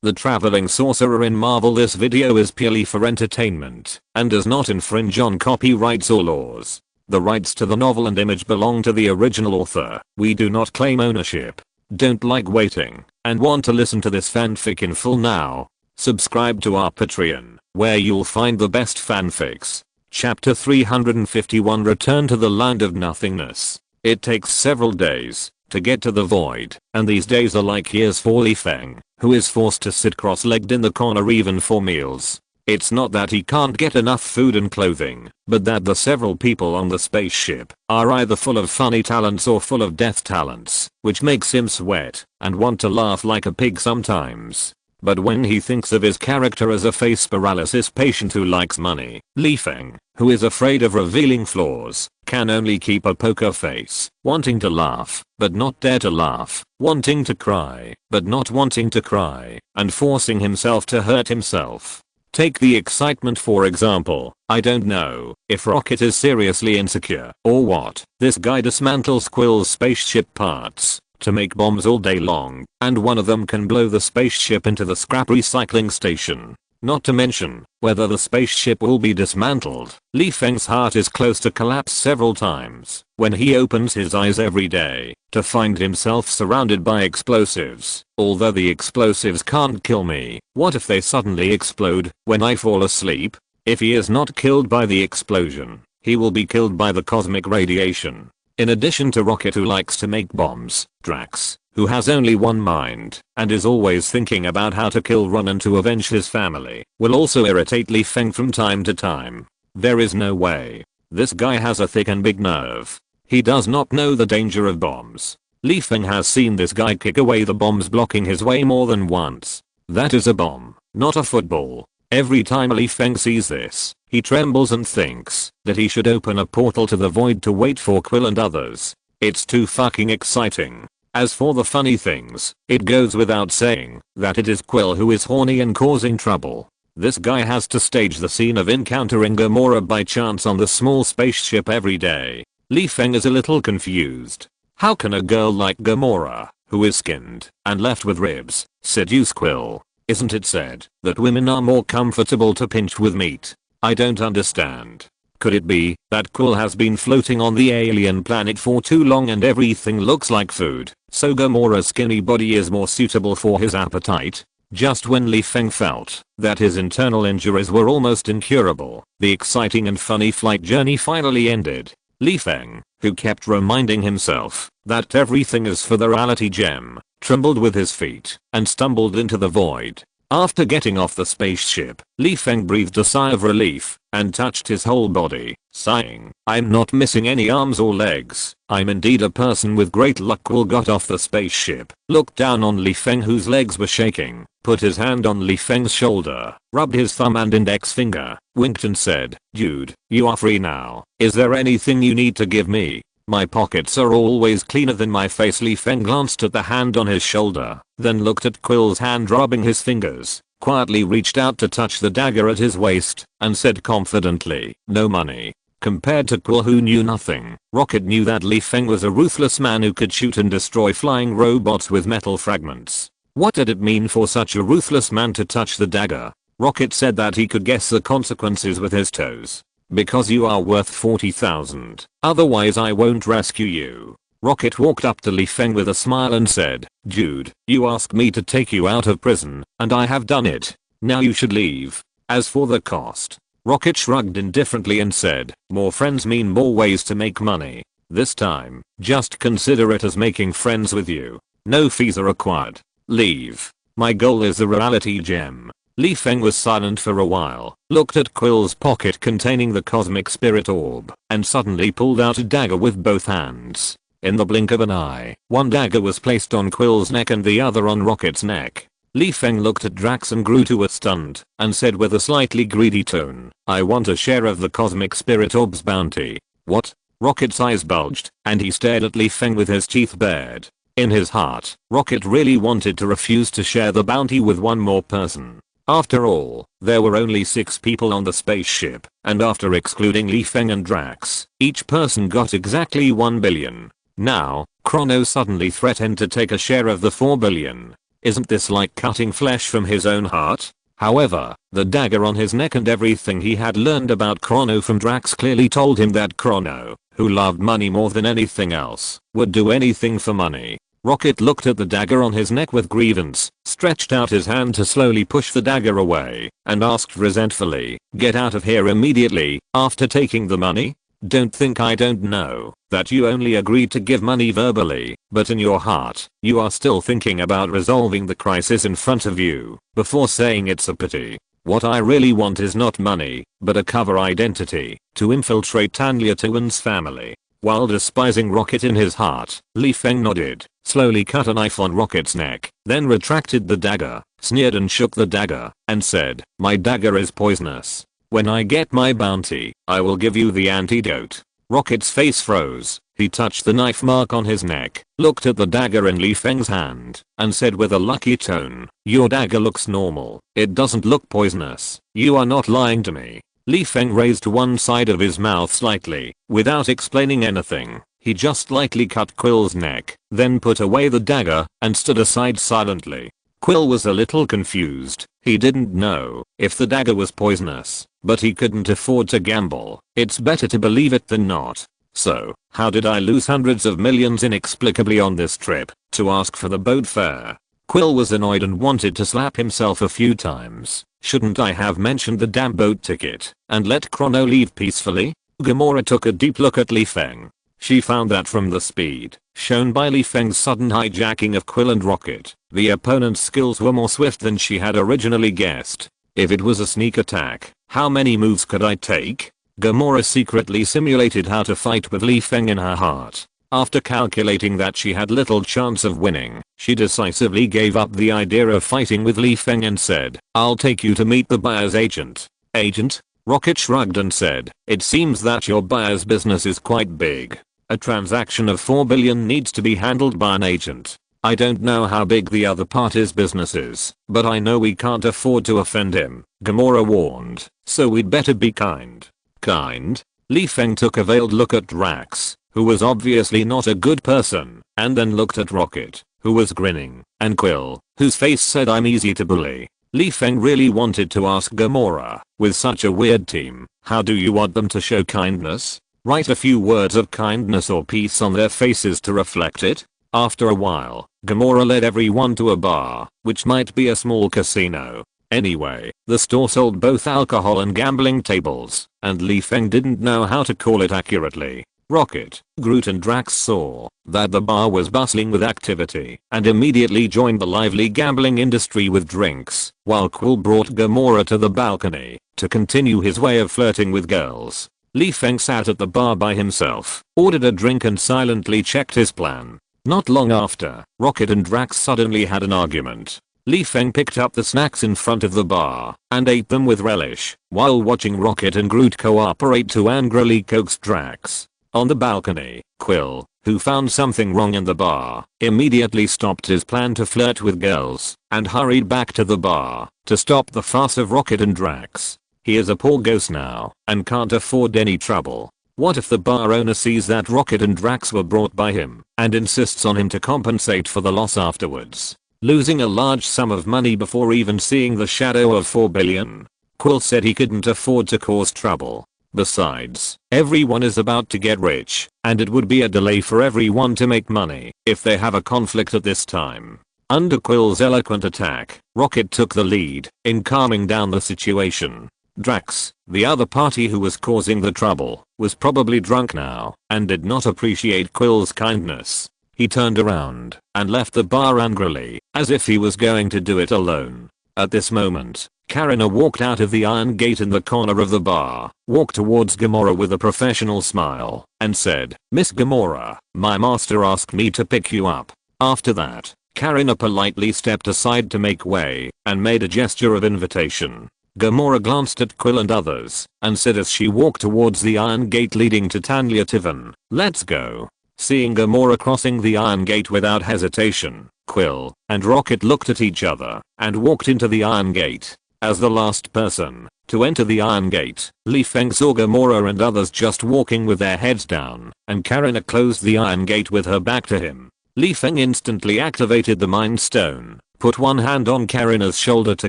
the traveling sorcerer in Marvel. This video is purely for entertainment and does not infringe on copyrights or laws. The rights to the novel and image belong to the original author. We do not claim ownership. Don't like waiting and want to listen to this fanfic in full now? Subscribe to our Patreon, where you'll find the best fanfics. Chapter 351, Return to the Land of Nothingness. It takes several days to get to the void, and these days are like years for Feng, who is forced to sit cross-legged in the corner even for meals. It's not that he can't get enough food and clothing, but that the several people on the spaceship are either full of funny talents or full of death talents, which makes him sweat and want to laugh like a pig sometimes. But when he thinks of his character as a face paralysis patient who likes money, Feng, who is afraid of revealing flaws, can only keep a poker face, wanting to laugh, but not dare to laugh, wanting to cry, but not wanting to cry, and forcing himself to hurt himself. Take the excitement for example. I don't know if Rocket is seriously insecure or what. This guy dismantles Quill's spaceship parts to make bombs all day long, and one of them can blow the spaceship into the scrap recycling station. Not to mention whether the spaceship will be dismantled. Feng's heart is close to collapse several times when he opens his eyes every day to find himself surrounded by explosives. Although the explosives can't kill me, what if they suddenly explode when I fall asleep? If he is not killed by the explosion, he will be killed by the cosmic radiation. In addition to Rocket, who likes to make bombs, Drax, who has only one mind and is always thinking about how to kill Ronan to avenge his family, will also irritate Feng from time to time. There is no way. This guy has a thick and big nerve. He does not know the danger of bombs. Feng has seen this guy kick away the bombs blocking his way more than once. That is a bomb, not a football. Every time Feng sees this, he trembles and thinks that he should open a portal to the void to wait for Quill and others. It's too fucking exciting. As for the funny things, it goes without saying that it is Quill who is horny and causing trouble. This guy has to stage the scene of encountering Gamora by chance on the small spaceship every day. Feng is a little confused. How can a girl like Gamora, who is skinned and left with ribs, seduce Quill? Isn't it said that women are more comfortable to pinch with meat? I don't understand. Could it be that Quill has been floating on the alien planet for too long and everything looks like food, so Gamora's skinny body is more suitable for his appetite? Just when Feng felt that his internal injuries were almost incurable, the exciting and funny flight journey finally ended. Feng, who kept reminding himself that everything is for the reality gem, trembled with his feet and stumbled into the void. After getting off the spaceship, Feng breathed a sigh of relief and touched his whole body, sighing, "I'm not missing any arms or legs. I'm indeed a person with great luck." Quill got off the spaceship, looked down on Feng, whose legs were shaking, put his hand on Feng's shoulder, rubbed his thumb and index finger, winked and said, "Dude, you are free now. Is there anything you need to give me? My pockets are always cleaner than my face." Feng glanced at the hand on his shoulder, then looked at Quill's hand rubbing his fingers, quietly reached out to touch the dagger at his waist, and said confidently, "No money." Compared to Quill, who knew nothing, Rocket knew that Feng was a ruthless man who could shoot and destroy flying robots with metal fragments. What did it mean for such a ruthless man to touch the dagger? Rocket said that he could guess the consequences with his toes. "Because you are worth 40,000. Otherwise I won't rescue you." Rocket walked up to Feng with a smile and said, "Dude, you asked me to take you out of prison, and I have done it. Now you should leave. As for the cost." Rocket shrugged indifferently and said, "More friends mean more ways to make money. This time, just consider it as making friends with you. No fees are required. Leave. My goal is the reality gem." Feng was silent for a while, looked at Quill's pocket containing the cosmic spirit orb, and suddenly pulled out a dagger with both hands. In the blink of an eye, one dagger was placed on Quill's neck and the other on Rocket's neck. Feng looked at Drax and grew to a stunned, and said with a slightly greedy tone, "I want a share of the cosmic spirit orb's bounty." "What?" Rocket's eyes bulged, and he stared at Feng with his teeth bared. In his heart, Rocket really wanted to refuse to share the bounty with one more person. After all, there were only 6 people on the spaceship, and after excluding Feng and Drax, each person got exactly 1 billion. Now, Chrono suddenly threatened to take a share of the 4 billion. Isn't this like cutting flesh from his own heart? However, the dagger on his neck and everything he had learned about Chrono from Drax clearly told him that Chrono, who loved money more than anything else, would do anything for money. Rocket looked at the dagger on his neck with grievance, stretched out his hand to slowly push the dagger away, and asked resentfully, "Get out of here immediately, after taking the money? Don't think I don't know that you only agreed to give money verbally, but in your heart, you are still thinking about resolving the crisis in front of you, before saying it's a pity. What I really want is not money, but a cover identity, to infiltrate Tanya Tuan's family." While despising Rocket in his heart, Li Feng nodded, slowly cut a knife on Rocket's neck, then retracted the dagger, sneered and shook the dagger, and said, "My dagger is poisonous. When I get my bounty, I will give you the antidote." Rocket's face froze. He touched the knife mark on his neck, looked at the dagger in Li Feng's hand, and said with a lucky tone, "Your dagger looks normal. It doesn't look poisonous. You are not lying to me." Li Feng raised one side of his mouth slightly, without explaining anything. He just lightly cut Quill's neck, then put away the dagger, and stood aside silently. Quill was a little confused. He didn't know if the dagger was poisonous, but he couldn't afford to gamble. It's better to believe it than not. "So, how did I lose hundreds of millions inexplicably on this trip to ask for the boat fare?" Quill was annoyed and wanted to slap himself a few times. Shouldn't I have mentioned the damn boat ticket and let Chrono leave peacefully? Gamora took a deep look at Li Feng. She found that from the speed shown by Li Feng's sudden hijacking of Quill and Rocket, the opponent's skills were more swift than she had originally guessed. If it was a sneak attack, how many moves could I take? Gamora secretly simulated how to fight with Li Feng in her heart. After calculating that she had little chance of winning, she decisively gave up the idea of fighting with Li Feng and said, "I'll take you to meet the buyer's agent." "Agent?" Rocket shrugged and said, "It seems that your buyer's business is quite big. A transaction of 4 billion needs to be handled by an agent. I don't know how big the other party's business is, but I know we can't afford to offend him," Gamora warned, "so we'd better be kind." "Kind?" Li Feng took a veiled look at Drax, who was obviously not a good person, and then looked at Rocket, who was grinning, and Quill, whose face said, "I'm easy to bully." Li Feng really wanted to ask Gamora, with such a weird team, how do you want them to show kindness? Write a few words of kindness or peace on their faces to reflect it? After a while, Gamora led everyone to a bar, which might be a small casino. Anyway, the store sold both alcohol and gambling tables, and Li Feng didn't know how to call it accurately. Rocket, Groot and Drax saw that the bar was bustling with activity and immediately joined the lively gambling industry with drinks, while Quill brought Gamora to the balcony to continue his way of flirting with girls. Li Feng sat at the bar by himself, ordered a drink and silently checked his plan. Not long after, Rocket and Drax suddenly had an argument. Li Feng picked up the snacks in front of the bar and ate them with relish, while watching Rocket and Groot cooperate to angrily coax Drax. On the balcony, Quill, who found something wrong in the bar, immediately stopped his plan to flirt with girls and hurried back to the bar to stop the farce of Rocket and Drax. He is a poor ghost now and can't afford any trouble. What if the bar owner sees that Rocket and Drax were brought by him and insists on him to compensate for the loss afterwards, losing a large sum of money before even seeing the shadow of 4 billion? Quill said he couldn't afford to cause trouble. Besides, everyone is about to get rich, and it would be a delay for everyone to make money if they have a conflict at this time. Under Quill's eloquent attack, Rocket took the lead in calming down the situation. Drax, the other party who was causing the trouble, was probably drunk now and did not appreciate Quill's kindness. He turned around and left the bar angrily, as if he was going to do it alone. At this moment, Karina walked out of the iron gate in the corner of the bar, walked towards Gamora with a professional smile, and said, "Miss Gamora, my master asked me to pick you up." After that, Karina politely stepped aside to make way and made a gesture of invitation. Gamora glanced at Quill and others and said as she walked towards the iron gate leading to Tanya Tivan, "Let's go." Seeing Gamora crossing the iron gate without hesitation, Quill and Rocket looked at each other and walked into the iron gate. As the last person to enter the iron gate, Li Feng saw Gamora and others just walking with their heads down, and Karina closed the iron gate with her back to him. Li Feng instantly activated the Mind Stone, put one hand on Karina's shoulder to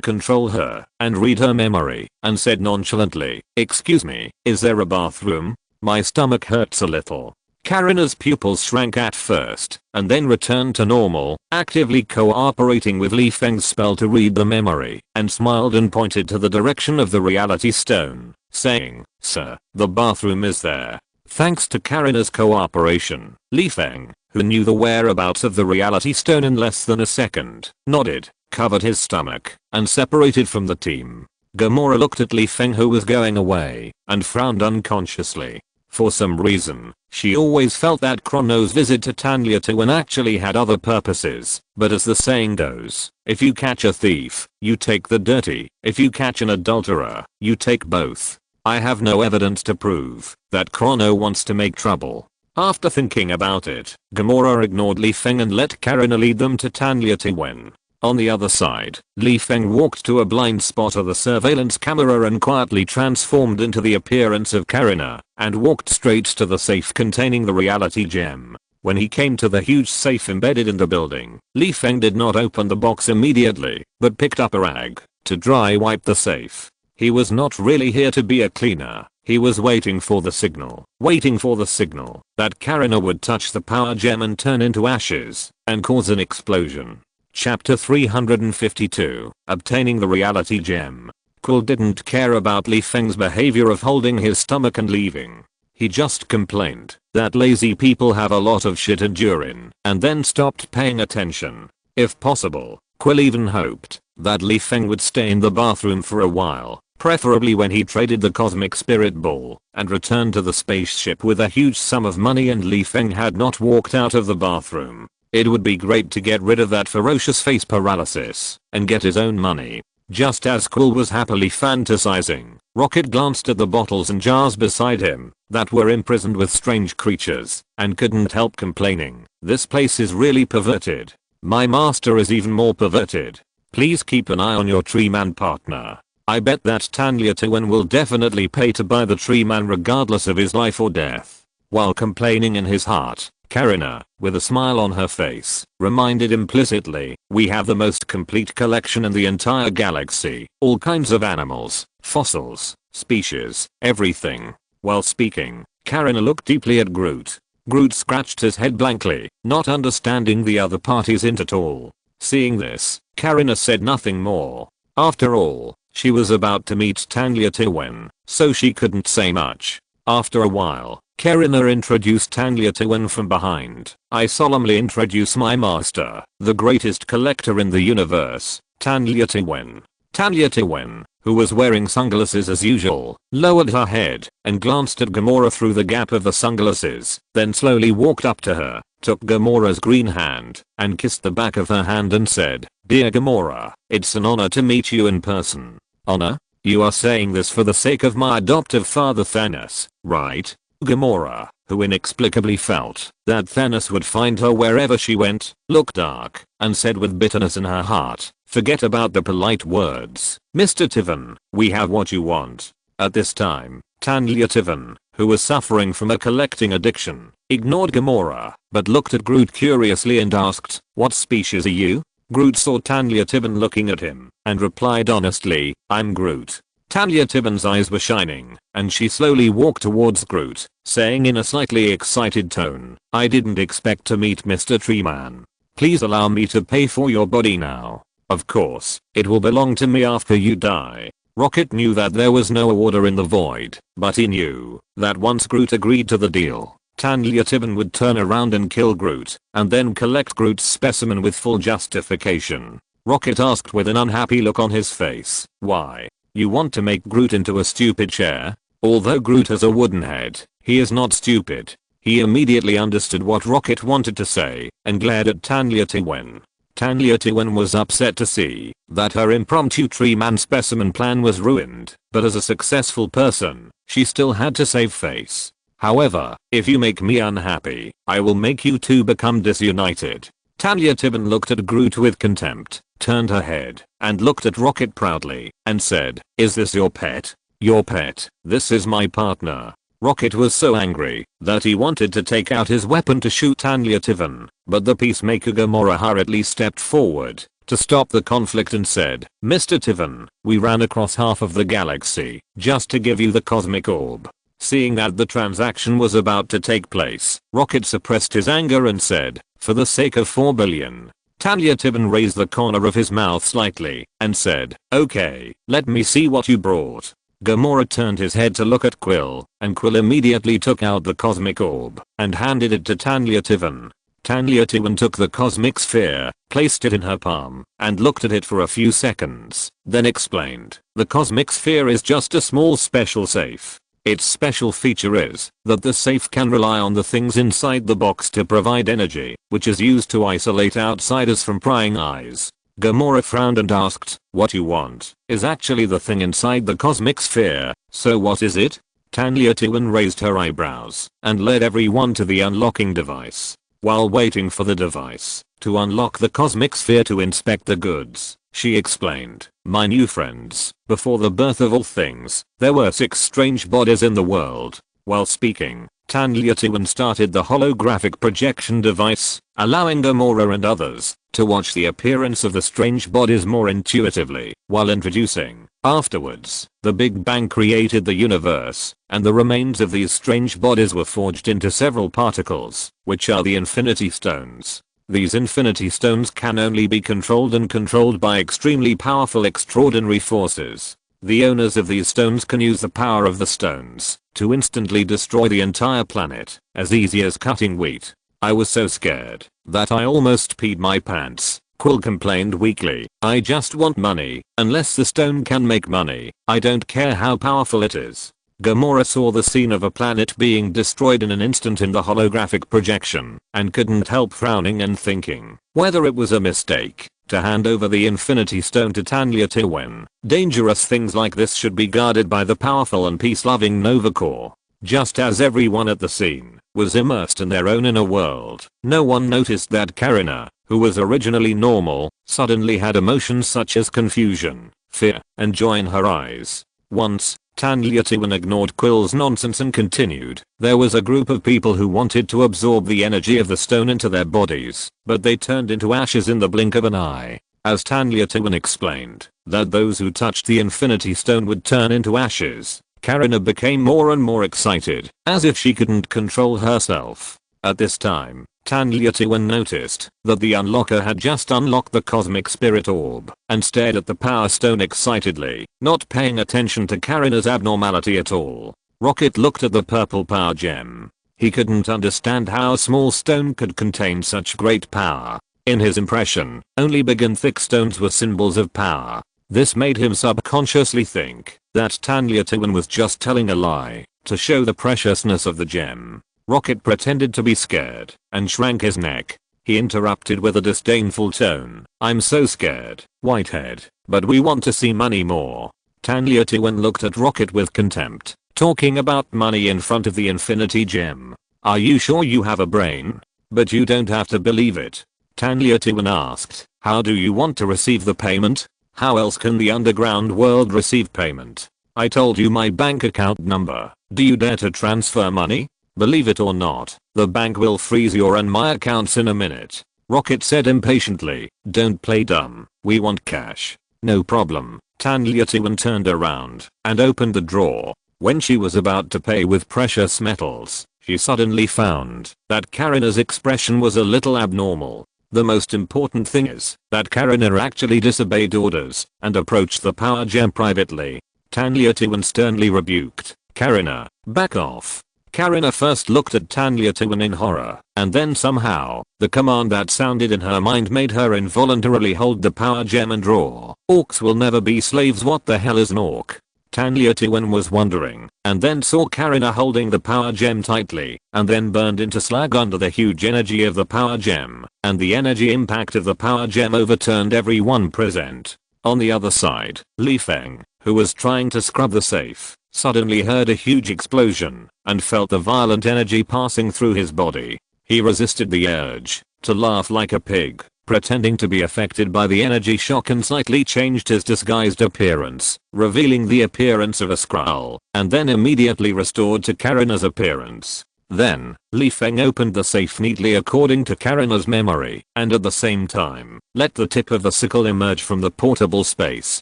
control her and read her memory, and said nonchalantly, "Excuse me, is there a bathroom? My stomach hurts a little." Karina's pupils shrank at first, and then returned to normal, actively cooperating with Li Feng's spell to read the memory, and smiled and pointed to the direction of the reality stone, saying, "Sir, the bathroom is there." Thanks to Karina's cooperation, Li Feng, who knew the whereabouts of the reality stone in less than a second, nodded, covered his stomach, and separated from the team. Gamora looked at Li Feng, who was going away, and frowned unconsciously. For some reason, she always felt that Chrono's visit to Tanliatuan actually had other purposes, but as the saying goes, if you catch a thief, you take the dirty, if you catch an adulterer, you take both. I have no evidence to prove that Chrono wants to make trouble. After thinking about it, Gamora ignored Li Feng and let Karina lead them to Tanliatuan. On the other side, Li Feng walked to a blind spot of the surveillance camera and quietly transformed into the appearance of Karina, and walked straight to the safe containing the reality gem. When he came to the huge safe embedded in the building, Li Feng did not open the box immediately, but picked up a rag to dry wipe the safe. He was not really here to be a cleaner. He was waiting for the signal that Karina would touch the power gem and turn into ashes and cause an explosion. Chapter 352, Obtaining the Reality Gem. Quill didn't care about Li Feng's behavior of holding his stomach and leaving. He just complained that lazy people have a lot of shit and urine, and then stopped paying attention. If possible, Quill even hoped that Li Feng would stay in the bathroom for a while, preferably when he traded the Cosmic Spirit Ball and returned to the spaceship with a huge sum of money and Li Feng had not walked out of the bathroom. It would be great to get rid of that ferocious face paralysis and get his own money. Just as Quill was happily fantasizing, Rocket glanced at the bottles and jars beside him that were imprisoned with strange creatures and couldn't help complaining. "This place is really perverted. My master is even more perverted. Please keep an eye on your tree man partner. I bet that Tanliatuan will definitely pay to buy the tree man regardless of his life or death." While complaining in his heart, Karina, with a smile on her face, reminded implicitly, "We have the most complete collection in the entire galaxy. All kinds of animals, fossils, species, everything." While speaking, Karina looked deeply at Groot. Groot scratched his head blankly, not understanding the other party's hint at all. Seeing this, Karina said nothing more. After all, she was about to meet Tanliatuan, so she couldn't say much. After a while, Karina introduced Tanliatuan from behind. "I solemnly introduce my master, the greatest collector in the universe, Tanliatuan." Tanliatuan, who was wearing sunglasses as usual, lowered her head and glanced at Gamora through the gap of the sunglasses, then slowly walked up to her, took Gamora's green hand, and kissed the back of her hand and said, "Dear Gamora, it's an honor to meet you in person." "Honor? You are saying this for the sake of my adoptive father Thanos, right?" Gamora, who inexplicably felt that Thanos would find her wherever she went, looked dark and said with bitterness in her heart, "Forget about the polite words, Mr. Tivan, we have what you want." At this time, Tanliatuan, who was suffering from a collecting addiction, ignored Gamora, but looked at Groot curiously and asked, "What species are you?" Groot saw Tanliatuan looking at him and replied honestly, "I'm Groot." Tanliatuan's eyes were shining, and she slowly walked towards Groot, saying in a slightly excited tone, "I didn't expect to meet Mr. Treeman. Please allow me to pay for your body now. Of course, it will belong to me after you die." Rocket knew that there was no order in the void, but he knew that once Groot agreed to the deal, Tanliatuan would turn around and kill Groot, and then collect Groot's specimen with full justification. Rocket asked with an unhappy look on his face, "Why? You want to make Groot into a stupid chair?" Although Groot has a wooden head, he is not stupid. He immediately understood what Rocket wanted to say, and glared at Tanliatuan. Tanliatuan was upset to see that her impromptu tree man specimen plan was ruined, but as a successful person, she still had to save face. "However, if you make me unhappy, I will make you two become disunited." Tanliatuan looked at Groot with contempt, turned her head, and looked at Rocket proudly, and said, "Is this your pet?" "Your pet? This is my partner." Rocket was so angry that he wanted to take out his weapon to shoot Tanya Tivan, but the peacemaker Gamora hurriedly stepped forward to stop the conflict and said, "Mr. Tivan, we ran across half of the galaxy just to give you the cosmic orb." Seeing that the transaction was about to take place, Rocket suppressed his anger and said, "For the sake of 4 billion. Tanya Tivan raised the corner of his mouth slightly and said, "Okay, let me see what you brought." Gamora turned his head to look at Quill, and Quill immediately took out the cosmic orb and handed it to Tanya Tivan. Tanya Tivan took the cosmic sphere, placed it in her palm, and looked at it for a few seconds, then explained, "The cosmic sphere is just a small special safe. Its special feature is that the safe can rely on the things inside the box to provide energy, which is used to isolate outsiders from prying eyes." Gamora frowned and asked, "What you want is actually the thing inside the cosmic sphere, so what is it?" Tanya Tivan raised her eyebrows and led everyone to the unlocking device. While waiting for the device to unlock the cosmic sphere to inspect the goods, she explained, "My new friends, before the birth of all things, there were 6 strange bodies in the world." While speaking, Tanya Tivan started the holographic projection device, allowing Gamora and others to watch the appearance of the strange bodies more intuitively, while introducing, afterwards, the Big Bang created the universe, and the remains of these strange bodies were forged into several particles, which are the Infinity Stones. These Infinity Stones can only be controlled by extremely powerful extraordinary forces. The owners of these stones can use the power of the stones to instantly destroy the entire planet, as easy as cutting wheat. I was so scared that I almost peed my pants. Quill complained weakly, "I just want money. Unless the stone can make money, I don't care how powerful it is." Gamora saw the scene of a planet being destroyed in an instant in the holographic projection, and couldn't help frowning and thinking whether it was a mistake to hand over the Infinity Stone to Tanya Tivan. Dangerous things like this should be guarded by the powerful and peace-loving Nova Corps. Just as everyone at the scene was immersed in their own inner world, no one noticed that Karina, who was originally normal, suddenly had emotions such as confusion, fear, and joy in her eyes. Once, Tanya Tivan ignored Quill's nonsense and continued, "There was a group of people who wanted to absorb the energy of the stone into their bodies, but they turned into ashes in the blink of an eye." As Tanya Tivan explained that those who touched the Infinity Stone would turn into ashes, Karina became more and more excited, as if she couldn't control herself. At this time, Tanya Tivan noticed that the unlocker had just unlocked the cosmic spirit orb and stared at the power stone excitedly, not paying attention to Karina's abnormality at all. Rocket looked at the purple power gem. He couldn't understand how a small stone could contain such great power. In his impression, only big and thick stones were symbols of power. This made him subconsciously think that Tanya Tivan was just telling a lie to show the preciousness of the gem. Rocket pretended to be scared and shrank his neck. He interrupted with a disdainful tone, "I'm so scared, Whitehead, but we want to see money more." Tanya Tivan looked at Rocket with contempt, talking about money in front of the Infinity Gem. "Are you sure you have a brain? But you don't have to believe it." Tanya Tivan asked, "How do you want to receive the payment? How else can the underground world receive payment? I told you my bank account number. Do you dare to transfer money? Believe it or not, the bank will freeze your and my accounts in a minute." Rocket said impatiently, "Don't play dumb. We want cash." "No problem." Tanya Tivan turned around and opened the drawer. When she was about to pay with precious metals, she suddenly found that Karina's expression was a little abnormal. The most important thing is that Karina actually disobeyed orders and approached the power gem privately. Tanya Tivan sternly rebuked, "Karina, back off." Karina first looked at Tanya Tivan in horror, and then somehow, the command that sounded in her mind made her involuntarily hold the power gem and roar, "Orcs will never be slaves. What the hell is an orc?" Tanya Tivan was wondering, and then saw Karina holding the power gem tightly, and then burned into slag under the huge energy of the power gem, and the energy impact of the power gem overturned everyone present. On the other side, Feng, who was trying to scrub the safe, suddenly heard a huge explosion and felt the violent energy passing through his body. He resisted the urge to laugh like a pig, pretending to be affected by the energy shock, and slightly changed his disguised appearance, revealing the appearance of a Skrull, and then immediately restored to Karina's appearance. Then, Feng opened the safe neatly according to Karina's memory, and at the same time, let the tip of the sickle emerge from the portable space,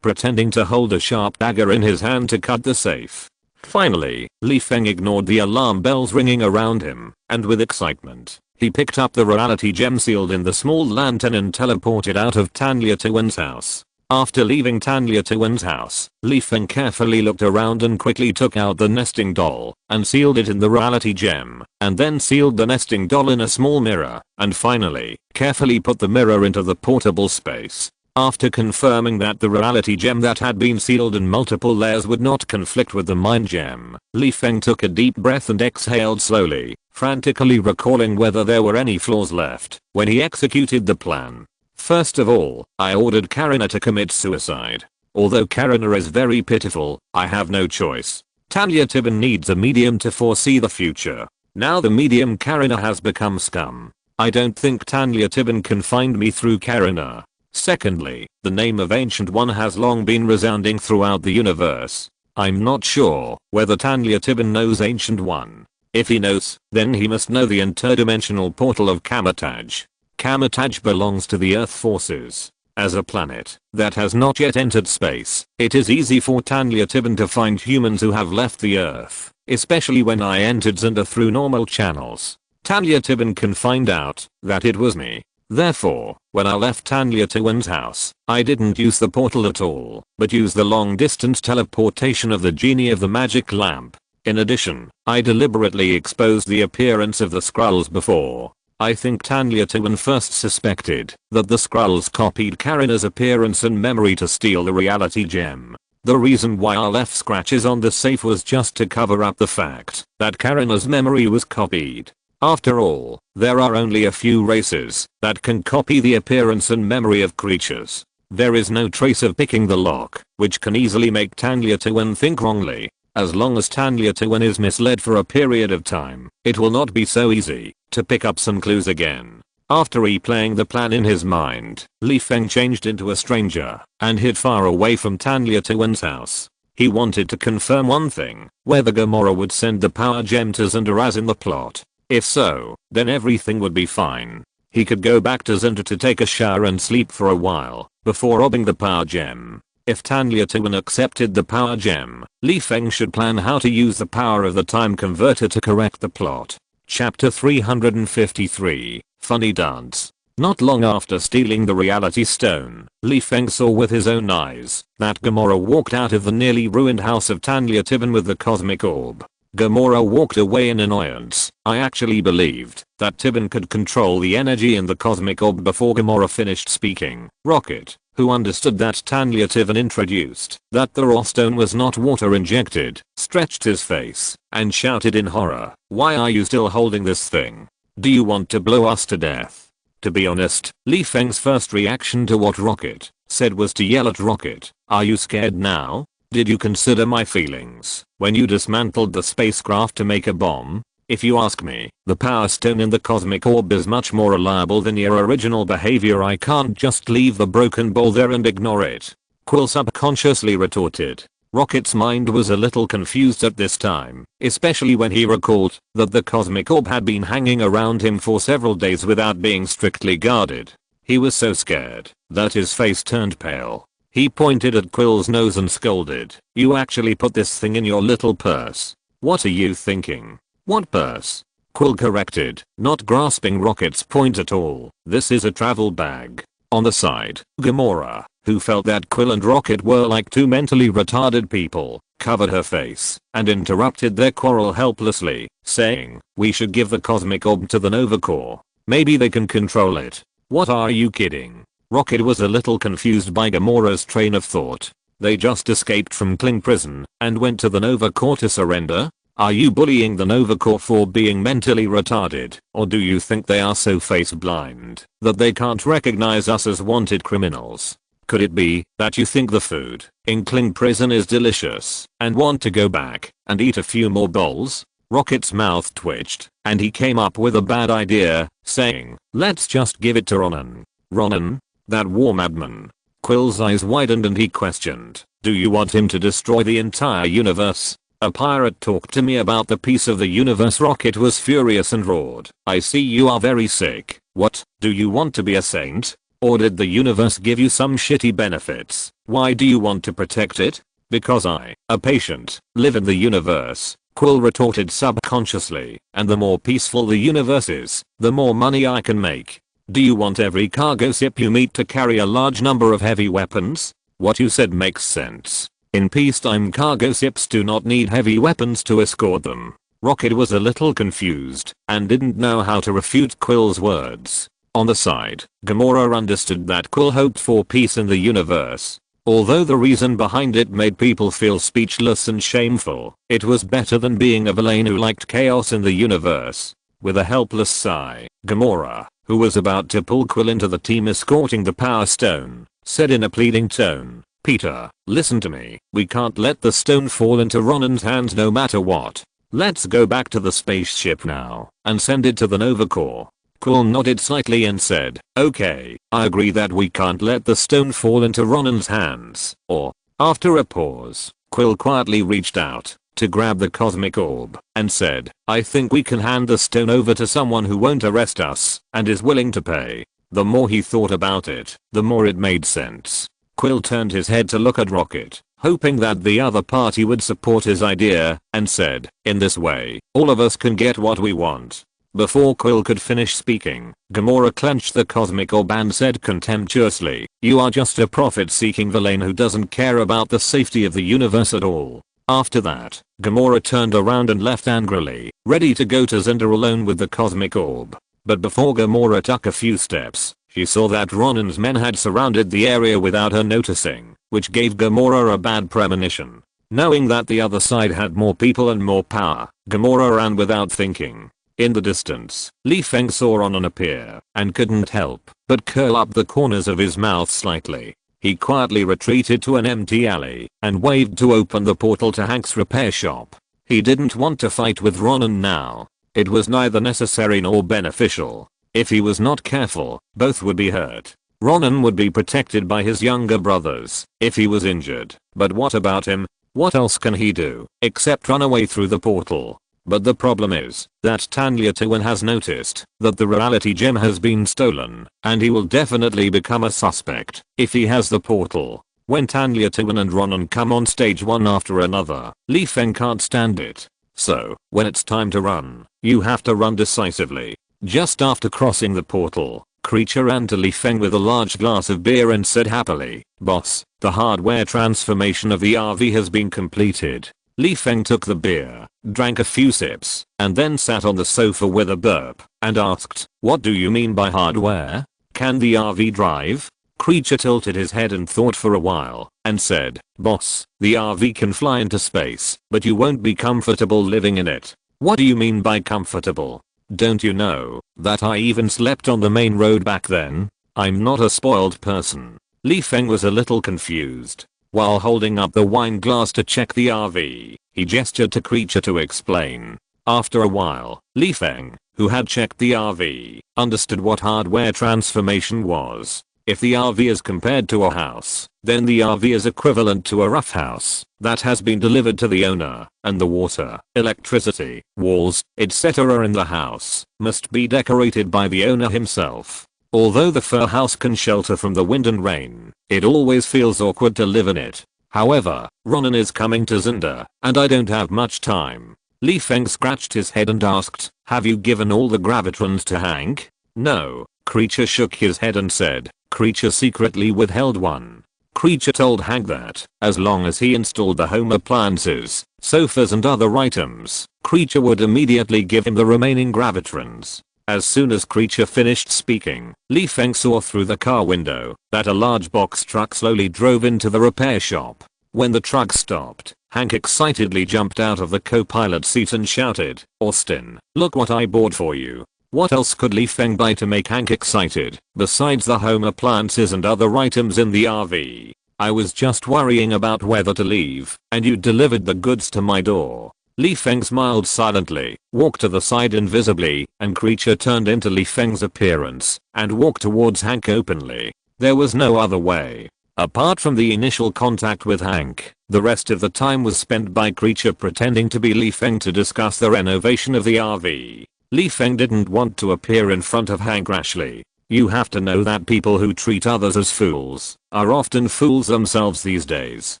pretending to hold a sharp dagger in his hand to cut the safe. Finally, Feng ignored the alarm bells ringing around him, and with excitement, he picked up the reality gem sealed in the small lantern and teleported out of Tanliatuan's house. After leaving Tanliatuan's house, Feng carefully looked around and quickly took out the nesting doll and sealed it in the reality gem, and then sealed the nesting doll in a small mirror, and finally, carefully put the mirror into the portable space. After confirming that the reality gem that had been sealed in multiple layers would not conflict with the mind gem, Feng took a deep breath and exhaled slowly, frantically recalling whether there were any flaws left when he executed the plan. First of all, I ordered Karina to commit suicide. Although Karina is very pitiful, I have no choice. Tanliatuan needs a medium to foresee the future. Now the medium Karina has become scum. I don't think Tanliatuan can find me through Karina. Secondly, the name of Ancient One has long been resounding throughout the universe. I'm not sure whether Tanliatuan knows Ancient One. If he knows, then he must know the interdimensional portal of Kamataj. Kamataj belongs to the Earth forces. As a planet that has not yet entered space, it is easy for Tanliatuan to find humans who have left the Earth, especially when I entered Xander through normal channels. Tanliatuan can find out that it was me. Therefore, when I left Tanliatuan's house, I didn't use the portal at all, but used the long distance teleportation of the genie of the magic lamp. In addition, I deliberately exposed the appearance of the Skrulls before. I think Tanliatuan first suspected that the Skrulls copied Karina's appearance and memory to steal the reality gem. The reason why I left scratches on the safe was just to cover up the fact that Karina's memory was copied. After all, there are only a few races that can copy the appearance and memory of creatures. There is no trace of picking the lock, which can easily make Tanliatuan think wrongly. As long as Tanliatuan is misled for a period of time, it will not be so easy to pick up some clues again. After replaying the plan in his mind, Feng changed into a stranger and hid far away from Tanliatuan's house. He wanted to confirm one thing, whether Gamora would send the power gem to Xander as in the plot. If so, then everything would be fine. He could go back to Xander to take a shower and sleep for a while before robbing the power gem. If Tanliatuan accepted the power gem, Feng should plan how to use the power of the time converter to correct the plot. Chapter 353, Funny Dance. Not long after stealing the reality stone, Feng saw with his own eyes that Gamora walked out of the nearly ruined house of Tanliatuan with the cosmic orb. Gamora walked away in annoyance. I actually believed that Tiban could control the energy in the cosmic orb before Gamora finished speaking. Rocket, who understood that Tanliatuan introduced that the raw stone was not water injected, stretched his face and shouted in horror, "Why are you still holding this thing? Do you want to blow us to death?" To be honest, Feng's first reaction to what Rocket said was to yell at Rocket, "Are you scared now? Did you consider my feelings when you dismantled the spacecraft to make a bomb? If you ask me, the power stone in the cosmic orb is much more reliable than your original behavior. I can't just leave the broken ball there and ignore it." Quill subconsciously retorted. Rocket's mind was a little confused at this time, especially when he recalled that the cosmic orb had been hanging around him for several days without being strictly guarded. He was so scared that his face turned pale. He pointed at Quill's nose and scolded, "You actually put this thing in your little purse. What are you thinking?" "What purse?" Quill corrected, not grasping Rocket's point at all. "This is a travel bag." On the side, Gamora, who felt that Quill and Rocket were like two mentally retarded people, covered her face and interrupted their quarrel helplessly, saying, "We should give the cosmic orb to the Nova Corps. Maybe they can control it." "What, are you kidding?" Rocket was a little confused by Gamora's train of thought. They just escaped from Kling prison and went to the Nova Corps to surrender? Are you bullying the Nova Corps for being mentally retarded, or do you think they are so face blind that they can't recognize us as wanted criminals? Could it be that you think the food in Kling prison is delicious and want to go back and eat a few more bowls? Rocket's mouth twitched, and he came up with a bad idea, saying, let's just give it to Ronan. Ronan? That war madman. Quill's eyes widened and he questioned, do you want him to destroy the entire universe? A pirate talked to me about the peace of the universe. Rocket was furious and roared, I see you are very sick. What, do you want to be a saint? Or did the universe give you some shitty benefits? Why do you want to protect it? Because I, a patient, live in the universe, Quill retorted subconsciously, and the more peaceful the universe is, the more money I can make. Do you want every cargo ship you meet to carry a large number of heavy weapons? What you said makes sense. In peacetime, cargo ships do not need heavy weapons to escort them. Rocket was a little confused and didn't know how to refute Quill's words. On the side, Gamora understood that Quill hoped for peace in the universe. Although the reason behind it made people feel speechless and shameful, it was better than being a villain who liked chaos in the universe. With a helpless sigh, Gamora, who was about to pull Quill into the team escorting the Power Stone, said in a pleading tone, Peter, listen to me, we can't let the stone fall into Ronan's hands no matter what. Let's go back to the spaceship now and send it to the Nova Corps. Quill nodded slightly and said, okay, I agree that we can't let the stone fall into Ronan's hands. Or, after a pause, Quill quietly reached out to grab the cosmic orb and said, I think we can hand the stone over to someone who won't arrest us and is willing to pay. The more he thought about it, the more it made sense. Quill turned his head to look at Rocket, hoping that the other party would support his idea, and said, in this way, all of us can get what we want. Before Quill could finish speaking, Gamora clenched the cosmic orb and said contemptuously, you are just a profit-seeking villain who doesn't care about the safety of the universe at all. After that, Gamora turned around and left angrily, ready to go to Xandar alone with the cosmic orb. But before Gamora took a few steps, she saw that Ronan's men had surrounded the area without her noticing, which gave Gamora a bad premonition. Knowing that the other side had more people and more power, Gamora ran without thinking. In the distance, Feng saw Ronan appear and couldn't help but curl up the corners of his mouth slightly. He quietly retreated to an empty alley and waved to open the portal to Hank's repair shop. He didn't want to fight with Ronan now. It was neither necessary nor beneficial. If he was not careful, both would be hurt. Ronan would be protected by his younger brothers if he was injured. But what about him? What else can he do except run away through the portal? But the problem is that Tanya Tuan has noticed that the reality gem has been stolen, and he will definitely become a suspect if he has the portal. When Tanya Tuan and Ronan come on stage one after another, Feng can't stand it. So, when it's time to run, you have to run decisively. Just after crossing the portal, Creature ran to Feng with a large glass of beer and said happily, boss, the hardware transformation of the RV has been completed. Feng took the beer, drank a few sips, and then sat on the sofa with a burp, and asked, what do you mean by hardware? Can the RV drive? Creature tilted his head and thought for a while, and said, boss, the RV can fly into space, but you won't be comfortable living in it. What do you mean by comfortable? Don't you know that I even slept on the main road back then? I'm not a spoiled person. Feng was a little confused. While holding up the wine glass to check the RV, he gestured to Creature to explain. After a while, Feng, who had checked the RV, understood what hardware transformation was. If the RV is compared to a house, then the RV is equivalent to a rough house that has been delivered to the owner, and the water, electricity, walls, etc. in the house must be decorated by the owner himself. Although the fur house can shelter from the wind and rain, it always feels awkward to live in it. However, Ronan is coming to Xandar, and I don't have much time. Feng scratched his head and asked, have you given all the gravitrons to Hank? No. Creature shook his head and said, Creature secretly withheld one. Creature told Hank that, as long as he installed the home appliances, sofas and other items, Creature would immediately give him the remaining gravitrons. As soon as Creature finished speaking, Feng saw through the car window that a large box truck slowly drove into the repair shop. When the truck stopped, Hank excitedly jumped out of the co-pilot seat and shouted, Austin, look what I bought for you. What else could Feng buy to make Hank excited, besides the home appliances and other items in the RV? I was just worrying about whether to leave, and you delivered the goods to my door. Li Feng smiled silently, walked to the side invisibly, and creature turned into Li Feng's appearance and walked towards Hank openly. There was no other way. Apart from the initial contact with Hank, the rest of the time was spent by creature pretending to be Li Feng to discuss the renovation of the RV. Li Feng didn't want to appear in front of Hank rashly. You have to know that people who treat others as fools are often fools themselves these days.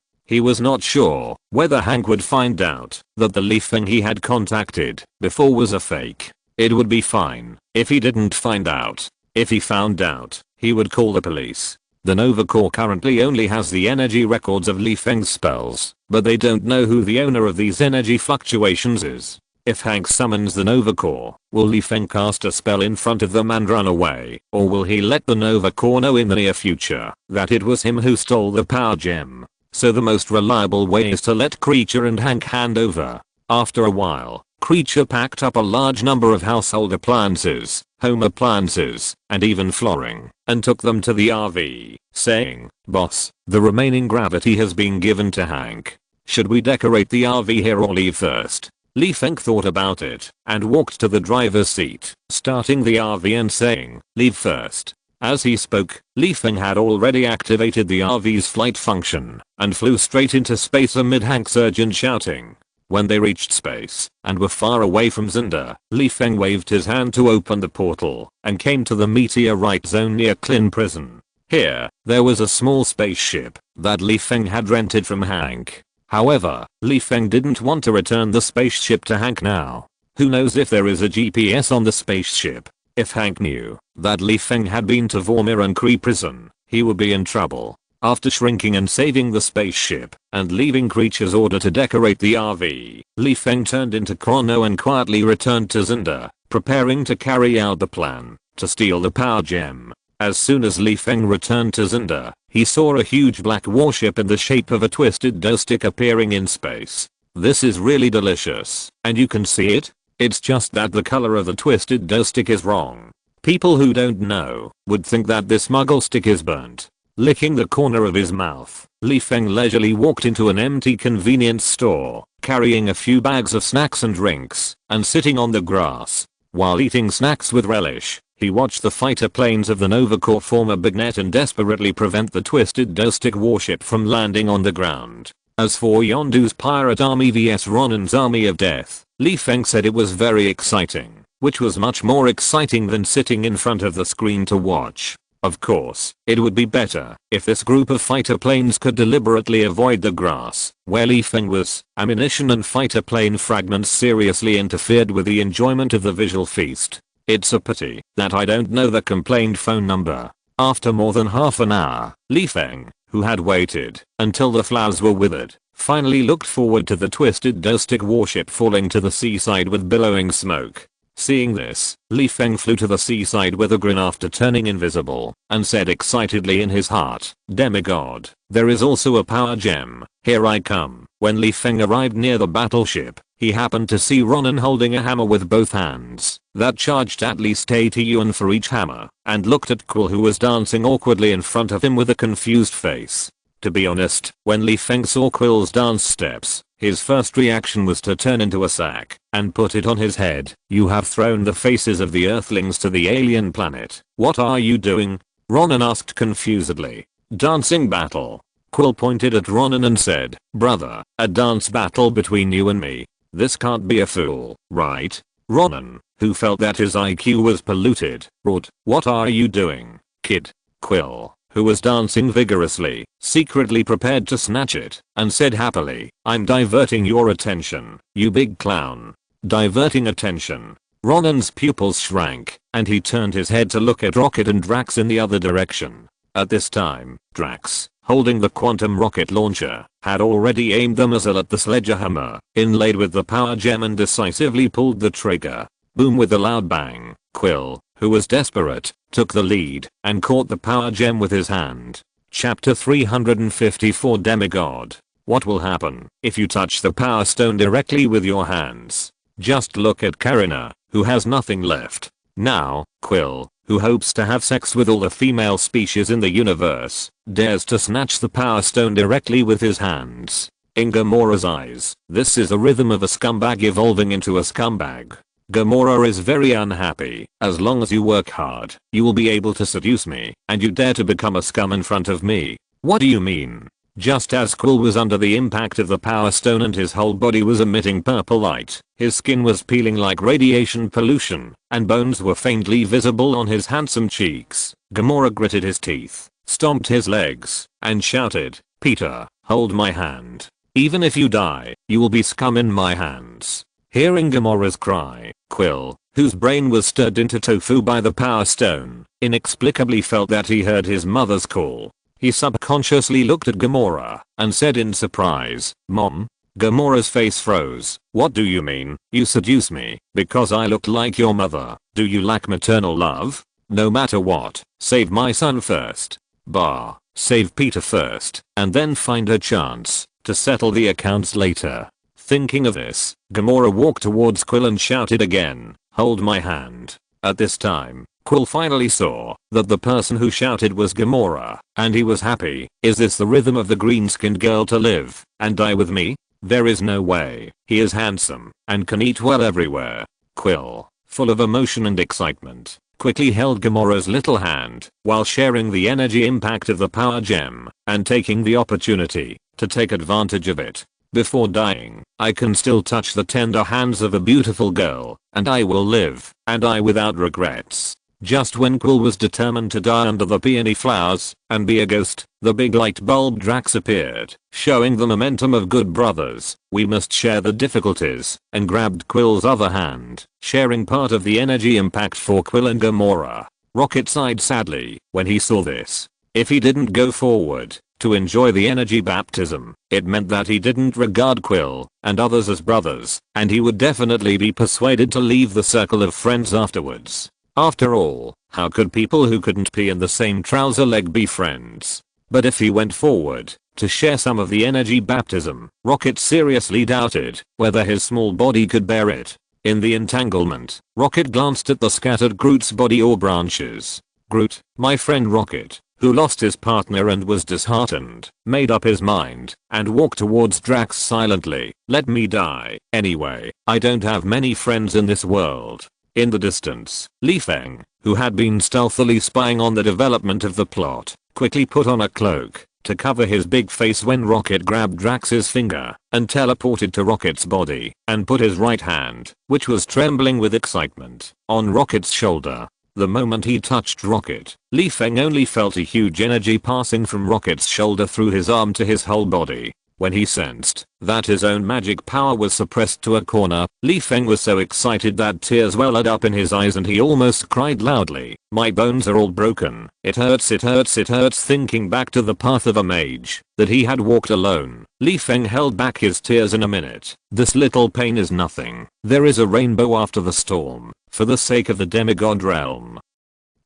He was not sure whether Hank would find out that the Li Feng he had contacted before was a fake. It would be fine if he didn't find out. If he found out, he would call the police. The Nova Corps currently only has the energy records of Li Feng's spells, but they don't know who the owner of these energy fluctuations is. If Hank summons the Nova Corps, will Li Feng cast a spell in front of them and run away, or will he let the Nova Corps know in the near future that it was him who stole the power gem? So the most reliable way is to let creature and Hank hand over. After a while, creature packed up a large number of household appliances, home appliances, and even flooring, and took them to the RV, saying, "Boss, the remaining gravity has been given to Hank. Should we decorate the RV here or leave first?" Li Feng thought about it and walked to the driver's seat, starting the RV and saying, "Leave first." As he spoke, Li Feng had already activated the RV's flight function and flew straight into space amid Hank's urgent shouting. When they reached space and were far away from Zinda, Li Feng waved his hand to open the portal and came to the meteorite zone near Klin Prison. Here, there was a small spaceship that Li Feng had rented from Hank. However, Li Feng didn't want to return the spaceship to Hank now. Who knows if there is a GPS on the spaceship? If Hank knew that Li Feng had been to Vormir and Kree prison, he would be in trouble. After shrinking and saving the spaceship and leaving creature's order to decorate the RV, Li Feng turned into Chrono and quietly returned to Zinda, preparing to carry out the plan to steal the power gem. As soon as Li Feng returned to Zinda, he saw a huge black warship in the shape of a twisted dough stick appearing in space. This is really delicious, and you can see it? It's just that the color of the twisted dough stick is wrong. People who don't know would think that this muggle stick is burnt. Licking the corner of his mouth, Li Feng leisurely walked into an empty convenience store, carrying a few bags of snacks and drinks, and sitting on the grass. While eating snacks with relish, he watched the fighter planes of the Nova Corps form a big net and desperately prevent the twisted dough stick warship from landing on the ground. As for Yondu's pirate army vs Ronan's army of death, Li Feng said it was very exciting, which was much more exciting than sitting in front of the screen to watch. Of course, it would be better if this group of fighter planes could deliberately avoid the grass where Li Feng was. Ammunition and fighter plane fragments seriously interfered with the enjoyment of the visual feast. It's a pity that I don't know the complained phone number. After more than half an hour, Li Feng, who had waited until the flowers were withered, finally looked forward to the twisted dough stick warship falling to the seaside with billowing smoke. Seeing this, Li Feng flew to the seaside with a grin after turning invisible, and said excitedly in his heart, "Demigod, there is also a power gem, here I come." When Li Feng arrived near the battleship, he happened to see Ronan holding a hammer with both hands that charged at least 80 yuan for each hammer, and looked at Quill, who was dancing awkwardly in front of him with a confused face. To be honest, when Li Feng saw Quill's dance steps, his first reaction was to turn into a sack and put it on his head. "You have thrown the faces of the Earthlings to the alien planet. What are you doing?" Ronan asked confusedly. "Dancing battle." Quill pointed at Ronan and said, "Brother, a dance battle between you and me? This can't be a fool, right?" Ronan, who felt that his IQ was polluted, roared, "What are you doing, kid?" Quill, who was dancing vigorously, secretly prepared to snatch it, and said happily, "I'm diverting your attention, you big clown." Diverting attention. Ronan's pupils shrank, and he turned his head to look at Rocket and Drax in the other direction. At this time, Drax, holding the quantum rocket launcher, had already aimed the muzzle at the sledgehammer, inlaid with the power gem, and decisively pulled the trigger. Boom! With a loud bang, Quill, who was desperate, took the lead and caught the power gem with his hand. Chapter 354 Demigod. What will happen if you touch the power stone directly with your hands? Just look at Karina, who has nothing left. Now, Quill, who hopes to have sex with all the female species in the universe, dares to snatch the power stone directly with his hands. In Gamora's eyes, this is the rhythm of a scumbag evolving into a scumbag. Gamora is very unhappy. As long as you work hard, you will be able to seduce me, and you dare to become a scum in front of me. What do you mean? Just as Quill was under the impact of the Power Stone and his whole body was emitting purple light, his skin was peeling like radiation pollution, and bones were faintly visible on his handsome cheeks. Gamora gritted his teeth, stomped his legs, and shouted, "Peter, hold my hand. Even if you die, you will be scum in my hands." Hearing Gamora's cry, Quill, whose brain was stirred into tofu by the Power Stone, inexplicably felt that he heard his mother's call. He subconsciously looked at Gamora and said in surprise, "Mom?" Gamora's face froze. "What do you mean? You seduce me because I looked like your mother? Do you lack maternal love? No matter what, save my son first. Bah, save Peter first, and then find a chance to settle the accounts later." Thinking of this, Gamora walked towards Quill and shouted again, "Hold my hand." At this time, Quill finally saw that the person who shouted was Gamora, and he was happy. Is this the rhythm of the green-skinned girl to live and die with me? There is no way. He is handsome and can eat well everywhere. Quill, full of emotion and excitement, quickly held Gamora's little hand while sharing the energy impact of the power gem and taking the opportunity to take advantage of it. Before dying, I can still touch the tender hands of a beautiful girl, and I will live, and I without regrets. Just when Quill was determined to die under the peony flowers and be a ghost, the big light bulb Drax appeared, showing the momentum of good brothers. "We must share the difficulties," and grabbed Quill's other hand, sharing part of the energy impact for Quill and Gamora. Rocket sighed sadly when he saw this. If he didn't go forward to enjoy the energy baptism, it meant that he didn't regard Quill and others as brothers, and he would definitely be persuaded to leave the circle of friends afterwards. After all, how could people who couldn't pee in the same trouser leg be friends? But if he went forward to share some of the energy baptism, Rocket seriously doubted whether his small body could bear it. In the entanglement, Rocket glanced at the scattered Groot's body or branches. Groot, my friend Rocket, who lost his partner and was disheartened, made up his mind and walked towards Drax silently. "Let me die anyway. I don't have many friends in this world." In the distance, Feng, who had been stealthily spying on the development of the plot, quickly put on a cloak to cover his big face when Rocket grabbed Drax's finger and teleported to Rocket's body and put his right hand, which was trembling with excitement, on Rocket's shoulder. The moment he touched Rocket, Feng only felt a huge energy passing from Rocket's shoulder through his arm to his whole body. When he sensed that his own magic power was suppressed to a corner, Feng was so excited that tears welled up in his eyes and he almost cried loudly. "My bones are all broken. It hurts, it hurts, it hurts." Thinking back to the path of a mage that he had walked alone, Feng held back his tears in a minute. "This little pain is nothing. There is a rainbow after the storm. For the sake of the demigod realm,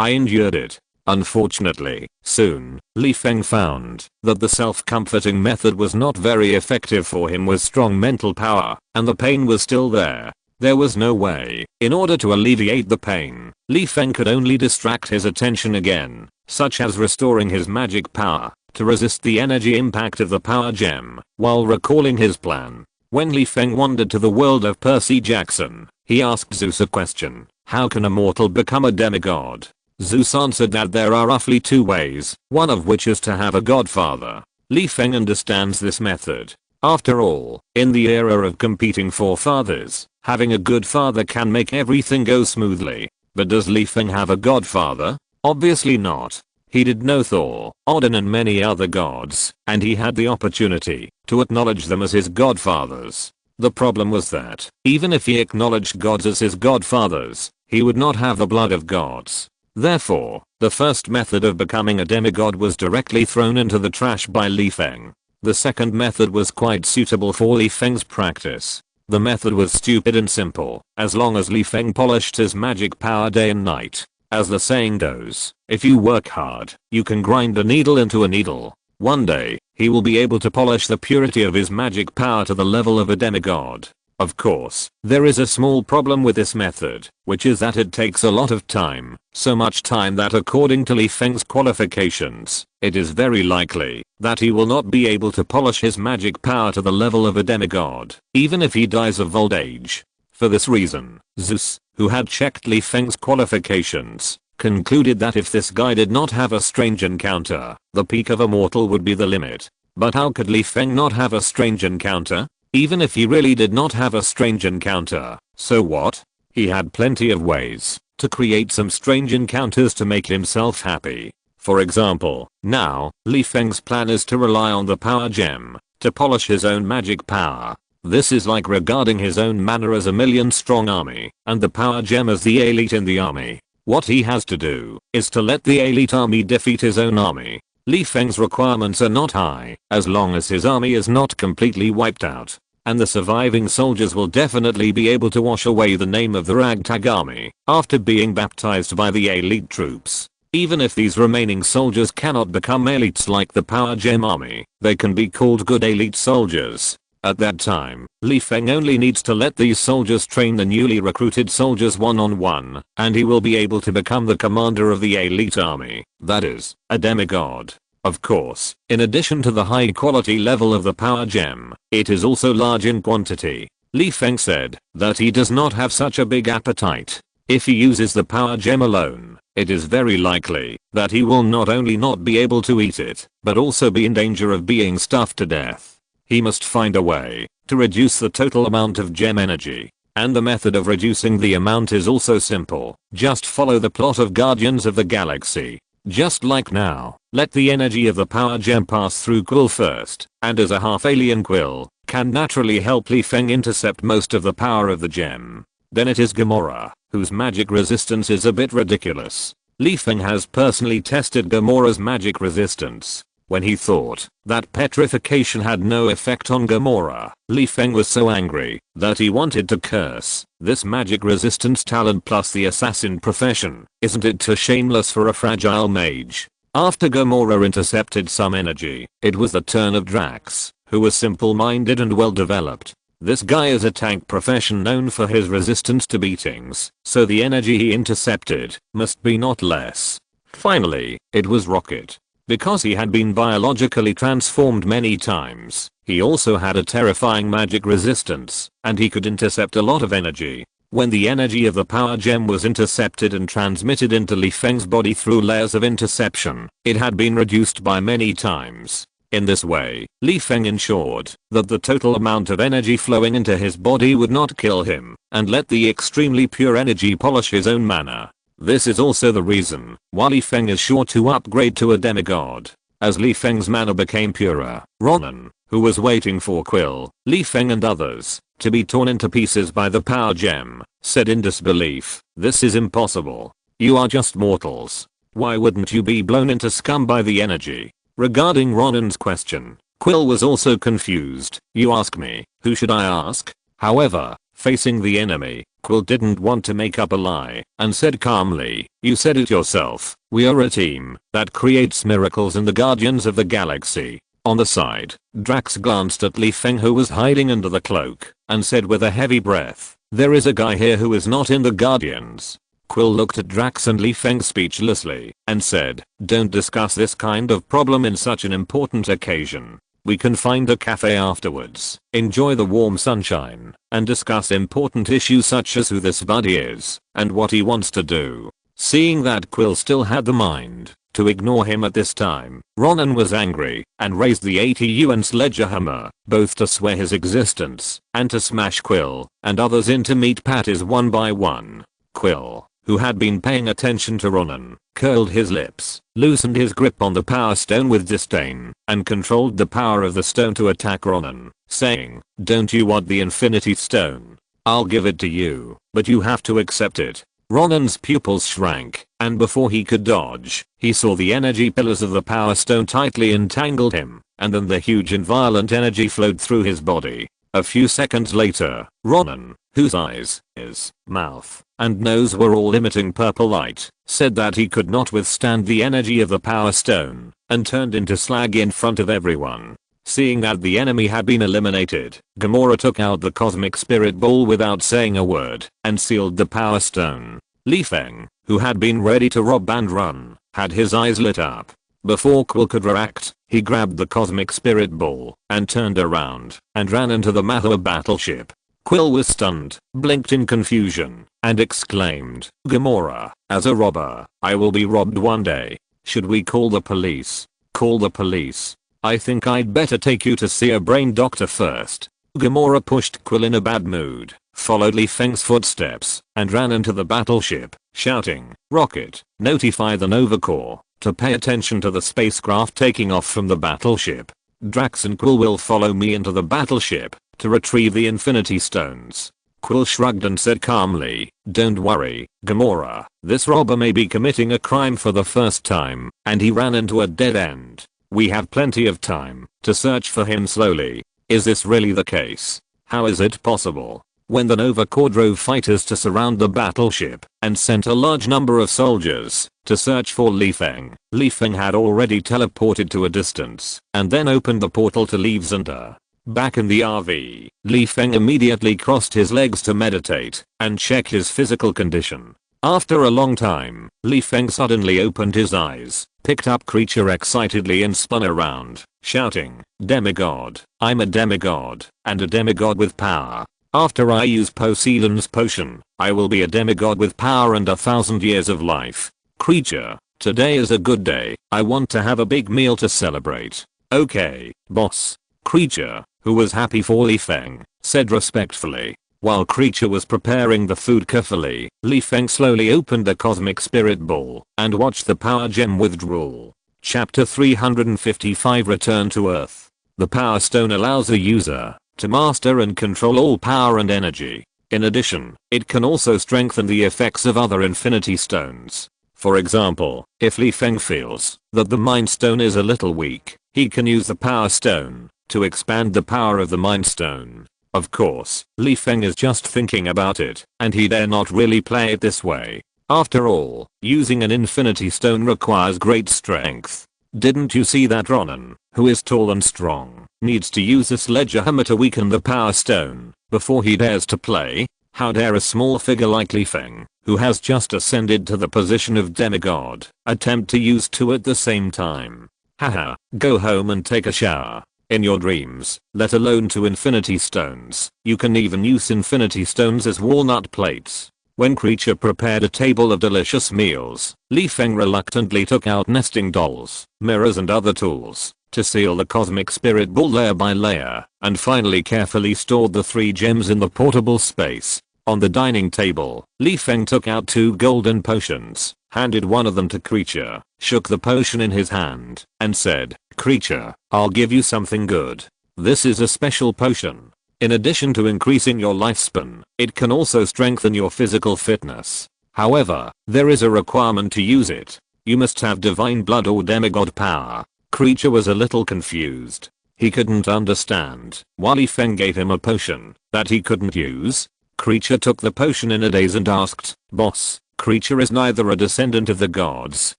I endured it." Unfortunately, soon, Feng found that the self-comforting method was not very effective for him with strong mental power, and the pain was still there. There was no way. In order to alleviate the pain, Feng could only distract his attention again, such as restoring his magic power to resist the energy impact of the power gem, while recalling his plan. When Feng wandered to the world of Percy Jackson, he asked Zeus a question: "How can a mortal become a demigod?" Zeus answered that there are roughly 2 ways, one of which is to have a godfather. Feng understands this method. After all, in the era of competing forefathers, having a good father can make everything go smoothly. But does Feng have a godfather? Obviously not. He did know Thor, Odin and many other gods, and he had the opportunity to acknowledge them as his godfathers. The problem was that, even if he acknowledged gods as his godfathers, he would not have the blood of gods. Therefore, the first method of becoming a demigod was directly thrown into the trash by Feng. The second method was quite suitable for Feng's practice. The method was stupid and simple, as long as Feng polished his magic power day and night. As the saying goes, if you work hard, you can grind a needle into a needle. One day, he will be able to polish the purity of his magic power to the level of a demigod. Of course, there is a small problem with this method, which is that it takes a lot of time, so much time that according to Li Feng's qualifications, it is very likely that he will not be able to polish his magic power to the level of a demigod, even if he dies of old age. For this reason, Zeus, who had checked Li Feng's qualifications, concluded that if this guy did not have a strange encounter, the peak of a mortal would be the limit. But how could Li Feng not have a strange encounter? Even if he really did not have a strange encounter, so what? He had plenty of ways to create some strange encounters to make himself happy. For example, now, Li Feng's plan is to rely on the power gem to polish his own magic power. This is like regarding his own mana as a million-strong army and the power gem as the elite in the army. What he has to do is to let the elite army defeat his own army. Li Feng's requirements are not high, as long as his army is not completely wiped out. And the surviving soldiers will definitely be able to wash away the name of the ragtag army after being baptized by the elite troops. Even if these remaining soldiers cannot become elites like the power gem army, they can be called good elite soldiers. At that time, Li Feng only needs to let these soldiers train the newly recruited soldiers one-on-one, and he will be able to become the commander of the elite army, that is, a demigod. Of course, in addition to the high quality level of the power gem, it is also large in quantity. Li Feng said that he does not have such a big appetite. If he uses the power gem alone, it is very likely that he will not only not be able to eat it, but also be in danger of being stuffed to death. He must find a way to reduce the total amount of gem energy. And the method of reducing the amount is also simple. Just follow the plot of Guardians of the Galaxy. Just like now, let the energy of the power gem pass through Quill first, and as a half-alien Quill, can naturally help Li Feng intercept most of the power of the gem. Then it is Gamora, whose magic resistance is a bit ridiculous. Li Feng has personally tested Gamora's magic resistance. When he thought that petrification had no effect on Gamora, Li Feng was so angry that he wanted to curse. This magic resistance talent plus the assassin profession, isn't it too shameless for a fragile mage? After Gamora intercepted some energy, it was the turn of Drax, who was simple-minded and well-developed. This guy is a tank profession known for his resistance to beatings, so the energy he intercepted must be not less. Finally, it was Rocket. Because he had been biologically transformed many times, he also had a terrifying magic resistance, and he could intercept a lot of energy. When the energy of the power gem was intercepted and transmitted into Li Feng's body through layers of interception, it had been reduced by many times. In this way, Li Feng ensured that the total amount of energy flowing into his body would not kill him, and let the extremely pure energy polish his own mana. This is also the reason why Li Feng is sure to upgrade to a demigod. As Li Feng's mana became purer, Ronan, who was waiting for Quill, Li Feng and others to be torn into pieces by the power gem, said in disbelief, "This is impossible. You are just mortals. Why wouldn't you be blown into scum by the energy?" Regarding Ronan's question, Quill was also confused. "You ask me, who should I ask?" However, facing the enemy, Quill didn't want to make up a lie and said calmly, "You said it yourself. We are a team that creates miracles in the Guardians of the Galaxy." On the side, Drax glanced at Li Feng, who was hiding under the cloak, and said with a heavy breath, "There is a guy here who is not in the Guardians." Quill looked at Drax and Li Feng speechlessly and said, "Don't discuss this kind of problem in such an important occasion. We can find a cafe afterwards, enjoy the warm sunshine, and discuss important issues such as who this buddy is and what he wants to do." Seeing that Quill still had the mind to ignore him at this time, Ronan was angry and raised the 80 yuan sledger hammer, both to swear his existence and to smash Quill and others into meat patties one by one. Quill, who had been paying attention to Ronan, curled his lips, loosened his grip on the power stone with disdain, and controlled the power of the stone to attack Ronan, saying, "Don't you want the infinity stone? I'll give it to you, but you have to accept it." Ronan's pupils shrank, and before he could dodge, he saw the energy pillars of the power stone tightly entangled him, and then the huge and violent energy flowed through his body. A few seconds later, Ronan, whose eyes, ears, mouth, and nose were all emitting purple light, said that he could not withstand the energy of the power stone, and turned into slag in front of everyone. Seeing that the enemy had been eliminated, Gamora took out the cosmic spirit ball without saying a word and sealed the power stone. Feng, who had been ready to rob and run, had his eyes lit up. Before Quill could react, he grabbed the cosmic spirit ball and turned around and ran into the Mahua battleship. Quill was stunned, blinked in confusion, and exclaimed, "Gamora, as a robber, I will be robbed one day. Should we call the police?" "Call the police? I think I'd better take you to see a brain doctor first." Gamora pushed Quill in a bad mood, followed Feng's footsteps, and ran into the battleship, shouting, "Rocket, notify the Nova Corps to pay attention to the spacecraft taking off from the battleship. Drax and Quill will follow me into the battleship to retrieve the Infinity Stones." Quill shrugged and said calmly, "Don't worry, Gamora, this robber may be committing a crime for the first time, and he ran into a dead end. We have plenty of time to search for him slowly." "Is this really the case? How is it possible?" When the Nova Corps drove fighters to surround the battleship and sent a large number of soldiers to search for Feng had already teleported to a distance and then opened the portal to leave Xandar. Back in the RV, Feng immediately crossed his legs to meditate and check his physical condition. After a long time, Feng suddenly opened his eyes, picked up Creature excitedly and spun around, shouting, "Demigod, I'm a demigod, and a demigod with power. After I use Poseidon's potion, I will be a demigod with power and 1,000 years of life. Creature, today is a good day. I want to have a big meal to celebrate." "Okay, boss." Creature, who was happy for Feng, said respectfully. While Creature was preparing the food carefully, Feng slowly opened the cosmic spirit ball and watched the power gem withdrawal. Chapter 355 Return to Earth. The Power Stone allows a user to master and control all power and energy. In addition, it can also strengthen the effects of other Infinity Stones. For example, if Feng feels that the Mind Stone is a little weak, he can use the Power Stone to expand the power of the Mind Stone. Of course, Feng is just thinking about it, and he dare not really play it this way. After all, using an Infinity Stone requires great strength. Didn't you see that Ronan, who is tall and strong, needs to use a sledgehammer to weaken the Power Stone before he dares to play? How dare a small figure like Feng, who has just ascended to the position of demigod, attempt to use two at the same time? Haha, go home and take a shower. In your dreams, let alone two Infinity Stones, you can even use Infinity Stones as walnut plates. When Creature prepared a table of delicious meals, Feng reluctantly took out nesting dolls, mirrors and other tools to seal the cosmic spirit ball layer by layer, and finally carefully stored the 3 gems in the portable space. On the dining table, Feng took out 2 golden potions, handed one of them to Creature, shook the potion in his hand, and said, "Creature, I'll give you something good. This is a special potion. In addition to increasing your lifespan, it can also strengthen your physical fitness. However, there is a requirement to use it. You must have divine blood or demigod power." Creature was a little confused. He couldn't understand why Feng gave him a potion that he couldn't use. Creature took the potion in a daze and asked, "Boss, Creature is neither a descendant of the gods,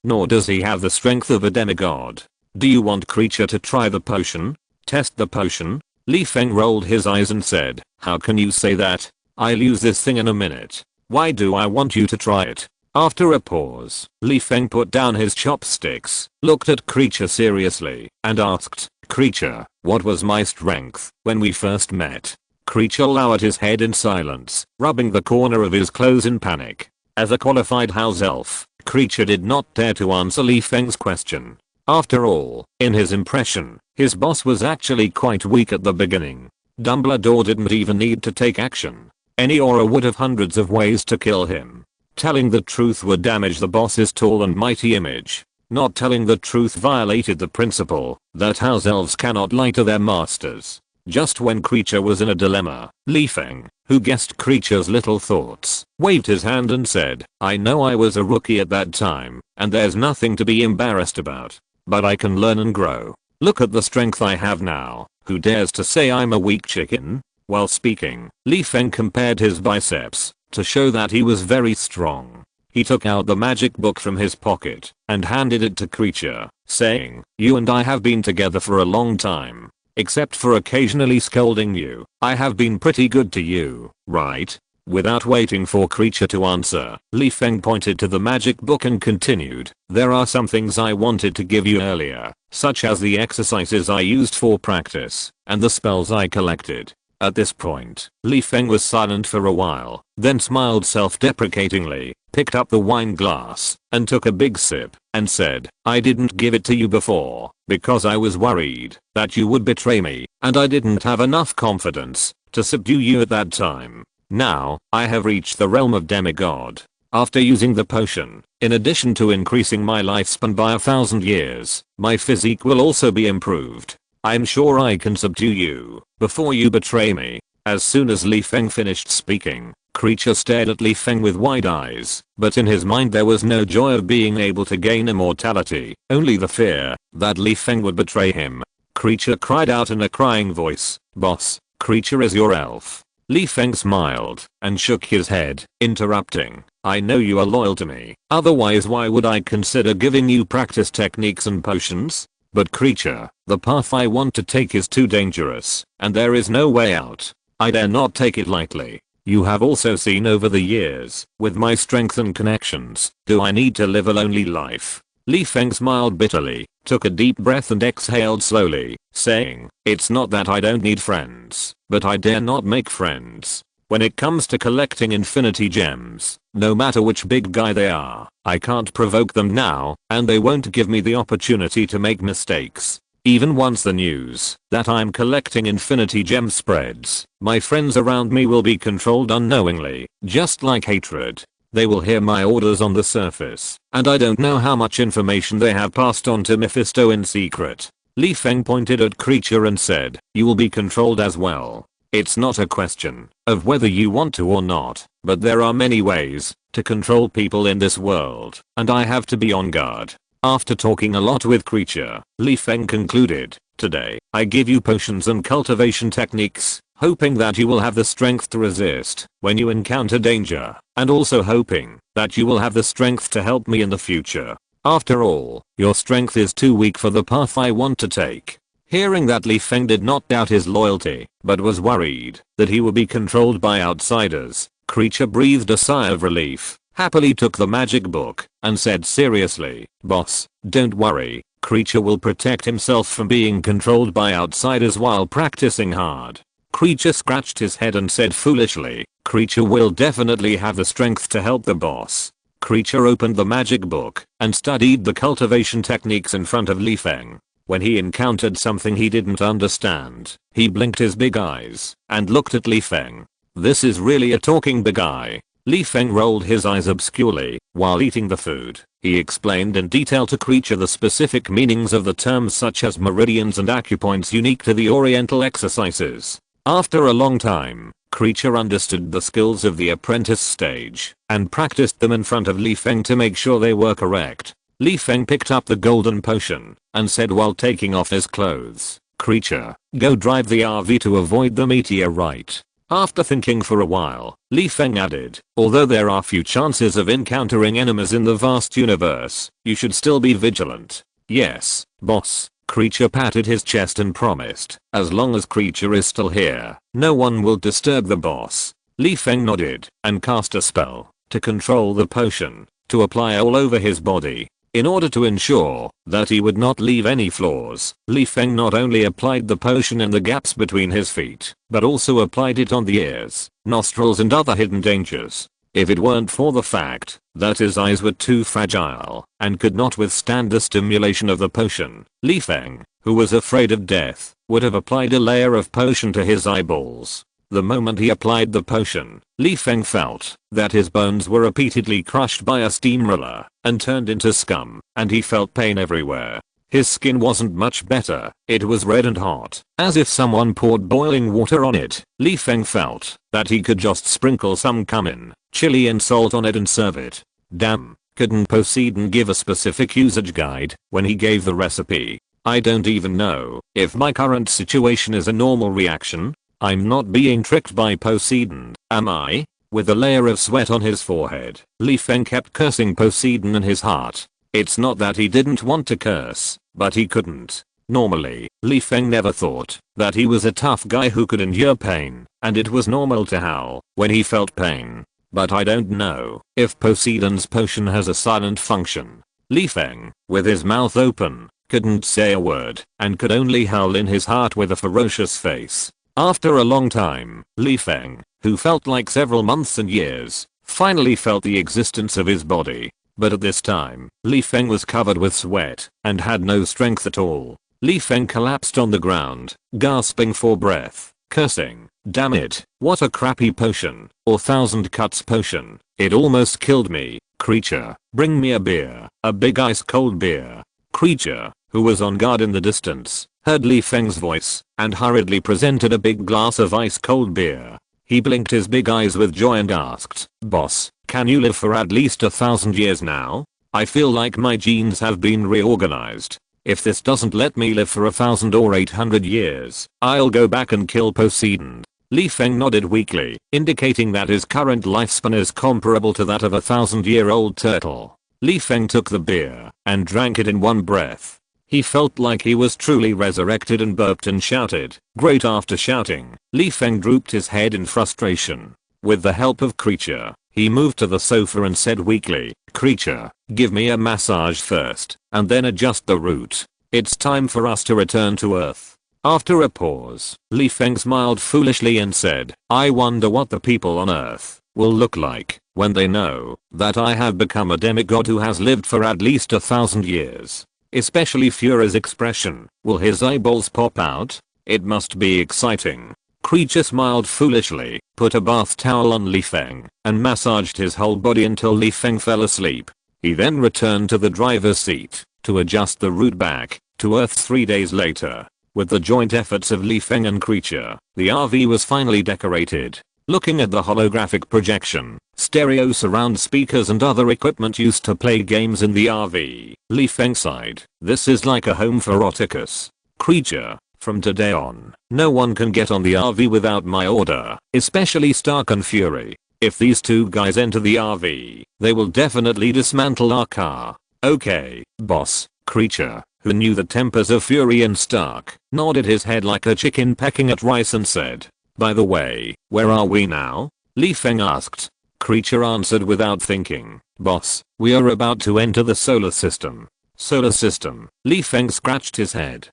nor does he have the strength of a demigod. Do you want Creature to try the potion? Test the potion?" Feng rolled his eyes and said, "How can you say that? I'll use this thing in a minute. Why do I want you to try it?" After a pause, Feng put down his chopsticks, looked at Creature seriously, and asked, "Creature, what was my strength when we first met?" Creature lowered his head in silence, rubbing the corner of his clothes in panic. As a qualified house elf, Creature did not dare to answer Feng's question. After all, in his impression, his boss was actually quite weak at the beginning. Dumbledore didn't even need to take action. Any aura would have hundreds of ways to kill him. Telling the truth would damage the boss's tall and mighty image. Not telling the truth violated the principle that house elves cannot lie to their masters. Just when Creature was in a dilemma, Feng, who guessed Creature's little thoughts, waved his hand and said, "I know I was a rookie at that time, and there's nothing to be embarrassed about. But I can learn and grow. Look at the strength I have now. Who dares to say I'm a weak chicken?" While speaking, Feng compared his biceps to show that he was very strong. He took out the magic book from his pocket and handed it to Creature, saying, "You and I have been together for a long time. except for occasionally scolding you. I have been pretty good to you, right? Without waiting for creature to answer, Li Feng pointed to the magic book and continued, there are some things I wanted to give you earlier, such as the exercises I used for practice, and the spells I collected. At this point, Li Feng was silent for a while, then smiled self-deprecatingly, picked up the wine glass, and took a big sip, and said, I didn't give it to you before, because I was worried that you would betray me, and I didn't have enough confidence to subdue you at that time. Now, I have reached the realm of demigod. After using the potion, in addition to increasing my lifespan by 1,000 years, my physique will also be improved. I'm sure I can subdue you before you betray me. As soon as Li Feng finished speaking, creature stared at Li Feng with wide eyes, but in his mind there was no joy of being able to gain immortality, only the fear that Li Feng would betray him. Creature cried out in a crying voice, boss, creature is your elf. Li Feng smiled and shook his head, interrupting, I know you are loyal to me, otherwise why would I consider giving you practice techniques and potions? But creature, the path I want to take is too dangerous, and there is no way out. I dare not take it lightly. You have also seen over the years, with my strength and connections, do I need to live a lonely life? Li Feng smiled bitterly, took a deep breath and exhaled slowly, saying, it's not that I don't need friends, but I dare not make friends. When it comes to collecting infinity gems, no matter which big guy they are, I can't provoke them now, and they won't give me the opportunity to make mistakes. Even once the news that I'm collecting infinity gems spreads, my friends around me will be controlled unknowingly, just like hatred. They will hear my orders on the surface, and I don't know how much information they have passed on to Mephisto in secret. Li Feng pointed at creature and said, you will be controlled as well. It's not a question of whether you want to or not, but there are many ways to control people in this world, and I have to be on guard. After talking a lot with creature, Li Feng concluded, today, I give you potions and cultivation techniques, hoping that you will have the strength to resist when you encounter danger, and also hoping that you will have the strength to help me in the future. After all, your strength is too weak for the path I want to take. Hearing that, Li Feng did not doubt his loyalty, but was worried that he would be controlled by outsiders. Creature breathed a sigh of relief, happily took the magic book, and said seriously, boss, don't worry, creature will protect himself from being controlled by outsiders while practicing hard. Creature scratched his head and said foolishly, creature will definitely have the strength to help the boss. Creature opened the magic book and studied the cultivation techniques in front of Li Feng. When he encountered something he didn't understand, he blinked his big eyes and looked at Li Feng. This is really a talking big eye. Li Feng rolled his eyes obscurely while eating the food. He explained in detail to creature the specific meanings of the terms such as meridians and acupoints unique to the oriental exercises. After a long time, creature understood the skills of the apprentice stage and practiced them in front of Li Feng to make sure they were correct. Li Feng picked up the golden potion and said while taking off his clothes, creature, go drive the RV to avoid the meteorite. After thinking for a while, Li Feng added, although there are few chances of encountering enemies in the vast universe, you should still be vigilant. Yes, boss. Creature patted his chest and promised, as long as creature is still here, no one will disturb the boss. Li Feng nodded and cast a spell to control the potion to apply all over his body. In order to ensure that he would not leave any flaws, Li Feng not only applied the potion in the gaps between his feet, but also applied it on the ears, nostrils and other hidden dangers. If it weren't for the fact that his eyes were too fragile and could not withstand the stimulation of the potion, Li Feng, who was afraid of death, would have applied a layer of potion to his eyeballs. The moment he applied the potion, Li Feng felt that his bones were repeatedly crushed by a steamroller and turned into scum, and he felt pain everywhere. His skin wasn't much better, it was red and hot, as if someone poured boiling water on it. Li Feng felt that he could just sprinkle some cumin, chili and salt on it and serve it. Damn, couldn't Poseidon give a specific usage guide when he gave the recipe? I don't even know if my current situation is a normal reaction. I'm not being tricked by Poseidon, am I? With a layer of sweat on his forehead, Li Feng kept cursing Poseidon in his heart. It's not that he didn't want to curse, but he couldn't. Normally, Li Feng never thought that he was a tough guy who could endure pain, and it was normal to howl when he felt pain. But I don't know if Poseidon's potion has a silent function. Li Feng, with his mouth open, couldn't say a word and could only howl in his heart with a ferocious face. After a long time, Li Feng, who felt like several months and years, finally felt the existence of his body. But at this time, Li Feng was covered with sweat and had no strength at all. Li Feng collapsed on the ground, gasping for breath, cursing, "Damn it, what a crappy potion, or thousand cuts potion, it almost killed me. Creature, bring me a beer, a big ice cold beer." Creature, who was on guard in the distance, heard Li Feng's voice and hurriedly presented a big glass of ice cold beer. He blinked his big eyes with joy and asked, "Boss, can you live for at least 1,000 years now? I feel like my genes have been reorganized. If this doesn't let me live for 1,000 or 800 years, I'll go back and kill Poseidon." Li Feng nodded weakly, indicating that his current lifespan is comparable to that of a 1,000-year-old turtle. Li Feng took the beer and drank it in one breath. He felt like he was truly resurrected and burped and shouted, "Great!" After shouting, Li Feng drooped his head in frustration. With the help of Creature, he moved to the sofa and said weakly, "Creature, give me a massage first, and then adjust the root. It's time for us to return to Earth." After a pause, Li Feng smiled foolishly and said, "I wonder what the people on Earth will look like when they know that I have become a demigod who has lived for at least 1,000 years. Especially Fury's expression. Will his eyeballs pop out? It must be exciting." Creature smiled foolishly, put a bath towel on Li Feng, and massaged his whole body until Li Feng fell asleep. He then returned to the driver's seat to adjust the route back to Earth 3 days later. With the joint efforts of Li Feng and Creature, the RV was finally decorated. Looking at the holographic projection, stereo surround speakers and other equipment used to play games in the RV, Li Feng sighed, "This is like a home for Oticus." Creature, "From today on, no one can get on the RV without my order, especially Stark and Fury. If these two guys enter the RV, they will definitely dismantle our car." "Okay, boss." Creature, who knew the tempers of Fury and Stark, nodded his head like a chicken pecking at rice and said, "By the way, where are we now?" Li Feng asked. Creature answered without thinking, "Boss, we are about to enter the solar system." "Solar system?" Li Feng scratched his head.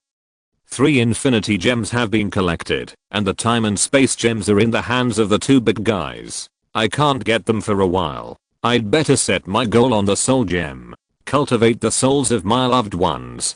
3 infinity gems have been collected, and the time and space gems are in the hands of the two big guys. I can't get them for a while. I'd better set my goal on the soul gem. Cultivate the souls of my loved ones.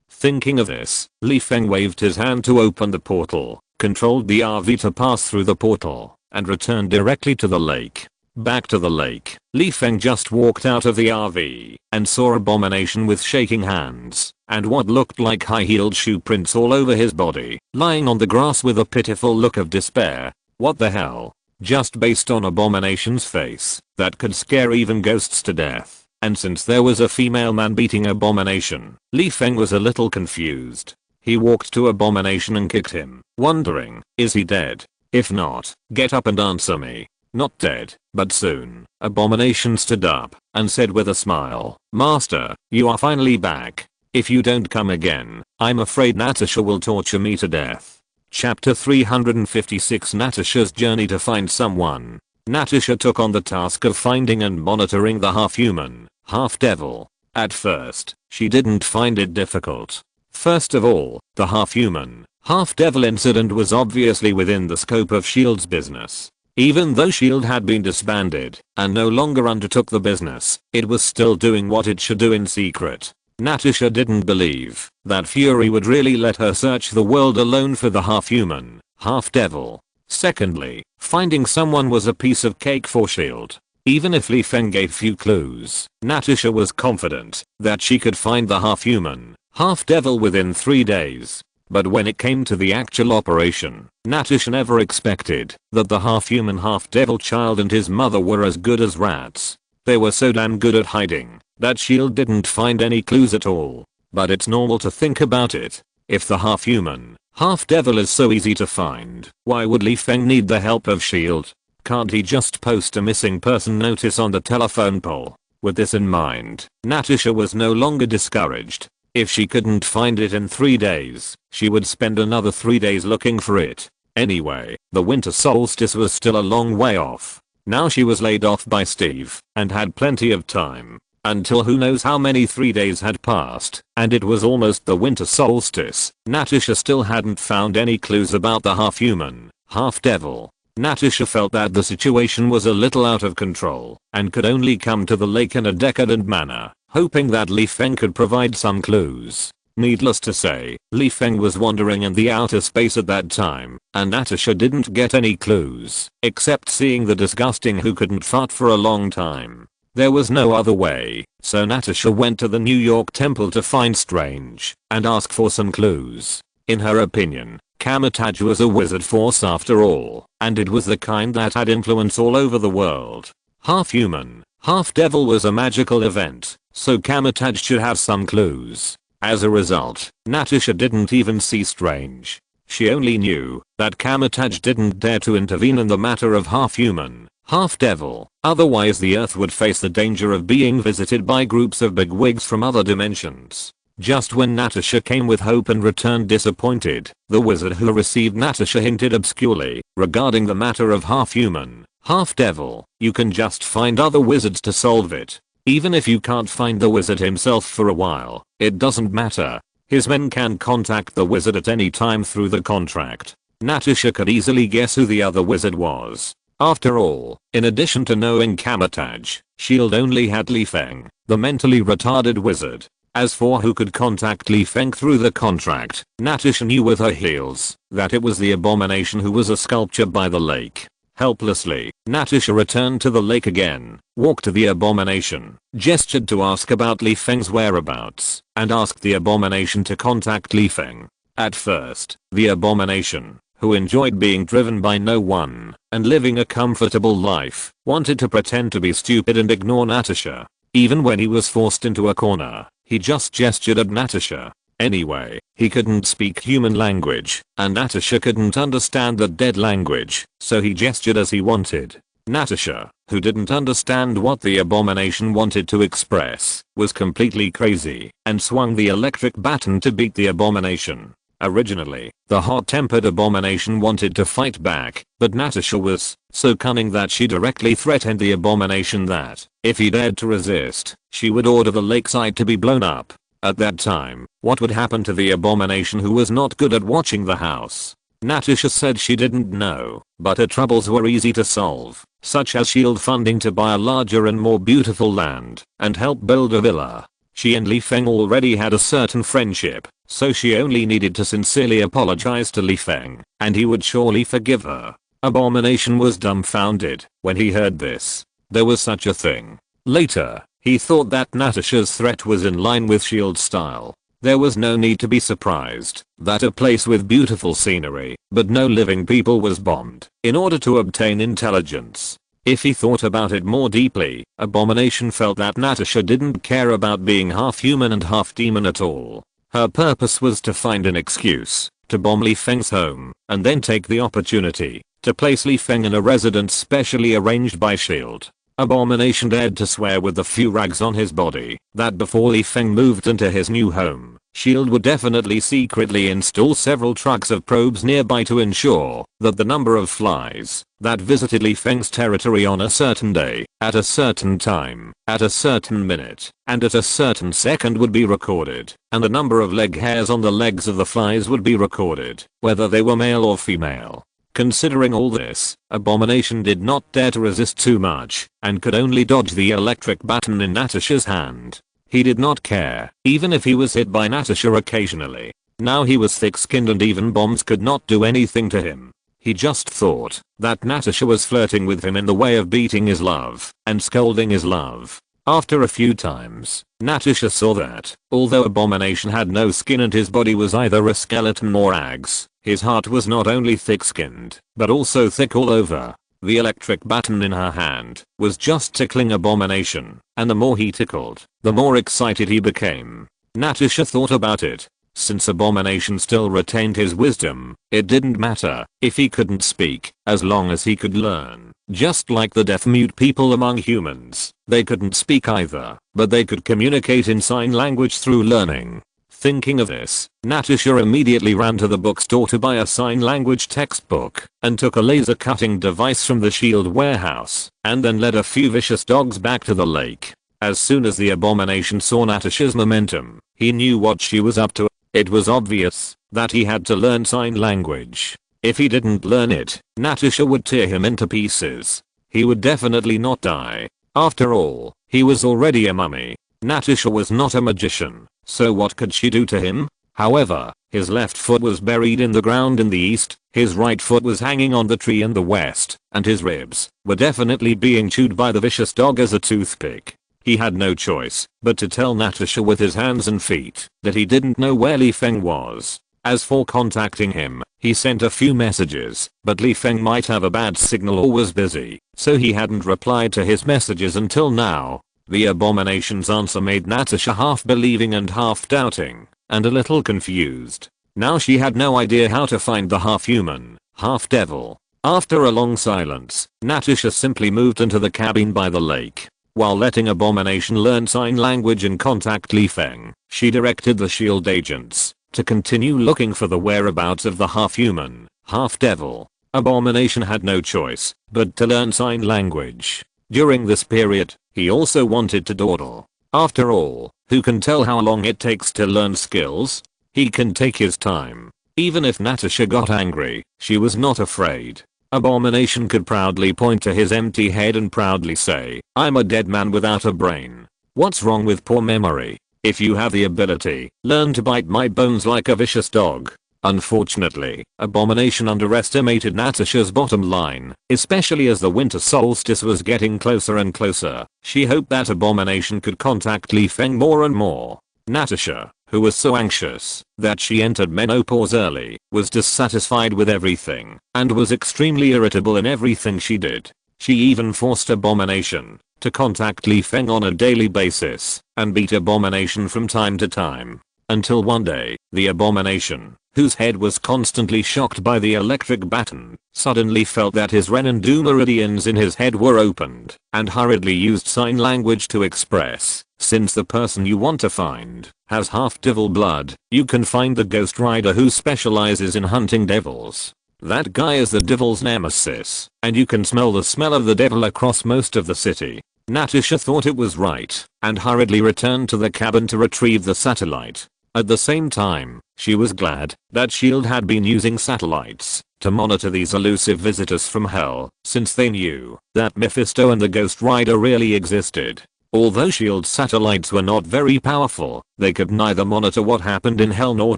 Thinking of this, Li Feng waved his hand to open the portal, controlled the RV to pass through the portal, and returned directly to the lake. Back to the lake, Li Feng just walked out of the RV and saw Abomination with shaking hands and what looked like high-heeled shoe prints all over his body, lying on the grass with a pitiful look of despair. What the hell? Just based on Abomination's face, that could scare even ghosts to death. And since there was a female man beating Abomination, Li Feng was a little confused. He walked to Abomination and kicked him, wondering, is he dead? If not, get up and answer me. Not dead, but soon. Abomination stood up and said with a smile, "Master, you are finally back. If you don't come again, I'm afraid Natasha will torture me to death." Chapter 356 Natasha's journey to find someone. Natasha took on the task of finding and monitoring the half-human, half-devil. At first, she didn't find it difficult. First of all, the half-human, half-devil incident was obviously within the scope of S.H.I.E.L.D's business. Even though S.H.I.E.L.D. had been disbanded and no longer undertook the business, it was still doing what it should do in secret. Natasha didn't believe that Fury would really let her search the world alone for the half-human, half-devil. Secondly, finding someone was a piece of cake for S.H.I.E.L.D. Even if Li Feng gave few clues, Natasha was confident that she could find the half-human, half-devil within 3 days. But when it came to the actual operation, Natasha never expected that the half-human half-devil child and his mother were as good as rats. They were so damn good at hiding that S.H.I.E.L.D. didn't find any clues at all. But it's normal to think about it. If the half-human, half-devil is so easy to find, why would Li Feng need the help of S.H.I.E.L.D.? Can't he just post a missing person notice on the telephone pole? With this in mind, Natasha was no longer discouraged. If she couldn't find it in 3 days, she would spend another 3 days looking for it. Anyway, the winter solstice was still a long way off. Now she was laid off by Steve and had plenty of time. Until who knows how many 3 days had passed, and it was almost the winter solstice. Natasha still hadn't found any clues about the half-human, half-devil. Natasha felt that the situation was a little out of control and could only come to the lake in a decadent manner, hoping that Feng could provide some clues. Needless to say, Feng was wandering in the outer space at that time, and Natasha didn't get any clues, except seeing the disgusting who couldn't fart for a long time. There was no other way, so Natasha went to the New York temple to find Strange and ask for some clues. In her opinion, Kamatage was a wizard force after all, and it was the kind that had influence all over the world. Half human, half devil was a magical event, so Kamatage should have some clues. As a result, Natasha didn't even see Strange. She only knew that Kamatage didn't dare to intervene in the matter of half human, half devil, otherwise the earth would face the danger of being visited by groups of bigwigs from other dimensions. Just when Natasha came with hope and returned disappointed, the wizard who received Natasha hinted obscurely regarding the matter of half human, half devil. You can just find other wizards to solve it. Even if you can't find the wizard himself for a while, it doesn't matter. His men can contact the wizard at any time through the contract. Natasha could easily guess who the other wizard was. After all, in addition to knowing Kamatage, Shield only had Feng, the mentally retarded wizard. As for who could contact Feng through the contract, Natasha knew with her heels that it was the abomination who was a sculpture by the lake. Helplessly, Natasha returned to the lake again, walked to the abomination, gestured to ask about Feng's whereabouts, and asked the abomination to contact Feng. At first, the abomination, who enjoyed being driven by no one and living a comfortable life, wanted to pretend to be stupid and ignore Natasha. Even when he was forced into a corner, he just gestured at Natasha. Anyway, he couldn't speak human language, and Natasha couldn't understand the dead language, so he gestured as he wanted. Natasha, who didn't understand what the abomination wanted to express, was completely crazy, and swung the electric baton to beat the abomination. Originally, the hot-tempered abomination wanted to fight back, but Natasha was so cunning that she directly threatened the abomination that, if he dared to resist, she would order the lakeside to be blown up. At that time, what would happen to the abomination who was not good at watching the house? Natasha said she didn't know, but her troubles were easy to solve, such as shield funding to buy a larger and more beautiful land, and help build a villa. She and Feng already had a certain friendship, so she only needed to sincerely apologize to Feng, and he would surely forgive her. Abomination was dumbfounded when he heard this. There was such a thing. Later, he thought that Natasha's threat was in line with Shield's style. There was no need to be surprised that a place with beautiful scenery but no living people was bombed in order to obtain intelligence. If he thought about it more deeply, Abomination felt that Natasha didn't care about being half human and half demon at all. Her purpose was to find an excuse to bomb Feng's home and then take the opportunity to place Feng in a residence specially arranged by Shield. Abomination dared to swear with the few rags on his body that before Feng moved into his new home, Shield would definitely secretly install several trucks of probes nearby to ensure that the number of flies that visited Feng's territory on a certain day, at a certain time, at a certain minute, and at a certain second would be recorded, and the number of leg hairs on the legs of the flies would be recorded, whether they were male or female. Considering all this, Abomination did not dare to resist too much, and could only dodge the electric baton in Natasha's hand. He did not care, even if he was hit by Natasha occasionally. Now he was thick-skinned and even bombs could not do anything to him. He just thought that Natasha was flirting with him in the way of beating his love and scolding his love. After a few times, Natasha saw that, although Abomination had no skin and his body was either a skeleton or rags, his heart was not only thick-skinned, but also thick all over. The electric baton in her hand was just tickling Abomination, and the more he tickled, the more excited he became. Natasha thought about it. Since Abomination still retained his wisdom, it didn't matter if he couldn't speak, as long as he could learn. Just like the deaf-mute people among humans, they couldn't speak either, but they could communicate in sign language through learning. Thinking of this, Natasha immediately ran to the bookstore to buy a sign language textbook and took a laser cutting device from the shield warehouse and then led a few vicious dogs back to the lake. As soon as the abomination saw Natasha's momentum, he knew what she was up to. It was obvious that he had to learn sign language. If he didn't learn it, Natasha would tear him into pieces. He would definitely not die. After all, he was already a mummy. Natasha was not a magician, so what could she do to him? However, his left foot was buried in the ground in the east, his right foot was hanging on the tree in the west, and his ribs were definitely being chewed by the vicious dog as a toothpick. He had no choice but to tell Natasha with his hands and feet that he didn't know where Li Feng was. As for contacting him, he sent a few messages, but Li Feng might have a bad signal or was busy, so he hadn't replied to his messages until now. The abomination's answer made Natasha half believing and half doubting, and a little confused. Now she had no idea how to find the half-human, half-devil. After a long silence, Natasha simply moved into the cabin by the lake. While letting abomination learn sign language and contact Li Feng, she directed the shield agents to continue looking for the whereabouts of the half-human, half-devil. Abomination had no choice but to learn sign language. During this period, he also wanted to dawdle. After all, who can tell how long it takes to learn skills? He can take his time. Even if Natasha got angry, she was not afraid. Abomination could proudly point to his empty head and proudly say, "I'm a dead man without a brain. What's wrong with poor memory? If you have the ability, learn to bite my bones like a vicious dog." Unfortunately, Abomination underestimated Natasha's bottom line, especially as the winter solstice was getting closer and closer. She hoped that Abomination could contact Li Feng more and more. Natasha, who was so anxious that she entered menopause early, was dissatisfied with everything and was extremely irritable in everything she did. She even forced Abomination to contact Li Feng on a daily basis and beat Abomination from time to time. Until one day, the Abomination, whose head was constantly shocked by the electric baton, suddenly felt that his Ren and Du meridians in his head were opened and hurriedly used sign language to express, "Since the person you want to find has half devil blood, you can find the Ghost Rider who specializes in hunting devils. That guy is the devil's nemesis, and you can smell the smell of the devil across most of the city." Natasha thought it was right and hurriedly returned to the cabin to retrieve the satellite. At the same time, she was glad that S.H.I.E.L.D. had been using satellites to monitor these elusive visitors from hell, since they knew that Mephisto and the Ghost Rider really existed. Although S.H.I.E.L.D. satellites were not very powerful, they could neither monitor what happened in hell nor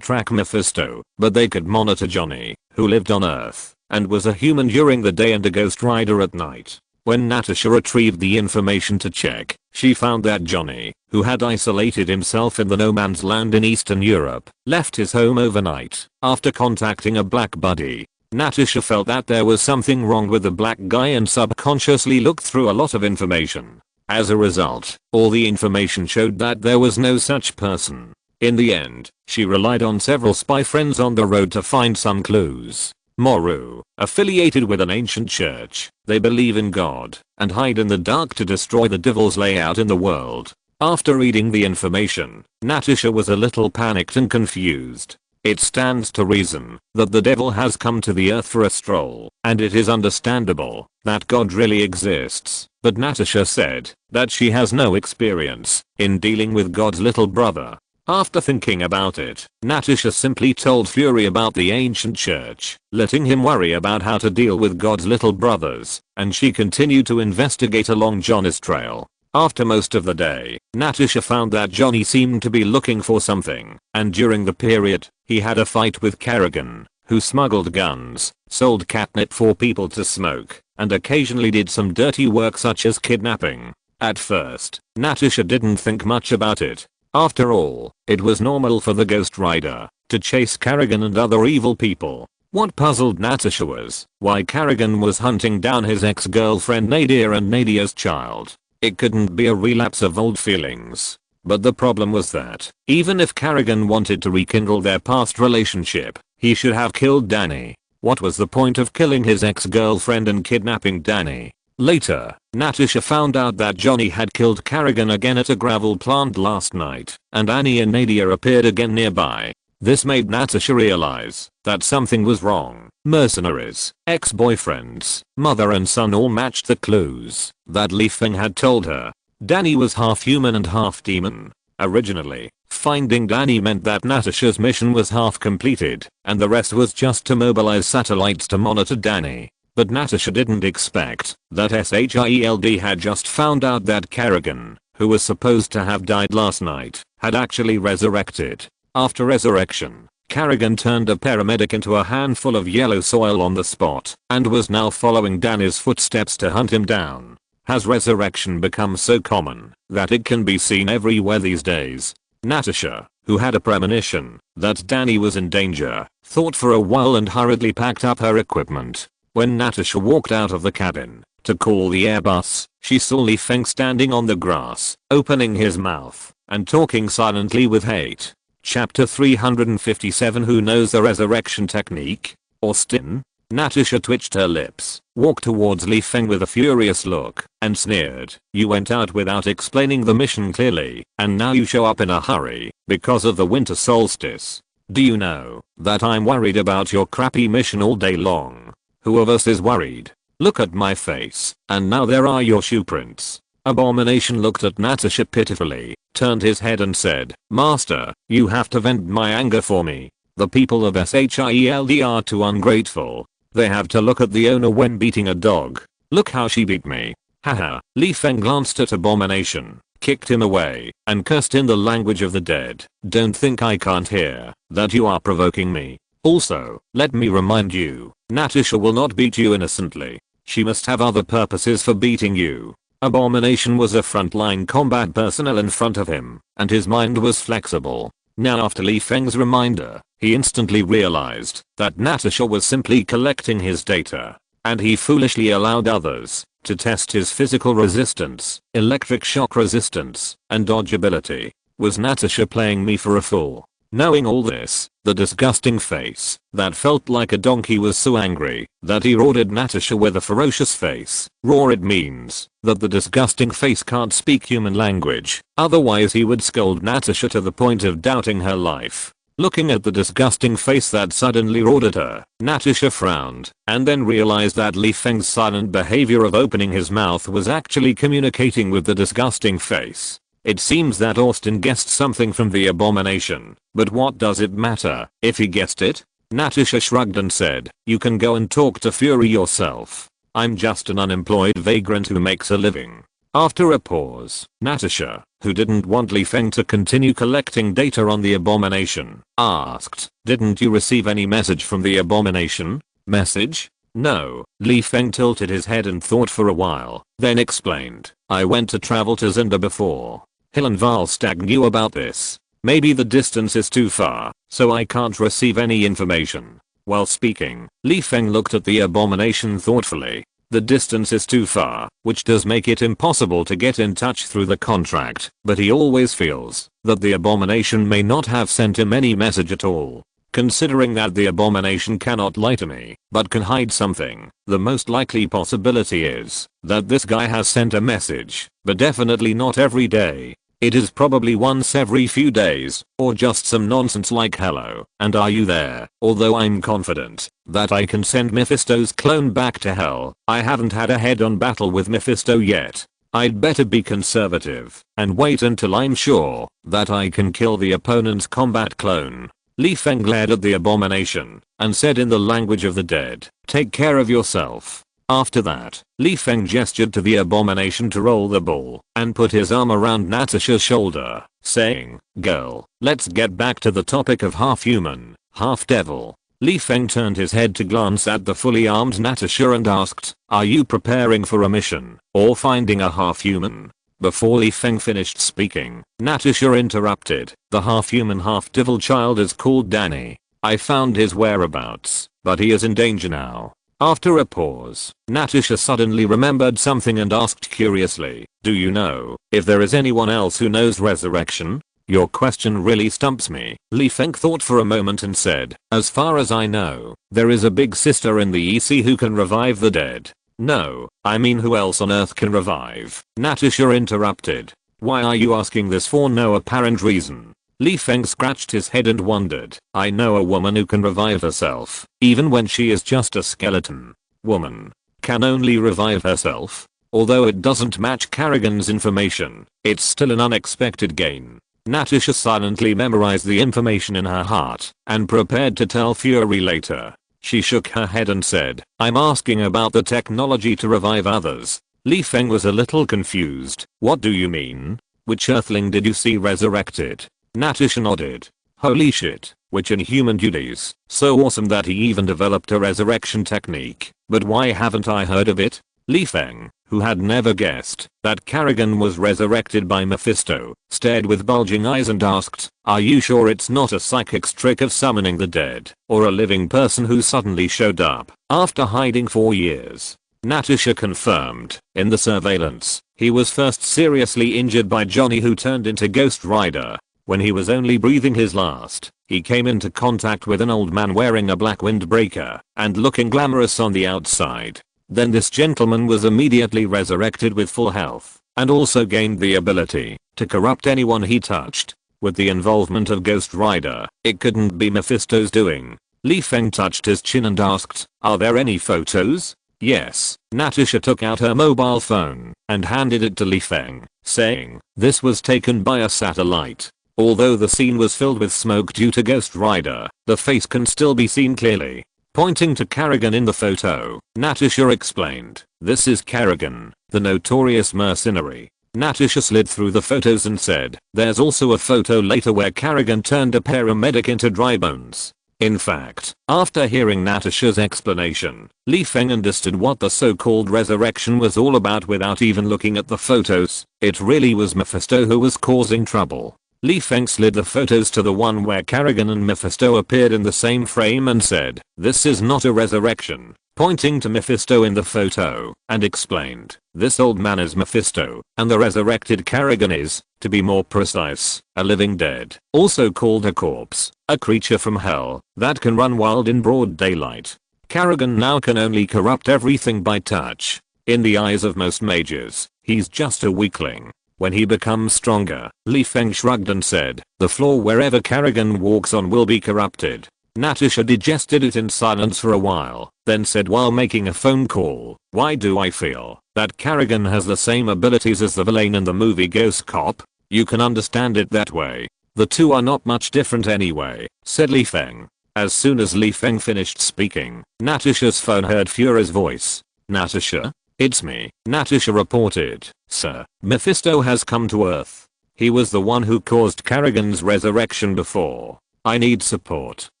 track Mephisto, but they could monitor Johnny, who lived on Earth and was a human during the day and a Ghost Rider at night. When Natasha retrieved the information to check, she found that Johnny, who had isolated himself in the no man's land in Eastern Europe, left his home overnight after contacting a black buddy. Natasha felt that there was something wrong with the black guy and subconsciously looked through a lot of information. As a result, all the information showed that there was no such person. In the end, she relied on several spy friends on the road to find some clues. Moru, affiliated with an ancient church, they believe in God and hide in the dark to destroy the devil's layout in the world. After reading the information, Natasha was a little panicked and confused. It stands to reason that the devil has come to the earth for a stroll, and it is understandable that God really exists, but Natasha said that she has no experience in dealing with God's little brother. After thinking about it, Natasha simply told Fury about the ancient church, letting him worry about how to deal with God's little brothers, and she continued to investigate along Johnny's trail. After most of the day, Natasha found that Johnny seemed to be looking for something, and during the period, he had a fight with Kerrigan, who smuggled guns, sold catnip for people to smoke, and occasionally did some dirty work such as kidnapping. At first, Natasha didn't think much about it. After all, it was normal for the Ghost Rider to chase Kerrigan and other evil people. What puzzled Natasha was why Kerrigan was hunting down his ex-girlfriend Nadia and Nadia's child. It couldn't be a relapse of old feelings. But the problem was that, even if Kerrigan wanted to rekindle their past relationship, he should have killed Danny. What was the point of killing his ex-girlfriend and kidnapping Danny? Later, Natasha found out that Johnny had killed Carrigan again at a gravel plant last night, and Annie and Nadia appeared again nearby. This made Natasha realize that something was wrong. Mercenaries, ex-boyfriends, mother and son all matched the clues that Feng had told her. Danny was half human and half demon. Originally, finding Danny meant that Natasha's mission was half completed, and the rest was just to mobilize satellites to monitor Danny. But Natasha didn't expect that SHIELD had just found out that Carrigan, who was supposed to have died last night, had actually resurrected. After resurrection, Carrigan turned a paramedic into a handful of yellow soil on the spot, and was now following Danny's footsteps to hunt him down. Has resurrection become so common that it can be seen everywhere these days? Natasha, who had a premonition that Danny was in danger, thought for a while and hurriedly packed up her equipment. When Natasha walked out of the cabin to call the Airbus, she saw Feng standing on the grass, opening his mouth and talking silently with hate. Chapter 357. Who knows the resurrection technique? Austin? Natasha twitched her lips, walked towards Feng with a furious look, and sneered. You went out without explaining the mission clearly, and now you show up in a hurry because of the winter solstice. Do you know that I'm worried about your crappy mission all day long? Who of us is worried? Look at my face, and now there are your shoe prints. Abomination looked at Natasha pitifully, turned his head and said, Master, you have to vent my anger for me. The people of SHIELD are too ungrateful. They have to look at the owner when beating a dog. Look how she beat me. Haha. Feng glanced at Abomination, kicked him away, and cursed in the language of the dead. Don't think I can't hear that you are provoking me. Also, let me remind you, Natasha will not beat you innocently. She must have other purposes for beating you. Abomination was a frontline combat personnel in front of him, and his mind was flexible. Now after Feng's reminder, he instantly realized that Natasha was simply collecting his data, and he foolishly allowed others to test his physical resistance, electric shock resistance, and dodgeability. Was Natasha playing me for a fool? Knowing all this, the disgusting face that felt like a donkey was so angry that he roared at Natasha with a ferocious face. Roar. It means that the disgusting face can't speak human language, otherwise he would scold Natasha to the point of doubting her life. Looking at the disgusting face that suddenly roared at her, Natasha frowned, and then realized that Feng's silent behavior of opening his mouth was actually communicating with the disgusting face. It seems that Austin guessed something from the Abomination, but what does it matter if he guessed it? Natasha shrugged and said, you can go and talk to Fury yourself. I'm just an unemployed vagrant who makes a living. After a pause, Natasha, who didn't want Feng to continue collecting data on the Abomination, asked, didn't you receive any message from the Abomination? Message? No. Feng tilted his head and thought for a while, then explained, I went to travel to Zinda before. Hill and Valstag knew about this. Maybe the distance is too far, so I can't receive any information. While speaking, Feng looked at the Abomination thoughtfully. The distance is too far, which does make it impossible to get in touch through the contract, but he always feels that the Abomination may not have sent him any message at all. Considering that the Abomination cannot lie to me, but can hide something, the most likely possibility is that this guy has sent a message, but definitely not every day. It is probably once every few days, or just some nonsense like hello, and are you there? Although I'm confident that I can send Mephisto's clone back to hell, I haven't had a head-on battle with Mephisto yet. I'd better be conservative and wait until I'm sure that I can kill the opponent's combat clone. Feng glared at the Abomination and said in the language of the dead, take care of yourself. After that, Feng gestured to the Abomination to roll the ball and put his arm around Natasha's shoulder, saying, girl, let's get back to the topic of half human, half devil. Feng turned his head to glance at the fully armed Natasha and asked, are you preparing for a mission or finding a half human? Before Feng finished speaking, Natasha interrupted, the half-human half-devil child is called Danny. I found his whereabouts, but he is in danger now. After a pause, Natasha suddenly remembered something and asked curiously, do you know if there is anyone else who knows resurrection? Your question really stumps me. Feng thought for a moment and said, as far as I know, there is a big sister in the EC who can revive the dead. No, I mean who else on earth can revive? Natasha interrupted. Why are you asking this for no apparent reason? Li Feng scratched his head and wondered. I know a woman who can revive herself, even when she is just a skeleton. Woman can only revive herself? Although it doesn't match Kerrigan's information, it's still an unexpected gain. Natasha silently memorized the information in her heart and prepared to tell Fury later. She shook her head and said, I'm asking about the technology to revive others. Li Feng was a little confused. What do you mean? Which earthling did you see resurrected? Natasha nodded. Holy shit, which inhuman duties. So awesome that he even developed a resurrection technique. But why haven't I heard of it? Li Feng, who had never guessed that Kerrigan was resurrected by Mephisto, stared with bulging eyes and asked, are you sure it's not a psychic's trick of summoning the dead, or a living person who suddenly showed up after hiding for years? Natasha confirmed. In the surveillance, he was first seriously injured by Johnny, who turned into Ghost Rider. When he was only breathing his last, he came into contact with an old man wearing a black windbreaker and looking glamorous on the outside. Then this gentleman was immediately resurrected with full health and also gained the ability to corrupt anyone he touched. With the involvement of Ghost Rider, it couldn't be Mephisto's doing. Li Feng touched his chin and asked, are there any photos? Yes. Natasha took out her mobile phone and handed it to Li Feng, saying, this was taken by a satellite. Although the scene was filled with smoke due to Ghost Rider, the face can still be seen clearly. Pointing to Kerrigan in the photo, Natasha explained, this is Kerrigan, the notorious mercenary. Natasha slid through the photos and said, there's also a photo later where Kerrigan turned a paramedic into dry bones. In fact, after hearing Natasha's explanation, Li Feng understood what the so-called resurrection was all about without even looking at the photos. It really was Mephisto who was causing trouble. Li Feng slid the photos to the one where Kerrigan and Mephisto appeared in the same frame and said, this is not a resurrection, pointing to Mephisto in the photo, and explained, this old man is Mephisto, and the resurrected Kerrigan is, to be more precise, a living dead, also called a corpse, a creature from hell that can run wild in broad daylight. Kerrigan now can only corrupt everything by touch. In the eyes of most mages, he's just a weakling. When he becomes stronger, Li Feng shrugged and said, the floor wherever Kerrigan walks on will be corrupted. Natasha digested it in silence for a while, then said while making a phone call, why do I feel that Kerrigan has the same abilities as the villain in the movie Ghost Cop? You can understand it that way. The two are not much different anyway, said Li Feng. As soon as Li Feng finished speaking, Natasha's phone heard Fury's voice. Natasha? It's me, Natasha reported. Sir, Mephisto has come to Earth. He was the one who caused Kerrigan's resurrection before. I need support.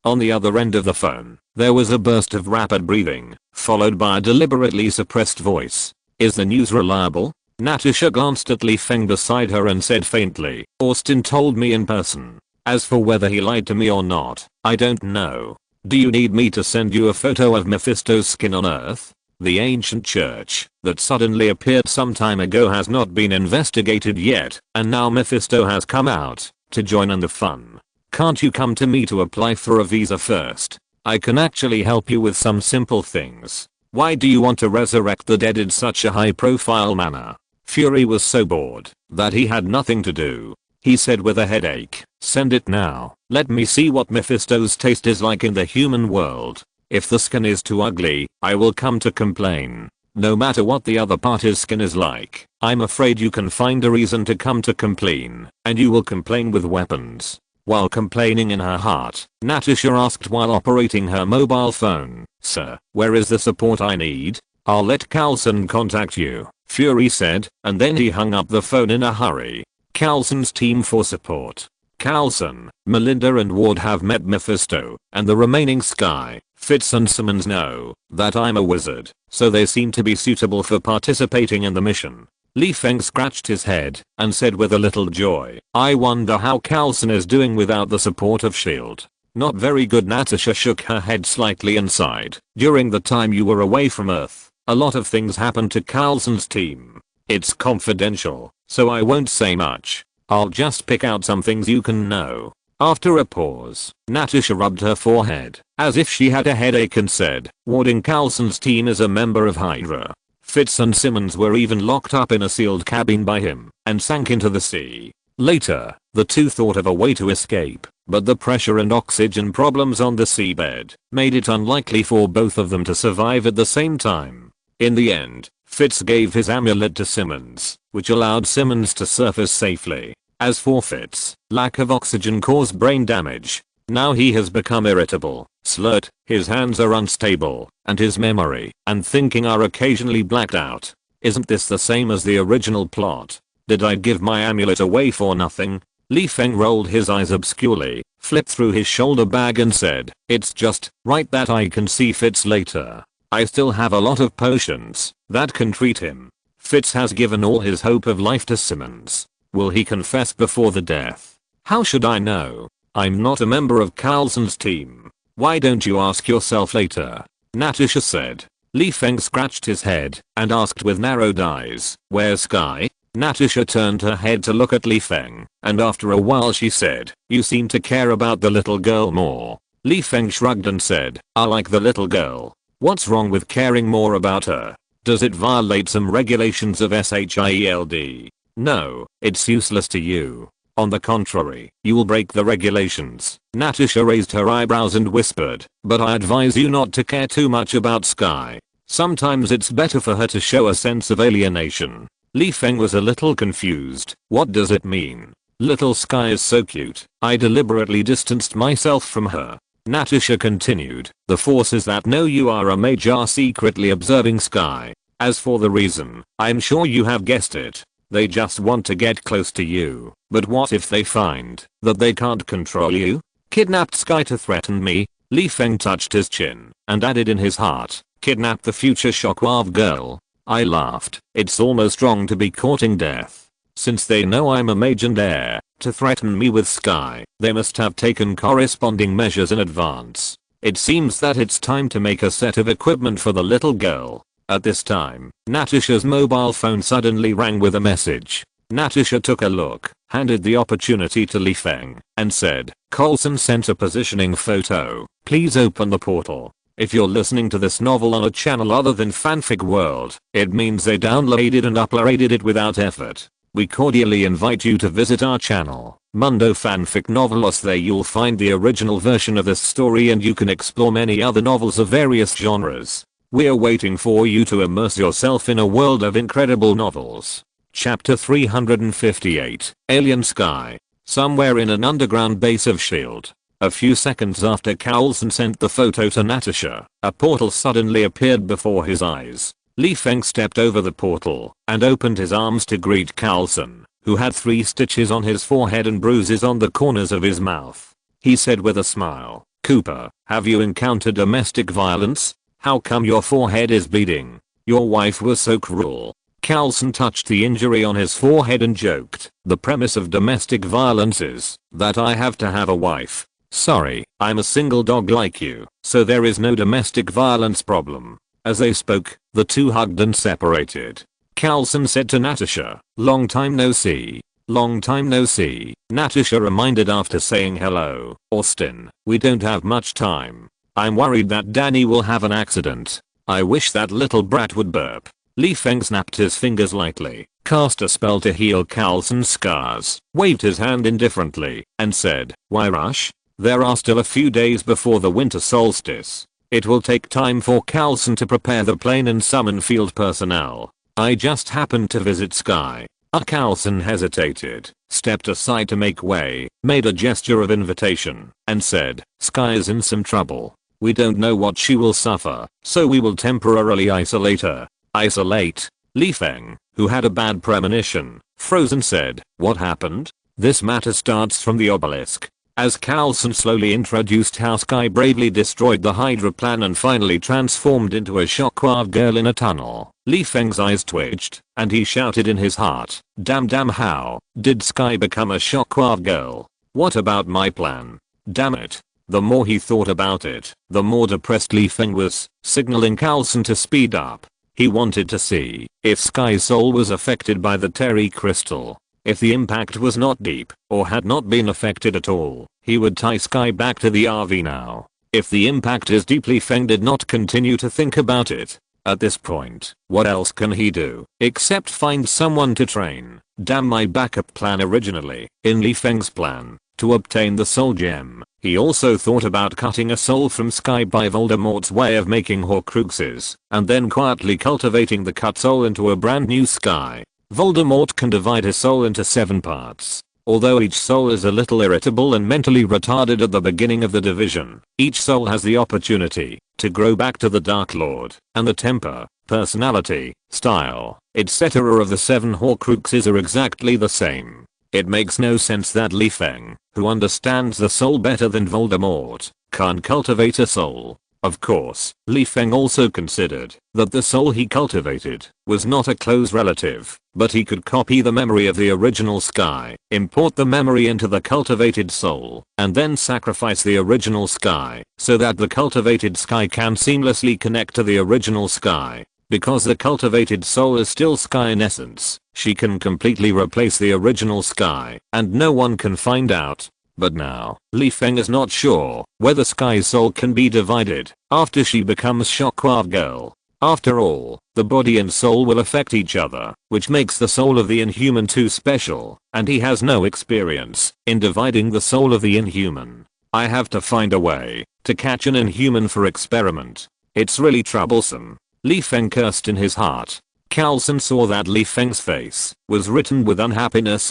On the other end of the phone, there was a burst of rapid breathing, followed by a deliberately suppressed voice. Is the news reliable? Natasha glanced at Li Feng beside her and said faintly, Austin told me in person. As for whether he lied to me or not, I don't know. Do you need me to send you a photo of Mephisto's skin on Earth? The ancient church that suddenly appeared some time ago has not been investigated yet, and now Mephisto has come out to join in the fun. Can't you come to me to apply for a visa first? I can actually help you with some simple things. Why do you want to resurrect the dead in such a high-profile manner? Fury was so bored that he had nothing to do. He said with a headache, send it now. Let me see what Mephisto's taste is like in the human world. If the skin is too ugly, I will come to complain. No matter what the other party's skin is like, I'm afraid you can find a reason to come to complain, and you will complain with weapons. While complaining in her heart, Natasha asked while operating her mobile phone, Sir, where is the support I need? I'll let Carlson contact you, Fury said, and then he hung up the phone in a hurry. Carlson's team for support. Carlson, Melinda and Ward have met Mephisto, and the remaining Sky, Fitz and Simmons know that I'm a wizard, so they seem to be suitable for participating in the mission. Li Feng scratched his head and said with a little joy, I wonder how Carlson is doing without the support of S.H.I.E.L.D. Not very good. Natasha shook her head slightly and sighed. During the time you were away from Earth, a lot of things happened to Carlson's team. It's confidential, so I won't say much. I'll just pick out some things you can know. After a pause, Natasha rubbed her forehead, as if she had a headache and said, "Warding Carlson's team is a member of Hydra. Fitz and Simmons were even locked up in a sealed cabin by him, and sank into the sea. Later, the two thought of a way to escape, but the pressure and oxygen problems on the seabed made it unlikely for both of them to survive at the same time. In the end, Fitz gave his amulet to Simmons, which allowed Simmons to surface safely. As for Fitz, lack of oxygen caused brain damage. Now he has become irritable, slurred, his hands are unstable, and his memory and thinking are occasionally blacked out. Isn't this the same as the original plot? Did I give my amulet away for nothing?" Feng rolled his eyes obscurely, flipped through his shoulder bag and said, "It's just right that I can see Fitz later. I still have a lot of potions that can treat him. Fitz has given all his hope of life to Simmons. Will he confess before the death? How should I know? I'm not a member of Carlson's team. Why don't you ask yourself later?" Natasha said. Feng scratched his head and asked with narrowed eyes, "Where's Sky?" Natasha turned her head to look at Feng, and after a while she said, "You seem to care about the little girl more." Feng shrugged and said, "I like the little girl. What's wrong with caring more about her? Does it violate some regulations of SHIELD? No, it's useless to you. On the contrary, you will break the regulations." Natasha raised her eyebrows and whispered, "But I advise you not to care too much about Sky. Sometimes it's better for her to show a sense of alienation." Feng was a little confused. What does it mean? Little Sky is so cute. I deliberately distanced myself from her. Natasha continued, "The forces that know you are a mage are secretly observing Sky. As for the reason, I'm sure you have guessed it. They just want to get close to you. But what if they find that they can't control you? Kidnapped Sky to threaten me?" Feng touched his chin and added in his heart, "Kidnap the future Shockwave girl." I laughed. It's almost wrong to be courting death. Since they know I'm a mage and heir to threaten me with Sky, they must have taken corresponding measures in advance. It seems that it's time to make a set of equipment for the little girl. At this time, Natasha's mobile phone suddenly rang with a message. Natasha took a look, handed the opportunity to Feng, and said, "Coulson sent a positioning photo. Please open the portal." If you're listening to this novel on a channel other than Fanfic World, it means they downloaded and uploaded it without effort. We cordially invite you to visit our channel, Mundo Fanfic Novelos. There you'll find the original version of this story and you can explore many other novels of various genres. We're waiting for you to immerse yourself in a world of incredible novels. Chapter 358, Alien Sky. Somewhere in an underground base of S.H.I.E.L.D. A few seconds after Coulson sent the photo to Natasha, a portal suddenly appeared before his eyes. Feng stepped over the portal and opened his arms to greet Coulson, who had 3 stitches on his forehead and bruises on the corners of his mouth. He said with a smile, "Cooper, have you encountered domestic violence? How come your forehead is bleeding? Your wife was so cruel." Coulson touched the injury on his forehead and joked, "The premise of domestic violence is that I have to have a wife. Sorry, I'm a single dog like you, so there is no domestic violence problem." As they spoke, the two hugged and separated. Coulson said to Natasha, "Long time no see." "Long time no see," Natasha reminded after saying hello. "Austin, we don't have much time. I'm worried that Danny will have an accident. I wish that little brat would burp." Feng snapped his fingers lightly, cast a spell to heal Coulson's scars, waved his hand indifferently, and said, "Why rush? There are still a few days before the winter solstice. It will take time for Coulson to prepare the plane and summon field personnel. I just happened to visit Sky." Coulson hesitated, stepped aside to make way, made a gesture of invitation, and said, "Sky is in some trouble. We don't know what she will suffer, so we will temporarily isolate her." "Isolate?" Feng, who had a bad premonition, froze and said, "What happened?" "This matter starts from the obelisk." As Coulson slowly introduced how Sky bravely destroyed the Hydra plan and finally transformed into a Shockwave girl in a tunnel, Feng's eyes twitched, and he shouted in his heart, damn how did Sky become a Shockwave girl? What about my plan? Damn it." The more he thought about it, the more depressed Feng was, signaling Coulson to speed up. He wanted to see if Sky's soul was affected by the Terry crystal. If the impact was not deep, or had not been affected at all, he would tie Sky back to the RV now. If the impact is deeply, Feng did not continue to think about it. At this point, what else can he do, except find someone to train? Damn my backup plan originally, in Li Feng's plan, to obtain the soul gem. He also thought about cutting a soul from Sky by Voldemort's way of making Horcruxes, and then quietly cultivating the cut soul into a brand new Sky. Voldemort can divide his soul into 7 parts. Although each soul is a little irritable and mentally retarded at the beginning of the division, each soul has the opportunity to grow back to the Dark Lord, and the temper, personality, style, etc. of the 7 Horcruxes are exactly the same. It makes no sense that Li Feng, who understands the soul better than Voldemort, can't cultivate a soul. Of course, Li Feng also considered that the soul he cultivated was not a close relative, but he could copy the memory of the original Sky, import the memory into the cultivated soul, and then sacrifice the original Sky, so that the cultivated Sky can seamlessly connect to the original Sky. Because the cultivated soul is still Sky in essence, she can completely replace the original Sky, and no one can find out. But now, Li Feng is not sure whether Sky's soul can be divided after she becomes Shockwave Girl. After all, the body and soul will affect each other, which makes the soul of the Inhuman too special, and he has no experience in dividing the soul of the Inhuman. I have to find a way to catch an Inhuman for experiment. It's really troublesome. Li Feng cursed in his heart. Carlson saw that Li Feng's face was written with unhappiness,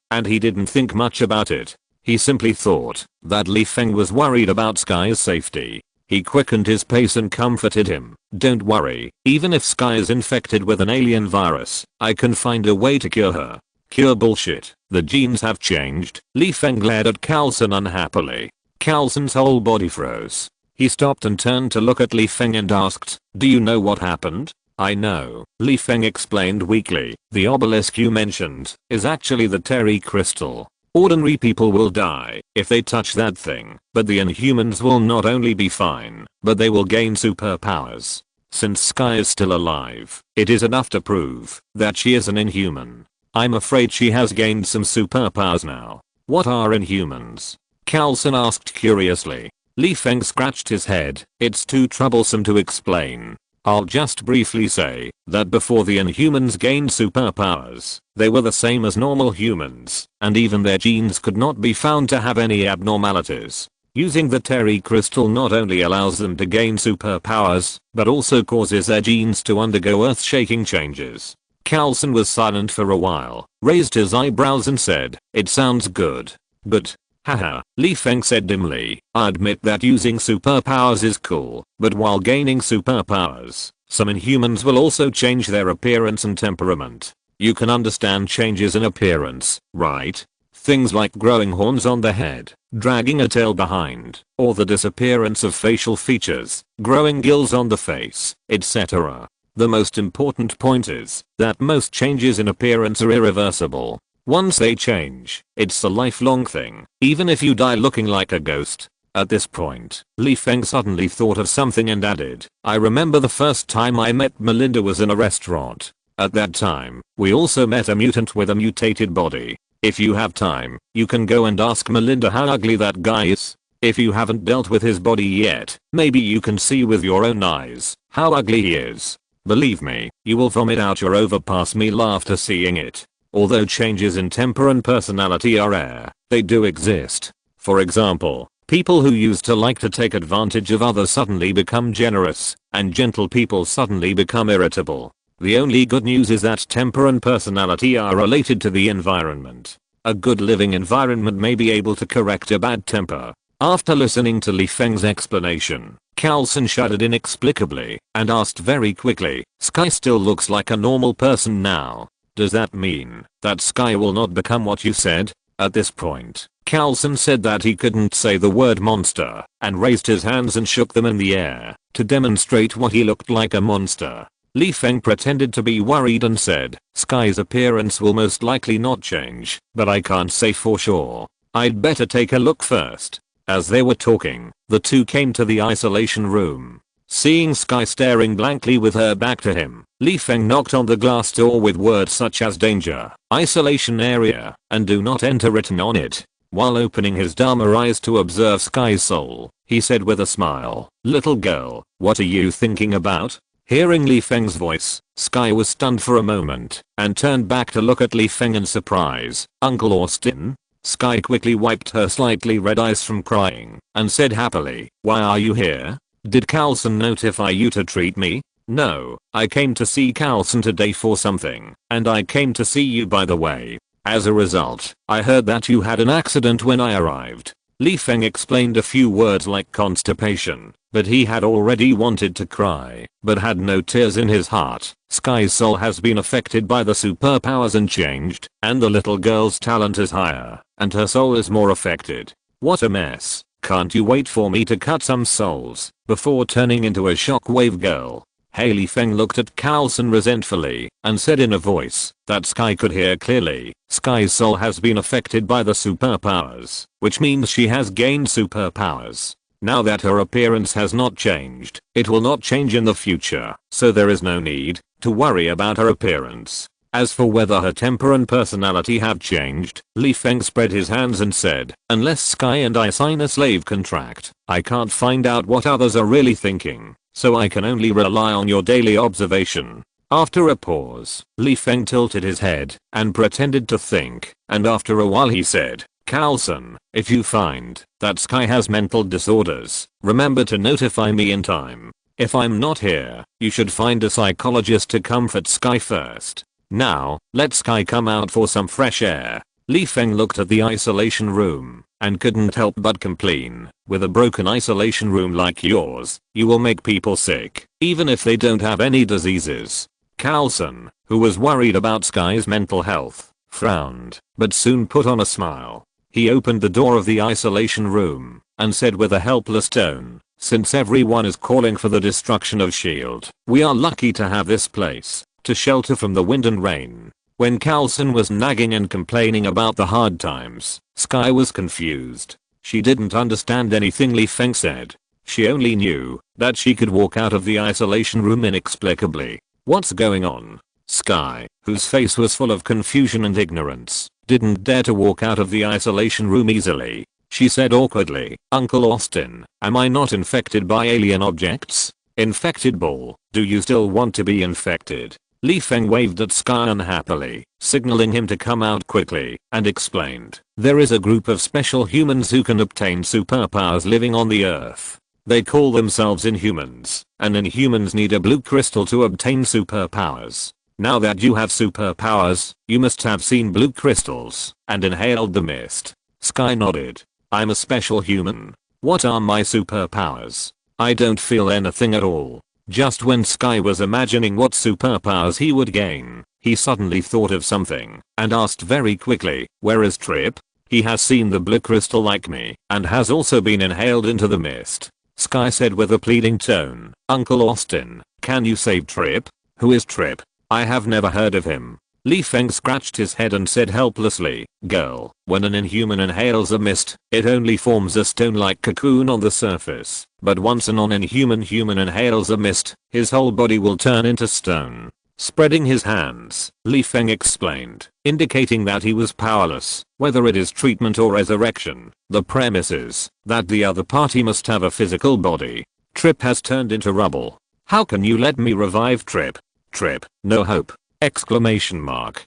and he didn't think much about it. He simply thought that Li Feng was worried about Sky's safety. He quickened his pace and comforted him. Don't worry, even if Sky is infected with an alien virus, I can find a way to cure her. Cure bullshit. The genes have changed. Li Feng glared at Carlson unhappily. Carlson's whole body froze. He stopped and turned to look at Li Feng and asked, "Do you know what happened?" "I know," Li Feng explained weakly. "The obelisk you mentioned is actually the Terry crystal. Ordinary people will die if they touch that thing, but the Inhumans will not only be fine, but they will gain superpowers. Since Sky is still alive, it is enough to prove that she is an Inhuman. I'm afraid she has gained some superpowers now." "What are Inhumans?" Carlson asked curiously. Li Feng scratched his head. "It's too troublesome to explain. I'll just briefly say that before the Inhumans gained superpowers, they were the same as normal humans, and even their genes could not be found to have any abnormalities. Using the Terry crystal not only allows them to gain superpowers, but also causes their genes to undergo earth-shaking changes." Carlson was silent for a while, raised his eyebrows and said, "It sounds good. But, haha," Li Feng said dimly, "I admit that using superpowers is cool, but while gaining superpowers, some Inhumans will also change their appearance and temperament. You can understand changes in appearance, right? Things like growing horns on the head, dragging a tail behind, or the disappearance of facial features, growing gills on the face, etc. The most important point is that most changes in appearance are irreversible. Once they change, it's a lifelong thing, even if you die looking like a ghost." At this point, Li Feng suddenly thought of something and added, "I remember the first time I met Melinda was in a restaurant. At that time, we also met a mutant with a mutated body. If you have time, you can go and ask Melinda how ugly that guy is. If you haven't dealt with his body yet, maybe you can see with your own eyes how ugly he is. Believe me, you will vomit out your overpass meal after seeing it." Although changes in temper and personality are rare, they do exist. For example, people who used to like to take advantage of others suddenly become generous, and gentle people suddenly become irritable. The only good news is that temper and personality are related to the environment. A good living environment may be able to correct a bad temper. After listening to Li Feng's explanation, Carlson shuddered inexplicably and asked very quickly, "Sky still looks like a normal person now. Does that mean that Sky will not become what you said?" At this point, Carlson said that he couldn't say the word monster, and raised his hands and shook them in the air to demonstrate what he looked like, a monster. Li Feng pretended to be worried and said, "Sky's appearance will most likely not change, but I can't say for sure. I'd better take a look first." As they were talking, the two came to the isolation room. Seeing Sky staring blankly with her back to him, Li Feng knocked on the glass door with words such as danger, isolation area, and do not enter written on it. While opening his Dharma eyes to observe Sky's soul, he said with a smile, "Little girl, what are you thinking about?" Hearing Li Feng's voice, Sky was stunned for a moment and turned back to look at Li Feng in surprise. "Uncle Austin?" Sky quickly wiped her slightly red eyes from crying and said happily, "Why are you here? Did Carlson notify you to treat me?" "No, I came to see Carlson today for something, and I came to see you by the way. As a result, I heard that you had an accident when I arrived." Li Feng explained a few words like constipation, but he had already wanted to cry, but had no tears in his heart. Sky's soul has been affected by the superpowers and changed, and the little girl's talent is higher, and her soul is more affected. What a mess. Can't you wait for me to cut some souls, before turning into a shockwave girl? Li Feng looked at Carlson resentfully, and said in a voice that Sky could hear clearly, "Sky's soul has been affected by the superpowers, which means she has gained superpowers. Now that her appearance has not changed, it will not change in the future, so there is no need to worry about her appearance. As for whether her temper and personality have changed," Li Feng spread his hands and said, "unless Sky and I sign a slave contract, I can't find out what others are really thinking, so I can only rely on your daily observation." After a pause, Li Feng tilted his head and pretended to think, and after a while he said, "Carlson, if you find that Sky has mental disorders, remember to notify me in time. If I'm not here, you should find a psychologist to comfort Sky first. Now, let Sky come out for some fresh air." Li Feng looked at the isolation room and couldn't help but complain, "With a broken isolation room like yours, you will make people sick, even if they don't have any diseases." Carlson, who was worried about Sky's mental health, frowned, but soon put on a smile. He opened the door of the isolation room and said with a helpless tone, "Since everyone is calling for the destruction of S.H.I.E.L.D., we are lucky to have this place to shelter from the wind and rain." When Carlson was nagging and complaining about the hard times, Sky was confused. She didn't understand anything Li Feng said. She only knew that she could walk out of the isolation room inexplicably. "What's going on?" Sky, whose face was full of confusion and ignorance, didn't dare to walk out of the isolation room easily. She said awkwardly, "Uncle Austin, am I not infected by alien objects?" "Infected bull, do you still want to be infected?" Li Feng waved at Sky unhappily, signaling him to come out quickly, and explained, "There is a group of special humans who can obtain superpowers living on the earth. They call themselves Inhumans, and Inhumans need a blue crystal to obtain superpowers. Now that you have superpowers, you must have seen blue crystals and inhaled the mist." Sky nodded. "I'm a special human. What are my superpowers?" "I don't feel anything at all." Just when Sky was imagining what superpowers he would gain, he suddenly thought of something and asked very quickly, "Where is Trip? He has seen the blue crystal like me and has also been inhaled into the mist." Sky said with a pleading tone, "Uncle Austin, can you save Trip?" "Who is Trip? I have never heard of him." Li Feng scratched his head and said helplessly, "Girl, when an Inhuman inhales a mist, it only forms a stone-like cocoon on the surface, but once a non-inhuman human inhales a mist, his whole body will turn into stone." Spreading his hands, Li Feng explained, indicating that he was powerless, whether it is treatment or resurrection. The premise is that the other party must have a physical body. "Trip has turned into rubble. How can you let me revive Trip? Trip, no hope!" Exclamation mark.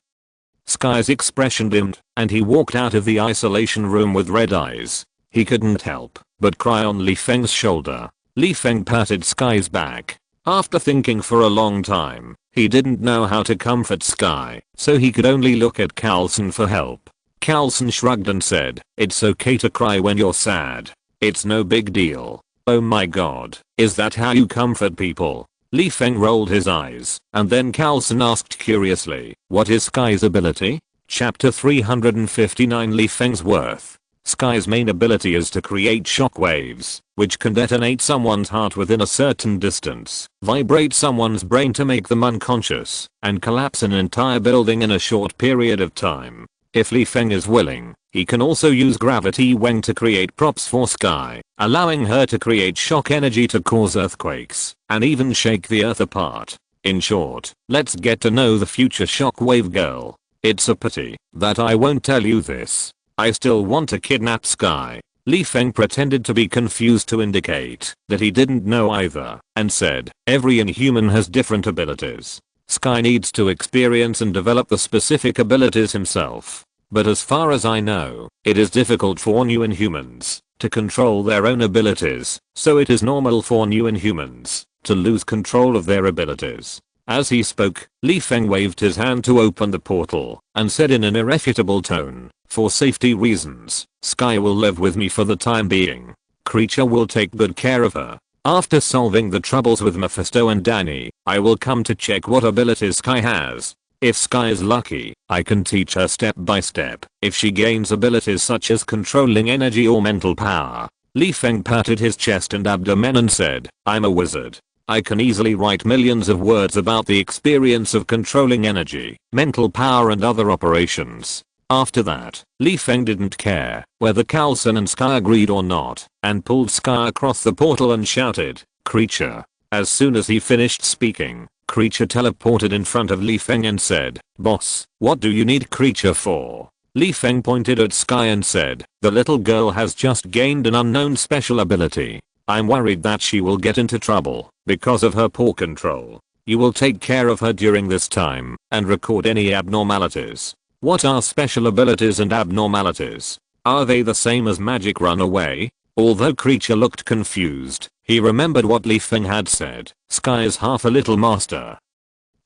Sky's expression dimmed, and he walked out of the isolation room with red eyes. He couldn't help but cry on Li Feng's shoulder. Li Feng patted Sky's back. After thinking for a long time, he didn't know how to comfort Sky, so he could only look at Carlson for help. Carlson shrugged and said, "It's okay to cry when you're sad. It's no big deal." "Oh my god, is that how you comfort people?" Li Feng rolled his eyes, and then Carlson asked curiously, "What is Sky's ability?" Chapter 359 Li Feng's Worth. Sky's main ability is to create shockwaves, which can detonate someone's heart within a certain distance, vibrate someone's brain to make them unconscious, and collapse an entire building in a short period of time. If Li Feng is willing, he can also use Gravity Weng to create props for Sky, allowing her to create shock energy to cause earthquakes, and even shake the earth apart. In short, let's get to know the future shockwave girl. It's a pity that I won't tell you this. I still want to kidnap Sky. Li Feng pretended to be confused to indicate that he didn't know either, and said, every inhuman has different abilities. Sky needs to experience and develop the specific abilities himself. But as far as I know, it is difficult for new inhumans to control their own abilities, so it is normal for new inhumans to lose control of their abilities. As he spoke, Li Feng waved his hand to open the portal and said in an irrefutable tone, for safety reasons, Sky will live with me for the time being. Creature will take good care of her. After solving the troubles with Mephisto and Danny, I will come to check what abilities Sky has. If Sky is lucky, I can teach her step by step. If she gains abilities such as controlling energy or mental power. Li Feng patted his chest and abdomen and said, I'm a wizard. I can easily write millions of words about the experience of controlling energy, mental power and other operations. After that, Li Feng didn't care whether Carlson and Sky agreed or not, and pulled Sky across the portal and shouted, Creature. As soon as he finished speaking, Creature teleported in front of Li Feng and said, Boss, what do you need Creature for? Li Feng pointed at Sky and said, the little girl has just gained an unknown special ability. I'm worried that she will get into trouble because of her poor control. You will take care of her during this time and record any abnormalities. What are special abilities and abnormalities? Are they the same as magic runaway? Although Creature looked confused, he remembered what Li Feng had said. Sky is half a little master.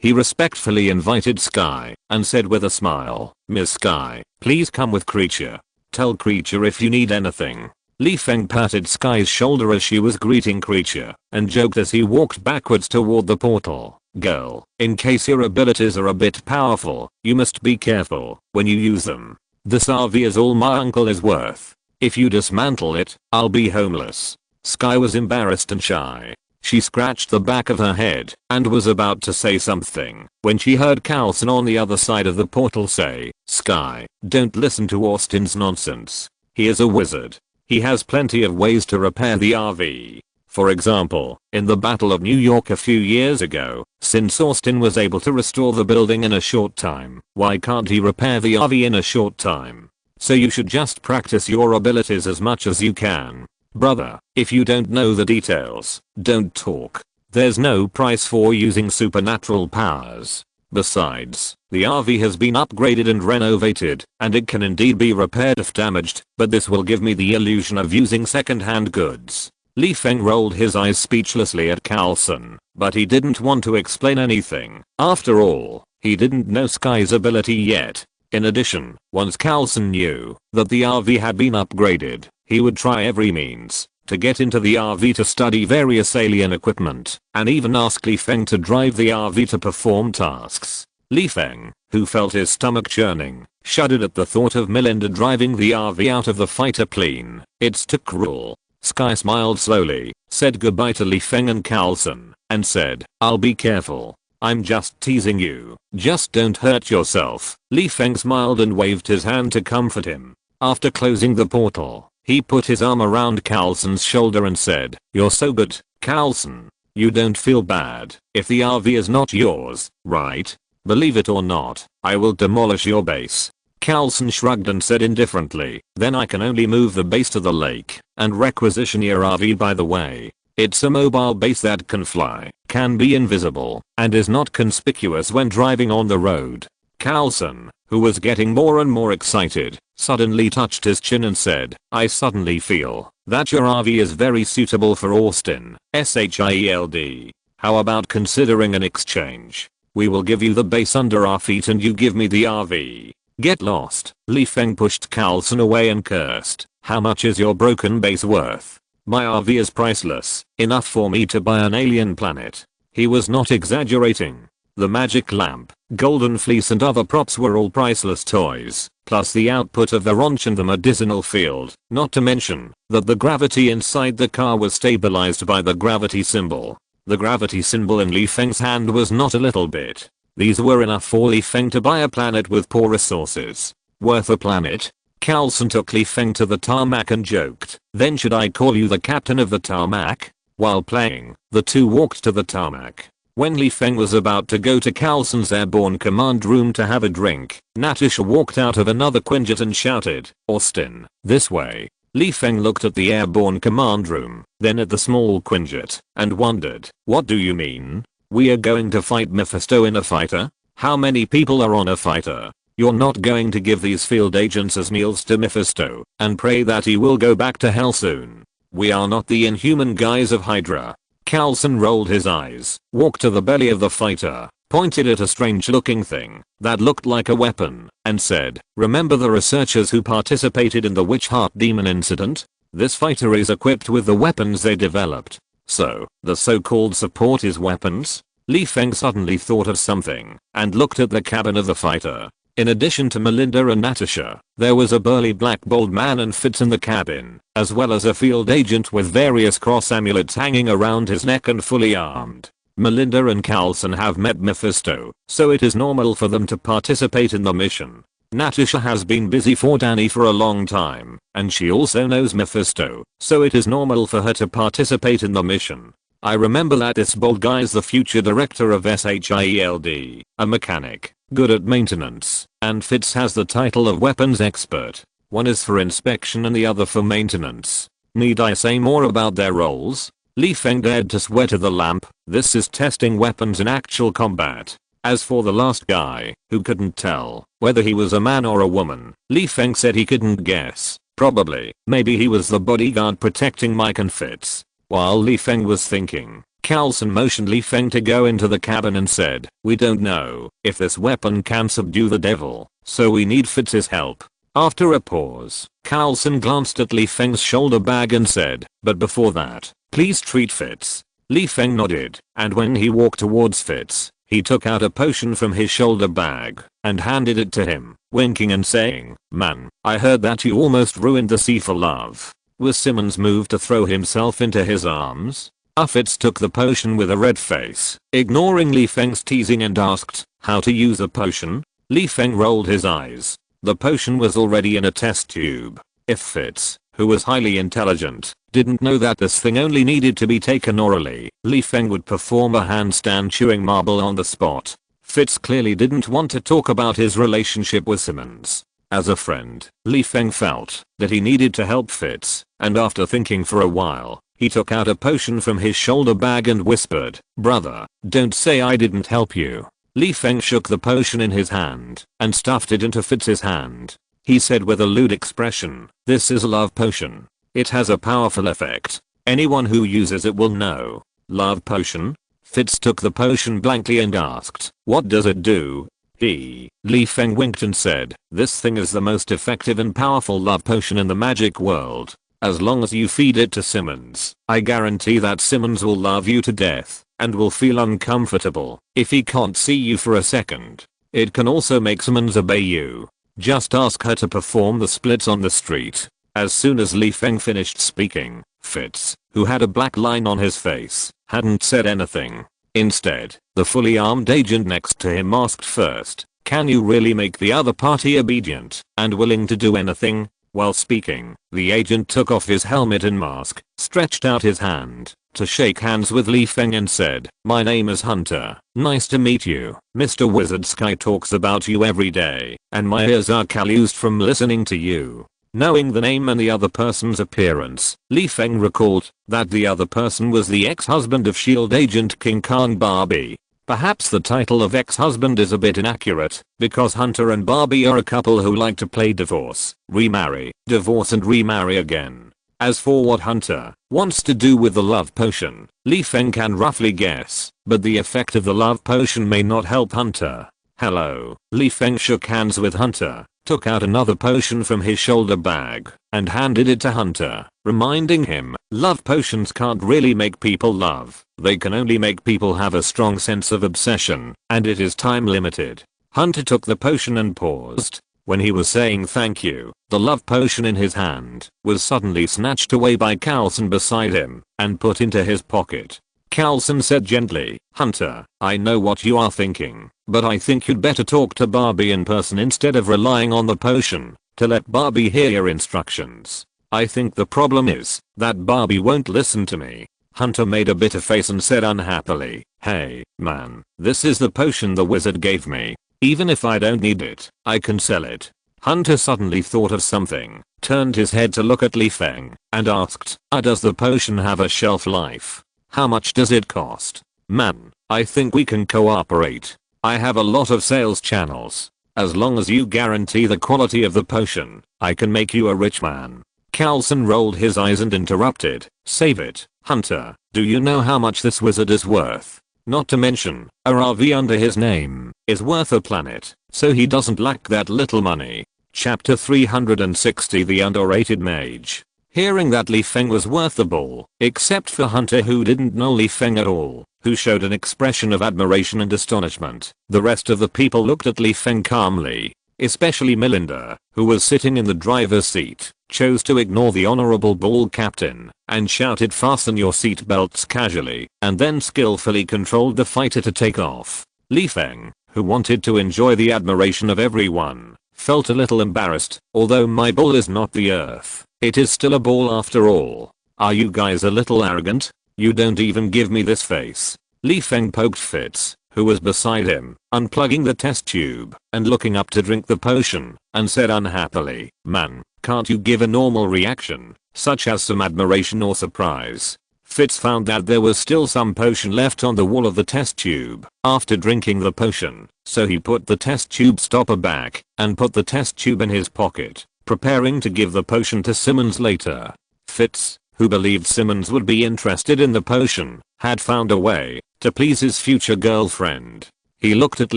He respectfully invited Sky and said with a smile, Miss Sky, please come with Creature. Tell Creature if you need anything. Li Feng patted Sky's shoulder as she was greeting Creature and joked as he walked backwards toward the portal. Girl, in case your abilities are a bit powerful, you must be careful when you use them. This RV is all my uncle is worth. If you dismantle it, I'll be homeless. Sky was embarrassed and shy. She scratched the back of her head and was about to say something when she heard Carlson on the other side of the portal say, Sky, don't listen to Austin's nonsense. He is a wizard. He has plenty of ways to repair the RV. For example, in the Battle of New York a few years ago, since Austin was able to restore the building in a short time, why can't he repair the RV in a short time? So you should just practice your abilities as much as you can. Brother, if you don't know the details, don't talk. There's no price for using supernatural powers. Besides, the RV has been upgraded and renovated, and it can indeed be repaired if damaged, but this will give me the illusion of using second-hand goods. Li Feng rolled his eyes speechlessly at Carlson, but he didn't want to explain anything. After all, he didn't know Sky's ability yet. In addition, once Carlson knew that the RV had been upgraded, he would try every means to get into the RV to study various alien equipment, and even ask Li Feng to drive the RV to perform tasks. Li Feng, who felt his stomach churning, shuddered at the thought of Melinda driving the RV out of the fighter plane. It's too cruel. Sky smiled slowly, said goodbye to Li Feng and Carlson, and said, I'll be careful. I'm just teasing you. Just don't hurt yourself. Li Feng smiled and waved his hand to comfort him. After closing the portal, he put his arm around Carlson's shoulder and said, You're so good, Carlson. You don't feel bad if the RV is not yours, right? Believe it or not, I will demolish your base. Carlson shrugged and said indifferently, then I can only move the base to the lake and requisition your RV. By the way, it's a mobile base that can fly, can be invisible, and is not conspicuous when driving on the road. Carlson, who was getting more and more excited, suddenly touched his chin and said, I suddenly feel that your RV is very suitable for Austin, SHIELD. How about considering an exchange? We will give you the base under our feet and you give me the RV. Get lost. Li Feng pushed Carlson away and cursed. How much is your broken base worth? My RV is priceless, enough for me to buy an alien planet. He was not exaggerating. The magic lamp, golden fleece and other props were all priceless toys, plus the output of the wrench and the medicinal field, not to mention that the gravity inside the car was stabilized by the gravity symbol. The gravity symbol in Li Feng's hand was not a little bit. These were enough for Li Feng to buy a planet with poor resources. Worth a planet? Carlson took Li Feng to the tarmac and joked, then should I call you the captain of the tarmac? While playing, the two walked to the tarmac. When Li Feng was about to go to Carlson's airborne command room to have a drink, Natasha walked out of another quinjet and shouted, "Austin, this way." Li Feng looked at the airborne command room, then at the small quinjet, and wondered, "What do you mean? We are going to fight Mephisto in a fighter? How many people are on a fighter? You're not going to give these field agents as meals to Mephisto and pray that he will go back to hell soon. We are not the inhuman guys of Hydra." Carlson rolled his eyes, walked to the belly of the fighter, pointed at a strange looking thing that looked like a weapon, and said, "Remember the researchers who participated in the Witch Heart Demon incident? This fighter is equipped with the weapons they developed. So, the so-called support is weapons?" Li Feng suddenly thought of something and looked at the cabin of the fighter. In addition to Melinda and Natasha, there was a burly black bald man and Fitz in the cabin, as well as a field agent with various cross amulets hanging around his neck and fully armed. Melinda and Carlson have met Mephisto, so it is normal for them to participate in the mission. Natasha has been busy for Danny for a long time, and she also knows Mephisto, so it is normal for her to participate in the mission. I remember that this bald guy is the future director of SHIELD, a mechanic, good at maintenance, and Fitz has the title of weapons expert. One is for inspection and the other for maintenance. Need I say more about their roles? Li Feng dared to swear to the lamp, this is testing weapons in actual combat. As for the last guy, who couldn't tell whether he was a man or a woman, Li Feng said he couldn't guess. Probably, maybe he was the bodyguard protecting Mike and Fitz. While Li Feng was thinking, Carlson motioned Li Feng to go into the cabin and said, "We don't know if this weapon can subdue the devil, so we need Fitz's help." After a pause, Carlson glanced at Li Feng's shoulder bag and said, "But before that, please treat Fitz." Li Feng nodded, and when he walked towards Fitz, he took out a potion from his shoulder bag and handed it to him, winking and saying, "Man, I heard that you almost ruined the sea for love." Was Simmons moved to throw himself into his arms? Fitz took the potion with a red face, ignoring Li Feng's teasing, and asked, "How to use a potion?" Li Feng rolled his eyes. The potion was already in a test tube. If Fitz, who was highly intelligent, didn't know that this thing only needed to be taken orally, Li Feng would perform a handstand chewing marble on the spot. Fitz clearly didn't want to talk about his relationship with Simmons. As a friend, Li Feng felt that he needed to help Fitz, and after thinking for a while, he took out a potion from his shoulder bag and whispered, "Brother, don't say I didn't help you." Li Feng shook the potion in his hand and stuffed it into Fitz's hand. He said with a lewd expression, "This is a love potion. It has a powerful effect. Anyone who uses it will know." Love potion? Fitz took the potion blankly and asked, "What does it do?" Li Feng winked and said, "This thing is the most effective and powerful love potion in the magic world. As long as you feed it to Simmons, I guarantee that Simmons will love you to death and will feel uncomfortable if he can't see you for a second. It can also make Simmons obey you. Just ask her to perform the splits on the street." As soon as Li Feng finished speaking, Fitz, who had a black line on his face, hadn't said anything. Instead, the fully armed agent next to him asked first, "Can you really make the other party obedient and willing to do anything?" While speaking, the agent took off his helmet and mask, stretched out his hand to shake hands with Li Feng and said, "My name is Hunter. Nice to meet you. Mr. Wizard Sky talks about you every day, and my ears are calloused from listening to you." Knowing the name and the other person's appearance, Li Feng recalled that the other person was the ex-husband of S.H.I.E.L.D. agent King Kong Barbie. Perhaps the title of ex-husband is a bit inaccurate, because Hunter and Barbie are a couple who like to play divorce, remarry, divorce and remarry again. As for what Hunter wants to do with the love potion, Li Feng can roughly guess, but the effect of the love potion may not help Hunter. "Hello." Li Feng shook hands with Hunter, took out another potion from his shoulder bag, and handed it to Hunter, reminding him, "Love potions can't really make people love. They can only make people have a strong sense of obsession, and it is time limited." Hunter took the potion and paused. When he was saying thank you, the love potion in his hand was suddenly snatched away by Carlson beside him and put into his pocket. Carlson said gently, "Hunter, I know what you are thinking, but I think you'd better talk to Barbie in person instead of relying on the potion to let Barbie hear your instructions. I think the problem is that Barbie won't listen to me." Hunter made a bitter face and said unhappily, Hey, man, this is the potion the wizard gave me. Even if I don't need it, I can sell it. Hunter suddenly thought of something, turned his head to look at Feng, and asked, does the potion have a shelf life? How much does it cost? Man, I think we can cooperate. I have a lot of sales channels. As long as you guarantee the quality of the potion, I can make you a rich man. Carlson rolled his eyes and interrupted, save it, Hunter, do you know how much this wizard is worth? Not to mention, a RV under his name is worth a planet, so he doesn't lack that little money. Chapter 360 The Underrated Mage. Hearing that Feng was worth the bull, except for Hunter who didn't know Feng at all, who showed an expression of admiration and astonishment, the rest of the people looked at Feng calmly, especially Melinda, who was sitting in the driver's seat, chose to ignore the honorable bull captain, and shouted fasten your seatbelts casually, and then skillfully controlled the fighter to take off. Feng, who wanted to enjoy the admiration of everyone, felt a little embarrassed. Although my bull is not the earth, it is still a ball after all. Are you guys a little arrogant? You don't even give me this face. Feng poked Fitz, who was beside him, unplugging the test tube and looking up to drink the potion, and said unhappily, man, can't you give a normal reaction, such as some admiration or surprise? Fitz found that there was still some potion left on the wall of the test tube after drinking the potion, so he put the test tube stopper back and put the test tube in his pocket, preparing to give the potion to Simmons later. Fitz, who believed Simmons would be interested in the potion, had found a way to please his future girlfriend. He looked at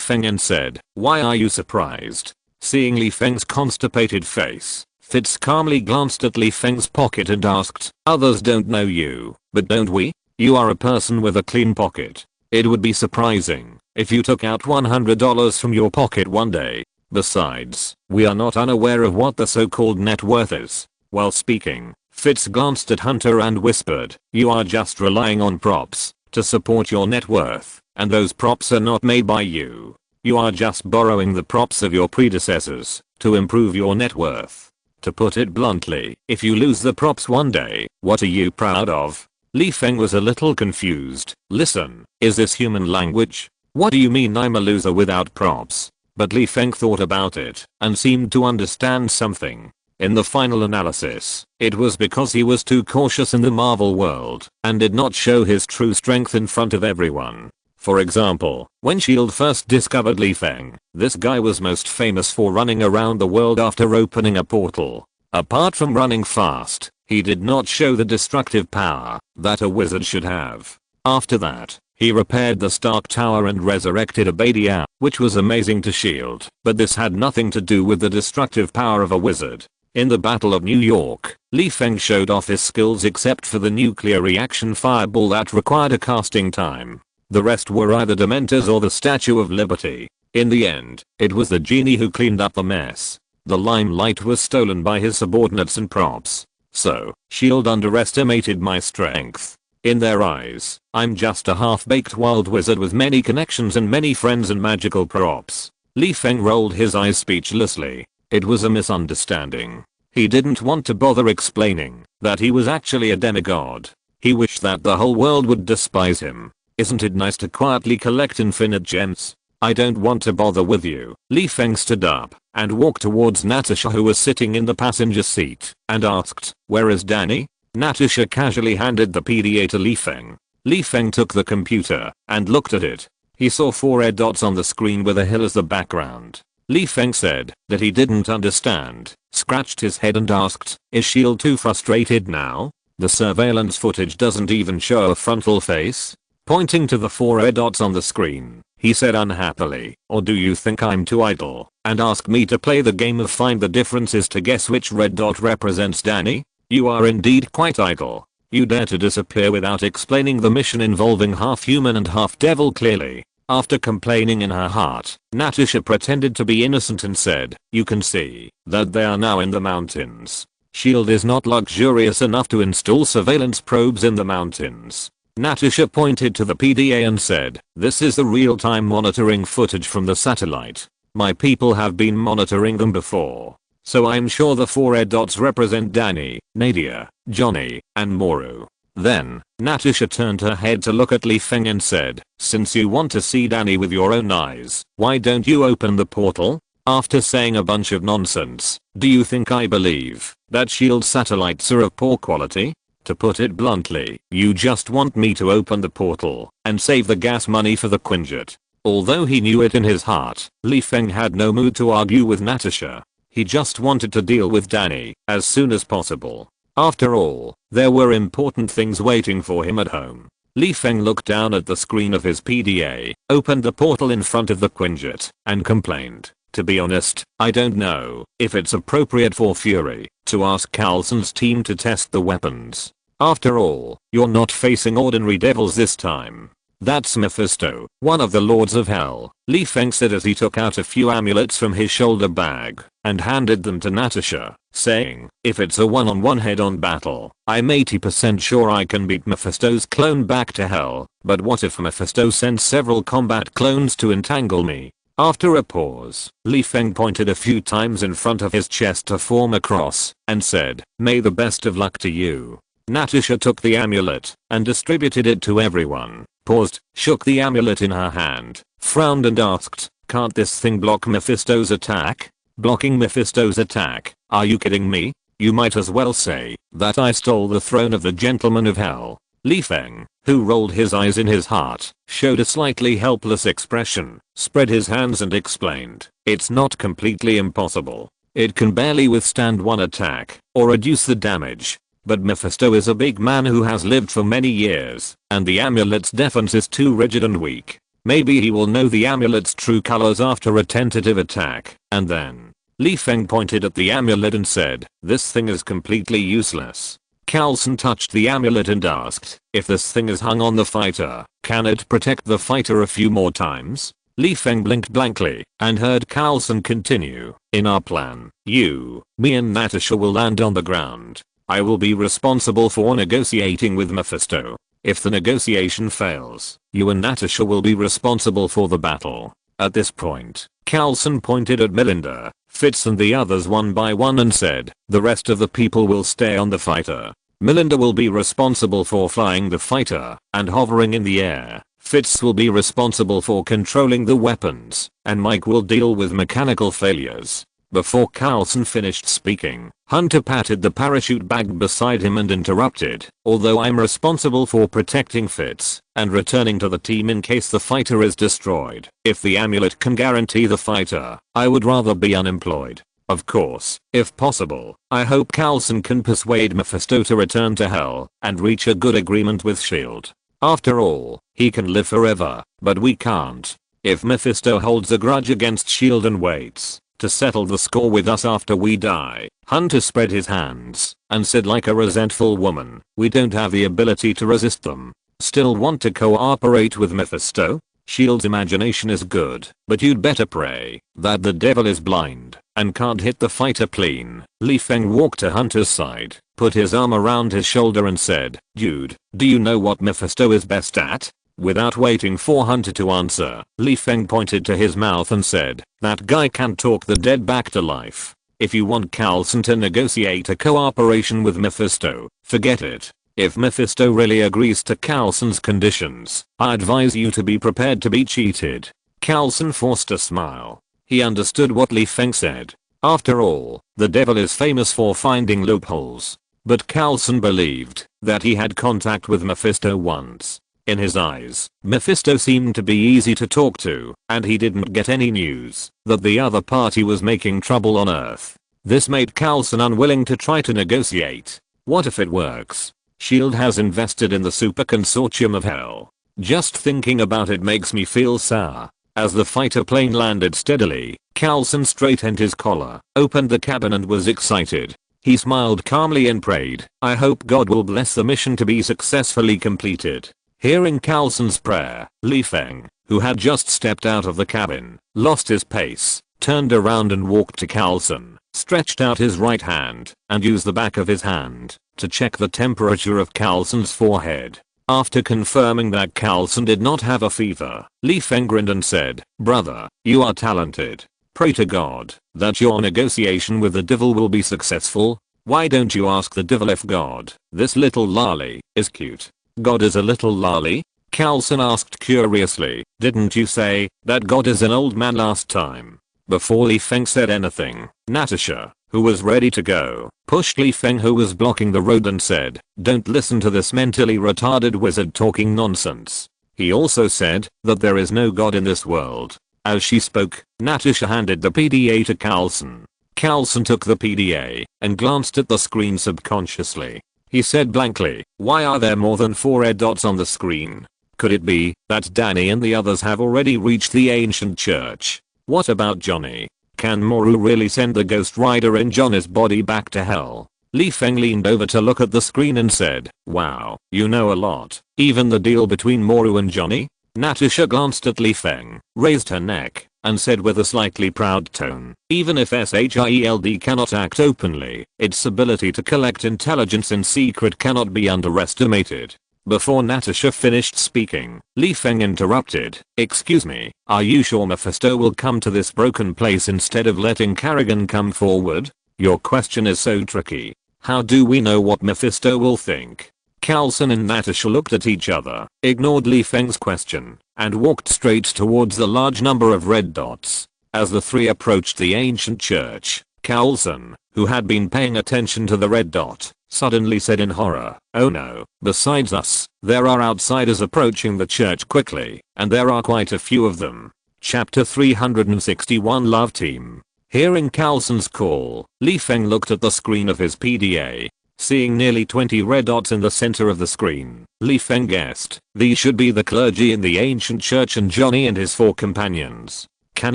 Feng and said, why are you surprised? Seeing Feng's constipated face, Fitz calmly glanced at Feng's pocket and asked, others don't know you, but don't we? You are a person with a clean pocket. It would be surprising if you took out $100 from your pocket one day. Besides, we are not unaware of what the so-called net worth is. While speaking, Fitz glanced at Hunter and whispered, you are just relying on props to support your net worth, and those props are not made by you. You are just borrowing the props of your predecessors to improve your net worth. To put it bluntly, if you lose the props one day, what are you proud of? Feng was a little confused. Listen, is this human language? What do you mean I'm a loser without props? But Feng thought about it and seemed to understand something. In the final analysis, it was because he was too cautious in the Marvel world and did not show his true strength in front of everyone. For example, when S.H.I.E.L.D. first discovered Feng, this guy was most famous for running around the world after opening a portal. Apart from running fast, he did not show the destructive power that a wizard should have. After that, he repaired the Stark Tower and resurrected Abadia, which was amazing to S.H.I.E.L.D., but this had nothing to do with the destructive power of a wizard. In the Battle of New York, Feng showed off his skills except for the nuclear reaction fireball that required a casting time. The rest were either dementors or the Statue of Liberty. In the end, it was the genie who cleaned up the mess. The limelight was stolen by his subordinates and props. So, S.H.I.E.L.D. underestimated my strength. In their eyes, I'm just a half-baked wild wizard with many connections and many friends and magical props. Feng rolled his eyes speechlessly. It was a misunderstanding. He didn't want to bother explaining that he was actually a demigod. He wished that the whole world would despise him. Isn't it nice to quietly collect infinite gems? I don't want to bother with you. Feng stood up and walked towards Natasha, who was sitting in the passenger seat, and asked, where is Danny? Natasha casually handed the PDA to Feng. Feng took the computer and looked at it. He saw 4 red dots on the screen with a hill as the background. Feng said that he didn't understand, scratched his head and asked, is S.H.I.E.L.D. too frustrated now? The surveillance footage doesn't even show a frontal face? Pointing to the 4 red dots on the screen, he said unhappily, or do you think I'm too idle and ask me to play the game of find the differences to guess which red dot represents Danny? You are indeed quite idle. You dare to disappear without explaining the mission involving half human and half devil clearly. After complaining in her heart, Natasha pretended to be innocent and said, you can see that they are now in the mountains. S.H.I.E.L.D. is not luxurious enough to install surveillance probes in the mountains. Natasha pointed to the PDA and said, this is the real-time monitoring footage from the satellite. My people have been monitoring them before. So I'm sure the 4 red dots represent Danny, Nadia, Johnny, and Moru. Then, Natasha turned her head to look at Li Feng and said, "Since you want to see Danny with your own eyes, why don't you open the portal?" After saying a bunch of nonsense, do you think I believe that shield satellites are of poor quality? To put it bluntly, you just want me to open the portal and save the gas money for the Quinjet. Although he knew it in his heart, Li Feng had no mood to argue with Natasha. He just wanted to deal with Danny as soon as possible. After all, there were important things waiting for him at home. Li Feng looked down at the screen of his PDA, opened the portal in front of the Quinjet, and complained, "To be honest, I don't know if it's appropriate for Fury to ask Carlson's team to test the weapons. After all, you're not facing ordinary devils this time. That's Mephisto, one of the Lords of Hell," Li Feng said as he took out a few amulets from his shoulder bag and handed them to Natasha, saying, "If it's a one-on-one head-on battle, I'm 80% sure I can beat Mephisto's clone back to hell, but what if Mephisto sends several combat clones to entangle me?" After a pause, Li Feng pointed a few times in front of his chest to form a cross and said, "May the best of luck to you." Natasha took the amulet and distributed it to everyone, paused, shook the amulet in her hand, frowned and asked, "Can't this thing block Mephisto's attack?" "Blocking Mephisto's attack? Are you kidding me? You might as well say that I stole the throne of the Gentleman of Hell." Li Feng, who rolled his eyes in his heart, showed a slightly helpless expression, spread his hands and explained, "It's not completely impossible. It can barely withstand one attack or reduce the damage. But Mephisto is a big man who has lived for many years, and the amulet's defense is too rigid and weak. Maybe he will know the amulet's true colors after a tentative attack, and then..." Li Feng pointed at the amulet and said, "This thing is completely useless." Carlson touched the amulet and asked, "If this thing is hung on the fighter, can it protect the fighter a few more times?" Li Feng blinked blankly and heard Carlson continue, "In our plan, you, me and Natasha will land on the ground. I will be responsible for negotiating with Mephisto. If the negotiation fails, you and Natasha will be responsible for the battle." At this point, Carlson pointed at Melinda, Fitz and the others one by one and said, "The rest of the people will stay on the fighter. Melinda will be responsible for flying the fighter and hovering in the air. Fitz will be responsible for controlling the weapons, and Mike will deal with mechanical failures." Before Carlson finished speaking, Hunter patted the parachute bag beside him and interrupted, "Although I'm responsible for protecting Fitz and returning to the team in case the fighter is destroyed, if the amulet can guarantee the fighter, I would rather be unemployed. Of course, if possible, I hope Carlson can persuade Mephisto to return to hell and reach a good agreement with S.H.I.E.L.D. After all, he can live forever, but we can't. If Mephisto holds a grudge against S.H.I.E.L.D. and waits to settle the score with us after we die," Hunter spread his hands and said like a resentful woman, "we don't have the ability to resist them. Still want to cooperate with Mephisto? S.H.I.E.L.D's imagination is good, but you'd better pray that the devil is blind and can't hit the fighter clean." Li Feng walked to Hunter's side, put his arm around his shoulder and said, "Dude, do you know what Mephisto is best at?" Without waiting for Hunter to answer, Li Feng pointed to his mouth and said, "That guy can talk the dead back to life. If you want Carlson to negotiate a cooperation with Mephisto, forget it. If Mephisto really agrees to Carlson's conditions, I advise you to be prepared to be cheated." Carlson forced a smile. He understood what Li Feng said. After all, the devil is famous for finding loopholes. But Carlson believed that he had contact with Mephisto once. In his eyes, Mephisto seemed to be easy to talk to, and he didn't get any news that the other party was making trouble on Earth. This made Carlson unwilling to try to negotiate. What if it works? S.H.I.E.L.D. has invested in the super consortium of hell. Just thinking about it makes me feel sour. As the fighter plane landed steadily, Carlson straightened his collar, opened the cabin and was excited. He smiled calmly and prayed, "I hope God will bless the mission to be successfully completed." Hearing Carlson's prayer, Li Feng, who had just stepped out of the cabin, lost his pace, turned around and walked to Carlson, stretched out his right hand, and used the back of his hand to check the temperature of Carlson's forehead. After confirming that Carlson did not have a fever, Li Feng grinned and said, "Brother, you are talented. Pray to God that your negotiation with the devil will be successful." Why don't you ask the devil if God, this little lolly, is cute? God is a little lolly? Carlson asked curiously. Didn't you say that God is an old man last time? Before Li Feng said anything, Natasha, who was ready to go, pushed Li Feng, who was blocking the road, and said, "Don't listen to this mentally retarded wizard talking nonsense. He also said that there is no God in this world." As she spoke, Natasha handed the PDA to Carlson. Carlson took the PDA and glanced at the screen subconsciously. He said blankly, "Why are there more than 4 red dots on the screen? Could it be that Danny and the others have already reached the ancient church? What about Johnny? Can Moru really send the Ghost Rider in Johnny's body back to hell?" Li Feng leaned over to look at the screen and said, "Wow, you know a lot. Even the deal between Moru and Johnny?" Natasha glanced at Li Feng, raised her neck, and said with a slightly proud tone, "Even if SHIELD cannot act openly, its ability to collect intelligence in secret cannot be underestimated." Before Natasha finished speaking, Li Feng interrupted, "Excuse me, are you sure Mephisto will come to this broken place instead of letting Carrigan come forward? Your question is so tricky. How do we know what Mephisto will think?" Carlson and Natasha looked at each other, ignored Li Feng's question, and walked straight towards the large number of red dots. As the three approached the ancient church, Carlson, who had been paying attention to the red dot, suddenly said in horror, "Oh no, besides us, there are outsiders approaching the church quickly, and there are quite a few of them." Chapter 361 Love Team. Hearing Carlson's call, Li Feng looked at the screen of his PDA. Seeing nearly 20 red dots in the center of the screen, Li Feng guessed these should be the clergy in the ancient church and Johnny and his 4 companions. "Can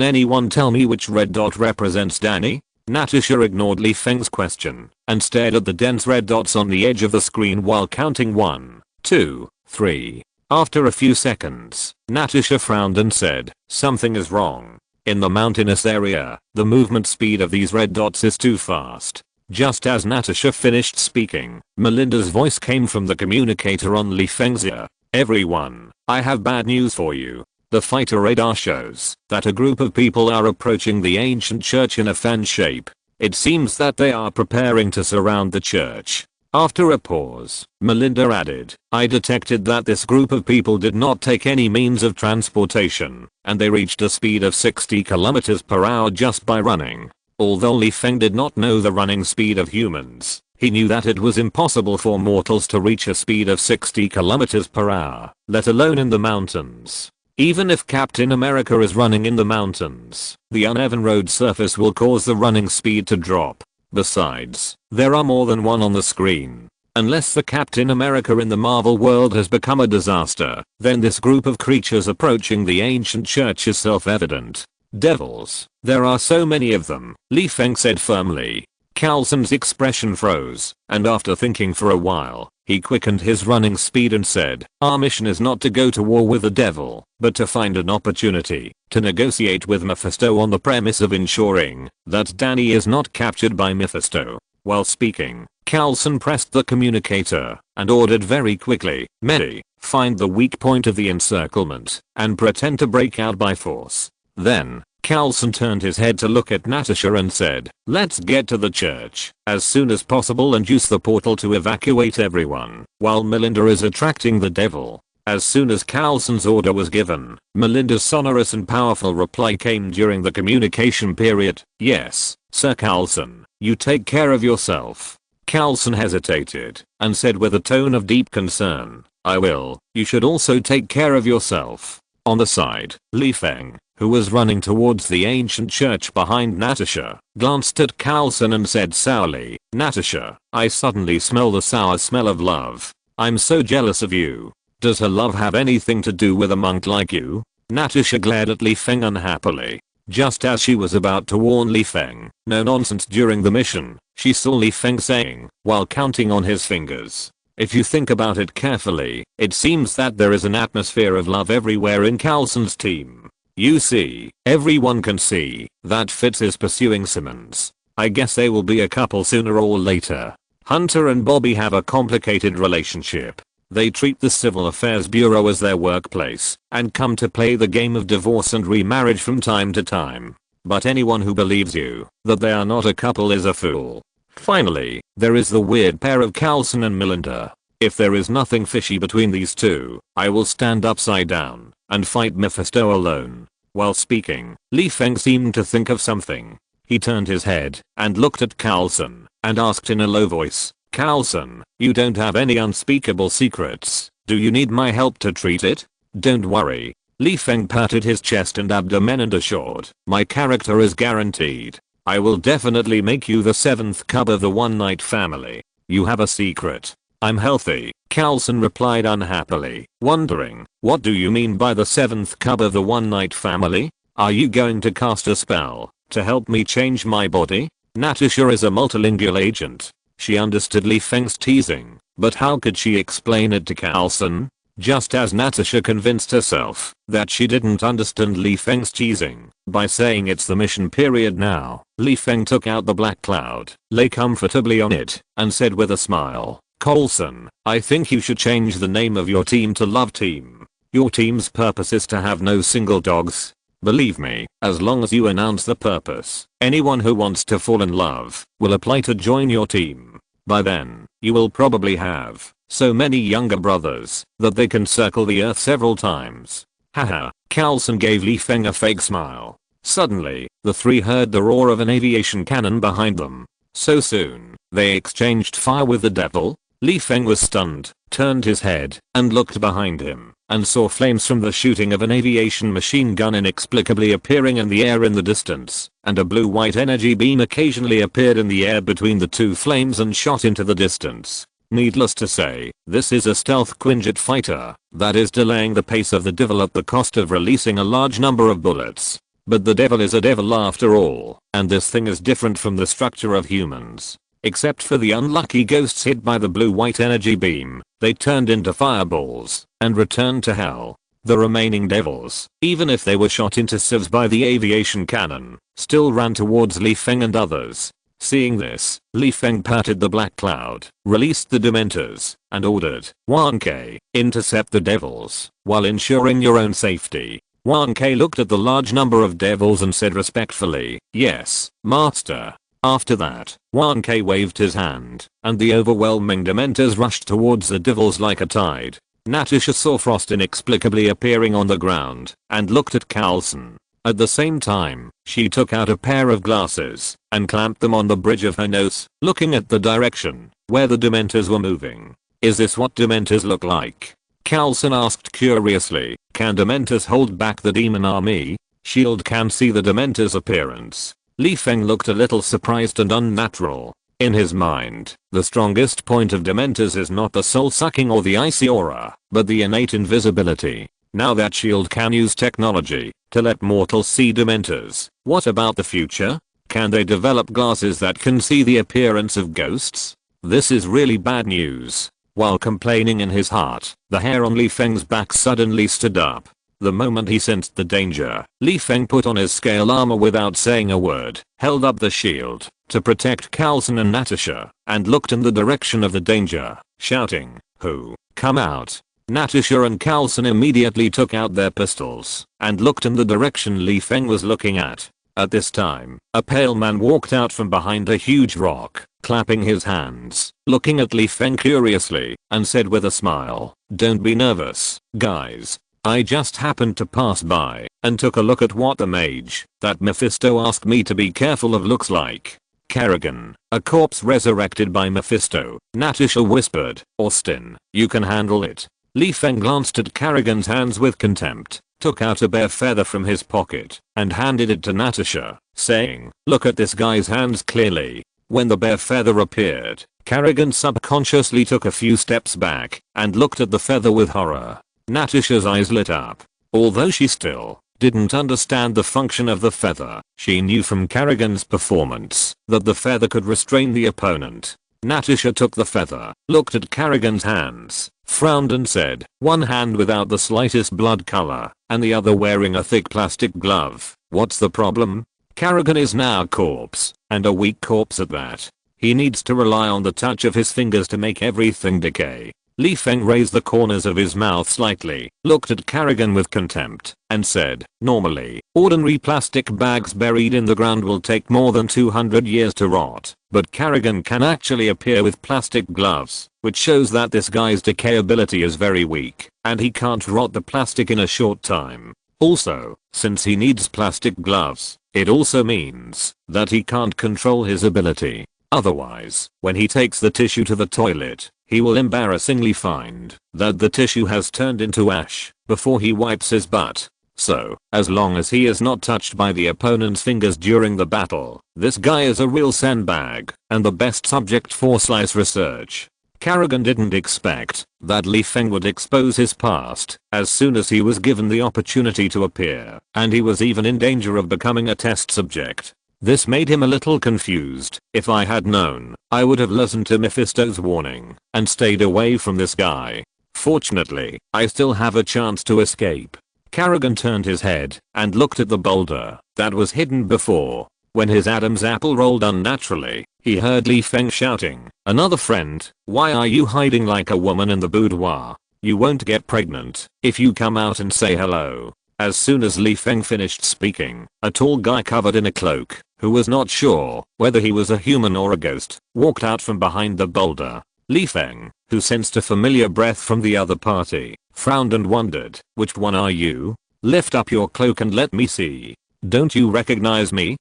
anyone tell me which red dot represents Danny?" Natasha ignored Li Feng's question and stared at the dense red dots on the edge of the screen while counting 1, 2, 3. After a few seconds, Natasha frowned and said, "Something is wrong. In the mountainous area, the movement speed of these red dots is too fast." Just as Natasha finished speaking, Melinda's voice came from the communicator on Li Feng's ear. "Everyone, I have bad news for you. The fighter radar shows that a group of people are approaching the ancient church in a fan shape. It seems that they are preparing to surround the church." After a pause, Melinda added, "I detected that this group of people did not take any means of transportation, and they reached a speed of 60 km per hour just by running." Although Li Feng did not know the running speed of humans, he knew that it was impossible for mortals to reach a speed of 60 km per hour, let alone in the mountains. Even if Captain America is running in the mountains, the uneven road surface will cause the running speed to drop. Besides, there are more than one on the screen. Unless the Captain America in the Marvel world has become a disaster, then this group of creatures approaching the ancient church is self-evident. "Devils, there are so many of them," Li Feng said firmly. Carlson's expression froze, and after thinking for a while, he quickened his running speed and said, "Our mission is not to go to war with the devil, but to find an opportunity to negotiate with Mephisto on the premise of ensuring that Danny is not captured by Mephisto." While speaking, Carlson pressed the communicator and ordered very quickly, "Medi, find the weak point of the encirclement and pretend to break out by force." Then, Carlson turned his head to look at Natasha and said, "Let's get to the church as soon as possible and use the portal to evacuate everyone, while Melinda is attracting the devil." As soon as Carlson's order was given, Melinda's sonorous and powerful reply came during the communication period, "Yes, Sir Carlson, you take care of yourself." Carlson hesitated and said with a tone of deep concern, "I will. You should also take care of yourself." On the side, Li Feng, who was running towards the ancient church behind Natasha, glanced at Carlson and said sourly, "Natasha, I suddenly smell the sour smell of love. I'm so jealous of you. Does her love have anything to do with a monk like you?" Natasha glared at Li Feng unhappily. Just as she was about to warn Li Feng, "No nonsense during the mission," she saw Li Feng saying, while counting on his fingers, "If you think about it carefully, it seems that there is an atmosphere of love everywhere in Carlson's team. You see, everyone can see that Fitz is pursuing Simmons. I guess they will be a couple sooner or later. Hunter and Bobby have a complicated relationship. They treat the Civil Affairs Bureau as their workplace and come to play the game of divorce and remarriage from time to time. But anyone who believes you that they are not a couple is a fool." Finally, there is the weird pair of Carlson and Melinda. If there is nothing fishy between these two, I will stand upside down and fight Mephisto alone. While speaking, Feng seemed to think of something. He turned his head and looked at Carlson and asked in a low voice, "Carlson, you don't have any unspeakable secrets. Do you need my help to treat it?" "Don't worry." Feng patted his chest and abdomen and assured, "My character is guaranteed. I will definitely make you the 7th cub of the One Night family." "You have a secret." "I'm healthy," Carlson replied unhappily, wondering, "What do you mean by the 7th cub of the One Night family? Are you going to cast a spell to help me change my body?" Natasha is a multilingual agent. She understood Feng's teasing, but how could she explain it to Carlson? Just as Natasha convinced herself that she didn't understand Feng's teasing by saying it's the mission period now, Feng took out the black cloud, lay comfortably on it, and said with a smile, "Carlson, I think you should change the name of your team to Love Team. Your team's purpose is to have no single dogs. Believe me, as long as you announce the purpose, anyone who wants to fall in love will apply to join your team. By then, you will probably have so many younger brothers that they can circle the earth several times." Haha, Carlson gave Feng a fake smile. Suddenly, the three heard the roar of an aviation cannon behind them. So soon, they exchanged fire with the devil. Feng was stunned, turned his head, and looked behind him, and saw flames from the shooting of an aviation machine gun inexplicably appearing in the air in the distance, and a blue-white energy beam occasionally appeared in the air between the two flames and shot into the distance. Needless to say, this is a stealth Quinjet fighter that is delaying the pace of the devil at the cost of releasing a large number of bullets. But the devil is a devil after all, and this thing is different from the structure of humans. Except for the unlucky ghosts hit by the blue-white energy beam, they turned into fireballs and returned to hell. The remaining devils, even if they were shot into sieves by the aviation cannon, still ran towards Feng and others. Seeing this, Feng patted the black cloud, released the dementors, and ordered, "1K, intercept the devils, while ensuring your own safety." 1K looked at the large number of devils and said respectfully, "Yes, master." After that, 1K waved his hand, and the overwhelming dementors rushed towards the devils like a tide. Natasha saw Frost inexplicably appearing on the ground, and looked at Carlson. At the same time, she took out a pair of glasses, and clamped them on the bridge of her nose, looking at the direction where the dementors were moving. "Is this what dementors look like?" Carlson asked curiously. "Can dementors hold back the demon army?" "Shield can see the dementors' appearance." Feng looked a little surprised and unnatural. In his mind, the strongest point of dementors is not the soul sucking or the icy aura, but the innate invisibility. Now that shield can use technology to let mortals see dementors, what about the future? Can they develop glasses that can see the appearance of ghosts? This is really bad news. While complaining in his heart, the hair on Feng's back suddenly stood up. The moment he sensed the danger, Feng put on his scale armor without saying a word, held up the shield to protect Carlson and Natasha, and looked in the direction of the danger, shouting, "Who? Come out." Natasha and Carlson immediately took out their pistols and looked in the direction Feng was looking at. At this time, a pale man walked out from behind a huge rock, clapping his hands, looking at Feng curiously, and said with a smile, "Don't be nervous, guys. I just happened to pass by and took a look at what the mage that Mephisto asked me to be careful of looks like." "Kerrigan, a corpse resurrected by Mephisto," Natasha whispered. "Austin, you can handle it." Feng glanced at Kerrigan's hands with contempt, took out a bear feather from his pocket, and handed it to Natasha, saying, "Look at this guy's hands clearly." When the bear feather appeared, Kerrigan subconsciously took a few steps back and looked at the feather with horror. Natasha's eyes lit up. Although she still didn't understand the function of the feather, she knew from Kerrigan's performance that the feather could restrain the opponent. Natasha took the feather, looked at Kerrigan's hands, frowned and said, "One hand without the slightest blood color, and the other wearing a thick plastic glove. What's the problem?" Kerrigan is now a corpse, and a weak corpse at that. He needs to rely on the touch of his fingers to make everything decay. Feng raised the corners of his mouth slightly, looked at Kerrigan with contempt, and said, "Normally, ordinary plastic bags buried in the ground will take more than 200 years to rot. but Carrigan can actually appear with plastic gloves, which shows that this guy's decay ability is very weak, and he can't rot the plastic in a short time. Also, since he needs plastic gloves, it also means that he can't control his ability. Otherwise, when he takes the tissue to the toilet, he will embarrassingly find that the tissue has turned into ash before he wipes his butt. So, as long as he is not touched by the opponent's fingers during the battle, this guy is a real sandbag and the best subject for slice research. Carrigan didn't expect that Feng would expose his past as soon as he was given the opportunity to appear, and he was even in danger of becoming a test subject. This made him a little confused. If I had known, I would have listened to Mephisto's warning and stayed away from this guy. Fortunately, I still have a chance to escape. Carrigan turned his head and looked at the boulder that was hidden before. When his Adam's apple rolled unnaturally, he heard Feng shouting, "Another friend, why are you hiding like a woman in the boudoir? You won't get pregnant if you come out and say hello." As soon as Feng finished speaking, a tall guy covered in a cloak, who was not sure whether he was a human or a ghost, walked out from behind the boulder. Feng, who sensed a familiar breath from the other party, frowned and wondered, "Which one are you? Lift up your cloak and let me see. Don't you recognize me?"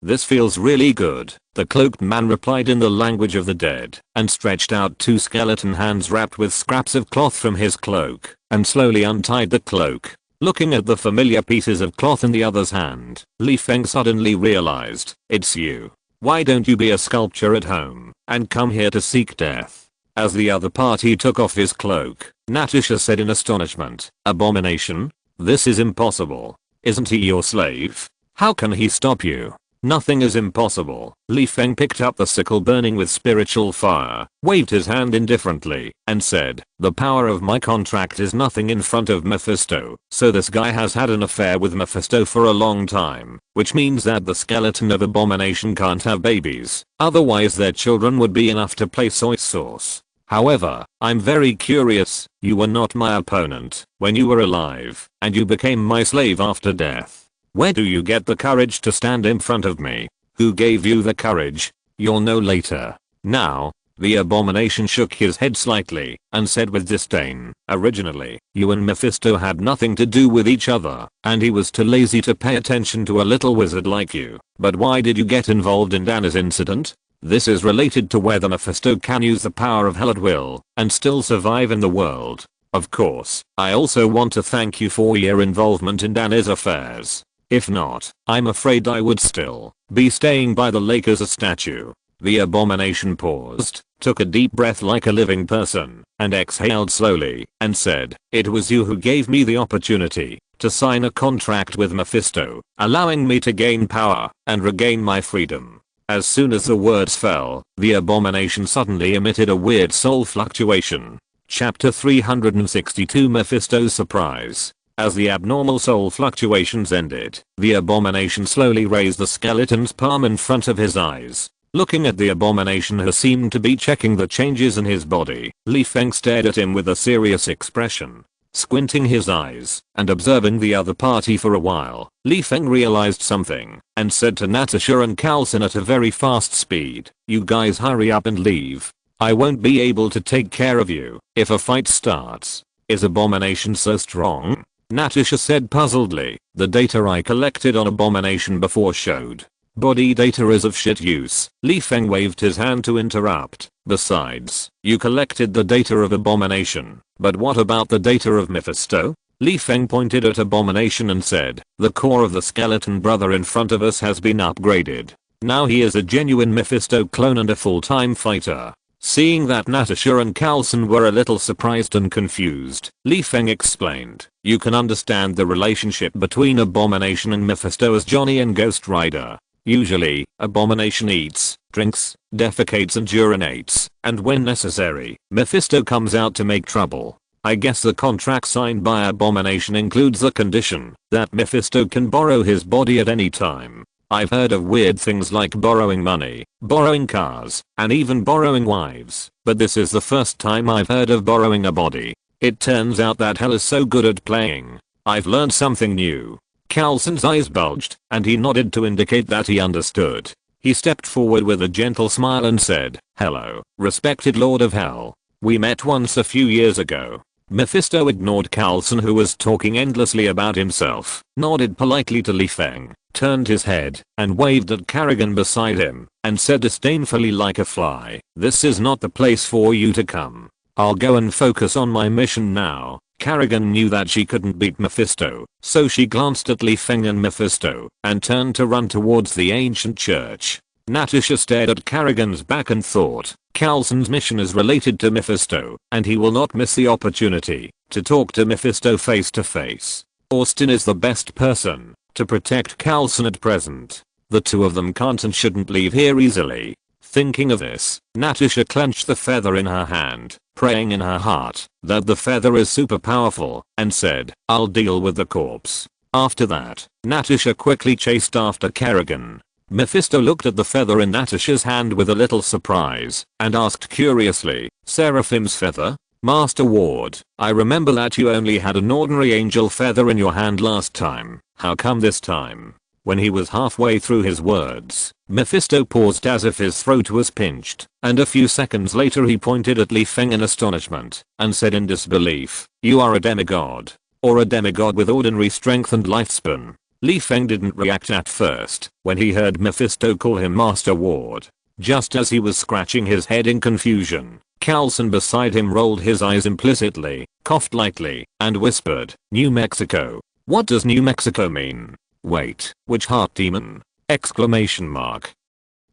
"This feels really good," the cloaked man replied in the language of the dead, and stretched out two skeleton hands wrapped with scraps of cloth from his cloak, and slowly untied the cloak. Looking at the familiar pieces of cloth in the other's hand, Feng suddenly realized, "It's you. Why don't you be a sculpture at home and come here to seek death?" As the other party took off his cloak, Natasha said in astonishment, "Abomination? This is impossible. Isn't he your slave? How can he stop you?" "Nothing is impossible." Feng picked up the sickle burning with spiritual fire, waved his hand indifferently, and said, "The power of my contract is nothing in front of Mephisto." So this guy has had an affair with Mephisto for a long time, which means that the skeleton of Abomination can't have babies, otherwise their children would be enough to play soy sauce. However, I'm very curious, you were not my opponent when you were alive, and you became my slave after death. Where do you get the courage to stand in front of me? Who gave you the courage? You'll know later. Now, the Abomination shook his head slightly and said with disdain, "Originally, you and Mephisto had nothing to do with each other, and he was too lazy to pay attention to a little wizard like you. But why did you get involved in Dana's incident? This is related to whether Mephisto can use the power of hell at will and still survive in the world. Of course, I also want to thank you for your involvement in Dana's affairs. If not, I'm afraid I would still be staying by the lake as a statue." The Abomination paused, took a deep breath like a living person, and exhaled slowly, and said, "It was you who gave me the opportunity to sign a contract with Mephisto, allowing me to gain power and regain my freedom." As soon as the words fell, the Abomination suddenly emitted a weird soul fluctuation. Chapter 362 Mephisto's Surprise. As the abnormal soul fluctuations ended, the Abomination slowly raised the skeleton's palm in front of his eyes. Looking at the Abomination, who seemed to be checking the changes in his body, Feng stared at him with a serious expression. Squinting his eyes and observing the other party for a while, Feng realized something and said to Natasha and Carlson at a very fast speed, "You guys hurry up and leave. I won't be able to take care of you if a fight starts." "Is Abomination so strong?" Natasha said puzzledly. "The data I collected on Abomination before showed body data is of shit use." Feng waved his hand to interrupt. "Besides, you collected the data of Abomination, but what about the data of Mephisto?" Feng pointed at Abomination and said, "The core of the skeleton brother in front of us has been upgraded. Now he is a genuine Mephisto clone and a full-time fighter." Seeing that Natasha and Carlson were a little surprised and confused, Feng explained, "You can understand the relationship between Abomination and Mephisto as Johnny and Ghost Rider. Usually, Abomination eats, drinks, defecates and urinates, and when necessary, Mephisto comes out to make trouble. I guess the contract signed by Abomination includes the condition that Mephisto can borrow his body at any time. I've heard of weird things like borrowing money, borrowing cars, and even borrowing wives, but this is the first time I've heard of borrowing a body. It turns out that hell is so good at playing. I've learned something new." Carlson's eyes bulged, and he nodded to indicate that he understood. He stepped forward with a gentle smile and said, "Hello, respected Lord of Hell. We met once a few years ago." Mephisto ignored Coulson, who was talking endlessly about himself, nodded politely to Li Feng, turned his head, and waved at Kerrigan beside him, and said disdainfully like a fly, "This is not the place for you to come. I'll go and focus on my mission now." Kerrigan knew that she couldn't beat Mephisto, so she glanced at Li Feng and Mephisto, and turned to run towards the ancient church. Natasha stared at Kerrigan's back and thought, Coulson's mission is related to Mephisto, and he will not miss the opportunity to talk to Mephisto face to face. Austin is the best person to protect Coulson at present. The two of them can't and shouldn't leave here easily. Thinking of this, Natasha clenched the feather in her hand, praying in her heart that the feather is super powerful, and said, "I'll deal with the corpse." After that, Natasha quickly chased after Kerrigan. Mephisto looked at the feather in Natasha's hand with a little surprise, and asked curiously, "Seraphim's feather? Master Ward, I remember that you only had an ordinary angel feather in your hand last time. How come this time?" When he was halfway through his words, Mephisto paused as if his throat was pinched, and a few seconds later he pointed at Li Feng in astonishment, and said in disbelief, "You are a demigod. Or a demigod with ordinary strength and lifespan." Li Feng didn't react at first when he heard Mephisto call him Master Ward. Just as he was scratching his head in confusion, Coulson beside him rolled his eyes implicitly, coughed lightly, and whispered, "New Mexico. What does New Mexico mean? Wait, which heart demon? Exclamation mark."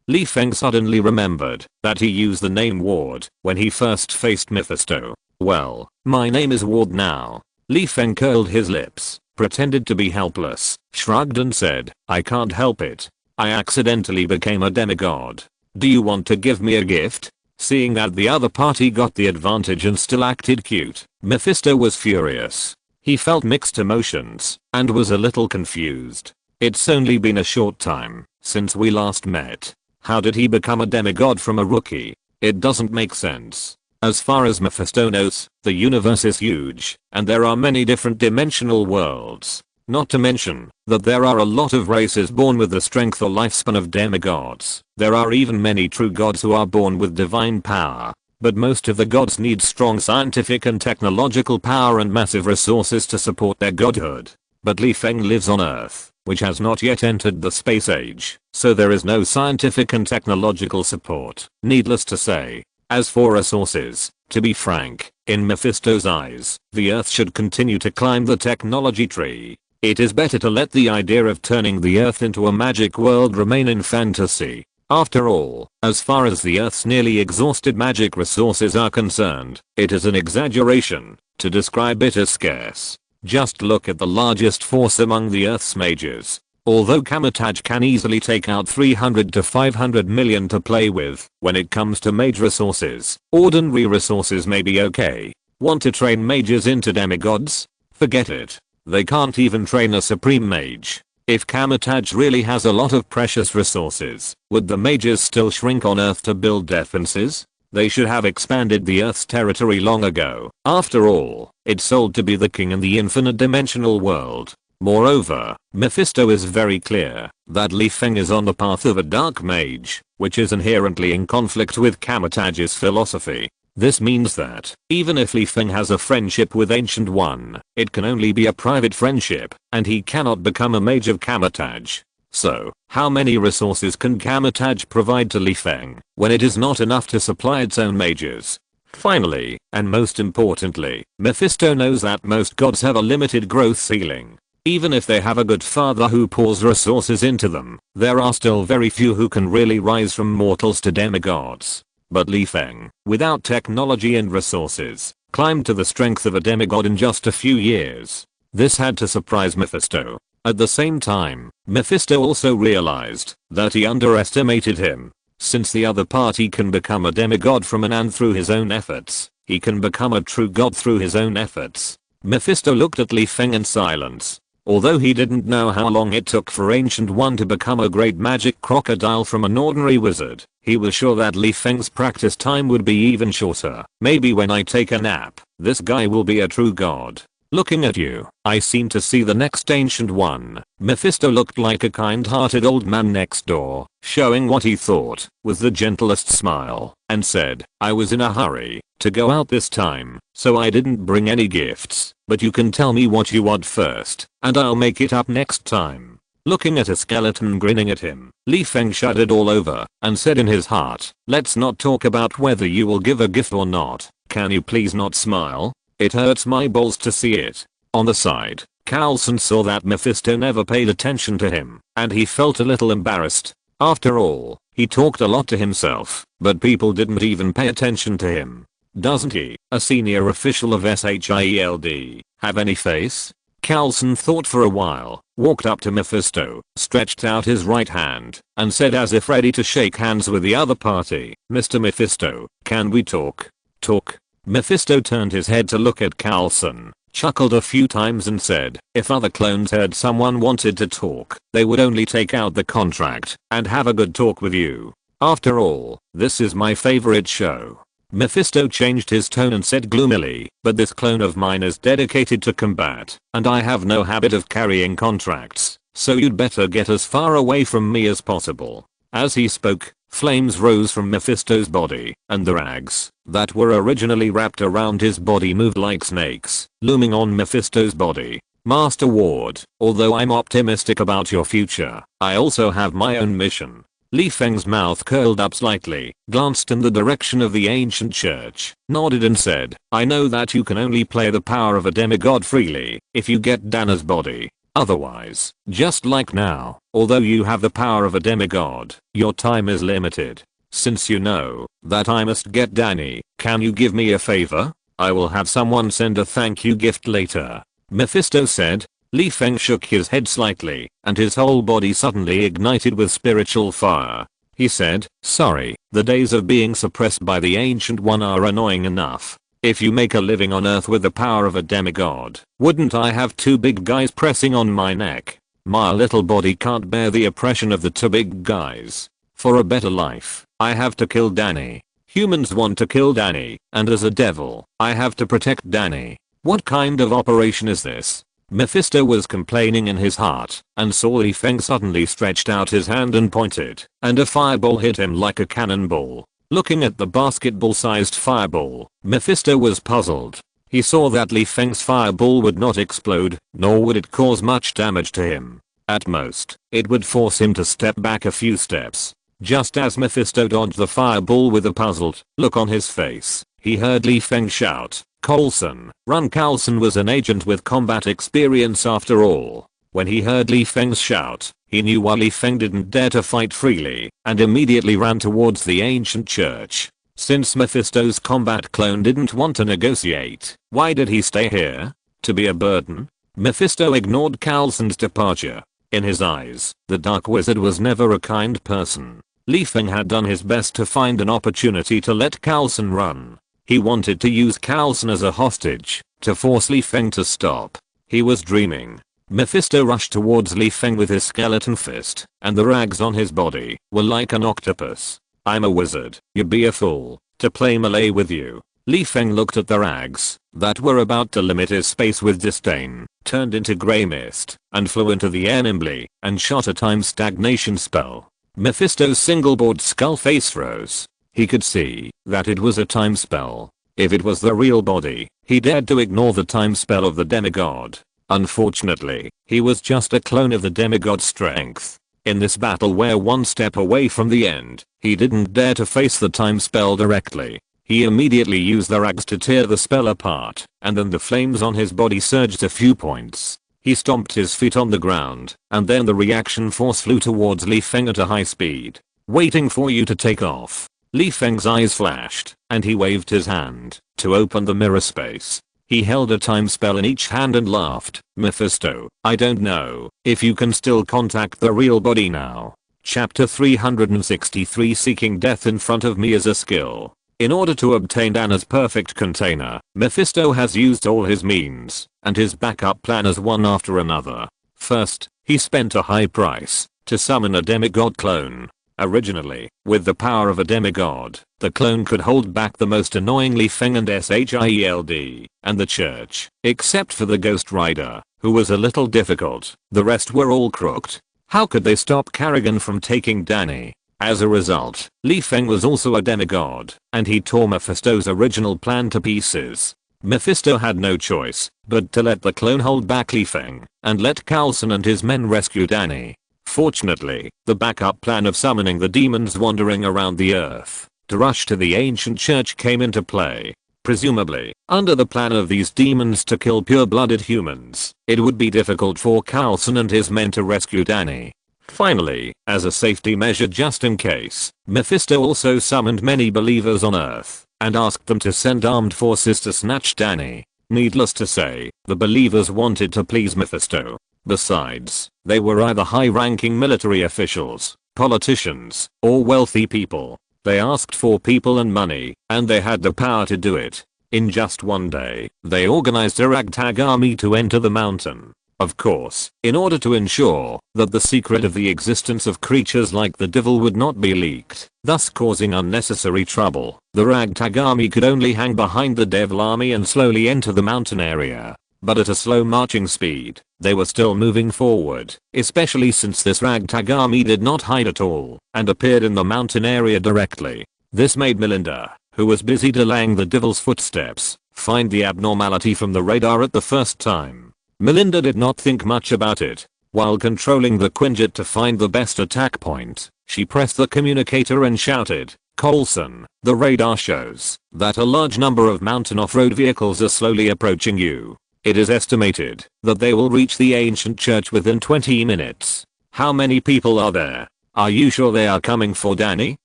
Li Feng suddenly remembered that he used the name Ward when he first faced Mephisto. "Well, my name is Ward now." Li Feng curled his lips, pretended to be helpless, shrugged and said, "I can't help it. I accidentally became a demigod. Do you want to give me a gift?" Seeing that the other party got the advantage and still acted cute, Mephisto was furious. He felt mixed emotions, and was a little confused. It's only been a short time since we last met. How did he become a demigod from a rookie? It doesn't make sense. As far as Mephisto knows, the universe is huge, and there are many different dimensional worlds. Not to mention that there are a lot of races born with the strength or lifespan of demigods. There are even many true gods who are born with divine power. But most of the gods need strong scientific and technological power and massive resources to support their godhood. But Li Feng lives on Earth, which has not yet entered the space age, so there is no scientific and technological support. Needless to say, as for resources, to be frank, in Mephisto's eyes, the Earth should continue to climb the technology tree. It is better to let the idea of turning the Earth into a magic world remain in fantasy. After all, as far as the Earth's nearly exhausted magic resources are concerned, it is an exaggeration to describe it as scarce. Just look at the largest force among the Earth's mages. Although Kamataj can easily take out 300 to 500 million to play with, when it comes to mage resources, ordinary resources may be okay. Want to train mages into demigods? Forget it. They can't even train a supreme mage. If Kamataj really has a lot of precious resources, would the mages still shrink on Earth to build defenses? They should have expanded the Earth's territory long ago. After all, it's sold to be the king in the infinite dimensional world. Moreover, Mephisto is very clear that Li Feng is on the path of a dark mage, which is inherently in conflict with Kamataj's philosophy. This means that, even if Li Feng has a friendship with Ancient One, it can only be a private friendship, and he cannot become a mage of Kamataj. So, how many resources can Kamataj provide to Li Feng, when it is not enough to supply its own mages? Finally, and most importantly, Mephisto knows that most gods have a limited growth ceiling. Even if they have a good father who pours resources into them, there are still very few who can really rise from mortals to demigods. But Li Feng, without technology and resources, climbed to the strength of a demigod in just a few years. This had to surprise Mephisto. At the same time, Mephisto also realized that he underestimated him. Since the other party can become a demigod from an and through his own efforts, he can become a true god through his own efforts. Mephisto looked at Li Feng in silence. Although he didn't know how long it took for Ancient One to become a great magic crocodile from an ordinary wizard, he was sure that Li Feng's practice time would be even shorter. Maybe when I take a nap, this guy will be a true god. Looking at you, I seem to see the next ancient one. Mephisto looked like a kind-hearted old man next door, showing what he thought was the gentlest smile, and said, I was in a hurry to go out this time, so I didn't bring any gifts, but you can tell me what you want first, and I'll make it up next time. Looking at a skeleton grinning at him, Feng shuddered all over, and said in his heart, let's not talk about whether you will give a gift or not. Can you please not smile? It hurts my balls to see it. On the side, Carlson saw that Mephisto never paid attention to him, and he felt a little embarrassed. After all, he talked a lot to himself, but people didn't even pay attention to him. Doesn't he, a senior official of SHIELD, have any face? Carlson thought for a while, walked up to Mephisto, stretched out his right hand, and said as if ready to shake hands with the other party, Mr. Mephisto, can we talk? Talk? Mephisto turned his head to look at Carlson, chuckled a few times and said, if other clones heard someone wanted to talk, they would only take out the contract and have a good talk with you. After all, this is my favorite show. Mephisto changed his tone and said gloomily, but this clone of mine is dedicated to combat, and I have no habit of carrying contracts, so you'd better get as far away from me as possible. As he spoke, flames rose from Mephisto's body, and the rags that were originally wrapped around his body moved like snakes, looming on Mephisto's body. Master Ward, although I'm optimistic about your future, I also have my own mission. Feng's mouth curled up slightly, glanced in the direction of the ancient church, nodded and said, I know that you can only play the power of a demigod freely if you get Dana's body. Otherwise, just like now, although you have the power of a demigod, your time is limited. Since you know that I must get Danny, can you give me a favor? I will have someone send a thank you gift later. Mephisto said. Feng shook his head slightly, and his whole body suddenly ignited with spiritual fire. He said, sorry, the days of being suppressed by the Ancient One are annoying enough. If you make a living on Earth with the power of a demigod, wouldn't I have two big guys pressing on my neck? My little body can't bear the oppression of the two big guys. For a better life, I have to kill Danny. Humans want to kill Danny, and as a devil, I have to protect Danny. What kind of operation is this? Mephisto was complaining in his heart, and saw Feng suddenly stretched out his hand and pointed, and a fireball hit him like a cannonball. Looking at the basketball-sized fireball, Mephisto was puzzled. He saw that Feng's fireball would not explode, nor would it cause much damage to him. At most, it would force him to step back a few steps. Just as Mephisto dodged the fireball with a puzzled look on his face, he heard Feng shout, Coulson, run! Coulson was an agent with combat experience after all. When he heard Feng's shout, he knew why Feng didn't dare to fight freely, and immediately ran towards the ancient church. Since Mephisto's combat clone didn't want to negotiate, why did he stay here? To be a burden? Mephisto ignored Coulson's departure. In his eyes, the Dark Wizard was never a kind person. Feng had done his best to find an opportunity to let Coulson run. He wanted to use Coulson as a hostage, to force Feng to stop. He was dreaming. Mephisto rushed towards Feng with his skeleton fist, and the rags on his body were like an octopus. I'm a wizard, you'd be a fool to play melee with you. Feng looked at the rags that were about to limit his space with disdain, turned into grey mist, and flew into the air nimbly, and shot a time stagnation spell. Mephisto's single-board skull face froze. He could see that it was a time spell. If it was the real body, he dared to ignore the time spell of the demigod. Unfortunately, he was just a clone of the demigod's strength. In this battle where one step away from the end, he didn't dare to face the time spell directly. He immediately used the rags to tear the spell apart, and then the flames on his body surged a few points. He stomped his feet on the ground, and then the reaction force flew towards Feng at a high speed. Waiting for you to take off. Feng's eyes flashed, and he waved his hand to open the mirror space. He held a time spell in each hand and laughed. Mephisto, I don't know if you can still contact the real body now. Chapter 363 Seeking death in front of me is a skill. In order to obtain Anna's perfect container, Mephisto has used all his means, and his backup plan is one after another. First, he spent a high price to summon a demigod clone. Originally, with the power of a demigod, the clone could hold back the most annoyingly Feng and Shield, and the church, except for the Ghost Rider, who was a little difficult. The rest were all crooked. How could they stop Kerrigan from taking Danny? As a result, Li Feng was also a demigod, and he tore Mephisto's original plan to pieces. Mephisto had no choice but to let the clone hold back Li Feng and let Coulson and his men rescue Danny. Fortunately, the backup plan of summoning the demons wandering around the earth to rush to the ancient church came into play. Presumably, under the plan of these demons to kill pure-blooded humans, it would be difficult for Coulson and his men to rescue Danny. Finally, as a safety measure just in case, Mephisto also summoned many believers on Earth and asked them to send armed forces to snatch Danny. Needless to say, the believers wanted to please Mephisto. Besides, they were either high-ranking military officials, politicians, or wealthy people. They asked for people and money, and they had the power to do it. In just one day, they organized a ragtag army to enter the mountain. Of course, in order to ensure that the secret of the existence of creatures like the devil would not be leaked, thus causing unnecessary trouble, the ragtag army could only hang behind the devil army and slowly enter the mountain area. But at a slow marching speed, they were still moving forward, especially since this ragtag army did not hide at all and appeared in the mountain area directly. This made Melinda, who was busy delaying the devil's footsteps, find the abnormality from the radar at the first time. Melinda did not think much about it. While controlling the Quinjet to find the best attack point, she pressed the communicator and shouted, "Coulson, the radar shows that a large number of mountain off-road vehicles are slowly approaching you. It is estimated that they will reach the ancient church within 20 minutes. How many people are there? Are you sure they are coming for Danny?"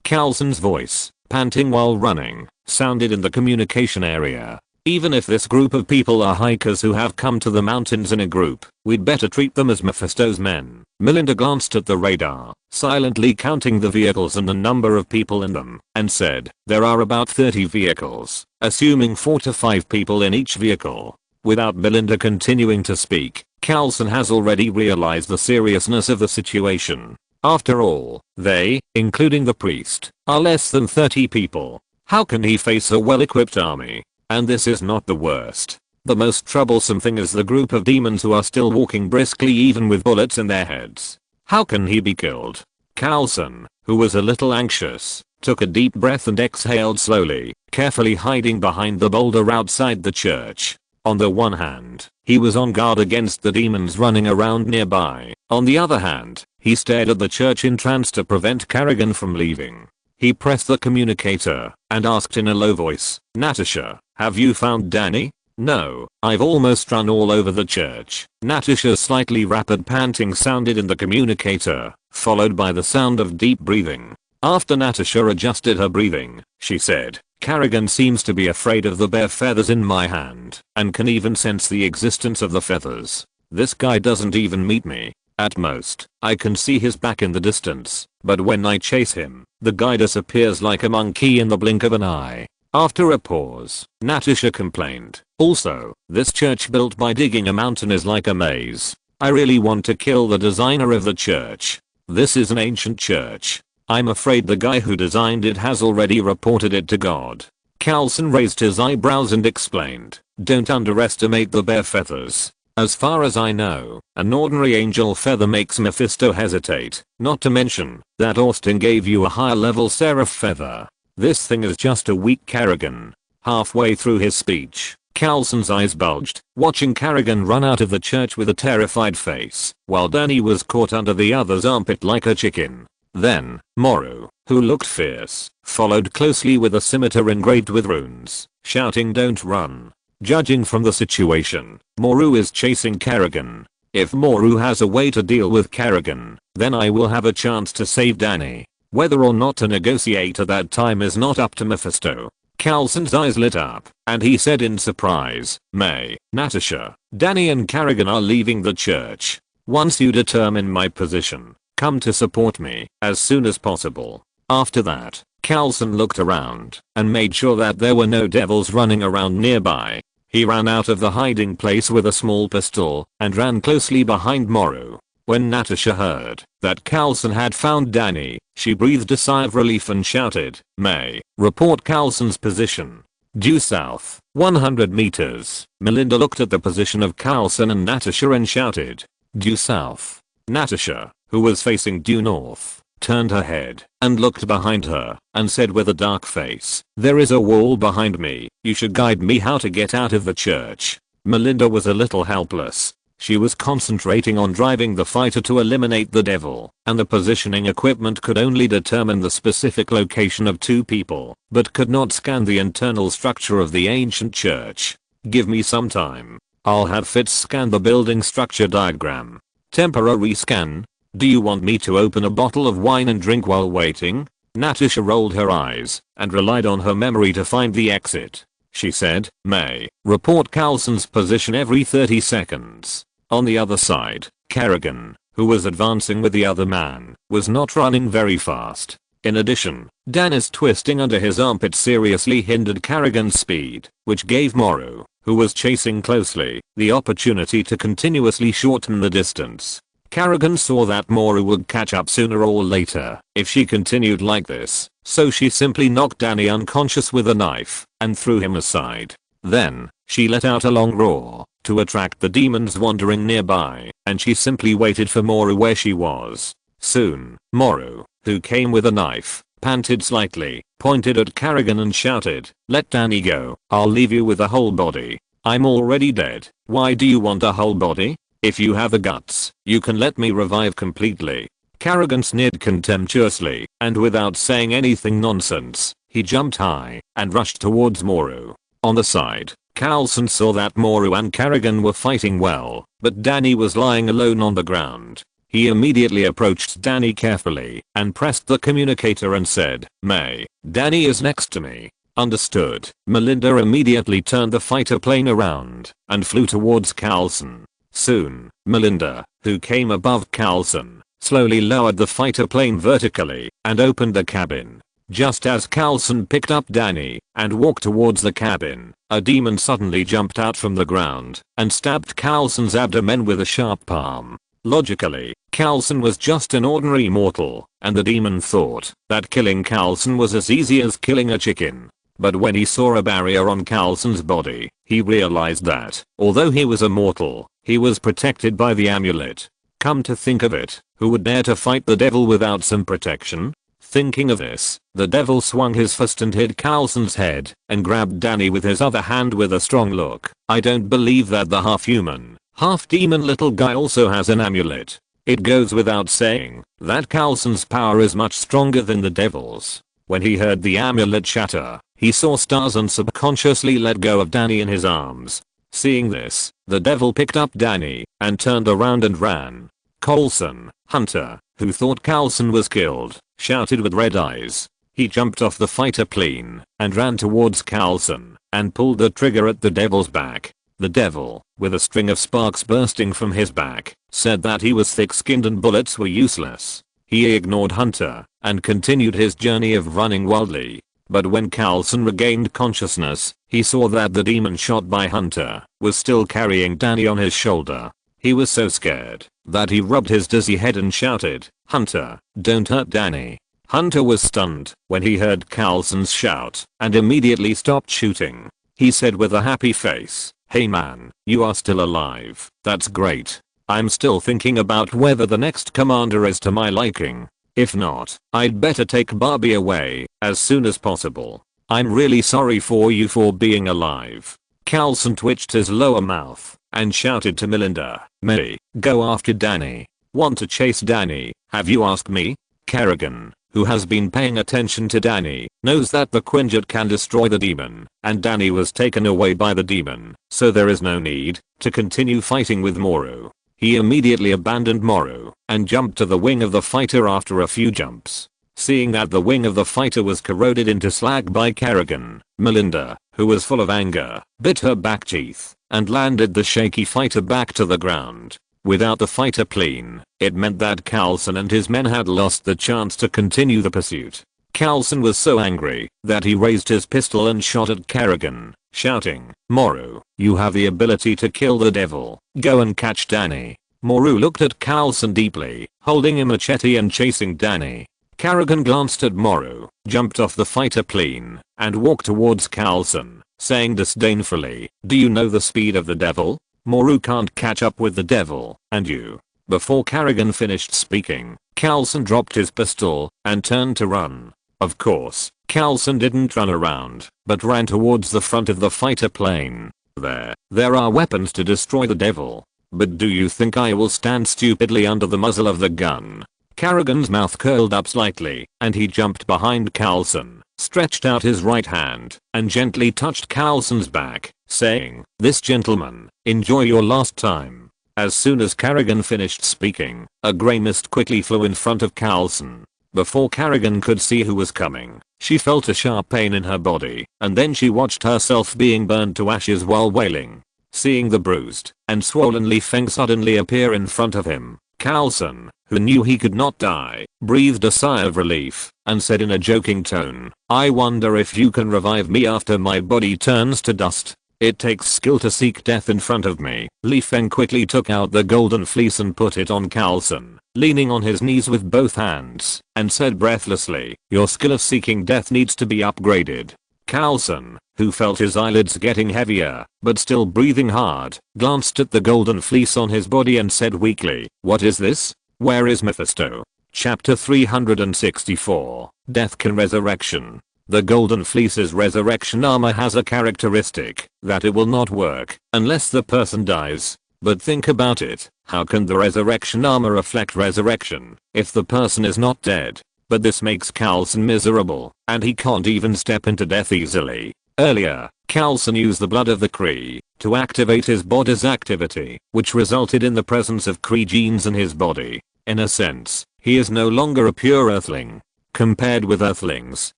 Coulson's voice, panting while running, sounded in the communication area. "Even if this group of people are hikers who have come to the mountains in a group, we'd better treat them as Mephisto's men." Melinda glanced at the radar, silently counting the vehicles and the number of people in them, and said, "There are about 30 vehicles, assuming 4 to 5 people in each vehicle." Without Melinda continuing to speak, Coulson has already realized the seriousness of the situation. After all, they, including the priest, are less than 30 people. How can he face a well-equipped army? And this is not the worst. The most troublesome thing is the group of demons who are still walking briskly even with bullets in their heads. How can he be killed? Coulson, who was a little anxious, took a deep breath and exhaled slowly, carefully hiding behind the boulder outside the church. On the one hand, he was on guard against the demons running around nearby. On the other hand, he stared at the church entrance to prevent Kerrigan from leaving. He pressed the communicator and asked in a low voice, "Natasha, have you found Danny?" "No, I've almost run all over the church." Natasha's slightly rapid panting sounded in the communicator, followed by the sound of deep breathing. After Natasha adjusted her breathing, she said, "Kerrigan seems to be afraid of the bare feathers in my hand, and can even sense the existence of the feathers. This guy doesn't even meet me. At most, I can see his back in the distance, but when I chase him, the guy disappears like a monkey in the blink of an eye." After a pause, Natasha complained, "Also, this church built by digging a mountain is like a maze. I really want to kill the designer of the church. This is an ancient church. I'm afraid the guy who designed it has already reported it to God." Coulson raised his eyebrows and explained, "Don't underestimate the bare feathers. As far as I know, an ordinary angel feather makes Mephisto hesitate, not to mention that Austin gave you a higher level seraph feather. This thing is just a weak Kerrigan." Halfway through his speech, Coulson's eyes bulged, watching Kerrigan run out of the church with a terrified face, while Danny was caught under the other's armpit like a chicken. Then, Moru, who looked fierce, followed closely with a scimitar engraved with runes, shouting, "Don't run." Judging from the situation, Moru is chasing Kerrigan. If Moru has a way to deal with Kerrigan, then I will have a chance to save Danny. Whether or not to negotiate at that time is not up to Mephisto. Coulson's eyes lit up, and he said in surprise, Natasha, Danny and Kerrigan are leaving the church. Once you determine my position, come to support me as soon as possible." After that, Coulson looked around and made sure that there were no devils running around nearby. He ran out of the hiding place with a small pistol and ran closely behind Moru. When Natasha heard that Carlson had found Danny, she breathed a sigh of relief and shouted, "May, report Carlson's position. Due south, 100 meters." Melinda looked at the position of Carlson and Natasha and shouted, "Due south." Natasha, who was facing due north, turned her head and looked behind her and said with a dark face, "There is a wall behind me. You should guide me how to get out of the church." Melinda was a little helpless. She was concentrating on driving the fighter to eliminate the devil, and the positioning equipment could only determine the specific location of two people, but could not scan the internal structure of the ancient church. "Give me some time. I'll have Fitz scan the building structure diagram." "Temporary scan? Do you want me to open a bottle of wine and drink while waiting?" Natasha rolled her eyes and relied on her memory to find the exit. She said, "May, report Carlson's position every 30 seconds. On the other side, Kerrigan, who was advancing with the other man, was not running very fast. In addition, Danny's twisting under his armpit seriously hindered Kerrigan's speed, which gave Morrow, who was chasing closely, the opportunity to continuously shorten the distance. Kerrigan saw that Morrow would catch up sooner or later if she continued like this, so she simply knocked Danny unconscious with a knife and threw him aside. Then, she let out a long roar to attract the demons wandering nearby, and she simply waited for Morrow where she was. Soon, Morrow, who came with a knife, panted slightly, pointed at Kerrigan and shouted, "Let Danny go. I'll leave you with a whole body. I'm already dead. Why do you want a whole body? If you have the guts, you can let me revive completely." Kerrigan sneered contemptuously, and without saying anything nonsense, he jumped high and rushed towards Morrow. On the side, Carlson saw that Morrow and Kerrigan were fighting well, but Danny was lying alone on the ground. He immediately approached Danny carefully and pressed the communicator and said, "May, Danny is next to me." "Understood." Melinda immediately turned the fighter plane around and flew towards Carlson. Soon, Melinda, who came above Carlson, slowly lowered the fighter plane vertically and opened the cabin. Just as Carlson picked up Danny and walked towards the cabin, a demon suddenly jumped out from the ground and stabbed Carlson's abdomen with a sharp palm. Logically, Carlson was just an ordinary mortal, and the demon thought that killing Carlson was as easy as killing a chicken. But when he saw a barrier on Carlson's body, he realized that, although he was a mortal, he was protected by the amulet. Come to think of it, who would dare to fight the devil without some protection? Thinking of this, the devil swung his fist and hit Carlson's head and grabbed Danny with his other hand with a strong look. "I don't believe that the half-human, half-demon little guy also has an amulet." It goes without saying that Carlson's power is much stronger than the devil's. When he heard the amulet shatter, he saw stars and subconsciously let go of Danny in his arms. Seeing this, the devil picked up Danny and turned around and ran. Coulson, Hunter, who thought Carlson was killed, shouted with red eyes. He jumped off the fighter plane and ran towards Carlson and pulled the trigger at the devil's back. The devil, with a string of sparks bursting from his back, said that he was thick-skinned and bullets were useless. He ignored Hunter and continued his journey of running wildly. But when Carlson regained consciousness, he saw that the demon shot by Hunter was still carrying Danny on his shoulder. He was so scared that he rubbed his dizzy head and shouted, "Hunter, don't hurt Danny." Hunter was stunned when he heard Carlson's shout and immediately stopped shooting. He said with a happy face, "Hey man, you are still alive. That's great. I'm still thinking about whether the next commander is to my liking. If not, I'd better take Barbie away as soon as possible. I'm really sorry for you for being alive." Carlson twitched his lower mouth and shouted to Melinda, "May, go after Danny." "Want to chase Danny, have you asked me?" Kerrigan, who has been paying attention to Danny, knows that the Quinjet can destroy the demon, and Danny was taken away by the demon, so there is no need to continue fighting with Morrow. He immediately abandoned Morrow and jumped to the wing of the fighter after a few jumps. Seeing that the wing of the fighter was corroded into slag by Kerrigan, Melinda, who was full of anger, bit her back teeth and landed the shaky fighter back to the ground. Without the fighter plane, it meant that Carlson and his men had lost the chance to continue the pursuit. Carlson was so angry that he raised his pistol and shot at Kerrigan, shouting, "Morrow, you have the ability to kill the devil. Go and catch Danny." Moru looked at Carlson deeply, holding a machete and chasing Danny. Kerrigan glanced at Moru, jumped off the fighter plane, and walked towards Carlson, saying disdainfully, "Do you know the speed of the devil? Moru can't catch up with the devil, and you." Before Kerrigan finished speaking, Carlson dropped his pistol and turned to run. Of course, Carlson didn't run around, but ran towards the front of the fighter plane. There are weapons to destroy the devil. But do you think I will stand stupidly under the muzzle of the gun? Kerrigan's mouth curled up slightly, and he jumped behind Carlson, stretched out his right hand, and gently touched Carlson's back, saying, "This gentleman, enjoy your last time." As soon as Kerrigan finished speaking, a grey mist quickly flew in front of Carlson. Before Kerrigan could see who was coming, she felt a sharp pain in her body, and then she watched herself being burned to ashes while wailing. Seeing the bruised and swollen Feng suddenly appear in front of him, Carlson, who knew he could not die, breathed a sigh of relief and said in a joking tone, "I wonder if you can revive me after my body turns to dust. It takes skill to seek death in front of me." Feng quickly took out the golden fleece and put it on Carlson, leaning on his knees with both hands, and said breathlessly, "Your skill of seeking death needs to be upgraded." Carlson, who felt his eyelids getting heavier, but still breathing hard, glanced at the golden fleece on his body and said weakly, "What is this? Where is Mephisto?" Chapter 364, Deathkin Resurrection. The golden fleece's resurrection armor has a characteristic that it will not work unless the person dies. But think about it, how can the resurrection armor reflect resurrection if the person is not dead? But this makes Carlson miserable, and he can't even step into death easily. Earlier, Carlson used the blood of the Kree to activate his body's activity, which resulted in the presence of Kree genes in his body. In a sense, he is no longer a pure Earthling. Compared with Earthlings,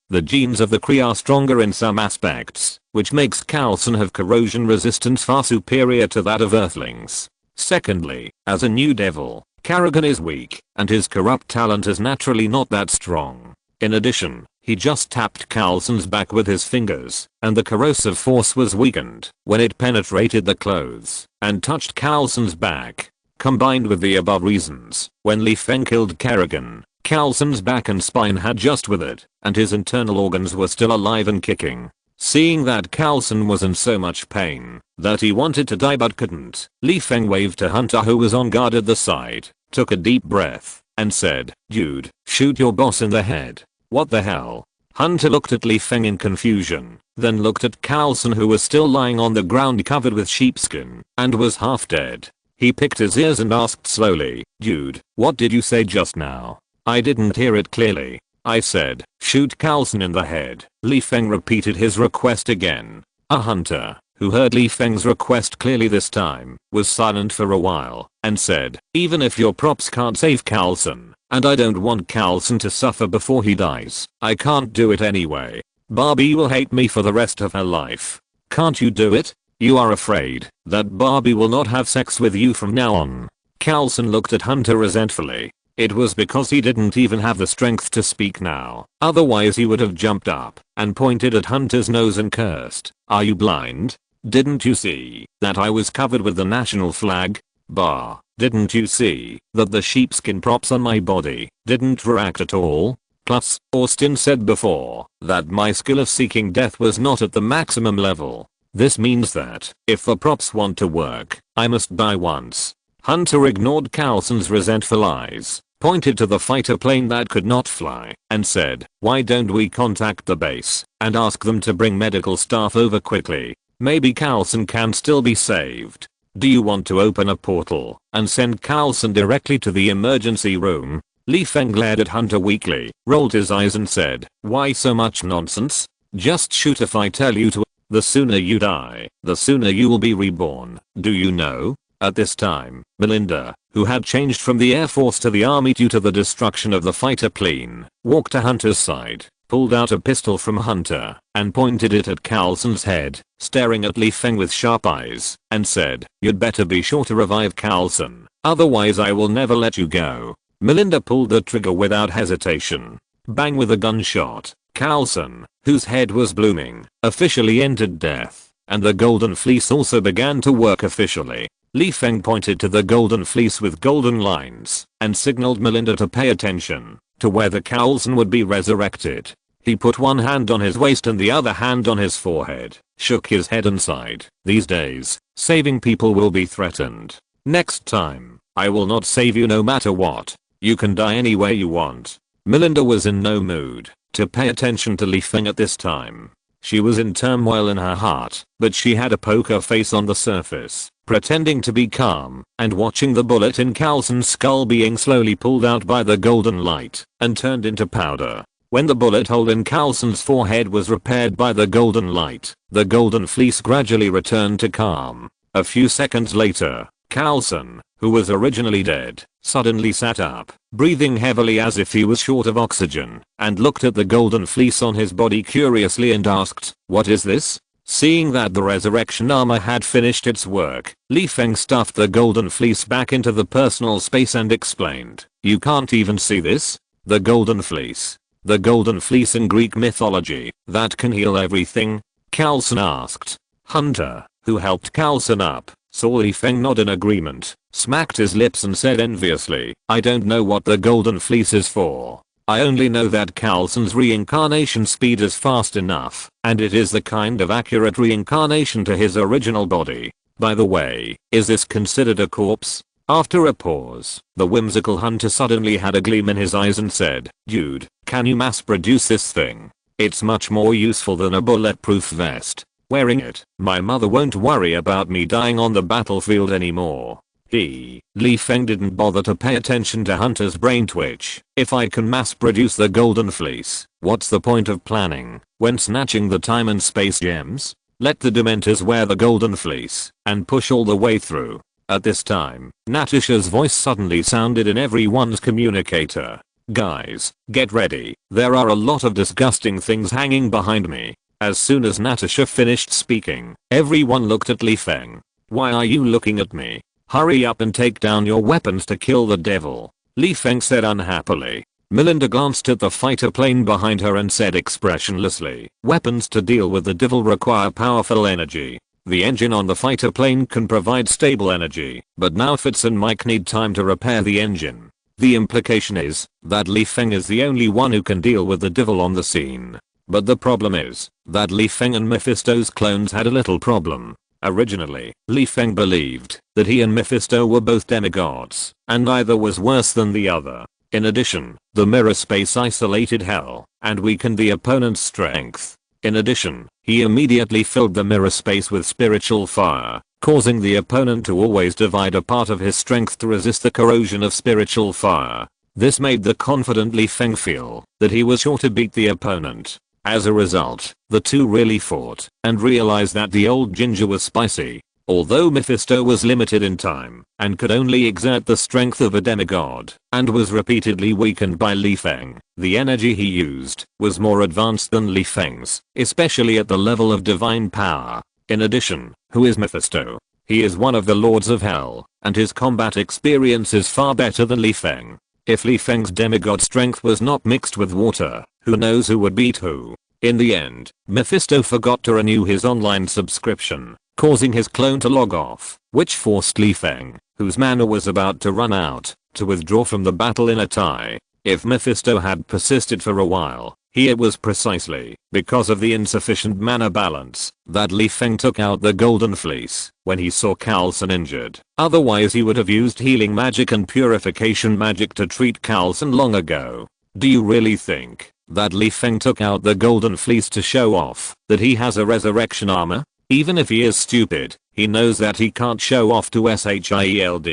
the genes of the Kree are stronger in some aspects, which makes Carlson have corrosion resistance far superior to that of Earthlings. Secondly, as a new devil, Kerrigan is weak, and his corrupt talent is naturally not that strong. In addition, he just tapped Carlson's back with his fingers, and the corrosive force was weakened when it penetrated the clothes and touched Carlson's back. Combined with the above reasons, when Feng killed Kerrigan, Carlson's back and spine had just withered, and his internal organs were still alive and kicking. Seeing that Carlson was in so much pain that he wanted to die but couldn't, Feng waved to Hunter, who was on guard at the side, took a deep breath, and said, "Dude, shoot your boss in the head." "What the hell?" Hunter looked at Feng in confusion, then looked at Carlson, who was still lying on the ground covered with sheepskin and was half dead. He picked his ears and asked slowly, "Dude, what did you say just now? I didn't hear it clearly." "I said, shoot Carlson in the head." Feng repeated his request again. Hunter, who heard Feng's request clearly this time, was silent for a while, and said, "Even if your props can't save Carlson, and I don't want Carlson to suffer before he dies, I can't do it anyway. Barbie will hate me for the rest of her life. Can't you do it? You are afraid that Barbie will not have sex with you from now on." Carlson looked at Hunter resentfully. It was because he didn't even have the strength to speak now. Otherwise he would have jumped up and pointed at Hunter's nose and cursed, "Are you blind? Didn't you see that I was covered with the national flag? Bah, didn't you see that the sheepskin props on my body didn't react at all? Plus, Austin said before that my skill of seeking death was not at the maximum level. This means that if the props want to work, I must die once." Hunter ignored Carlson's resentful eyes, pointed to the fighter plane that could not fly, and said, "Why don't we contact the base and ask them to bring medical staff over quickly? Maybe Carlson can still be saved. Do you want to open a portal and send Carlson directly to the emergency room?" Feng glared at Hunter weakly, rolled his eyes and said, "Why so much nonsense? Just shoot if I tell you to. The sooner you die, the sooner you will be reborn, do you know?" At this time, Melinda, who had changed from the Air Force to the Army due to the destruction of the fighter plane, walked to Hunter's side, pulled out a pistol from Hunter, and pointed it at Carlson's head, staring at Feng with sharp eyes, and said, "You'd better be sure to revive Carlson, otherwise I will never let you go." Melinda pulled the trigger without hesitation. Bang with a gunshot, Carlson, whose head was blooming, officially entered death, and the golden fleece also began to work officially. Li Feng pointed to the golden fleece with golden lines and signaled Melinda to pay attention to where the Cowlson would be resurrected. He put one hand on his waist and the other hand on his forehead, shook his head and sighed. These days, saving people will be threatened. Next time, I will not save you no matter what. You can die anywhere you want. Melinda was in no mood to pay attention to Li Feng at this time. She was in turmoil in her heart, but she had a poker face on the surface, pretending to be calm and watching the bullet in Cowlson's skull being slowly pulled out by the golden light and turned into powder. When the bullet hole in Cowlson's forehead was repaired by the golden light, the golden fleece gradually returned to calm. A few seconds later, Cowlson, who was originally dead, suddenly sat up, breathing heavily as if he was short of oxygen, and looked at the golden fleece on his body curiously and asked, "What is this?" Seeing that the resurrection armor had finished its work, Li Feng stuffed the golden fleece back into the personal space and explained, "You can't even see this? The golden fleece. The golden fleece in Greek mythology, that can heal everything?" Cowlson asked. Hunter, who helped Cowlson up, saw Li Feng nod in agreement, smacked his lips and said enviously, "I don't know what the golden fleece is for. I only know that Cowlson's reincarnation speed is fast enough, and it is the kind of accurate reincarnation to his original body. By the way, is this considered a corpse?" After a pause, the whimsical hunter suddenly had a gleam in his eyes and said, "Dude, can you mass produce this thing? It's much more useful than a bulletproof vest. Wearing it, my mother won't worry about me dying on the battlefield anymore." Li Feng didn't bother to pay attention to Hunter's brain twitch. If I can mass produce the golden fleece, what's the point of planning when snatching the time and space gems? Let the dementors wear the golden fleece and push all the way through. At this time, Natasha's voice suddenly sounded in everyone's communicator. "Guys, get ready. There are a lot of disgusting things hanging behind me." As soon as Natasha finished speaking, everyone looked at Li Feng. "Why are you looking at me? Hurry up and take down your weapons to kill the devil," Li Feng said unhappily. Melinda glanced at the fighter plane behind her and said expressionlessly, "Weapons to deal with the devil require powerful energy. The engine on the fighter plane can provide stable energy, but now Fitz and Mike need time to repair the engine." The implication is that Li Feng is the only one who can deal with the devil on the scene. But the problem is that Li Feng and Mephisto's clones had a little problem. Originally, Li Feng believed that he and Mephisto were both demigods, and neither was worse than the other. In addition, the mirror space isolated hell and weakened the opponent's strength. In addition, he immediately filled the mirror space with spiritual fire, causing the opponent to always divide a part of his strength to resist the corrosion of spiritual fire. This made the confident Li Feng feel that he was sure to beat the opponent. As a result, the two really fought and realized that the old ginger was spicy. Although Mephisto was limited in time and could only exert the strength of a demigod and was repeatedly weakened by Li Feng, the energy he used was more advanced than Li Feng's, especially at the level of divine power. In addition, who is Mephisto? He is one of the lords of hell, and his combat experience is far better than Li Feng. If Li Feng's demigod strength was not mixed with water, who knows who would beat who? In the end, Mephisto forgot to renew his online subscription, causing his clone to log off, which forced Li Feng, whose mana was about to run out, to withdraw from the battle in a tie. If Mephisto had persisted for a while, it was precisely because of the insufficient mana balance that Li Feng took out the golden fleece when he saw Cowlson injured. Otherwise he would have used healing magic and purification magic to treat Cowlson long ago. Do you really think that Li Feng took out the golden fleece to show off that he has a resurrection armor? Even if he is stupid, he knows that he can't show off to Shield.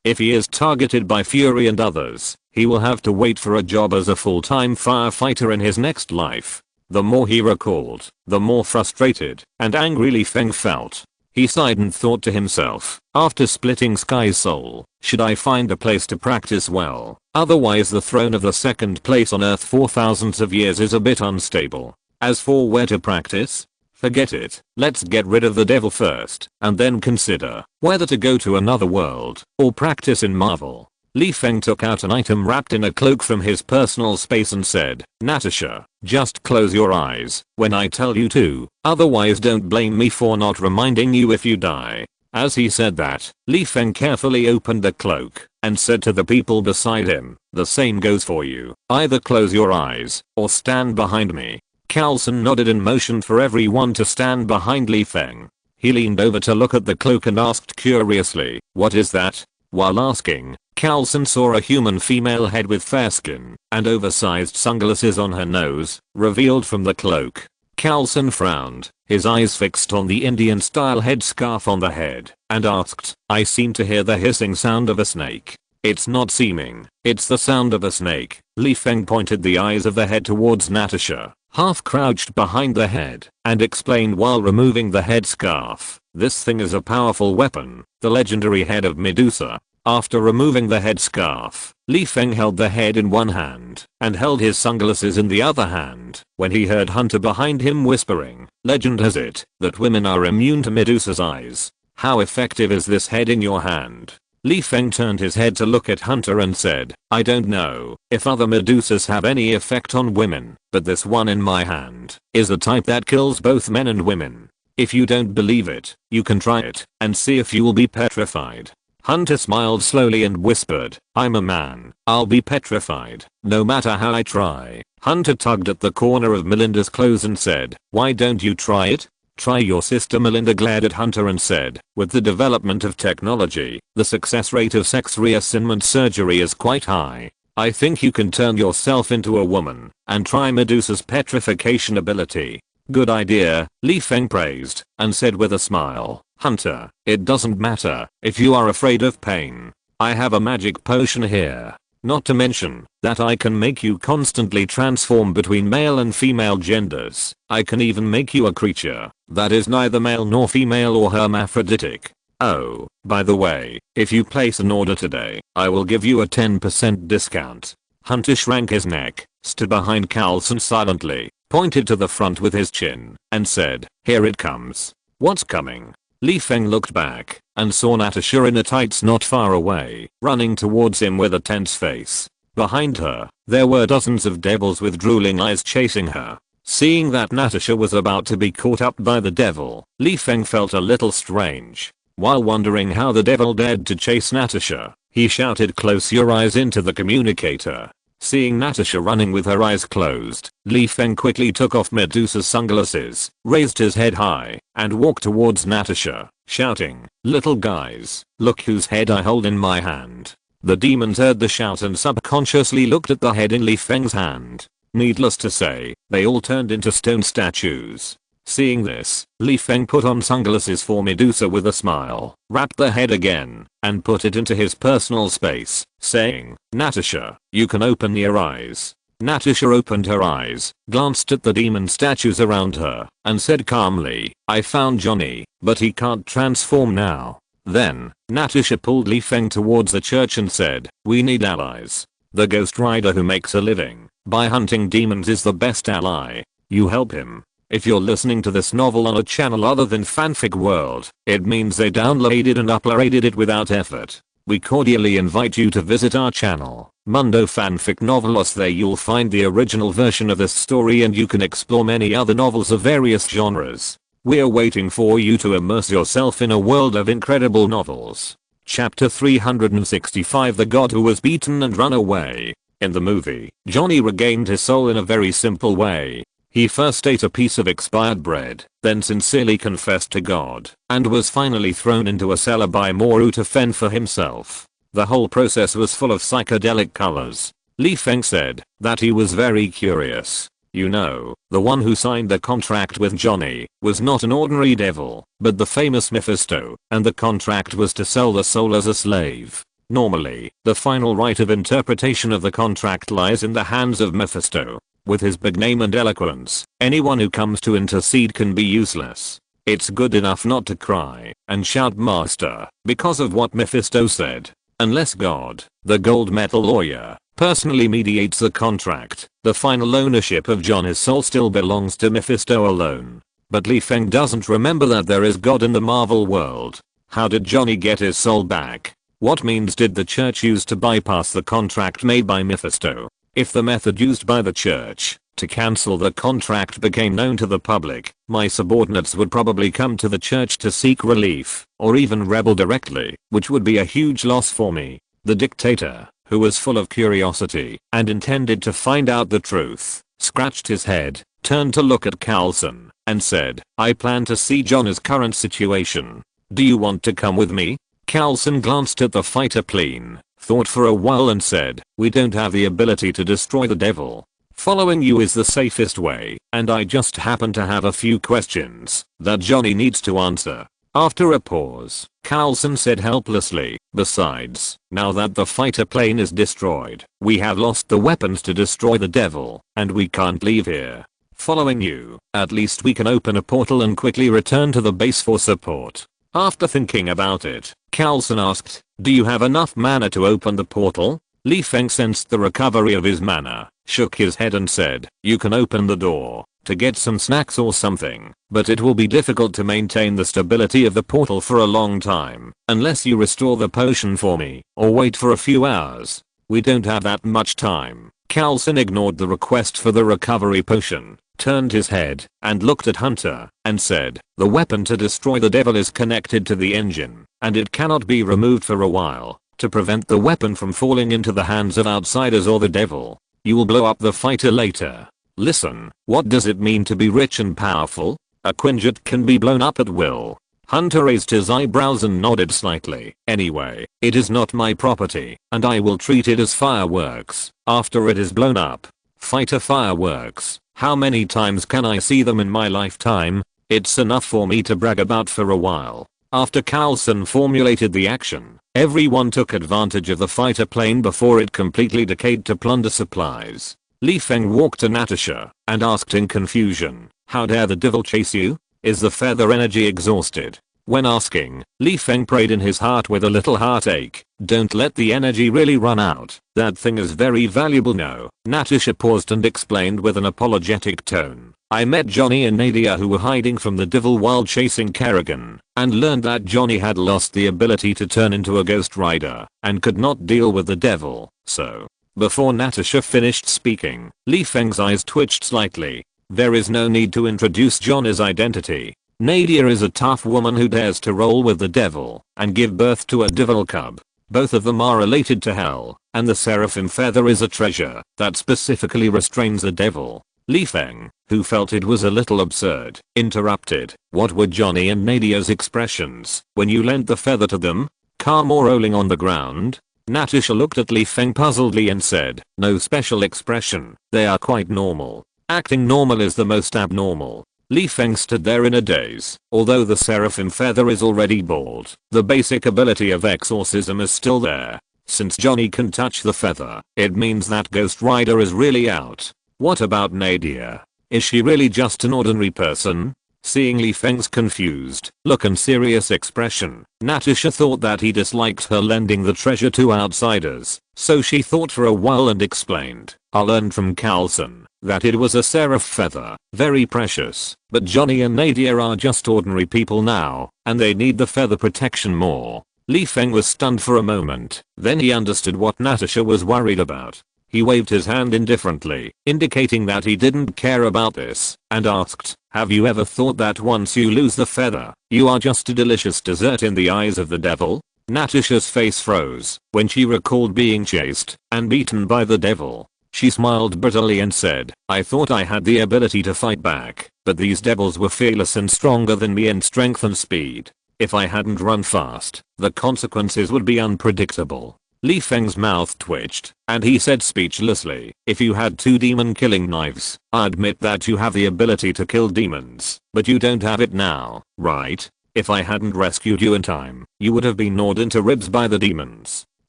If he is targeted by Fury and others, he will have to wait for a job as a full-time firefighter in his next life. The more he recalled, the more frustrated and angry Li Feng felt. He sighed and thought to himself, after splitting Sky's soul, should I find a place to practice well? Otherwise the throne of the second place on Earth for thousands of years is a bit unstable. As for where to practice? Forget it. Let's get rid of the devil first, and then consider whether to go to another world or practice in Marvel. Li Feng took out an item wrapped in a cloak from his personal space and said, "Natasha, just close your eyes when I tell you to, otherwise don't blame me for not reminding you if you die." As he said that, Li Feng carefully opened the cloak and said to the people beside him, "The same goes for you. Either close your eyes or stand behind me." Carlson nodded and motioned for everyone to stand behind Li Feng. He leaned over to look at the cloak and asked curiously, "What is that?" While asking, Carlson saw a human female head with fair skin and oversized sunglasses on her nose, revealed from the cloak. Carlson frowned, his eyes fixed on the Indian-style headscarf on the head, and asked, "I seem to hear the hissing sound of a snake." "It's not seeming, it's the sound of a snake." Li Feng pointed the eyes of the head towards Natasha, half crouched behind the head, and explained while removing the headscarf, "This thing is a powerful weapon, the legendary head of Medusa." After removing the headscarf, Li Feng held the head in one hand and held his sunglasses in the other hand when he heard Hunter behind him whispering, "Legend has it that women are immune to Medusa's eyes. How effective is this head in your hand?" Li Feng turned his head to look at Hunter and said, "I don't know if other Medusas have any effect on women, but this one in my hand is the type that kills both men and women. If you don't believe it, you can try it and see if you will be petrified." Hunter smiled slowly and whispered, "I'm a man. I'll be petrified, no matter how I try." Hunter tugged at the corner of Melinda's clothes and said, "Why don't you try it?" "Try your sister." Melinda glared at Hunter and said, "With the development of technology, the success rate of sex reassignment surgery is quite high. I think you can turn yourself into a woman and try Medusa's petrification ability." "Good idea," Li Feng praised, and said with a smile, "Hunter, it doesn't matter if you are afraid of pain. I have a magic potion here. Not to mention that I can make you constantly transform between male and female genders. I can even make you a creature that is neither male nor female or hermaphroditic. Oh, by the way, if you place an order today, I will give you a 10% discount." Hunter shrank his neck, stood behind Carlson silently, pointed to the front with his chin, and said, "Here it comes." "What's coming?" Li Feng looked back and saw Natasha in a tights not far away, running towards him with a tense face. Behind her, there were dozens of devils with drooling eyes chasing her. Seeing that Natasha was about to be caught up by the devil, Li Feng felt a little strange. While wondering how the devil dared to chase Natasha, he shouted, "Close your eyes," into the communicator. Seeing Natasha running with her eyes closed, Li Feng quickly took off Medusa's sunglasses, raised his head high, and walked towards Natasha, shouting, "Little guys, look whose head I hold in my hand." The demons heard the shout and subconsciously looked at the head in Li Feng's hand. Needless to say, they all turned into stone statues. Seeing this, Li Feng put on sunglasses for Medusa with a smile, wrapped the head again, and put it into his personal space, saying, "Natasha, you can open your eyes." Natasha opened her eyes, glanced at the demon statues around her, and said calmly, "I found Johnny, but he can't transform now." Then, Natasha pulled Li Feng towards the church and said, "We need allies. The Ghost Rider who makes a living by hunting demons is the best ally. You help him." If you're listening to this novel on a channel other than Fanfic World, it means they downloaded and uploaded it without effort. We cordially invite you to visit our channel, Mundo Fanfic Novelos. There you'll find the original version of this story and you can explore many other novels of various genres. We're waiting for you to immerse yourself in a world of incredible novels. Chapter 365, The God Who Was Beaten and Run Away. In the movie, Johnny regained his soul in a very simple way. He first ate a piece of expired bread, then sincerely confessed to God, and was finally thrown into a cellar by Moru to fend for himself. The whole process was full of psychedelic colors. Li Feng said that he was very curious. You know, the one who signed the contract with Johnny was not an ordinary devil, but the famous Mephisto, and the contract was to sell the soul as a slave. Normally, the final right of interpretation of the contract lies in the hands of Mephisto. With his big name and eloquence, anyone who comes to intercede can be useless. It's good enough not to cry and shout "Master" because of what Mephisto said. Unless God, the gold metal lawyer, personally mediates the contract, the final ownership of Johnny's soul still belongs to Mephisto alone. But Li Feng doesn't remember that there is God in the Marvel world. How did Johnny get his soul back? What means did the church use to bypass the contract made by Mephisto? If the method used by the church To cancel the contract became known to the public, my subordinates would probably come to the church to seek relief, or even rebel directly, which would be a huge loss for me. The dictator, who was full of curiosity and intended to find out the truth, scratched his head, turned to look at Carlson, and said, I plan to see John's current situation. Do you want to come with me? Carlson glanced at the fighter plane, thought for a while and said, we don't have the ability to destroy the devil. Following you is the safest way, and I just happen to have a few questions that Johnny needs to answer. After a pause, Carlson said helplessly, besides, now that the fighter plane is destroyed, we have lost the weapons to destroy the devil, and we can't leave here. Following you, at least we can open a portal and quickly return to the base for support. After thinking about it, Carlson asked, do you have enough mana to open the portal? Feng sensed the recovery of his mana, shook his head and said, you can open the door to get some snacks or something, but it will be difficult to maintain the stability of the portal for a long time, unless you restore the potion for me, or wait for a few hours. We don't have that much time. Carlson ignored the request for the recovery potion, turned his head, and looked at Hunter, and said, the weapon to destroy the devil is connected to the engine, and it cannot be removed for a while, to prevent the weapon from falling into the hands of outsiders or the devil. You will blow up the fighter later. Listen, what does it mean to be rich and powerful? A Quinjet can be blown up at will. Hunter raised his eyebrows and nodded slightly. Anyway, it is not my property, and I will treat it as fireworks after it is blown up. Fighter fireworks. How many times can I see them in my lifetime? It's enough for me to brag about for a while. After Carlson formulated the action, everyone took advantage of the fighter plane before it completely decayed to plunder supplies. Feng walked to Natasha and asked in confusion, how dare the devil chase you? Is the feather energy exhausted? When asking, Feng prayed in his heart with a little heartache, don't let the energy really run out. That thing is very valuable. No. Natasha paused and explained with an apologetic tone. I met Johnny and Nadia who were hiding from the devil while chasing Kerrigan, and learned that Johnny had lost the ability to turn into a ghost rider, and could not deal with the devil, so. Before Natasha finished speaking, Feng's eyes twitched slightly. There is no need to introduce Johnny's identity. Nadia is a tough woman who dares to roll with the devil, and give birth to a devil cub. Both of them are related to hell, and the seraphim feather is a treasure that specifically restrains the devil. Feng, who felt it was a little absurd, interrupted, what were Johnny and Nadia's expressions when you lent the feather to them? Calm or rolling on the ground? Natasha looked at Feng puzzledly and said, no special expression, they are quite normal. Acting normal is the most abnormal. Feng stood there in a daze. Although the seraphim feather is already bald, the basic ability of exorcism is still there. Since Johnny can touch the feather, it means that Ghost Rider is really out. What about Nadia? Is she really just an ordinary person? Seeing Feng's confused look and serious expression, Natasha thought that he disliked her lending the treasure to outsiders, so she thought for a while and explained, I learned from Carlson that it was a seraph feather, very precious, but Johnny and Nadia are just ordinary people now, and they need the feather protection more. Feng was stunned for a moment, then he understood what Natasha was worried about. He waved his hand indifferently, indicating that he didn't care about this, and asked, have you ever thought that once you lose the feather, you are just a delicious dessert in the eyes of the devil? Natasha's face froze when she recalled being chased and beaten by the devil. She smiled bitterly and said, I thought I had the ability to fight back, but these devils were fearless and stronger than me in strength and speed. If I hadn't run fast, the consequences would be unpredictable. Feng's mouth twitched, and he said speechlessly, if you had 2 demon killing knives, I admit that you have the ability to kill demons, but you don't have it now, right? If I hadn't rescued you in time, you would have been gnawed into ribs by the demons.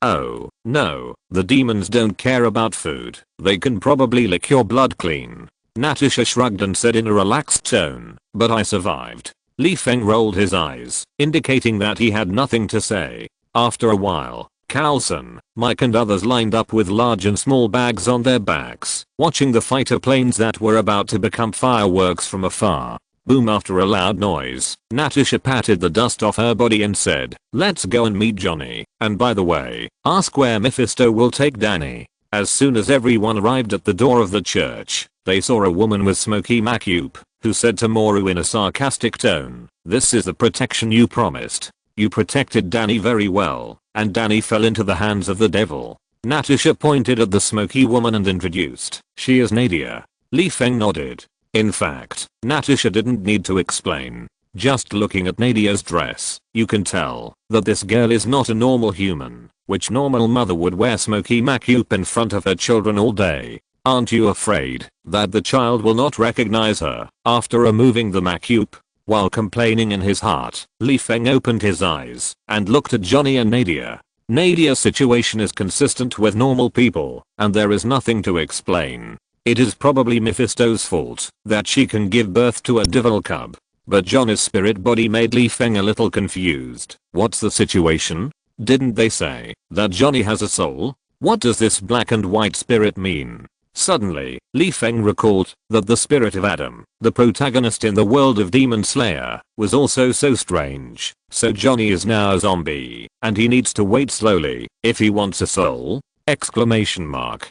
Oh, no, the demons don't care about food, they can probably lick your blood clean. Natasha shrugged and said in a relaxed tone, but I survived. Feng rolled his eyes, indicating that he had nothing to say. After a while, Carlson, Mike and others lined up with large and small bags on their backs, watching the fighter planes that were about to become fireworks from afar. Boom! After a loud noise, Natasha patted the dust off her body and said, let's go and meet Johnny, and by the way, ask where Mephisto will take Danny. As soon as everyone arrived at the door of the church, they saw a woman with smoky makeup, who said to Moru in a sarcastic tone, "This is the protection you promised. You protected Danny very well, and Danny fell into the hands of the devil." Natasha pointed at the smoky woman and introduced, "She is Nadia." Li Feng nodded. In fact, Natasha didn't need to explain. Just looking at Nadia's dress, you can tell that this girl is not a normal human. Which normal mother would wear smoky makeup in front of her children all day? Aren't you afraid that the child will not recognize her after removing the makeup? While complaining in his heart, Li Feng opened his eyes and looked at Johnny and Nadia. Nadia's situation is consistent with normal people, and there is nothing to explain. It is probably Mephisto's fault that she can give birth to a devil cub. But Johnny's spirit body made Li Feng a little confused. What's the situation? Didn't they say that Johnny has a soul? What does this black and white spirit mean? Suddenly, Li Feng recalled that the spirit of Adam, the protagonist in the world of Demon Slayer, was also so strange. So Johnny is now a zombie, and he needs to wait slowly if he wants a soul? Exclamation mark.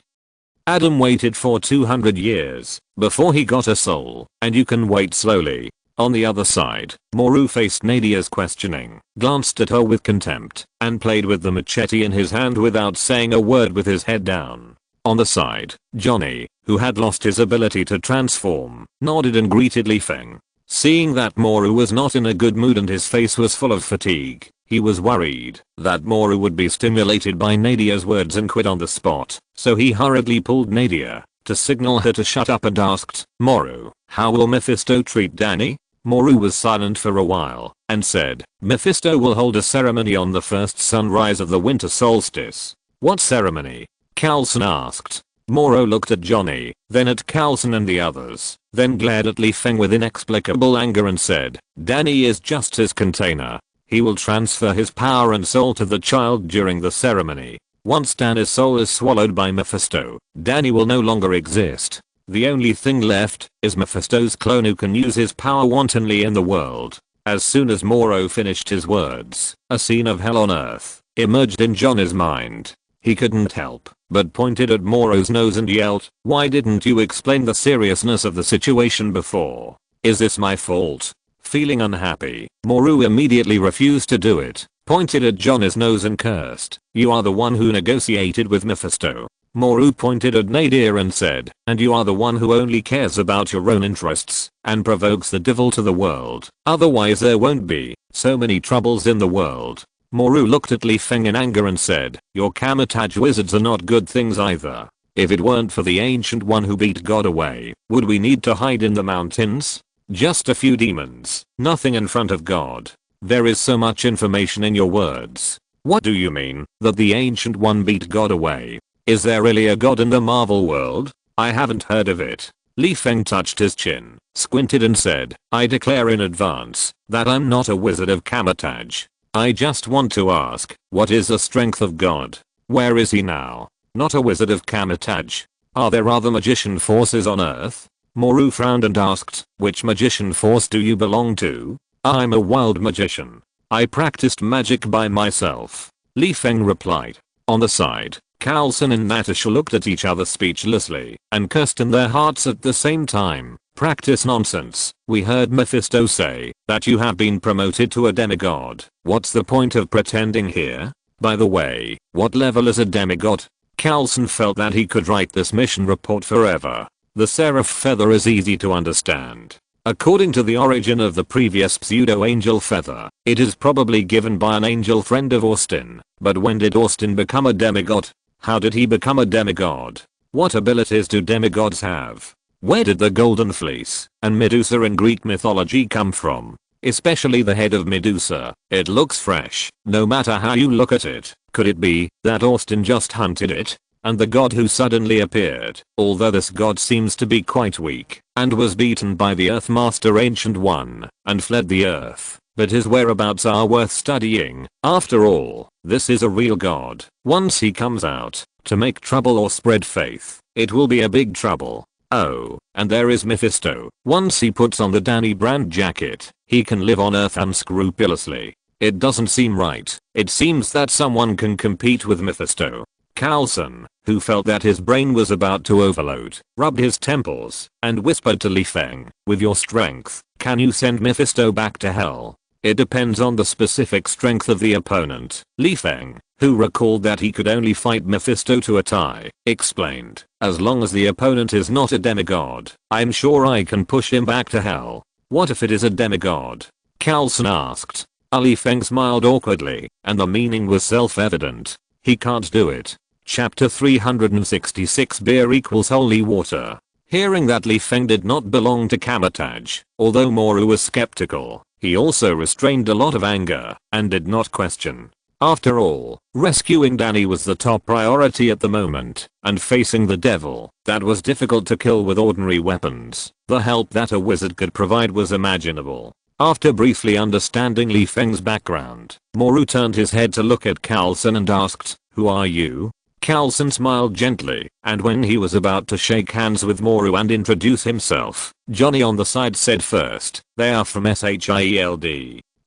Adam waited for 200 years before he got a soul, and you can wait slowly. On the other side, Moru faced Nadia's questioning, glanced at her with contempt, and played with the machete in his hand without saying a word with his head down. On the side, Johnny, who had lost his ability to transform, nodded and greeted Li Feng. Seeing that Moru was not in a good mood and his face was full of fatigue, he was worried that Moru would be stimulated by Nadia's words and quit on the spot, so he hurriedly pulled Nadia to signal her to shut up and asked, "Moru, how will Mephisto treat Danny?" Moru was silent for a while and said, "Mephisto will hold a ceremony on the first sunrise of the winter solstice." "What ceremony?" Carlson asked. Moru looked at Johnny, then at Carlson and the others, then glared at Li Feng with inexplicable anger and said, "Danny is just his container. He will transfer his power and soul to the child during the ceremony. Once Danny's soul is swallowed by Mephisto, Danny will no longer exist. The only thing left is Mephisto's clone who can use his power wantonly in the world." As soon as Moru finished his words, a scene of hell on earth emerged in Johnny's mind. He couldn't help but pointed at Moru's nose and yelled, "Why didn't you explain the seriousness of the situation before? Is this my fault?" Feeling unhappy, Moru immediately refused to do it, pointed at Johnny's nose and cursed, "You are the one who negotiated with Mephisto." Moru pointed at Nadia and said, "And you are the one who only cares about your own interests and provokes the devil to the world. Otherwise there won't be so many troubles in the world." Moru looked at Li Feng in anger and said, "Your camouflage wizards are not good things either. If it weren't for the ancient one who beat God away, would we need to hide in the mountains? Just a few demons, nothing in front of God. There is so much information in your words. What do you mean that the ancient one beat God away? Is there really a god in the Marvel world? I haven't heard of it." Li Feng touched his chin, squinted and said, "I declare in advance that I'm not a wizard of camouflage. I just want to ask, what is the strength of God? Where is he now? Not a wizard of camouflage. Are there other magician forces on earth?" Moru frowned and asked, "Which magician force do you belong to?" "I'm a wild magician. I practiced magic by myself," Li Feng replied. On the side, Carlson and Natasha looked at each other speechlessly and cursed in their hearts at the same time. "Practice nonsense. We heard Mephisto say that you have been promoted to a demigod. What's the point of pretending here? By the way, what level is a demigod?" Carlson felt that he could write this mission report forever. The seraph feather is easy to understand. According to the origin of the previous pseudo-angel feather, it is probably given by an angel friend of Austin. But when did Austin become a demigod? How did he become a demigod? What abilities do demigods have? Where did the golden fleece and Medusa in Greek mythology come from? Especially the head of Medusa. It looks fresh, no matter how you look at it. Could it be that Austin just hunted it? And the god who suddenly appeared, although this god seems to be quite weak, and was beaten by the Earthmaster Ancient One, and fled the earth. But his whereabouts are worth studying. After all, this is a real god. Once he comes out to make trouble or spread faith, it will be a big trouble. Oh, and there is Mephisto. Once he puts on the Danny brand jacket, he can live on Earth unscrupulously. It doesn't seem right. It seems that someone can compete with Mephisto. Carlson, who felt that his brain was about to overload, rubbed his temples and whispered to Li Feng, with your strength, can you send Mephisto back to hell? It depends on the specific strength of the opponent. Li Feng, who recalled that he could only fight Mephisto to a tie, explained, as long as the opponent is not a demigod, I'm sure I can push him back to hell. What if it is a demigod? Carlson asked. Li Feng smiled awkwardly, and the meaning was self-evident. He can't do it. Chapter 366 Beer equals holy water. Hearing that Li Feng did not belong to Kamatage, although Moru was skeptical, he also restrained a lot of anger and did not question. After all, rescuing Danny was the top priority at the moment, and facing the devil, that was difficult to kill with ordinary weapons. The help that a wizard could provide was imaginable. After briefly understanding Li Feng's background, Moru turned his head to look at Carlson and asked, who are you? Carlson smiled gently, and when he was about to shake hands with Moru and introduce himself, Johnny on the side said first, they are from SHIELD.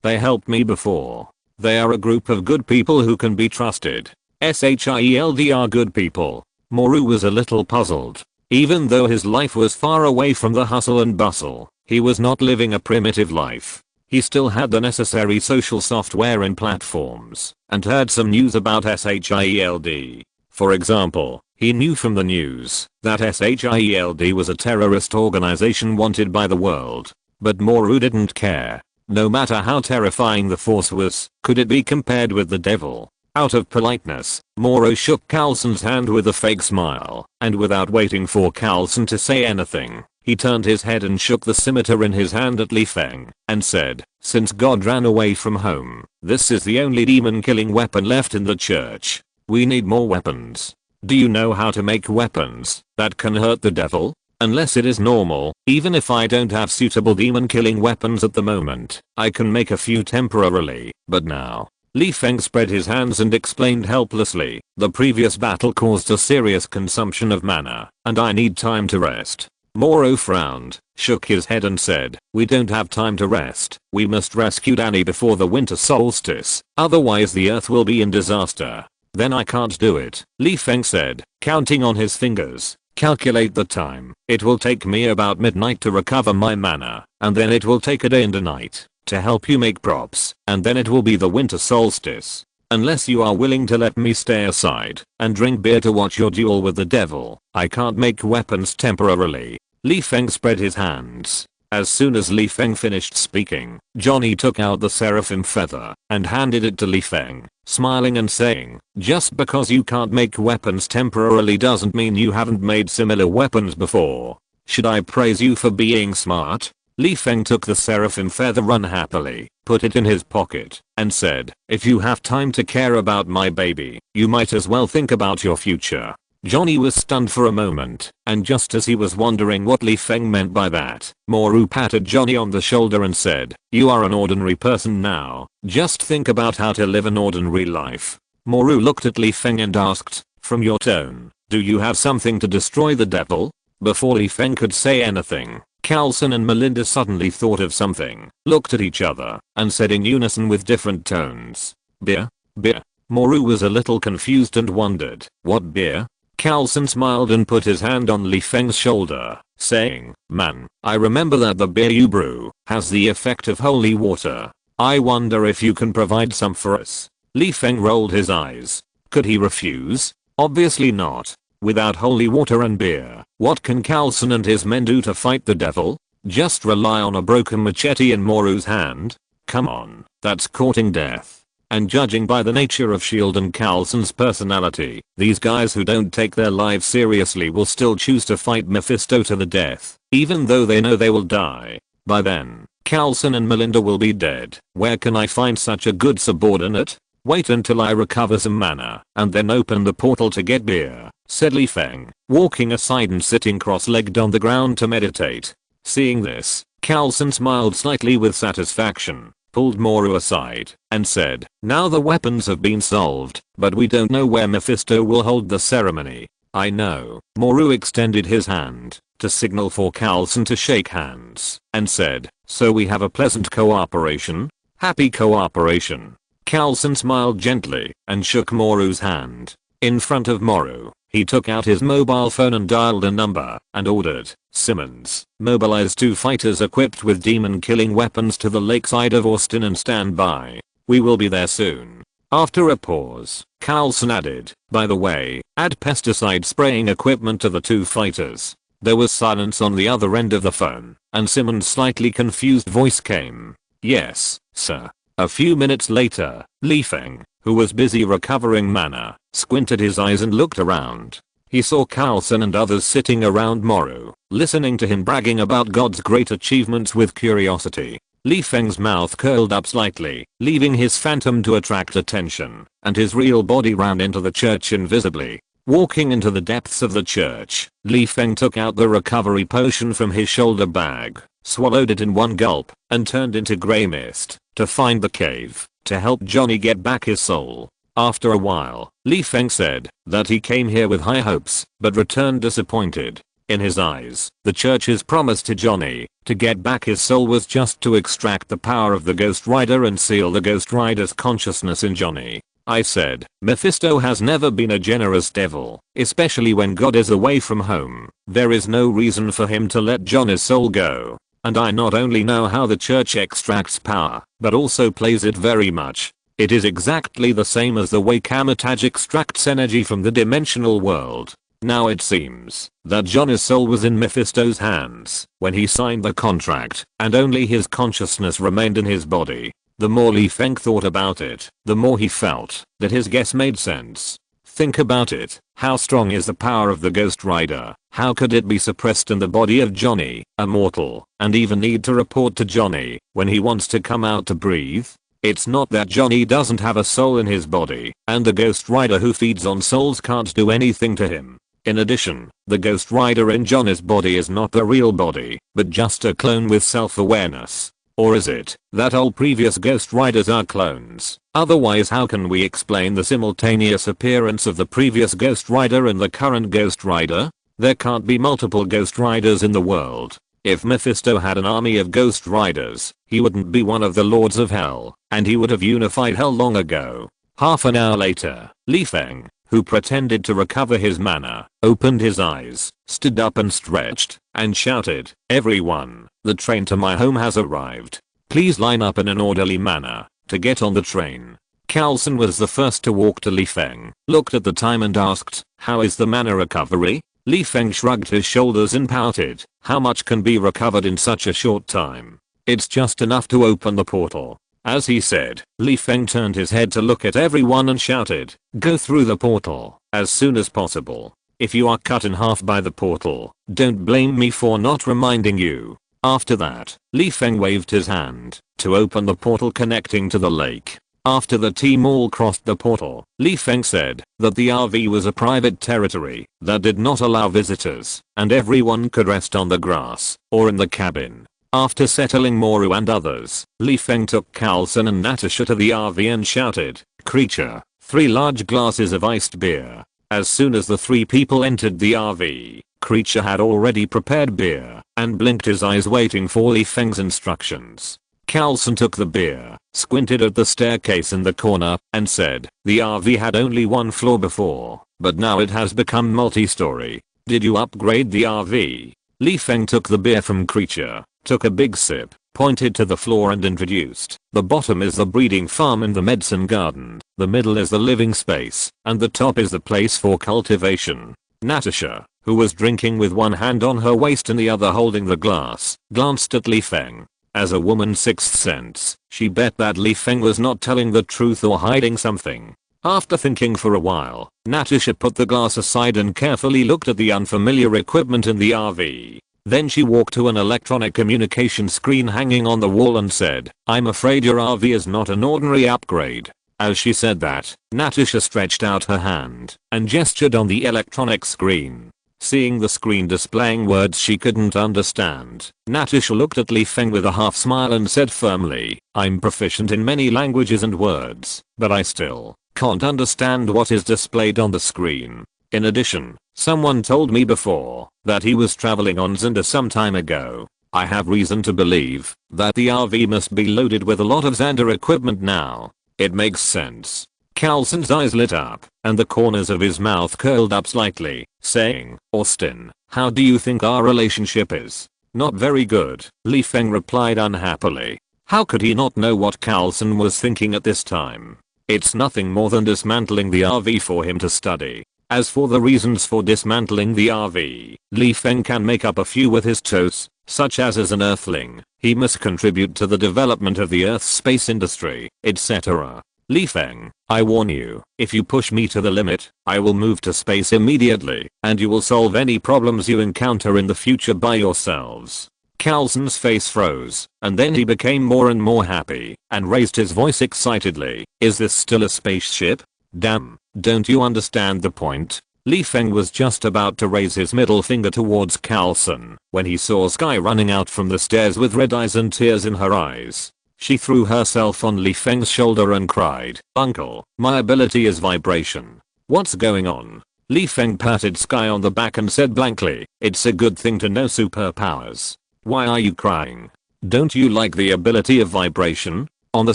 They helped me before. They are a group of good people who can be trusted. SHIELD are good people. Moru was a little puzzled. Even though his life was far away from the hustle and bustle, he was not living a primitive life. He still had the necessary social software and platforms, and heard some news about SHIELD. For example, he knew from the news that SHIELD was a terrorist organization wanted by the world. But Moru didn't care. No matter how terrifying the force was, could it be compared with the devil? Out of politeness, Moru shook Carlson's hand with a fake smile, and without waiting for Carlson to say anything, he turned his head and shook the scimitar in his hand at Li Feng, and said, since God ran away from home, this is the only demon-killing weapon left in the church. We need more weapons. Do you know how to make weapons that can hurt the devil? Unless it is normal, even if I don't have suitable demon-killing weapons at the moment, I can make a few temporarily, but now. Li Feng spread his hands and explained helplessly, the previous battle caused a serious consumption of mana, and I need time to rest. Moru frowned, shook his head and said, we don't have time to rest. We must rescue Danny before the winter solstice, otherwise the earth will be in disaster. Then I can't do it, Li Feng said, counting on his fingers. Calculate the time. It will take me about midnight to recover my mana, and then it will take a day and a night to help you make props, and then it will be the winter solstice. Unless you are willing to let me stay aside and drink beer to watch your duel with the devil, I can't make weapons temporarily. Li Feng spread his hands. As soon as Li Feng finished speaking, Johnny took out the seraphim feather and handed it to Li Feng, smiling and saying, just because you can't make weapons temporarily doesn't mean you haven't made similar weapons before. Should I praise you for being smart? Li Feng took the seraphim feather unhappily, put it in his pocket, and said, if you have time to care about my baby, you might as well think about your future. Johnny was stunned for a moment, and just as he was wondering what Li Feng meant by that, Moru patted Johnny on the shoulder and said, you are an ordinary person now, just think about how to live an ordinary life. Moru looked at Li Feng and asked, from your tone, do you have something to destroy the devil? Before Li Feng could say anything, Carlson and Melinda suddenly thought of something, looked at each other, and said in unison with different tones, beer? Beer? Moru was a little confused and wondered, what beer? Carlson smiled and put his hand on Li Feng's shoulder, saying, man, I remember that the beer you brew has the effect of holy water. I wonder if you can provide some for us. Li Feng rolled his eyes. Could he refuse? Obviously not. Without holy water and beer, what can Carlson and his men do to fight the devil? Just rely on a broken machete in Moru's hand? Come on, that's courting death. And judging by the nature of S.H.I.E.L.D. and Carlson's personality, these guys who don't take their lives seriously will still choose to fight Mephisto to the death, even though they know they will die. By then, Carlson and Melinda will be dead. Where can I find such a good subordinate? Wait until I recover some mana, and then open the portal to get beer, said Li Feng, walking aside and sitting cross-legged on the ground to meditate. Seeing this, Carlson smiled slightly with satisfaction, pulled Moru aside, and said, now the weapons have been solved, but we don't know where Mephisto will hold the ceremony. I know. Moru extended his hand to signal for Carlson to shake hands, and said, so we have a pleasant cooperation? Happy cooperation. Carlson smiled gently and shook Moru's hand. In front of Morrow, he took out his mobile phone and dialed a number and ordered, "Simmons, mobilize 2 fighters equipped with demon-killing weapons to the lakeside of Austin and stand by. We will be there soon." After a pause, Carlson added, "By the way, add pesticide spraying equipment to the 2 fighters." There was silence on the other end of the phone, and Simmons' slightly confused voice came, "Yes, sir." A few minutes later, Feng, who was busy recovering mana, squinted his eyes and looked around. He saw Carlson and others sitting around Morrow, listening to him bragging about God's great achievements with curiosity. Feng's mouth curled up slightly, leaving his phantom to attract attention, and his real body ran into the church invisibly. Walking into the depths of the church, Feng took out the recovery potion from his shoulder bag, swallowed it in one gulp, and turned into grey mist to find the cave to help Johnny get back his soul. After a while, Feng said that he came here with high hopes, but returned disappointed. In his eyes, the church's promise to Johnny to get back his soul was just to extract the power of the Ghost Rider and seal the Ghost Rider's consciousness in Johnny. I said, Mephisto has never been a generous devil, especially when God is away from home. There is no reason for him to let Johnny's soul go. And I not only know how the church extracts power, but also plays it very much. It is exactly the same as the way Kamataj extracts energy from the dimensional world. Now it seems that Johnny's soul was in Mephisto's hands when he signed the contract, and only his consciousness remained in his body. The more Feng thought about it, the more he felt that his guess made sense. Think about it. How strong is the power of the Ghost Rider? How could it be suppressed in the body of Johnny, a mortal, and even need to report to Johnny when he wants to come out to breathe? It's not that Johnny doesn't have a soul in his body, and the Ghost Rider who feeds on souls can't do anything to him. In addition, the Ghost Rider in Johnny's body is not the real body, but just a clone with self-awareness. Or is it that all previous Ghost Riders are clones? Otherwise, how can we explain the simultaneous appearance of the previous Ghost Rider and the current Ghost Rider? There can't be multiple Ghost Riders in the world. If Mephisto had an army of Ghost Riders, he wouldn't be one of the Lords of Hell, and he would have unified Hell long ago. Half an hour later, Feng, who pretended to recover his mana, opened his eyes, stood up and stretched, and shouted, "Everyone, the train to my home has arrived. Please line up in an orderly manner to get on the train." Carlson was the first to walk to Feng, looked at the time and asked, "How is the mana recovery?" Feng shrugged his shoulders and pouted, "How much can be recovered in such a short time? It's just enough to open the portal." As he said, Feng turned his head to look at everyone and shouted, "Go through the portal as soon as possible. If you are cut in half by the portal, don't blame me for not reminding you." After that, Feng waved his hand to open the portal connecting to the lake. After the team all crossed the portal, Feng said that the RV was a private territory that did not allow visitors, and everyone could rest on the grass or in the cabin. After settling Moru and others, Feng took Carlson and Natasha to the RV and shouted, "Creature, 3 large glasses of iced beer." As soon as the 3 people entered the RV, Creature had already prepared beer and blinked his eyes waiting for Feng's instructions. Carlson took the beer, squinted at the staircase in the corner, and said, "The RV had only 1 floor before, but now it has become multi-story. Did you upgrade the RV?" Feng took the beer from Creature, took a big sip, pointed to the floor and introduced, "The bottom is the breeding farm and the medicine garden, the middle is the living space, and the top is the place for cultivation." Natasha, who was drinking with one hand on her waist and the other holding the glass, glanced at Feng. As a woman's sixth sense, she bet that Feng was not telling the truth or hiding something. After thinking for a while, Natasha put the glass aside and carefully looked at the unfamiliar equipment in the RV. Then she walked to an electronic communication screen hanging on the wall and said, "I'm afraid your RV is not an ordinary upgrade." As she said that, Natasha stretched out her hand and gestured on the electronic screen. Seeing the screen displaying words she couldn't understand, Natasha looked at Feng with a half smile and said firmly, "I'm proficient in many languages and words, but I still can't understand what is displayed on the screen. In addition, someone told me before that he was traveling on Xander some time ago. I have reason to believe that the RV must be loaded with a lot of Xander equipment now. It makes sense." Carlson's eyes lit up, and the corners of his mouth curled up slightly, saying, "Austin, how do you think our relationship is?" "Not very good," Li Feng replied unhappily. How could he not know what Carlson was thinking at this time? It's nothing more than dismantling the RV for him to study. As for the reasons for dismantling the RV, Li Feng can make up a few with his toes, such as an earthling, he must contribute to the development of the Earth's space industry, etc. Li Feng, I warn you, if you push me to the limit, I will move to space immediately, and you will solve any problems you encounter in the future by yourselves. Carlson's face froze, and then he became more and more happy, and raised his voice excitedly. Is this still a spaceship? Damn, don't you understand the point? Li Feng was just about to raise his middle finger towards Carlson, when he saw Sky running out from the stairs with red eyes and tears in her eyes. She threw herself on Li Feng's shoulder and cried, "Uncle, my ability is vibration. What's going on?" Li Feng patted Sky on the back and said blankly, "It's a good thing to know superpowers. Why are you crying? Don't you like the ability of vibration?" On the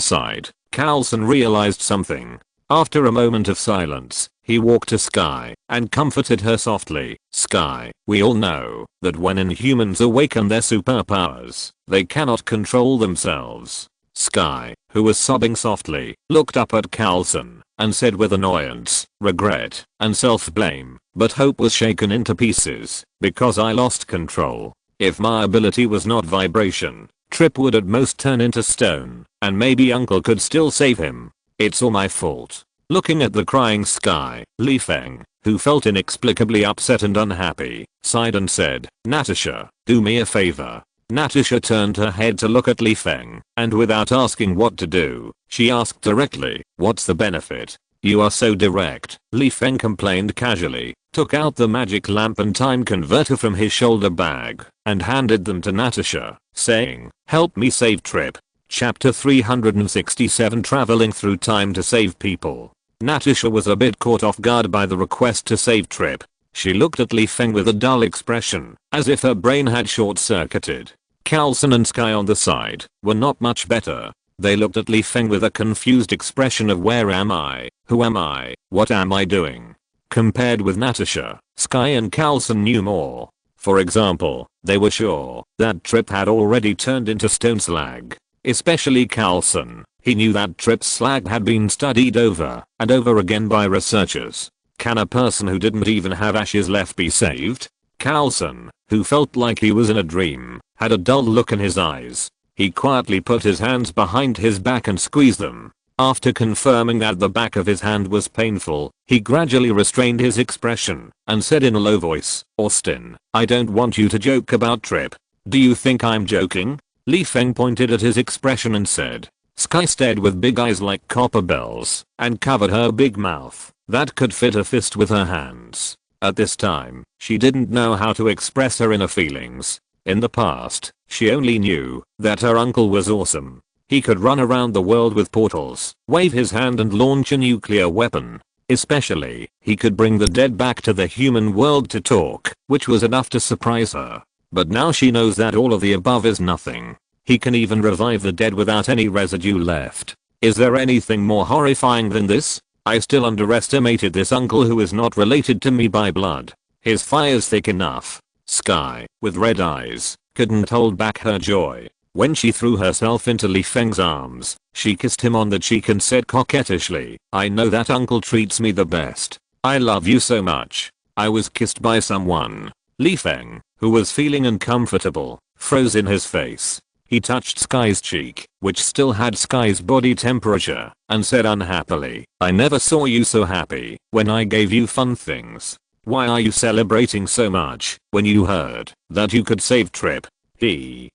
side, Carlson realized something. After a moment of silence, he walked to Sky and comforted her softly. "Sky, we all know that when inhumans awaken their superpowers, they cannot control themselves." Sky, who was sobbing softly, looked up at Carlson and said with annoyance, regret, and self-blame, "But hope was shaken into pieces because I lost control. If my ability was not vibration, Trip would at most turn into stone, and maybe Uncle could still save him. It's all my fault." Looking at the crying Sky, Li Feng, who felt inexplicably upset and unhappy, sighed and said, "Natasha, do me a favor." Natasha turned her head to look at Li Feng, and without asking what to do, she asked directly, "What's the benefit?" "You are so direct," Li Feng complained casually, took out the magic lamp and time converter from his shoulder bag, and handed them to Natasha, saying, "Help me save Trip." Chapter 367 Traveling Through Time to Save People. Natasha was a bit caught off guard by the request to save Trip. She looked at Li Feng with a dull expression, as if her brain had short-circuited. Carlson and Sky on the side were not much better. They looked at Li Feng with a confused expression of where am I, who am I, what am I doing? Compared with Natasha, Sky and Carlson knew more. For example, they were sure that Trip had already turned into stone slag. Especially Carlson, he knew that Trip's slag had been studied over and over again by researchers. Can a person who didn't even have ashes left be saved? Carlson, who felt like he was in a dream, had a dull look in his eyes. He quietly put his hands behind his back and squeezed them. After confirming that the back of his hand was painful, he gradually restrained his expression and said in a low voice, "Austin, I don't want you to joke about Trip." "Do you think I'm joking?" Li Feng pointed at his expression and said. Sky stared with big eyes like copper bells and covered her big mouth that could fit a fist with her hands. At this time, she didn't know how to express her inner feelings. In the past, she only knew that her uncle was awesome. He could run around the world with portals, wave his hand and launch a nuclear weapon. Especially, he could bring the dead back to the human world to talk, which was enough to surprise her. But now she knows that all of the above is nothing. He can even revive the dead without any residue left. Is there anything more horrifying than this? I still underestimated this uncle who is not related to me by blood. His fire's thick enough. Sky, with red eyes, couldn't hold back her joy. When she threw herself into Li Feng's arms, she kissed him on the cheek and said coquettishly, "I know that uncle treats me the best. I love you so much." I was kissed by someone. Li Feng, who was feeling uncomfortable, froze in his face. He touched Sky's cheek, which still had Sky's body temperature, and said unhappily, "I never saw you so happy when I gave you fun things. Why are you celebrating so much when you heard that you could save Trip?"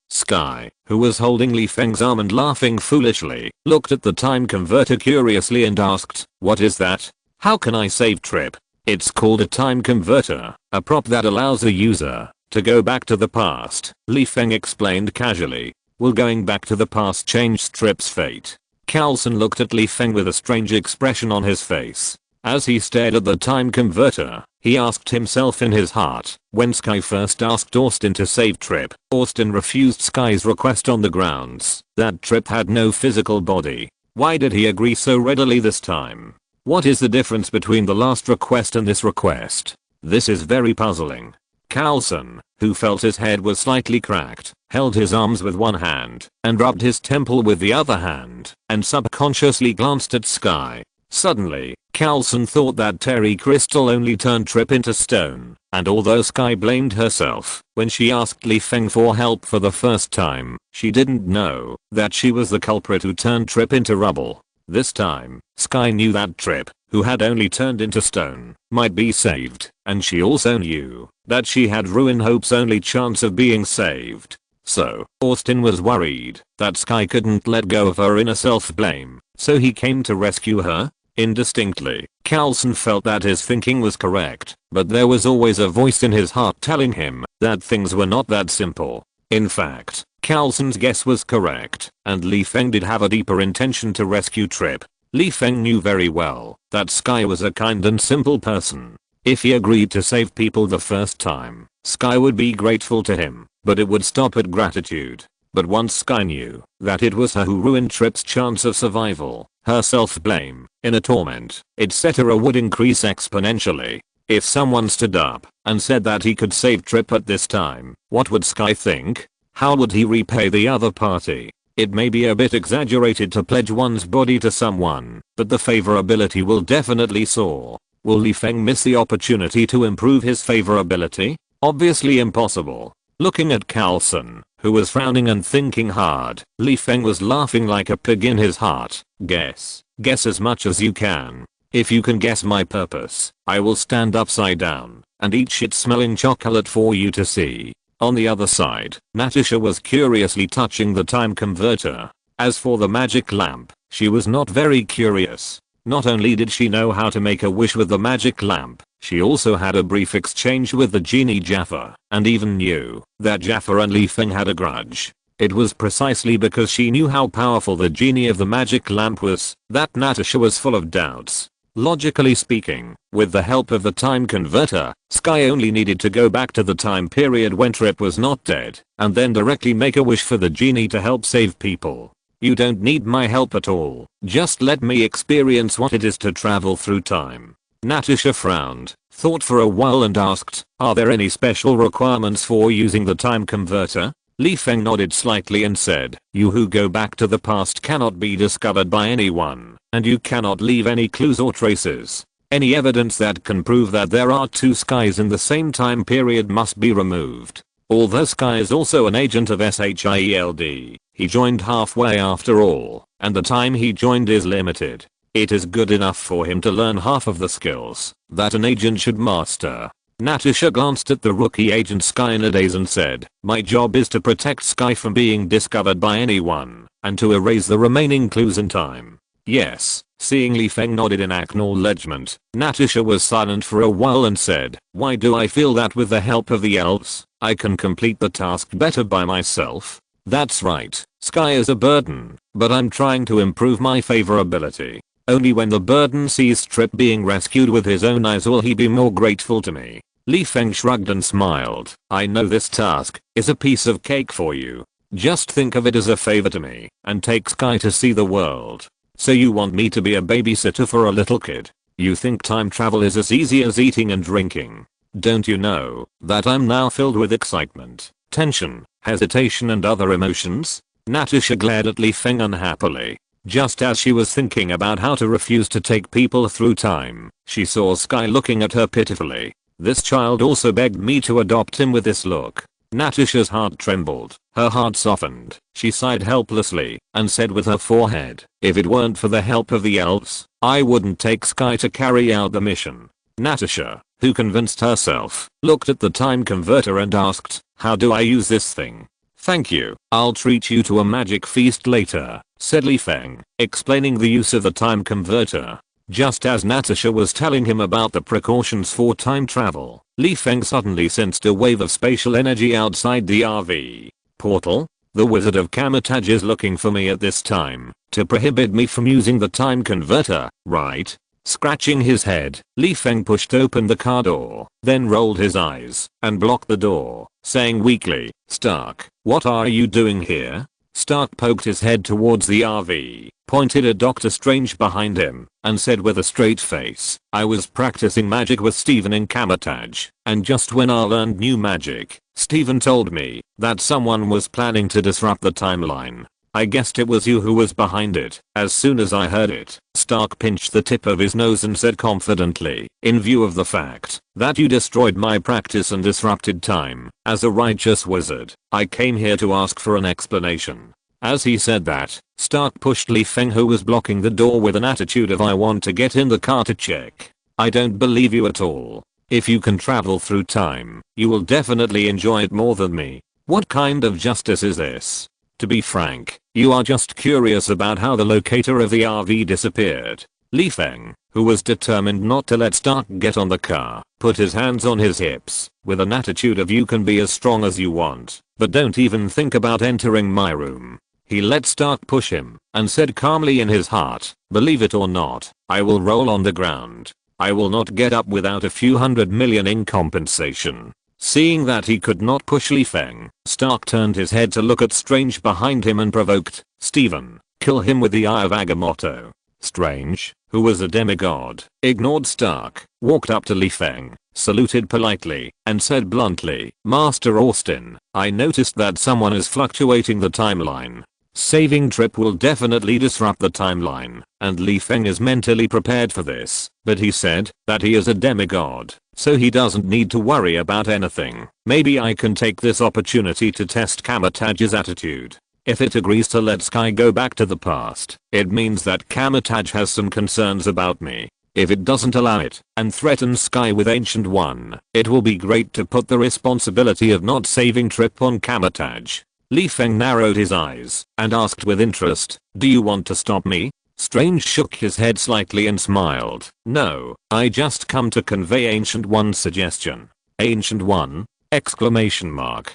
Sky, who was holding Li Feng's arm and laughing foolishly, looked at the time converter curiously and asked, "What is that? How can I save Trip?" "It's called a time converter, a prop that allows a user to go back to the past," Li Feng explained casually. "Will going back to the past change Trip's fate?" Carlson looked at Li Feng with a strange expression on his face. As he stared at the time converter, he asked himself in his heart, when Sky first asked Austin to save Trip, Austin refused Sky's request on the grounds that Trip had no physical body. Why did he agree so readily this time? What is the difference between the last request and this request? This is very puzzling. Carlson, who felt his head was slightly cracked, held his arms with one hand and rubbed his temple with the other hand and subconsciously glanced at Sky. Suddenly, Carlson thought that Terry Crystal only turned Trip into stone, and although Sky blamed herself when she asked Li Feng for help for the first time, she didn't know that she was the culprit who turned Trip into rubble. This time, Sky knew that Trip, who had only turned into stone, might be saved, and she also knew that she had ruined Hope's only chance of being saved. So, Austin was worried that Sky couldn't let go of her inner self-blame, so he came to rescue her. Indistinctly, Carlson felt that his thinking was correct, but there was always a voice in his heart telling him that things were not that simple. In fact, Carlson's guess was correct, and Li Feng did have a deeper intention to rescue Trip. Li Feng knew very well that Sky was a kind and simple person. If he agreed to save people the first time, Sky would be grateful to him, but it would stop at gratitude. But once Sky knew that it was her who ruined Trip's chance of survival, her self-blame, inner torment, etc. would increase exponentially. If someone stood up and said that he could save Trip at this time, what would Sky think? How would he repay the other party? It may be a bit exaggerated to pledge one's body to someone, but the favorability will definitely soar. Will Li Feng miss the opportunity to improve his favorability? Obviously impossible. Looking at Carlson, who was frowning and thinking hard, Li Feng was laughing like a pig in his heart. Guess as much as you can. If you can guess my purpose, I will stand upside down and eat shit-smelling chocolate for you to see. On the other side, Natasha was curiously touching the time converter. As for the magic lamp, she was not very curious. Not only did she know how to make a wish with the magic lamp, she also had a brief exchange with the genie Jaffa, and even knew that Jaffa and Li Feng had a grudge. It was precisely because she knew how powerful the genie of the magic lamp was that Natasha was full of doubts. Logically speaking, with the help of the time converter, Sky only needed to go back to the time period when Trip was not dead, and then directly make a wish for the genie to help save people. You don't need my help at all, just let me experience what it is to travel through time. Natasha frowned, thought for a while and asked, are there any special requirements for using the time converter? Li Feng nodded slightly and said, you who go back to the past cannot be discovered by anyone, and you cannot leave any clues or traces. Any evidence that can prove that there are two Skys in the same time period must be removed. Although Sky is also an agent of SHIELD, he joined halfway after all, and the time he joined is limited. It is good enough for him to learn half of the skills that an agent should master. Natasha glanced at the rookie agent Sky in a daze and said, my job is to protect Sky from being discovered by anyone, and to erase the remaining clues in time. Yes. Seeing Li Feng nodded in acknowledgement, Natasha was silent for a while and said, why do I feel that with the help of the elves, I can complete the task better by myself? That's right, Sky is a burden, but I'm trying to improve my favorability. Only when the burden sees Trip being rescued with his own eyes will he be more grateful to me. Li Feng shrugged and smiled. I know this task is a piece of cake for you. Just think of it as a favor to me and take Sky to see the world. So you want me to be a babysitter for a little kid? You think time travel is as easy as eating and drinking? Don't you know that I'm now filled with excitement, tension, hesitation and other emotions? Natasha glared at Li Feng unhappily. Just as she was thinking about how to refuse to take people through time, she saw Sky looking at her pitifully. This child also begged me to adopt him with this look. Natasha's heart trembled, her heart softened, she sighed helplessly, and said with her forehead, if it weren't for the help of the elves, I wouldn't take Sky to carry out the mission. Natasha, who convinced herself, looked at the time converter and asked, how do I use this thing? Thank you, I'll treat you to a magic feast later, said Li Feng, explaining the use of the time converter. Just as Natasha was telling him about the precautions for time travel, Li Feng suddenly sensed a wave of spatial energy outside the RV portal. The Wizard of Kamatage is looking for me at this time to prohibit me from using the time converter, right? Scratching his head, Li Feng pushed open the car door, then rolled his eyes and blocked the door, saying weakly, Stark, what are you doing here? Stark poked his head towards the RV, pointed at Doctor Strange behind him, and said with a straight face, "I was practicing magic with Steven in Kamatage, and just when I learned new magic, Steven told me that someone was planning to disrupt the timeline. I guessed it was you who was behind it." As soon as I heard it, Stark pinched the tip of his nose and said confidently, "In view of the fact that you destroyed my practice and disrupted time, as a righteous wizard, I came here to ask for an explanation." As he said that, Stark pushed Feng, who was blocking the door, with an attitude of, "I want to get in the car to check. I don't believe you at all. If you can travel through time, you will definitely enjoy it more than me. What kind of justice is this? To be frank, you are just curious about how the locator of the RV disappeared." Feng, who was determined not to let Stark get on the car, put his hands on his hips, with an attitude of, "You can be as strong as you want, but don't even think about entering my room." He let Stark push him, and said calmly in his heart, "Believe it or not, I will roll on the ground. I will not get up without a few $100 million in compensation." Seeing that he could not push Feng, Stark turned his head to look at Strange behind him and provoked, "Steven, kill him with the Eye of Agamotto." Strange, who was a demigod, ignored Stark, walked up to Feng, saluted politely, and said bluntly, "Master Austin, I noticed that someone is fluctuating the timeline. Saving Trip will definitely disrupt the timeline, and Feng is mentally prepared for this, but he said that he is a demigod, so he doesn't need to worry about anything. Maybe I can take this opportunity to test Kamatage's attitude. If it agrees to let Sky go back to the past, it means that Kamatage has some concerns about me. If it doesn't allow it, and threatens Sky with Ancient One, it will be great to put the responsibility of not saving Trip on Kamatage." Feng narrowed his eyes, and asked with interest, "Do you want to stop me?" Strange shook his head slightly and smiled, "No, I just come to convey Ancient One's suggestion." "Ancient One?" Exclamation mark.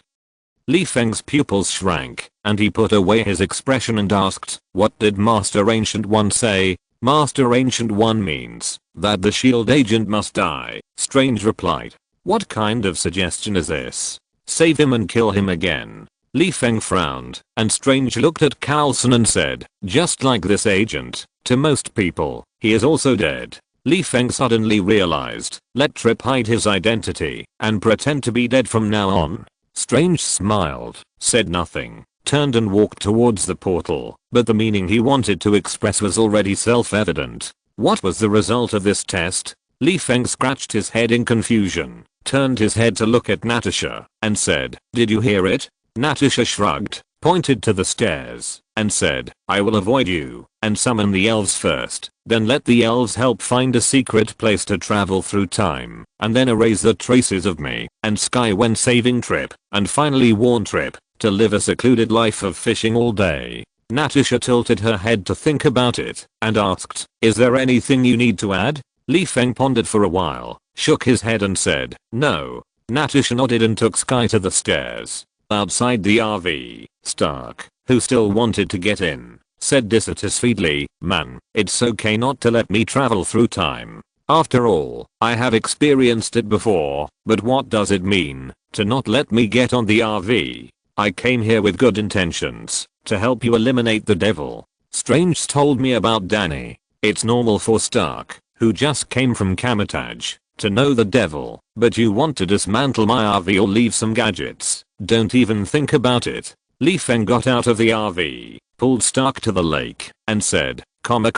Feng's pupils shrank, and he put away his expression and asked, "What did Master Ancient One say?" "Master Ancient One means that the shield agent must die," Strange replied. "What kind of suggestion is this? Save him and kill him again?" Feng frowned, and Strange looked at Carlson and said, "Just like this agent, to most people, he is also dead." Feng suddenly realized, let Trip hide his identity, and pretend to be dead from now on. Strange smiled, said nothing, turned and walked towards the portal, but the meaning he wanted to express was already self-evident. What was the result of this test? Feng scratched his head in confusion, turned his head to look at Natasha, and said, "Did you hear it?" Natasha shrugged, pointed to the stairs, and said, "I will avoid you, and summon the elves first, then let the elves help find a secret place to travel through time, and then erase the traces of me and Sky when saving Trip, and finally warn Trip to live a secluded life of fishing all day." Natasha tilted her head to think about it, and asked, "Is there anything you need to add?" Feng pondered for a while, shook his head and said, "No." Natasha nodded and took Sky to the stairs. Outside the RV, Stark, who still wanted to get in, said dissatisfiedly, "Man, it's okay not to let me travel through time. After all, I have experienced it before, but what does it mean to not let me get on the RV? I came here with good intentions, to help you eliminate the devil." Strange told me about Danny. It's normal for Stark, who just came from Kamatage, to know the devil, but you want to dismantle my RV or leave some gadgets. Don't even think about it. Feng got out of the RV, pulled Stark to the lake, and said, "Comma,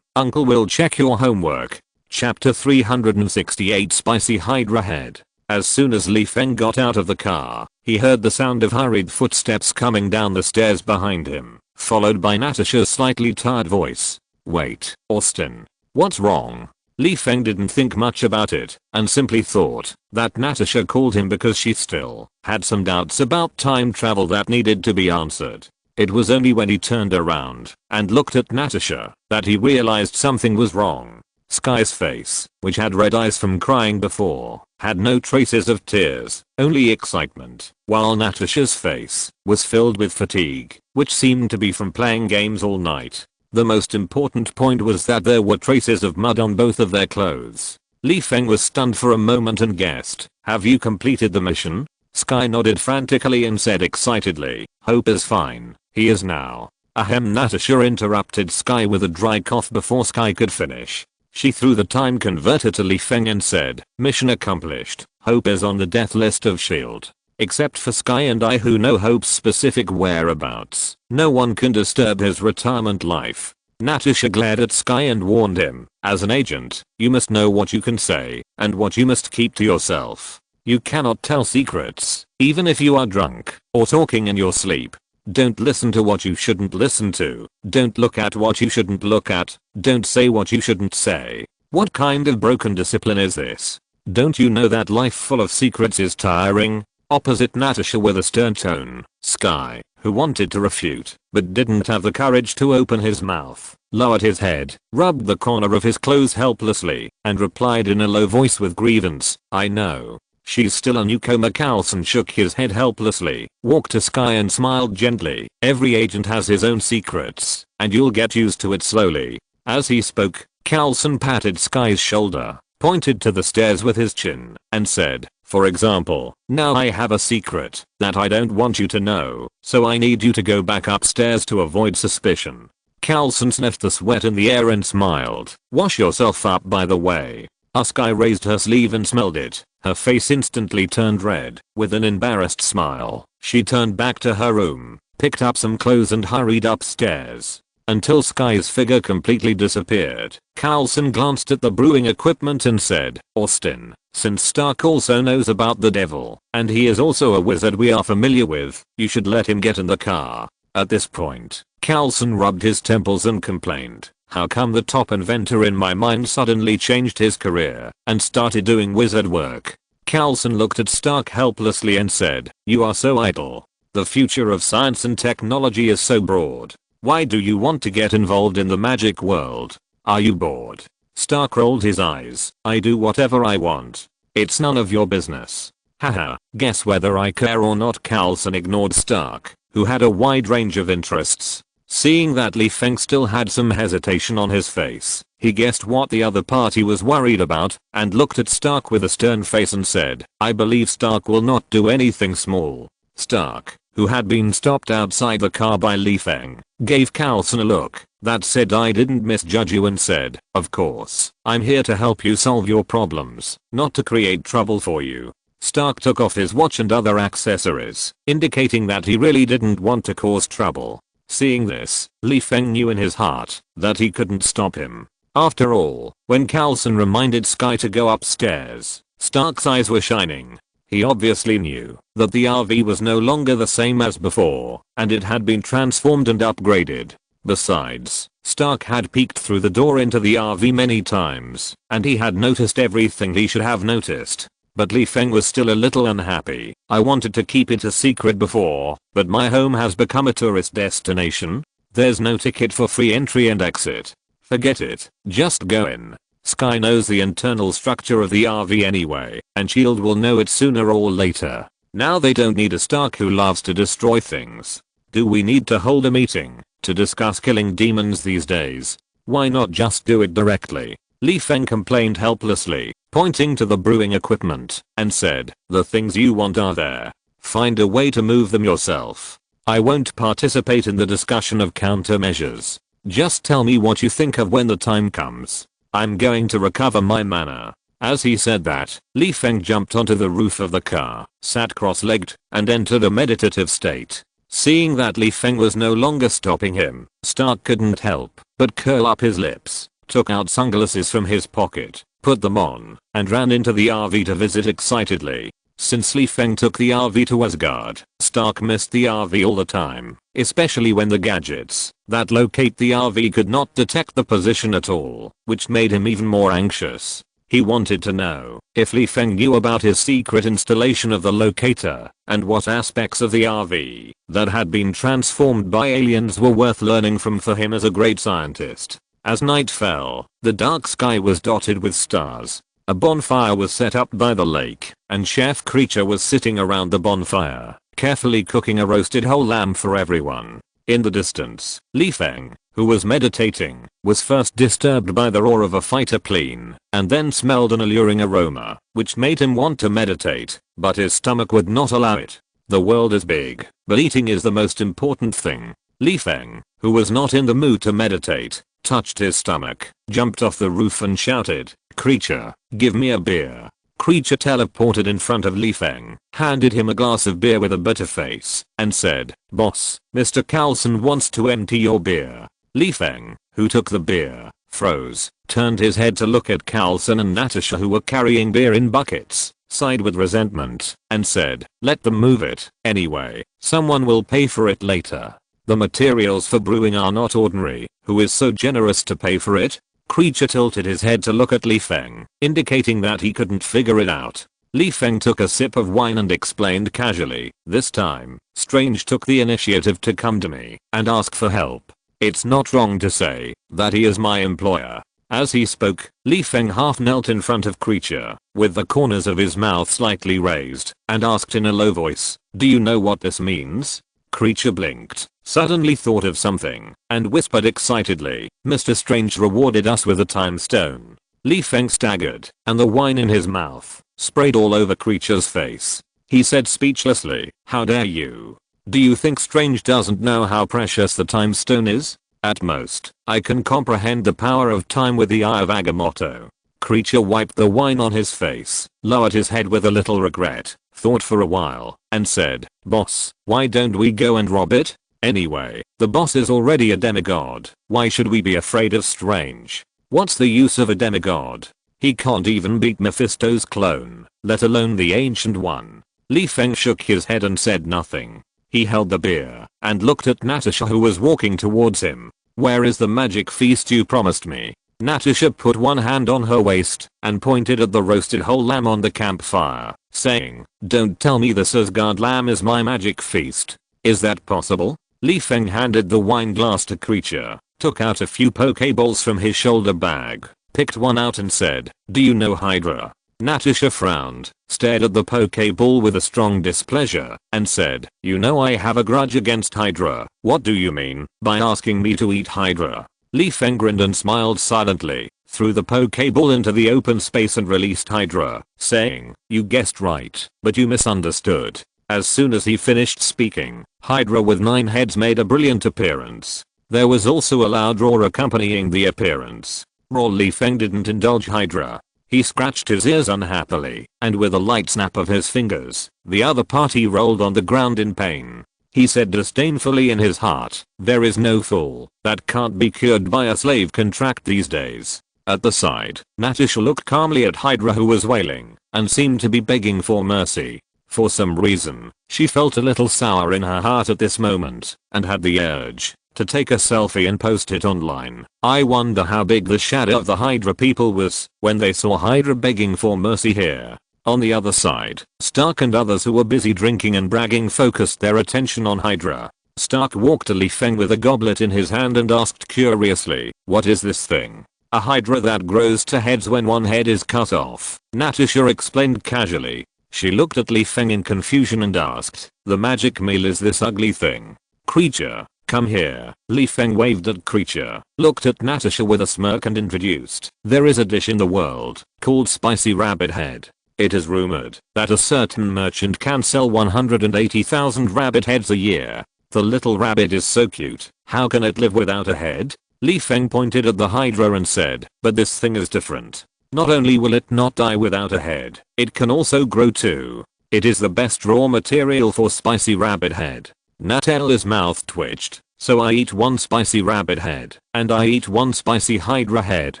Uncle will check your homework." Chapter 368 Spicy Hydra Head. As soon as Feng got out of the car, he heard the sound of hurried footsteps coming down the stairs behind him, followed by Natasha's slightly tired voice. "Wait, Austin. What's wrong?" Feng didn't think much about it, and simply thought that Natasha called him because she still had some doubts about time travel that needed to be answered. It was only when he turned around and looked at Natasha that he realized something was wrong. Sky's face, which had red eyes from crying before, had no traces of tears, only excitement, while Natasha's face was filled with fatigue, which seemed to be from playing games all night. The most important point was that there were traces of mud on both of their clothes. Feng was stunned for a moment and guessed, "Have you completed the mission?" Sky nodded frantically and said excitedly, "Hope is fine. He is now." Ahem. Natasha interrupted Sky with a dry cough before Sky could finish. She threw the time converter to Li Feng and said, "Mission accomplished. Hope is on the death list of S.H.I.E.L.D. Except for Sky and I, who know Hope's specific whereabouts. No one can disturb his retirement life." Natasha glared at Sky and warned him, "As an agent, you must know what you can say and what you must keep to yourself. You cannot tell secrets, even if you are drunk or talking in your sleep. Don't listen to what you shouldn't listen to. Don't look at what you shouldn't look at. Don't say what you shouldn't say. What kind of broken discipline is this? Don't you know that life full of secrets is tiring?" Opposite Natasha with a stern tone, Sky, who wanted to refute but didn't have the courage to open his mouth, lowered his head, rubbed the corner of his clothes helplessly, and replied in a low voice with grievance, "I know. She's still a newcomer." Carlson shook his head helplessly, walked to Sky and smiled gently. "Every agent has his own secrets, and you'll get used to it slowly." As he spoke, Carlson patted Sky's shoulder, pointed to the stairs with his chin, and said, "For example, now I have a secret that I don't want you to know, so I need you to go back upstairs to avoid suspicion." Carlson sniffed the sweat in the air and smiled. "Wash yourself up, by the way." Sky raised her sleeve and smelled it. Her face instantly turned red. With an embarrassed smile, she turned back to her room, picked up some clothes and hurried upstairs. Until Sky's figure completely disappeared, Carlson glanced at the brewing equipment and said, "Austin, since Stark also knows about the devil, and he is also a wizard we are familiar with, you should let him get in the car." At this point, Carlson rubbed his temples and complained, "How come the top inventor in my mind suddenly changed his career and started doing wizard work?" Carlson looked at Stark helplessly and said, "You are so idle. The future of science and technology is so broad. Why do you want to get involved in the magic world? Are you bored?" Stark rolled his eyes. "I do whatever I want. It's none of your business." "Haha, guess whether I care or not." Carlson ignored Stark, who had a wide range of interests. Seeing that Li Feng still had some hesitation on his face, he guessed what the other party was worried about, and looked at Stark with a stern face and said, "I believe Stark will not do anything small." Stark, who had been stopped outside the car by Li Feng, gave Carlson a look that said, "I didn't misjudge you," and said, "Of course, I'm here to help you solve your problems, not to create trouble for you." Stark took off his watch and other accessories, indicating that he really didn't want to cause trouble. Seeing this, Li Feng knew in his heart that he couldn't stop him. After all, when Carlson reminded Sky to go upstairs, Stark's eyes were shining. He obviously knew that the RV was no longer the same as before, and it had been transformed and upgraded. Besides, Stark had peeked through the door into the RV many times, and he had noticed everything he should have noticed. But Li Feng was still a little unhappy. "I wanted to keep it a secret before, but my home has become a tourist destination. There's no ticket for free entry and exit. Forget it, just go in." Sky knows the internal structure of the RV anyway, and S.H.I.E.L.D. will know it sooner or later. Now they don't need a Stark who loves to destroy things. Do we need to hold a meeting to discuss killing demons these days? Why not just do it directly? Li Feng complained helplessly, pointing to the brewing equipment, and said, "The things you want are there. Find a way to move them yourself. I won't participate in the discussion of countermeasures. Just tell me what you think of when the time comes. I'm going to recover my mana." As he said that, Li Feng jumped onto the roof of the car, sat cross-legged, and entered a meditative state. Seeing that Li Feng was no longer stopping him, Stark couldn't help but curl up his lips, took out sunglasses from his pocket, put them on, and ran into the RV to visit excitedly. Since Li Feng took the RV to Asgard, Stark missed the RV all the time, especially when the gadgets that locate the RV could not detect the position at all, which made him even more anxious. He wanted to know if Li Feng knew about his secret installation of the locator, and what aspects of the RV that had been transformed by aliens were worth learning from for him as a great scientist. As night fell, the dark sky was dotted with stars. A bonfire was set up by the lake, and Chef Creature was sitting around the bonfire, carefully cooking a roasted whole lamb for everyone. In the distance, Li Feng, who was meditating, was first disturbed by the roar of a fighter plane, and then smelled an alluring aroma, which made him want to meditate, but his stomach would not allow it. The world is big, but eating is the most important thing. Feng, who was not in the mood to meditate, touched his stomach, jumped off the roof and shouted, "Creature, give me a beer." Creature teleported in front of Feng, handed him a glass of beer with a bitter face, and said, "Boss, Mr. Carlson wants to empty your beer." Feng, who took the beer, froze, turned his head to look at Carlson and Natasha, who were carrying beer in buckets, sighed with resentment, and said, "Let them move it. Anyway, someone will pay for it later. The materials for brewing are not ordinary. Who is so generous to pay for it?" Creature tilted his head to look at Feng, indicating that he couldn't figure it out. Feng took a sip of wine and explained casually, "This time, Strange took the initiative to come to me and ask for help. It's not wrong to say that he is my employer." As he spoke, Feng half knelt in front of Creature, with the corners of his mouth slightly raised, and asked in a low voice, "Do you know what this means?" Creature blinked, suddenly thought of something, and whispered excitedly, "Mr. Strange rewarded us with a time stone." Feng staggered, and the wine in his mouth sprayed all over Creature's face. He said speechlessly, "How dare you? Do you think Strange doesn't know how precious the time stone is? At most, I can comprehend the power of time with the eye of Agamotto." Creature wiped the wine on his face, lowered his head with a little regret, thought for a while, and said, "Boss, why don't we go and rob it? Anyway, the boss is already a demigod. Why should we be afraid of Strange? What's the use of a demigod? He can't even beat Mephisto's clone, let alone the ancient one." Feng shook his head and said nothing. He held the beer and looked at Natasha, who was walking towards him. "Where is the magic feast you promised me?" Natasha put one hand on her waist and pointed at the roasted whole lamb on the campfire, saying, "Don't tell me this Asgard lamb is my magic feast. Is that possible?" Feng handed the wine glass to Creature, took out a few pokeballs from his shoulder bag, picked one out and said, "Do you know Hydra?" Natasha frowned, stared at the pokeball with a strong displeasure, and said, "You know I have a grudge against Hydra. What do you mean by asking me to eat Hydra?" Feng grinned and smiled silently, threw the pokeball into the open space and released Hydra, saying, "You guessed right, but you misunderstood." As soon as he finished speaking, Hydra with 9 heads made a brilliant appearance. There was also a loud roar accompanying the appearance. Feng didn't indulge Hydra. He scratched his ears unhappily, and with a light snap of his fingers, the other party rolled on the ground in pain. He said disdainfully in his heart, "There is no fool that can't be cured by a slave contract these days." At the side, Natasha looked calmly at Hydra, who was wailing and seemed to be begging for mercy. For some reason, she felt a little sour in her heart at this moment, and had the urge to take a selfie and post it online. I wonder how big the shadow of the Hydra people was when they saw Hydra begging for mercy here. On the other side, Stark and others who were busy drinking and bragging focused their attention on Hydra. Stark walked to Feng with a goblet in his hand and asked curiously, "What is this thing?" "A Hydra that grows 2 heads when one head is cut off," Natasha explained casually. She looked at Feng in confusion and asked, "The magic meal is this ugly thing?" "Creature, come here." Feng waved at Creature, looked at Natasha with a smirk and introduced, "There is a dish in the world called spicy rabbit head. It is rumored that a certain merchant can sell 180,000 rabbit heads a year. The little rabbit is so cute, how can it live without a head?" Feng pointed at the Hydra and said, "But this thing is different. Not only will it not die without a head, it can also grow too. It is the best raw material for spicy rabbit head." Natalie's mouth twitched. "So I eat 1 spicy rabbit head, and I eat 1 spicy Hydra head,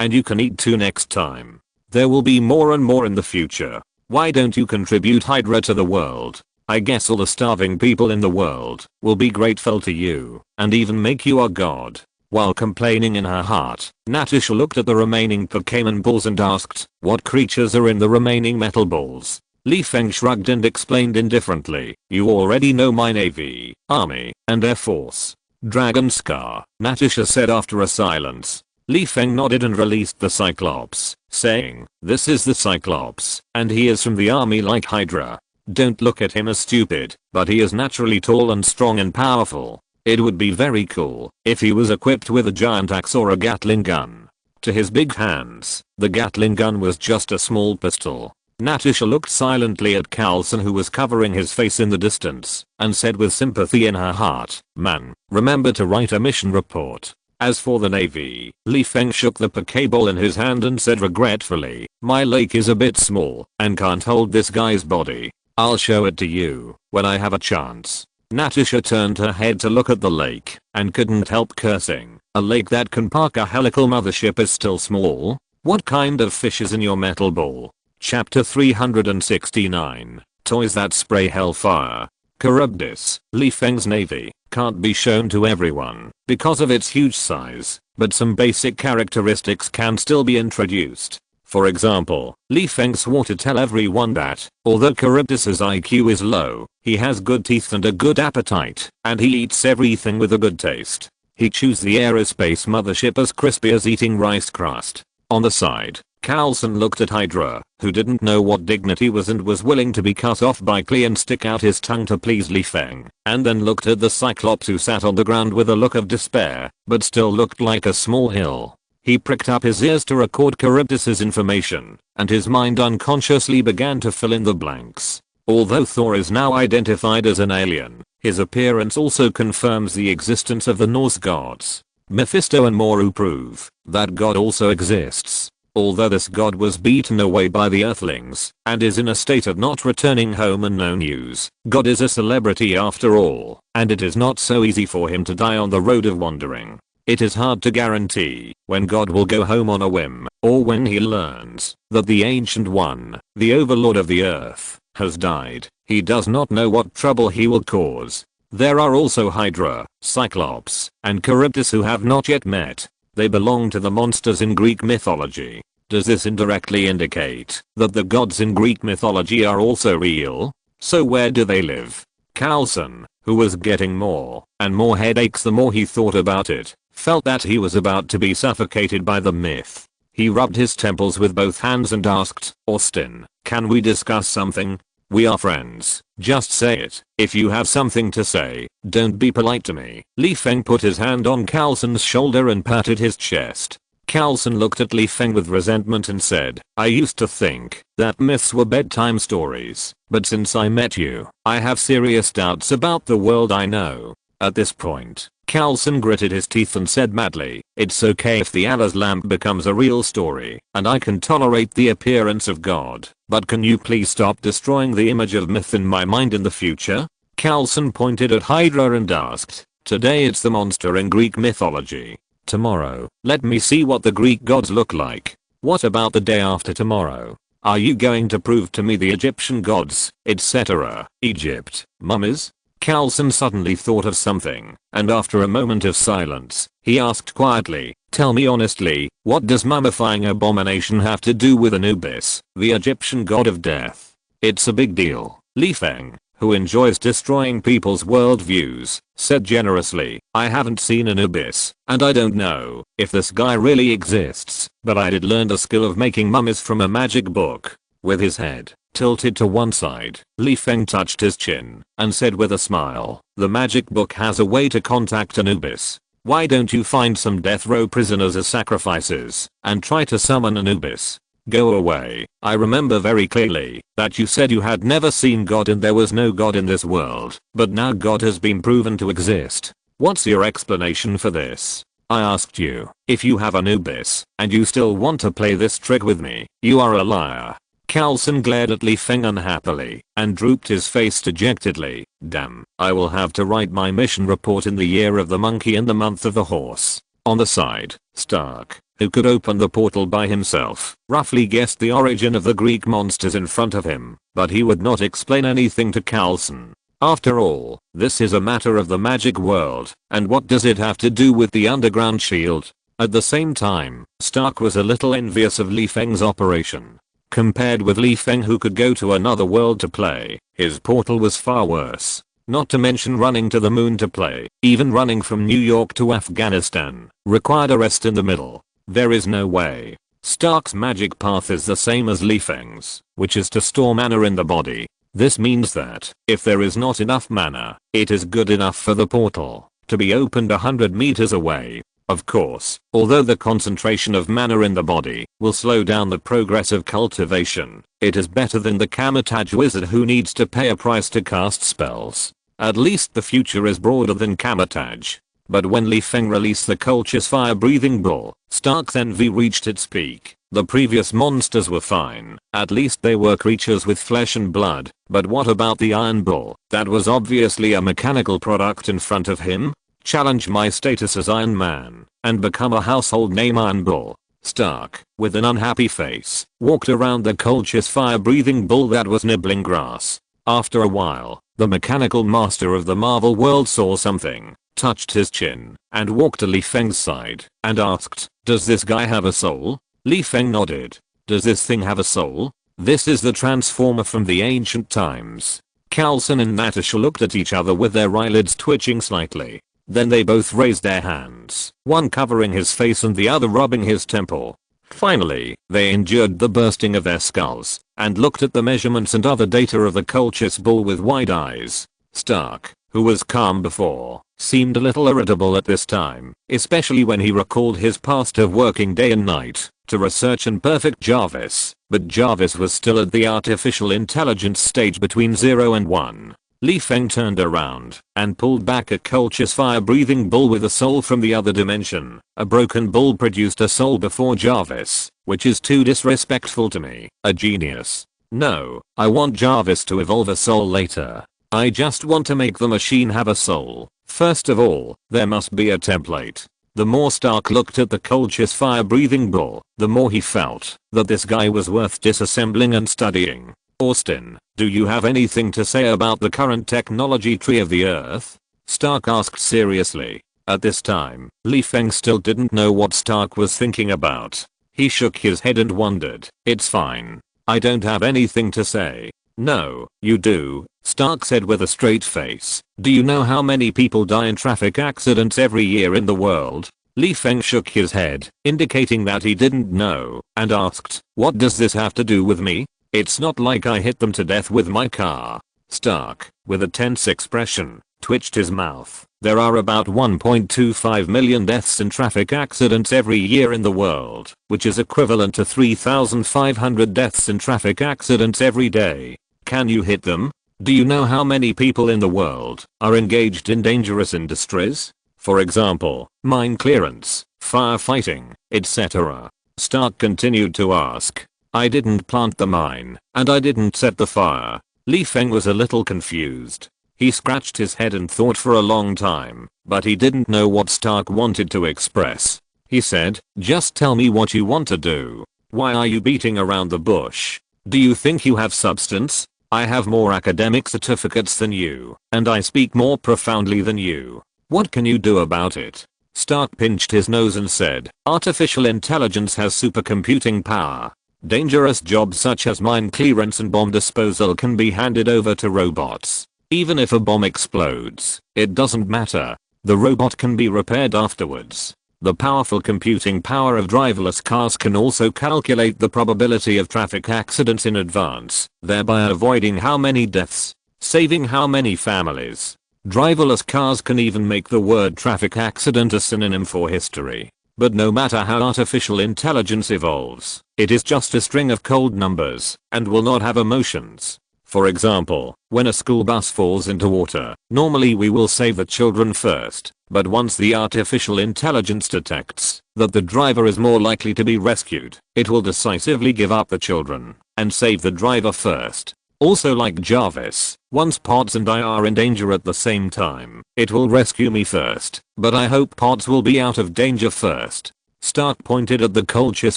and you can eat 2 next time. There will be more and more in the future. Why don't you contribute Hydra to the world? I guess all the starving people in the world will be grateful to you, and even make you a god." While complaining in her heart, Natasha looked at the remaining Pokemon balls and asked, "What creatures are in the remaining metal balls?" Feng shrugged and explained indifferently, "You already know my Navy, Army, and Air Force." "Dragon Scar," Natasha said after a silence. Feng nodded and released the Cyclops, saying, "This is the Cyclops, and he is from the army like Hydra. Don't look at him as stupid, but he is naturally tall and strong and powerful. It would be very cool if he was equipped with a giant axe or a Gatling gun. To his big hands, the Gatling gun was just a small pistol. Natasha looked silently at Carlson, who was covering his face in the distance, and said with sympathy in her heart, "Man, remember to write a mission report." As for the Navy, Feng shook the Pokeball in his hand and said regretfully, "My lake is a bit small and can't hold this guy's body. I'll show it to you when I have a chance." Natasha turned her head to look at the lake and couldn't help cursing. A lake that can park a helical mothership is still small? What kind of fish is in your metal ball? Chapter 369. Toys that spray hellfire. Charybdis, Feng's navy, can't be shown to everyone because of its huge size, but some basic characteristics can still be introduced. For example, Feng swore to tell everyone that, although Charybdis's IQ is low, he has good teeth and a good appetite, and he eats everything with a good taste. He chews the aerospace mothership as crispy as eating rice crust. On the side, Carlson looked at Hydra, who didn't know what dignity was and was willing to be cut off by Klee and stick out his tongue to please Feng, and then looked at the Cyclops, who sat on the ground with a look of despair, but still looked like a small hill. He pricked up his ears to record Charybdis's information, and his mind unconsciously began to fill in the blanks. Although Thor is now identified as an alien, his appearance also confirms the existence of the Norse gods. Mephisto and Moru prove that God also exists. Although this god was beaten away by the Earthlings and is in a state of not returning home and no news, God is a celebrity after all, and it is not so easy for him to die on the road of wandering. It is hard to guarantee when God will go home on a whim, or when he learns that the Ancient One, the overlord of the earth, has died. He does not know what trouble he will cause. There are also Hydra, Cyclops, and Charybdis who have not yet met. They belong to the monsters in Greek mythology. Does this indirectly indicate that the gods in Greek mythology are also real? So where do they live? Carlson, who was getting more and more headaches the more he thought about it, felt that he was about to be suffocated by the myth. He rubbed his temples with both hands and asked, "Austin, can we discuss something? We are friends. Just say it. If you have something to say, don't be polite to me." Feng put his hand on Carlson's shoulder and patted his chest. Carlson looked at Feng with resentment and said, "I used to think that myths were bedtime stories, but since I met you, I have serious doubts about the world I know." At this point, Carlson gritted his teeth and said madly, "It's okay if the Allah's lamp becomes a real story, and I can tolerate the appearance of God, but can you please stop destroying the image of myth in my mind in the future?" Carlson pointed at Hydra and asked, "Today it's the monster in Greek mythology. Tomorrow, let me see what the Greek gods look like. What about the day after tomorrow? Are you going to prove to me the Egyptian gods, etc., Egypt, mummies?" Carlson suddenly thought of something, and after a moment of silence, he asked quietly, "Tell me honestly, what does mummifying abomination have to do with Anubis, the Egyptian god of death?" "It's a big deal." Feng, who enjoys destroying people's worldviews, said generously, "I haven't seen Anubis, and I don't know if this guy really exists, but I did learn the skill of making mummies from a magic book." With his head tilted to one side, Feng touched his chin and said with a smile, "The magic book has a way to contact Anubis. Why don't you find some death row prisoners as sacrifices and try to summon Anubis?" "Go away. I remember very clearly that you said you had never seen God and there was no God in this world, but now God has been proven to exist. What's your explanation for this? I asked you if you have Anubis, and you still want to play this trick with me. You are a liar." Carlson glared at Feng unhappily and drooped his face dejectedly. "Damn, I will have to write my mission report in the year of the monkey and the month of the horse." On the side, Stark, who could open the portal by himself, roughly guessed the origin of the Greek monsters in front of him, but he would not explain anything to Carlson. After all, this is a matter of the magic world, and what does it have to do with the underground shield? At the same time, Stark was a little envious of Feng's operation. Compared with Feng, who could go to another world to play, his portal was far worse. Not to mention running to the moon to play. Even running from New York to Afghanistan required a rest in the middle. There is no way. Stark's magic path is the same as Feng's, which is to store mana in the body. This means that if there is not enough mana, it is good enough for the portal. to be opened 100 meters away. Of course, although the concentration of mana in the body will slow down the progress of cultivation, it is better than the Kamatage wizard who needs to pay a price to cast spells. At least the future is broader than Kamatage. But when Li Feng released the culture's fire-breathing bull, Stark's envy reached its peak. The previous monsters were fine, at least they were creatures with flesh and blood, but what about the Iron Bull? That was obviously a mechanical product in front of him. Challenge my status as Iron Man, and become a household name Iron Bull. Stark, with an unhappy face, walked around the culture's fire-breathing bull that was nibbling grass. After a while, the mechanical master of the Marvel world saw something, touched his chin, and walked to Li Feng's side, and asked, "Does this guy have a soul?" Li Feng nodded. "Does this thing have a soul?" "This is the transformer from the ancient times." Coulson and Natasha looked at each other with their eyelids twitching slightly. Then they both raised their hands, one covering his face and the other rubbing his temple. Finally, they endured the bursting of their skulls, and looked at the measurements and other data of the culture's bull with wide eyes. Stark, who was calm before, seemed a little irritable at this time, especially when he recalled his past of working day and night to research and perfect Jarvis, but Jarvis was still at the artificial intelligence stage between 0 and 1. Li Feng turned around and pulled back a culture's fire-breathing bull with a soul from the other dimension. A broken bull produced a soul before Jarvis, which is too disrespectful to me. A genius. No, I want Jarvis to evolve a soul later. I just want to make the machine have a soul. First of all, there must be a template. The more Stark looked at the culture's fire-breathing bull, the more he felt that this guy was worth disassembling and studying. Austin, do you have anything to say about the current technology tree of the Earth? Stark asked seriously. At this time, Li Feng still didn't know what Stark was thinking about. He shook his head and wondered. "It's fine. I don't have anything to say." "No, you do," Stark said with a straight face. "Do you know how many people die in traffic accidents every year in the world?" Li Feng shook his head, indicating that he didn't know, and asked, "What does this have to do with me? It's not like I hit them to death with my car." Stark, with a tense expression, twitched his mouth. "There are about 1.25 million deaths in traffic accidents every year in the world, which is equivalent to 3,500 deaths in traffic accidents every day. Can you hit them? Do you know how many people in the world are engaged in dangerous industries? For example, mine clearance, firefighting, etc." Stark continued to ask. "I didn't plant the mine, and I didn't set the fire." Li Feng was a little confused. He scratched his head and thought for a long time, but he didn't know what Stark wanted to express. He said, "Just tell me what you want to do. Why are you beating around the bush? Do you think you have substance? I have more academic certificates than you, and I speak more profoundly than you. What can you do about it?" Stark pinched his nose and said, "Artificial intelligence has supercomputing power. Dangerous jobs such as mine clearance and bomb disposal can be handed over to robots. Even if a bomb explodes, it doesn't matter. The robot can be repaired afterwards. The powerful computing power of driverless cars can also calculate the probability of traffic accidents in advance, thereby avoiding how many deaths, saving how many families. Driverless cars can even make the word traffic accident a synonym for history. But no matter how artificial intelligence evolves, it is just a string of cold numbers and will not have emotions. For example, when a school bus falls into water, normally we will save the children first, but once the artificial intelligence detects that the driver is more likely to be rescued, it will decisively give up the children and save the driver first. Also, like Jarvis, once Pods and I are in danger at the same time, it will rescue me first, but I hope Pods will be out of danger first." Stark pointed at the culture's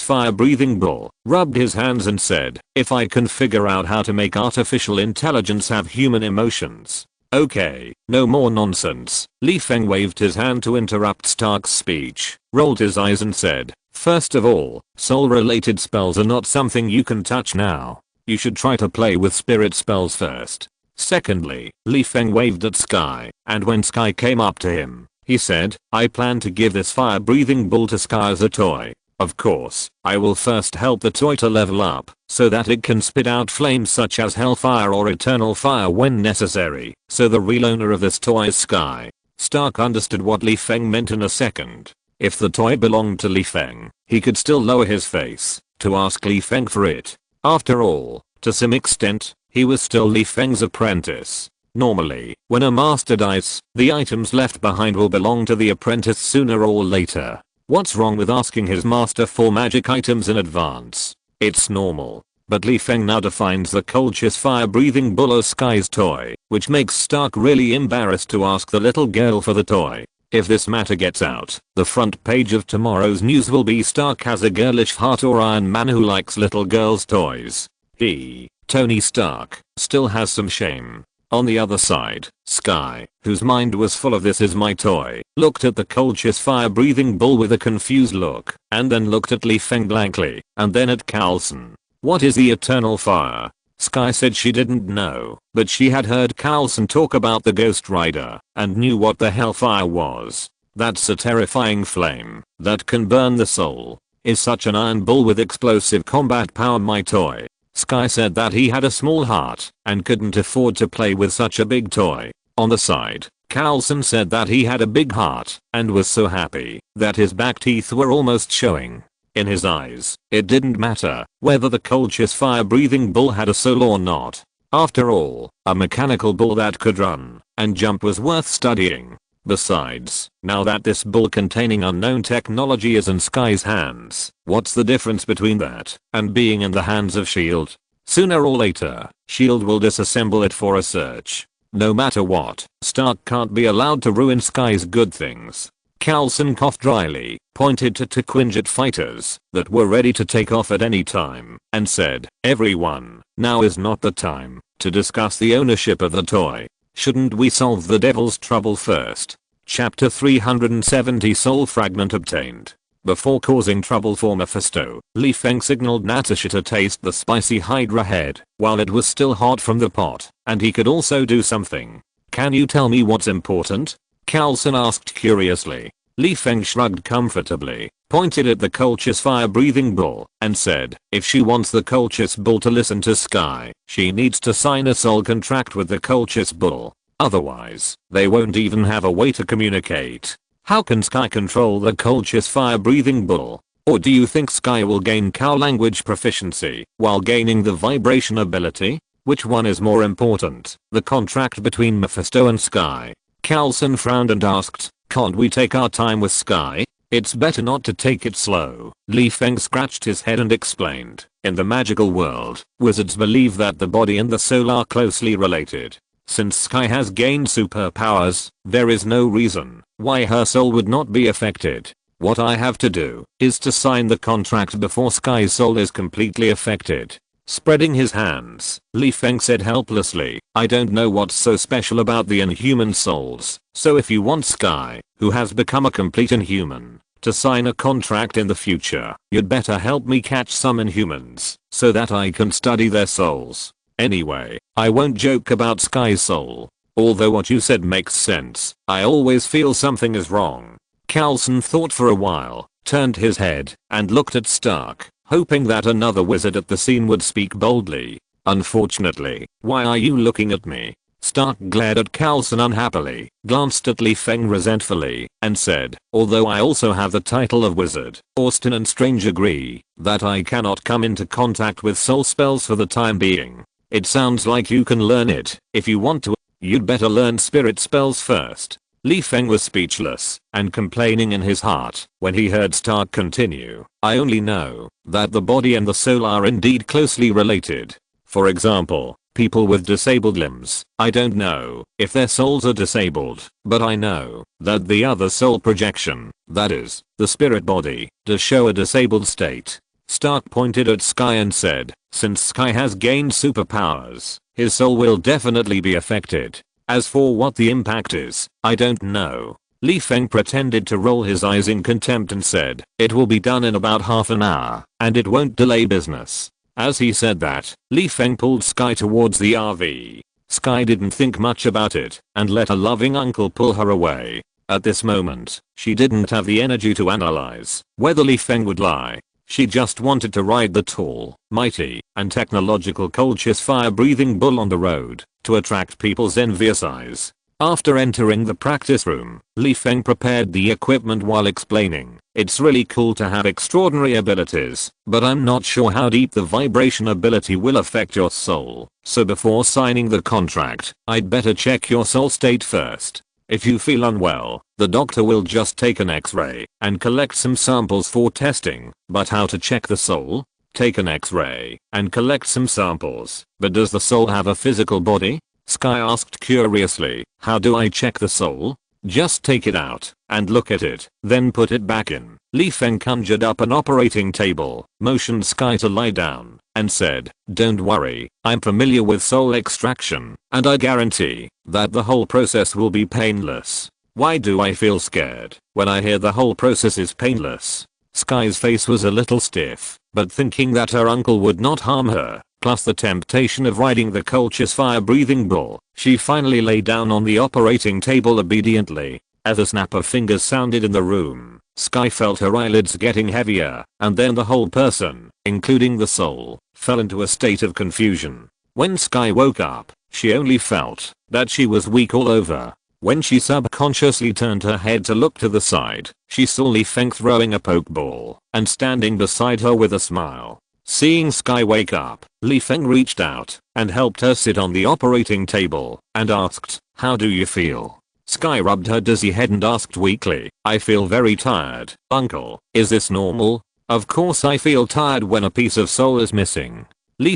fire-breathing bull, rubbed his hands and said, "If I can figure out how to make artificial intelligence have human emotions." "Okay, no more nonsense." Li Feng waved his hand to interrupt Stark's speech, rolled his eyes and said, "First of all, soul-related spells are not something you can touch now. You should try to play with spirit spells first. Secondly," Li Feng waved at Sky, and when Sky came up to him, he said, "I plan to give this fire-breathing bull to Sky as a toy. Of course, I will first help the toy to level up, so that it can spit out flames such as hellfire or eternal fire when necessary, so the real owner of this toy is Sky." Stark understood what Li Feng meant in a second. If the toy belonged to Li Feng, he could still lower his face to ask Li Feng for it. After all, to some extent, he was still Li Feng's apprentice. Normally, when a master dies, the items left behind will belong to the apprentice sooner or later. What's wrong with asking his master for magic items in advance? It's normal. But Li Feng now defines the cultist fire-breathing bull as Sky's toy, which makes Stark really embarrassed to ask the little girl for the toy. If this matter gets out, the front page of tomorrow's news will be Stark has a girlish heart or Iron Man who likes little girls' toys. He, Tony Stark, still has some shame. On the other side, Sky, whose mind was full of "this is my toy," looked at the cultist fire-breathing bull with a confused look, and then looked at Li Feng blankly, and then at Carlson. What is the eternal fire? Sky said she didn't know, but she had heard Carlson talk about the Ghost Rider, and knew what the hellfire was. That's a terrifying flame that can burn the soul. Is such an iron bull with explosive combat power my toy? Sky said that he had a small heart and couldn't afford to play with such a big toy. On the side, Carlson said that he had a big heart and was so happy that his back teeth were almost showing. In his eyes, it didn't matter whether the cultist fire-breathing bull had a soul or not. After all, a mechanical bull that could run and jump was worth studying. Besides, now that this bull containing unknown technology is in Sky's hands, what's the difference between that and being in the hands of S.H.I.E.L.D.? Sooner or later, S.H.I.E.L.D. will disassemble it for a search. No matter what, Stark can't be allowed to ruin Sky's good things. Carlson coughed dryly, pointed to two Quinjet fighters that were ready to take off at any time, and said, "Everyone, now is not the time to discuss the ownership of the toy. Shouldn't we solve the devil's trouble first?" Chapter 370 Soul Fragment obtained. Before causing trouble for Mephisto, Li Feng signaled Natasha to taste the spicy Hydra head while it was still hot from the pot, and he could also do something. "Can you tell me what's important?" Carlson asked curiously. Li Feng shrugged comfortably, pointed at the cultist fire-breathing bull, and said, "If she wants the cultist bull to listen to Sky, she needs to sign a soul contract with the cultist bull. Otherwise, they won't even have a way to communicate. How can Sky control the cultist fire-breathing bull? Or do you think Sky will gain cow language proficiency while gaining the vibration ability? Which one is more important, the contract between Mephisto and Sky?" Carlson frowned and asked, "Can't we take our time with Sky? It's better not to take it slow." Li Feng scratched his head and explained, "In the magical world, wizards believe that the body and the soul are closely related. Since Sky has gained superpowers, there is no reason why her soul would not be affected. What I have to do is to sign the contract before Sky's soul is completely affected." Spreading his hands, Li Feng said helplessly, "I don't know what's so special about the inhuman souls, so if you want Sky, who has become a complete inhuman, to sign a contract in the future, you'd better help me catch some inhumans, so that I can study their souls. Anyway, I won't joke about Sky's soul. Although what you said makes sense, I always feel something is wrong." Carlson thought for a while, turned his head, and looked at Stark, hoping that another wizard at the scene would speak boldly. "Unfortunately, why are you looking at me?" Stark glared at Carlson unhappily, glanced at Li Feng resentfully, and said, "Although I also have the title of wizard, Austin and Strange agree that I cannot come into contact with soul spells for the time being. It sounds like you can learn it if you want to. You'd better learn spirit spells first." Li Feng was speechless and complaining in his heart when he heard Stark continue, "I only know that the body and the soul are indeed closely related. For example, people with disabled limbs, I don't know if their souls are disabled, but I know that the other soul projection, that is, the spirit body, does show a disabled state." Stark pointed at Sky and said, "Since Sky has gained superpowers, his soul will definitely be affected. As for what the impact is, I don't know." Li Feng pretended to roll his eyes in contempt and said, "It will be done in about half an hour, and it won't delay business." As he said that, Li Feng pulled Sky towards the RV. Sky didn't think much about it, and let a loving uncle pull her away. At this moment, she didn't have the energy to analyze whether Li Feng would lie. She just wanted to ride the tall, mighty, and technological cultist fire-breathing bull on the road to attract people's envious eyes. After entering the practice room, Feng prepared the equipment while explaining, "It's really cool to have extraordinary abilities, but I'm not sure how deep the vibration ability will affect your soul. So before signing the contract, I'd better check your soul state first. If you feel unwell, the doctor will just take an x-ray and collect some samples for testing. But how to check the soul? Take an x-ray and collect some samples. But does the soul have a physical body?" Sky asked curiously. "How do I check the soul?" "Just take it out and look at it, then put it back in." Feng conjured up an operating table, motioned Sky to lie down, and said, "Don't worry, I'm familiar with soul extraction, and I guarantee that the whole process will be painless." "Why do I feel scared when I hear the whole process is painless?" Sky's face was a little stiff, but thinking that her uncle would not harm her, plus the temptation of riding the culture's fire-breathing bull, she finally lay down on the operating table obediently. As a snap of fingers sounded in the room, Sky felt her eyelids getting heavier, and then the whole person, including the soul, fell into a state of confusion. When Sky woke up, she only felt that she was weak all over. When she subconsciously turned her head to look to the side, she saw Feng throwing a pokeball and standing beside her with a smile. Seeing Sky wake up, Feng reached out and helped her sit on the operating table and asked, "How do you feel?" Sky rubbed her dizzy head and asked weakly, "I feel very tired, Uncle. Is this normal?" "Of course I feel tired when a piece of soul is missing."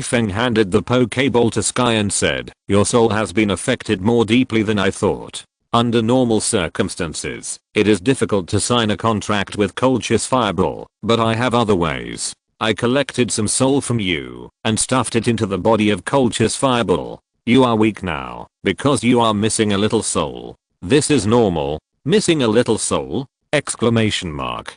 Feng handed the pokeball to Sky and said, "Your soul has been affected more deeply than I thought. Under normal circumstances, it is difficult to sign a contract with Culture's Fireball, but I have other ways. I collected some soul from you and stuffed it into the body of Culture's Fireball. You are weak now because you are missing a little soul. This is normal." "Missing a little soul?" Exclamation mark.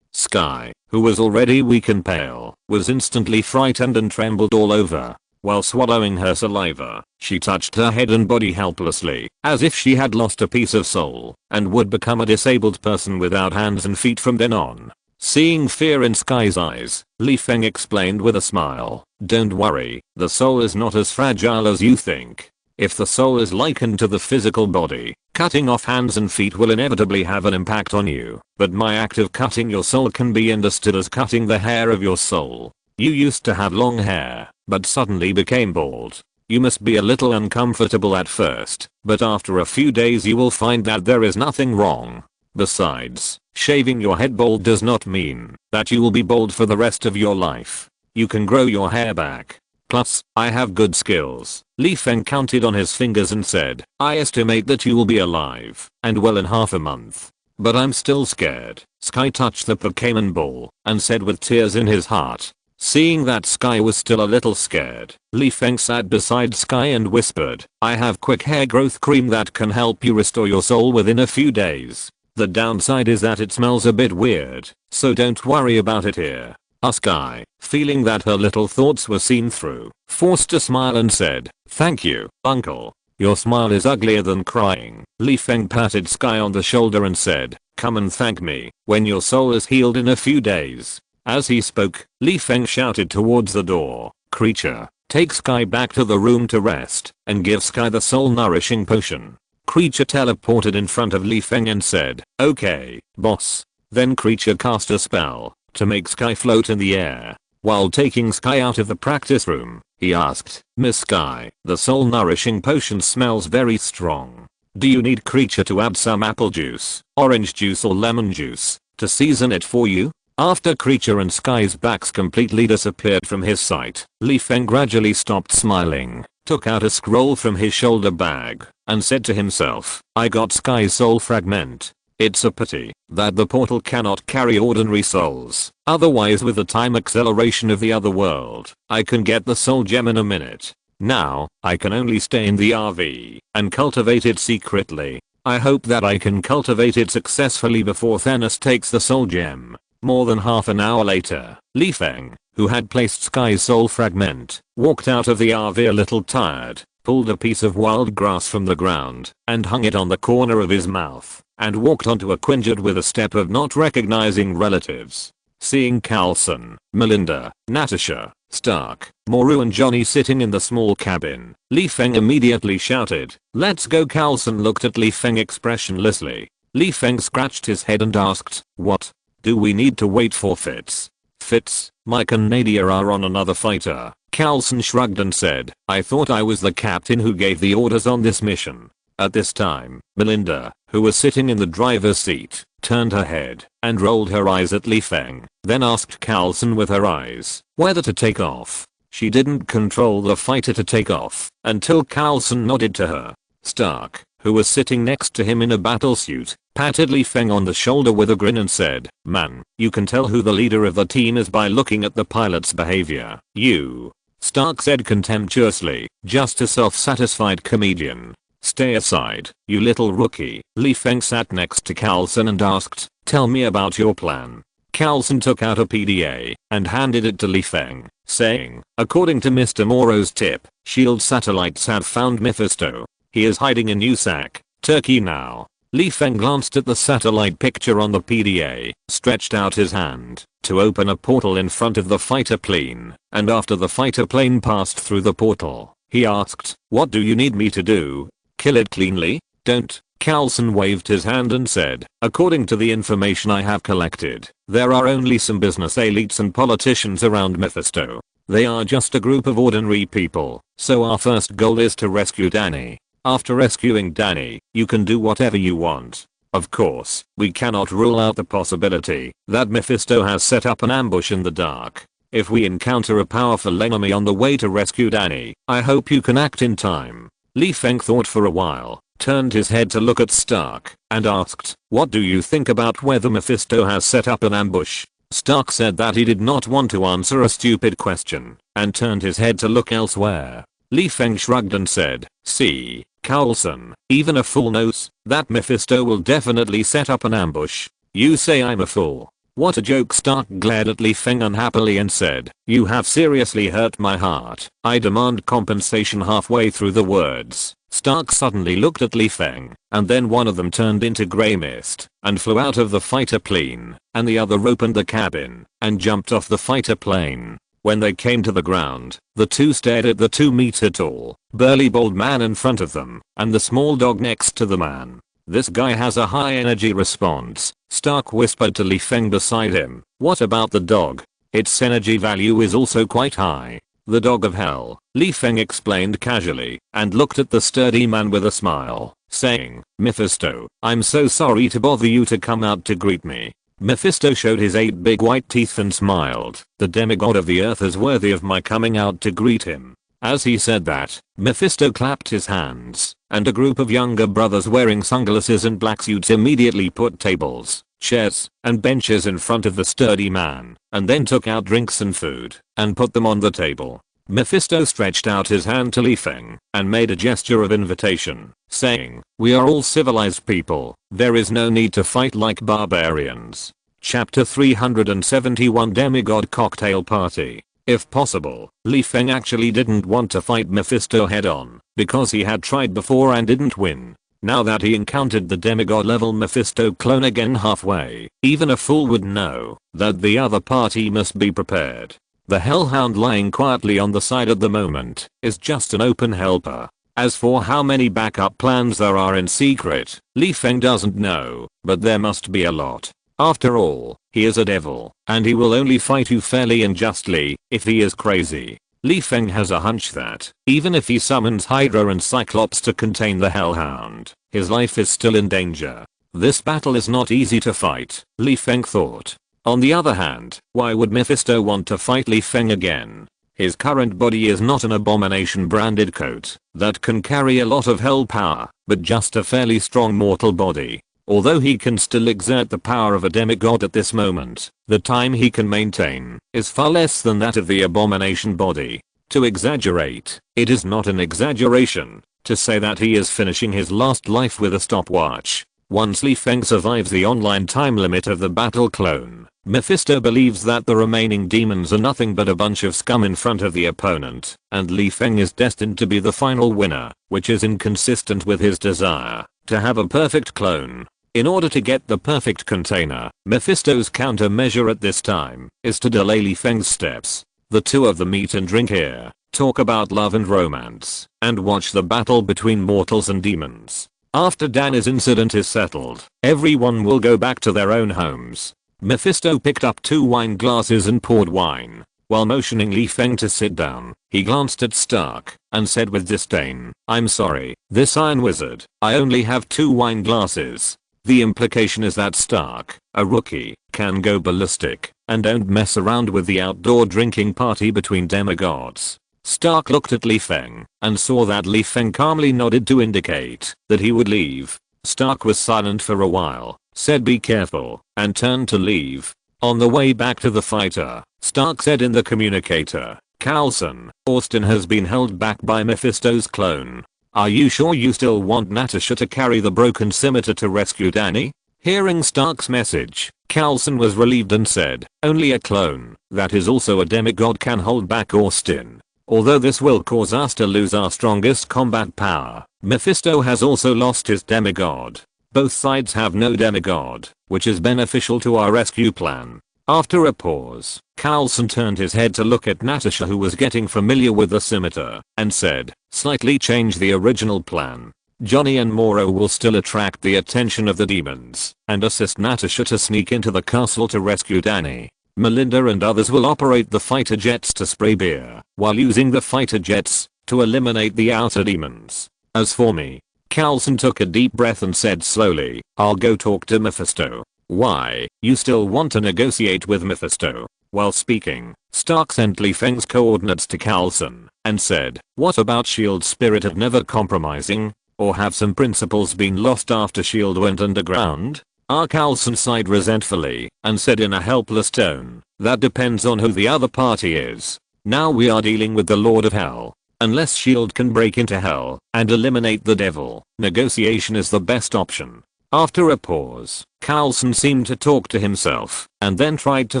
Sky, who was already weak and pale, was instantly frightened and trembled all over. While swallowing her saliva, she touched her head and body helplessly, as if she had lost a piece of soul and would become a disabled person without hands and feet from then on. Seeing fear in Sky's eyes, Feng explained with a smile, "Don't worry, the soul is not as fragile as you think. If the soul is likened to the physical body, cutting off hands and feet will inevitably have an impact on you, but my act of cutting your soul can be understood as cutting the hair of your soul. You used to have long hair, but suddenly became bald. You must be a little uncomfortable at first, but after a few days you will find that there is nothing wrong. Besides, shaving your head bald does not mean that you will be bald for the rest of your life. You can grow your hair back. Plus, I have good skills." Feng counted on his fingers and said, "I estimate that you will be alive and well in half a month. But I'm still scared." Sky touched the Pokemon ball and said with tears in his heart. Seeing that Sky was still a little scared, Feng sat beside Sky and whispered, "I have quick hair growth cream that can help you restore your soul within a few days. The downside is that it smells a bit weird, so don't worry about it here." Sky, feeling that her little thoughts were seen through, forced a smile and said, "Thank you, Uncle. Your smile is uglier than crying." Feng patted Sky on the shoulder and said, "Come and thank me when your soul is healed in a few days." As he spoke, Feng shouted towards the door, "Creature, take Sky back to the room to rest and give Sky the soul nourishing potion." Creature teleported in front of Feng and said, "Okay, boss." Then Creature cast a spell to make Sky float in the air. While taking Sky out of the practice room, he asked, "Miss Sky, the soul nourishing potion smells very strong. Do you need Creature to add some apple juice, orange juice or lemon juice to season it for you?" After Creature and Sky's backs completely disappeared from his sight, Feng gradually stopped smiling, took out a scroll from his shoulder bag, and said to himself, "I got Sky's soul fragment. It's a pity that the portal cannot carry ordinary souls, otherwise with the time acceleration of the other world, I can get the soul gem in a minute. Now, I can only stay in the RV and cultivate it secretly. I hope that I can cultivate it successfully before Thanos takes the soul gem." More than half an hour later, Feng, who had placed Sky's soul fragment, walked out of the RV a little tired, pulled a piece of wild grass from the ground, and hung it on the corner of his mouth, and walked onto a quinjet with a step of not recognizing relatives. Seeing Carlson, Melinda, Natasha, Stark, Moru and Johnny sitting in the small cabin. Li Feng immediately shouted, "Let's go." Carlson looked at Li Feng expressionlessly. Li Feng scratched his head and asked, "What? Do we need to wait for Fitz?" "Fitz, Mike and Nadia are on another fighter." Carlson shrugged and said, "I thought I was the captain who gave the orders on this mission." At this time, Melinda, who was sitting in the driver's seat, turned her head and rolled her eyes at Li Feng, then asked Carlson with her eyes whether to take off. She didn't control the fighter to take off until Carlson nodded to her. Stark, who was sitting next to him in a battlesuit, patted Li Feng on the shoulder with a grin and said, "Man, you can tell who the leader of the team is by looking at the pilot's behavior." "You," Stark said contemptuously, "just a self-satisfied comedian. Stay aside, you little rookie." Li Feng sat next to Carlson and asked, "Tell me about your plan." Carlson took out a PDA and handed it to Li Feng, saying, "According to Mr. Morrow's tip, SHIELD satellites have found Mephisto. He is hiding in USAC, Turkey now." Li Feng glanced at the satellite picture on the PDA, stretched out his hand to open a portal in front of the fighter plane, and after the fighter plane passed through the portal, he asked, "What do you need me to do? Kill it cleanly?" "Don't." Carlson waved his hand and said, "According to the information I have collected, there are only some business elites and politicians around Mephisto. They are just a group of ordinary people, so our first goal is to rescue Danny. After rescuing Danny, you can do whatever you want. Of course, we cannot rule out the possibility that Mephisto has set up an ambush in the dark. If we encounter a powerful enemy on the way to rescue Danny, I hope you can act in time." Li Feng thought for a while, turned his head to look at Stark, and asked, "What do you think about whether Mephisto has set up an ambush?" Stark said that he did not want to answer a stupid question, and turned his head to look elsewhere. Li Feng shrugged and said, "See, Carlson, even a fool knows that Mephisto will definitely set up an ambush. You say I'm a fool. What a joke." Stark glared at Li Feng unhappily and said, "You have seriously hurt my heart. I demand compensation." Halfway through the words, Stark suddenly looked at Li Feng, and then one of them turned into grey mist and flew out of the fighter plane, and the other opened the cabin and jumped off the fighter plane. When they came to the ground, the two stared at the 2-meter tall, burly bald man in front of them, and the small dog next to the man. "This guy has a high energy response," Stark whispered to Li Feng beside him. "What about the dog?" "Its energy value is also quite high. The dog of hell," Li Feng explained casually, and looked at the sturdy man with a smile, saying, "Mephisto, I'm so sorry to bother you to come out to greet me." Mephisto showed his 8 big white teeth and smiled. "The demigod of the earth is worthy of my coming out to greet him." As he said that, Mephisto clapped his hands, and a group of younger brothers wearing sunglasses and black suits immediately put tables, chairs, and benches in front of the sturdy man, and then took out drinks and food, and put them on the table. Mephisto stretched out his hand to Li Feng, and made a gesture of invitation, saying, "We are all civilized people, there is no need to fight like barbarians." Chapter 371 Demigod Cocktail Party. If possible, Li Feng actually didn't want to fight Mephisto head on, because he had tried before and didn't win. Now that he encountered the demigod level Mephisto clone again halfway, even a fool would know that the other party must be prepared. The hellhound lying quietly on the side at the moment is just an open helper. As for how many backup plans there are in secret, Li Feng doesn't know, but there must be a lot. After all, he is a devil, and he will only fight you fairly and justly if he is crazy. Li Feng has a hunch that, even if he summons Hydra and Cyclops to contain the Hellhound, his life is still in danger. This battle is not easy to fight, Li Feng thought. On the other hand, why would Mephisto want to fight Li Feng again? His current body is not an abomination branded coat that can carry a lot of hell power, but just a fairly strong mortal body. Although he can still exert the power of a demigod at this moment, the time he can maintain is far less than that of the abomination body. To exaggerate, it is not an exaggeration to say that he is finishing his last life with a stopwatch. Once Li Feng survives the online time limit of the battle clone, Mephisto believes that the remaining demons are nothing but a bunch of scum in front of the opponent, and Li Feng is destined to be the final winner, which is inconsistent with his desire to have a perfect clone. In order to get the perfect container, Mephisto's countermeasure at this time is to delay Li Feng's steps. The two of them eat and drink here, talk about love and romance, and watch the battle between mortals and demons. After Danny's incident is settled, everyone will go back to their own homes. Mephisto picked up 2 wine glasses and poured wine. While motioning Li Feng to sit down, he glanced at Stark and said with disdain, "I'm sorry, this Iron Wizard, I only have 2 wine glasses." The implication is that Stark, a rookie, can go ballistic and don't mess around with the outdoor drinking party between demigods. Stark looked at Li Feng and saw that Li Feng calmly nodded to indicate that he would leave. Stark was silent for a while, said be careful, and turned to leave. On the way back to the fighter, Stark said in the communicator, "Coulson, Austin has been held back by Mephisto's clone. Are you sure you still want Natasha to carry the broken scimitar to rescue Danny?" Hearing Stark's message, Coulson was relieved and said, "Only a clone that is also a demigod can hold back Austin. Although this will cause us to lose our strongest combat power, Mephisto has also lost his demigod. Both sides have no demigod, which is beneficial to our rescue plan." After a pause, Coulson turned his head to look at Natasha, who was getting familiar with the scimitar, and said, "Slightly change the original plan. Johnny and Moro will still attract the attention of the demons and assist Natasha to sneak into the castle to rescue Danny. Melinda and others will operate the fighter jets to spray beer, while using the fighter jets to eliminate the outer demons. As for me," Coulson took a deep breath and said slowly, "I'll go talk to Mephisto." "Why, you still want to negotiate with Mephisto?" While speaking, Stark sent Li Feng's coordinates to Coulson and said, "What about S.H.I.E.L.'s spirit of never compromising? Or have some principles been lost after S.H.I.E.L.D. went underground?" Coulson sighed resentfully and said in a helpless tone, "That depends on who the other party is. Now we are dealing with the Lord of Hell. Unless S.H.I.E.L.D. can break into Hell and eliminate the devil, negotiation is the best option." After a pause, Coulson seemed to talk to himself and then tried to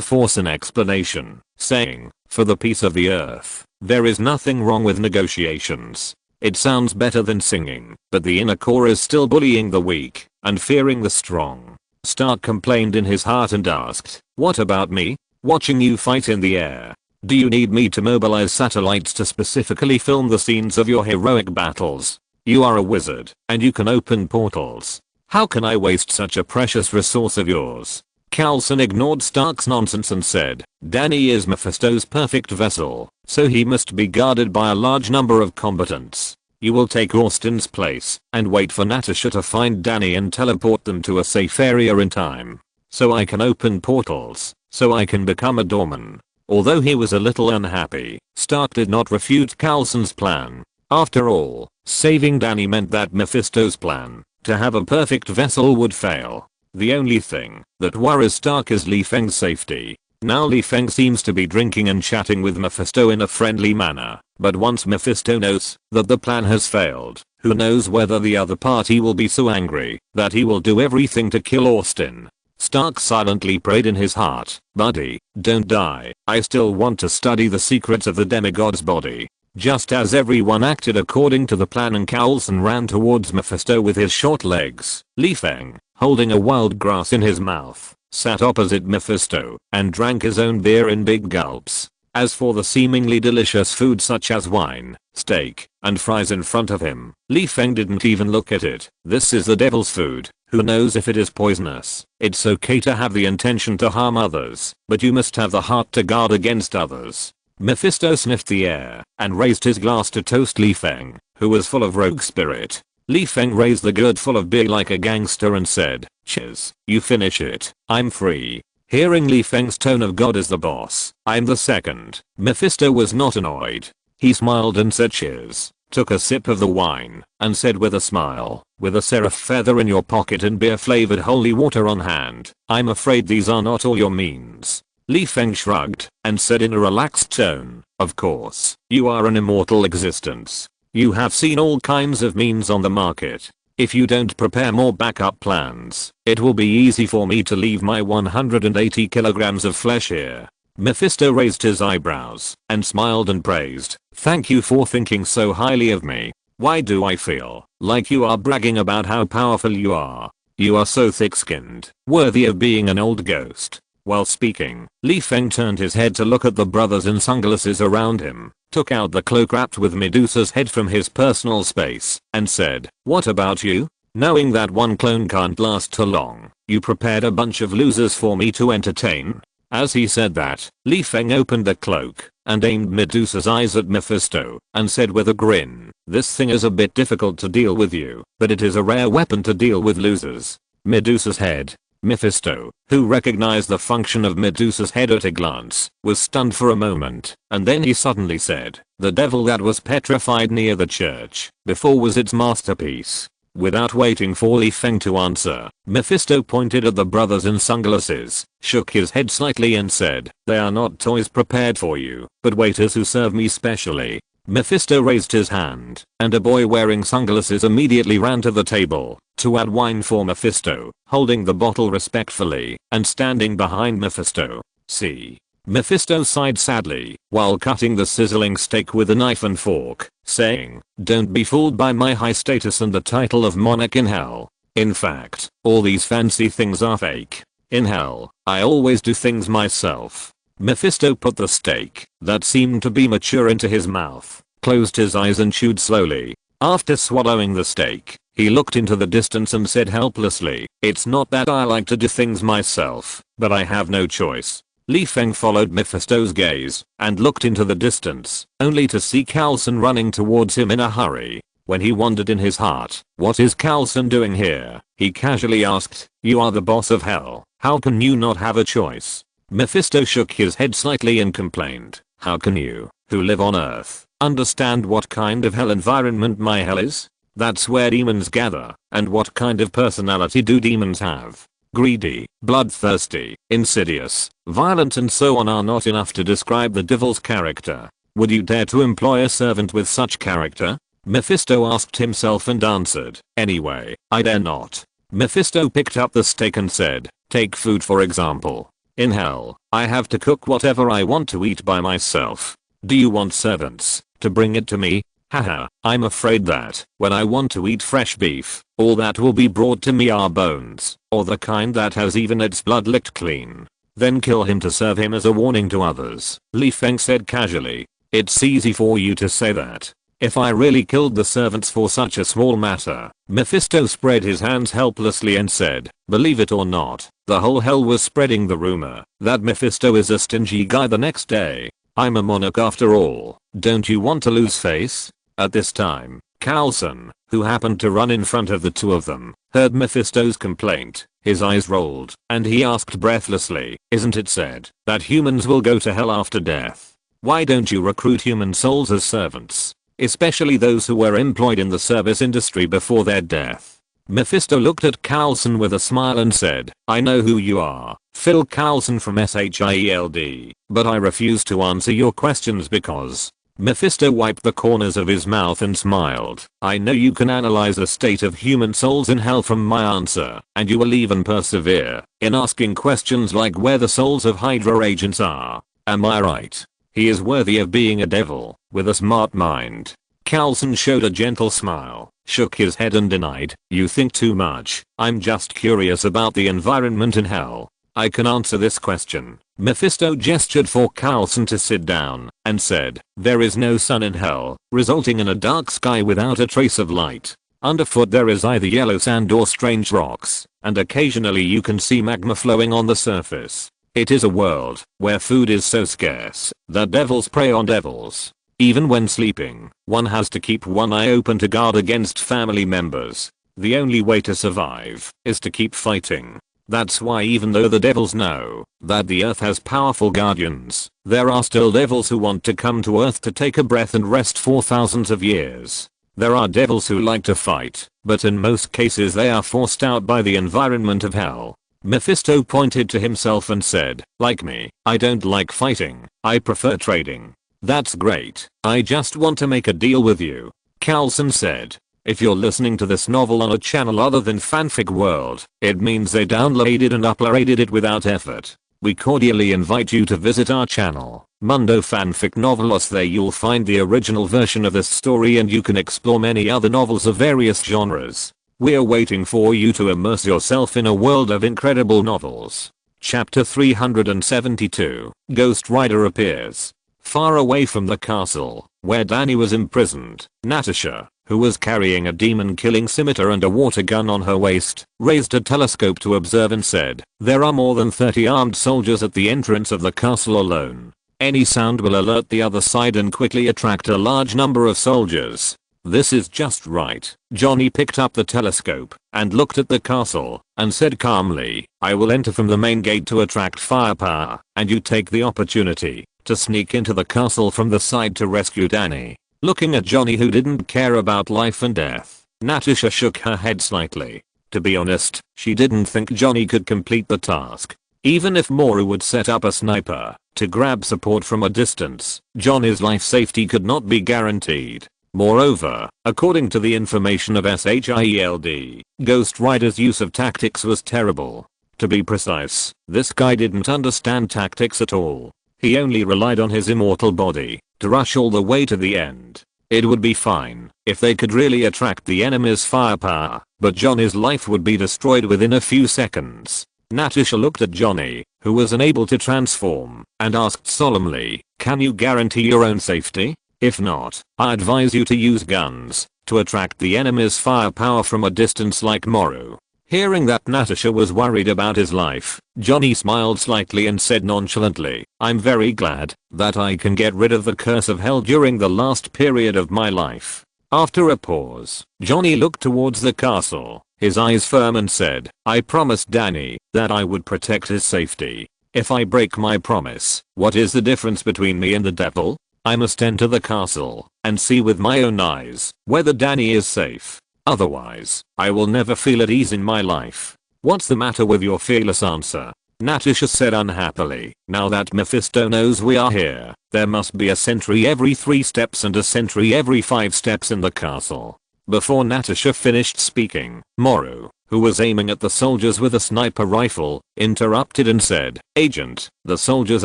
force an explanation, saying, "For the peace of the earth, there is nothing wrong with negotiations. It sounds better than singing, but the inner core is still bullying the weak and fearing the strong." Stark complained in his heart and asked, "What about me? Watching you fight in the air. Do you need me to mobilize satellites to specifically film the scenes of your heroic battles? You are a wizard, and you can open portals. How can I waste such a precious resource of yours?" Coulson ignored Stark's nonsense and said, "Danny is Mephisto's perfect vessel, so he must be guarded by a large number of combatants. You will take Austin's place and wait for Natasha to find Danny and teleport them to a safe area in time. So I can open portals, so I can become a doorman." Although he was a little unhappy, Stark did not refute Coulson's plan. After all, saving Danny meant that Mephisto's plan to have a perfect vessel would fail. The only thing that worries Stark is Li Feng's safety. Now Li Feng seems to be drinking and chatting with Mephisto in a friendly manner, but once Mephisto knows that the plan has failed, who knows whether the other party will be so angry that he will do everything to kill Austin. Stark silently prayed in his heart, "Buddy, don't die. I still want to study the secrets of the demigod's body." Just as everyone acted according to the plan and Coulson ran towards Mephisto with his short legs, Li Feng, holding a wild grass in his mouth, sat opposite Mephisto and drank his own beer in big gulps. As for the seemingly delicious food such as wine, steak, and fries in front of him, Li Feng didn't even look at it. "This is the devil's food. Who knows if it is poisonous? It's okay to have the intention to harm others, but you must have the heart to guard against others." Mephisto sniffed the air and raised his glass to toast Li Feng, who was full of rogue spirit. Li Feng raised the gourd full of beer like a gangster and said, "Cheers, you finish it, I'm free." Hearing Li Feng's tone of God is the boss, I'm the second, Mephisto was not annoyed. He smiled and said cheers, took a sip of the wine, and said with a smile, "With a seraph feather in your pocket and beer flavored holy water on hand, I'm afraid these are not all your means." Li Feng shrugged and said in a relaxed tone, "Of course, you are an immortal existence. You have seen all kinds of means on the market. If you don't prepare more backup plans, it will be easy for me to leave my 180 kilograms of flesh here." Mephisto raised his eyebrows and smiled and praised, "Thank you for thinking so highly of me. Why do I feel like you are bragging about how powerful you are? You are so thick-skinned, worthy of being an old ghost." While speaking, Feng turned his head to look at the brothers in sunglasses around him, took out the cloak wrapped with Medusa's head from his personal space, and said, "What about you? Knowing that one clone can't last too long, you prepared a bunch of losers for me to entertain?" As he said that, Feng opened the cloak and aimed Medusa's eyes at Mephisto and said with a grin, "This thing is a bit difficult to deal with you, but it is a rare weapon to deal with losers." Medusa's head. Mephisto, who recognized the function of Medusa's head at a glance, was stunned for a moment, and then he suddenly said, "The devil that was petrified near the church before was its masterpiece." Without waiting for Feng to answer, Mephisto pointed at the brothers in sunglasses, shook his head slightly and said, "They are not toys prepared for you, but waiters who serve me specially." Mephisto raised his hand, and a boy wearing sunglasses immediately ran to the table to add wine for Mephisto, holding the bottle respectfully and standing behind Mephisto. "See." Mephisto sighed sadly while cutting the sizzling steak with a knife and fork, saying, "Don't be fooled by my high status and the title of monarch in hell. In fact, all these fancy things are fake. In hell, I always do things myself." Mephisto put the steak, that seemed to be mature, into his mouth, closed his eyes and chewed slowly. After swallowing the steak, he looked into the distance and said helplessly, "It's not that I like to do things myself, but I have no choice." Feng followed Mephisto's gaze and looked into the distance, only to see Coulson running towards him in a hurry. When he wondered in his heart, "What is Coulson doing here?" he casually asked, "You are the boss of hell, how can you not have a choice?" Mephisto shook his head slightly and complained, "How can you, who live on Earth, understand what kind of hell environment my hell is? That's where demons gather, and what kind of personality do demons have? Greedy, bloodthirsty, insidious, violent and so on are not enough to describe the devil's character. Would you dare to employ a servant with such character?" Mephisto asked himself and answered, "Anyway, I dare not." Mephisto picked up the steak and said, "Take food for example. In hell, I have to cook whatever I want to eat by myself. Do you want servants to bring it to me? Haha, I'm afraid that, when I want to eat fresh beef, all that will be brought to me are bones, or the kind that has even its blood licked clean. Then kill him to serve him as a warning to others." Feng said casually, "It's easy for you to say that. If I really killed the servants for such a small matter." Mephisto spread his hands helplessly and said, "Believe it or not, the whole hell was spreading the rumor that Mephisto is a stingy guy the next day. I'm a monarch after all, don't you want to lose face?" At this time, Coulson, who happened to run in front of the two of them, heard Mephisto's complaint. His eyes rolled, and he asked breathlessly, "Isn't it said that humans will go to hell after death? Why don't you recruit human souls as servants? Especially those who were employed in the service industry before their death." Mephisto looked at Coulson with a smile and said, "I know who you are, Phil Coulson from SHIELD, but I refuse to answer your questions because..." Mephisto wiped the corners of his mouth and smiled. "I know you can analyze the state of human souls in hell from my answer, and you will even persevere in asking questions like where the souls of Hydra agents are. Am I right? He is worthy of being a devil, with a smart mind." Coulson showed a gentle smile, shook his head and denied, "You think too much. I'm just curious about the environment in hell. I can answer this question." Mephisto gestured for Coulson to sit down and said, "There is no sun in hell, resulting in a dark sky without a trace of light. Underfoot there is either yellow sand or strange rocks, and occasionally you can see magma flowing on the surface. It is a world where food is so scarce that devils prey on devils. Even when sleeping, one has to keep one eye open to guard against family members. The only way to survive is to keep fighting. That's why even though the devils know that the earth has powerful guardians, there are still devils who want to come to earth to take a breath and rest for thousands of years. There are devils who like to fight, but in most cases they are forced out by the environment of hell." Mephisto pointed to himself and said, "Like me, I don't like fighting, I prefer trading." "That's great, I just want to make a deal with you," Coulson said. "If you're listening to this novel on a channel other than Fanfic World, it means they downloaded and uploaded it without effort. We cordially invite you to visit our channel, Mundo Fanfic Novelos. There you'll find the original version of this story and you can explore many other novels of various genres. We're waiting for you to immerse yourself in a world of incredible novels." Chapter 372. Ghost Rider appears. Far away from the castle, where Danny was imprisoned, Natasha, who was carrying a demon-killing scimitar and a water gun on her waist, raised a telescope to observe and said, "There are more than 30 armed soldiers at the entrance of the castle alone. Any sound will alert the other side and quickly attract a large number of soldiers. This is just right." Johnny picked up the telescope and looked at the castle and said calmly, "I will enter from the main gate to attract firepower, and you take the opportunity to sneak into the castle from the side to rescue Danny." Looking at Johnny, who didn't care about life and death, Natasha shook her head slightly. To be honest, she didn't think Johnny could complete the task. Even if Moru would set up a sniper to grab support from a distance, Johnny's life safety could not be guaranteed. Moreover, according to the information of SHIELD, Ghost Rider's use of tactics was terrible. To be precise, this guy didn't understand tactics at all. He only relied on his immortal body to rush all the way to the end. It would be fine if they could really attract the enemy's firepower, but Johnny's life would be destroyed within a few seconds. Natasha looked at Johnny, who was unable to transform, and asked solemnly, "Can you guarantee your own safety? If not, I advise you to use guns to attract the enemy's firepower from a distance like Moru." Hearing that Natasha was worried about his life, Johnny smiled slightly and said nonchalantly, "I'm very glad that I can get rid of the curse of hell during the last period of my life." After a pause, Johnny looked towards the castle, his eyes firm, and said, "I promised Danny that I would protect his safety. If I break my promise, what is the difference between me and the devil? I must enter the castle and see with my own eyes whether Danny is safe. Otherwise, I will never feel at ease in my life." "What's the matter with your fearless answer?" Natasha said unhappily. "Now that Mephisto knows we are here, there must be a sentry every 3 steps and a sentry every 5 steps in the castle." Before Natasha finished speaking, Moru, who was aiming at the soldiers with a sniper rifle, interrupted and said, "Agent, the soldiers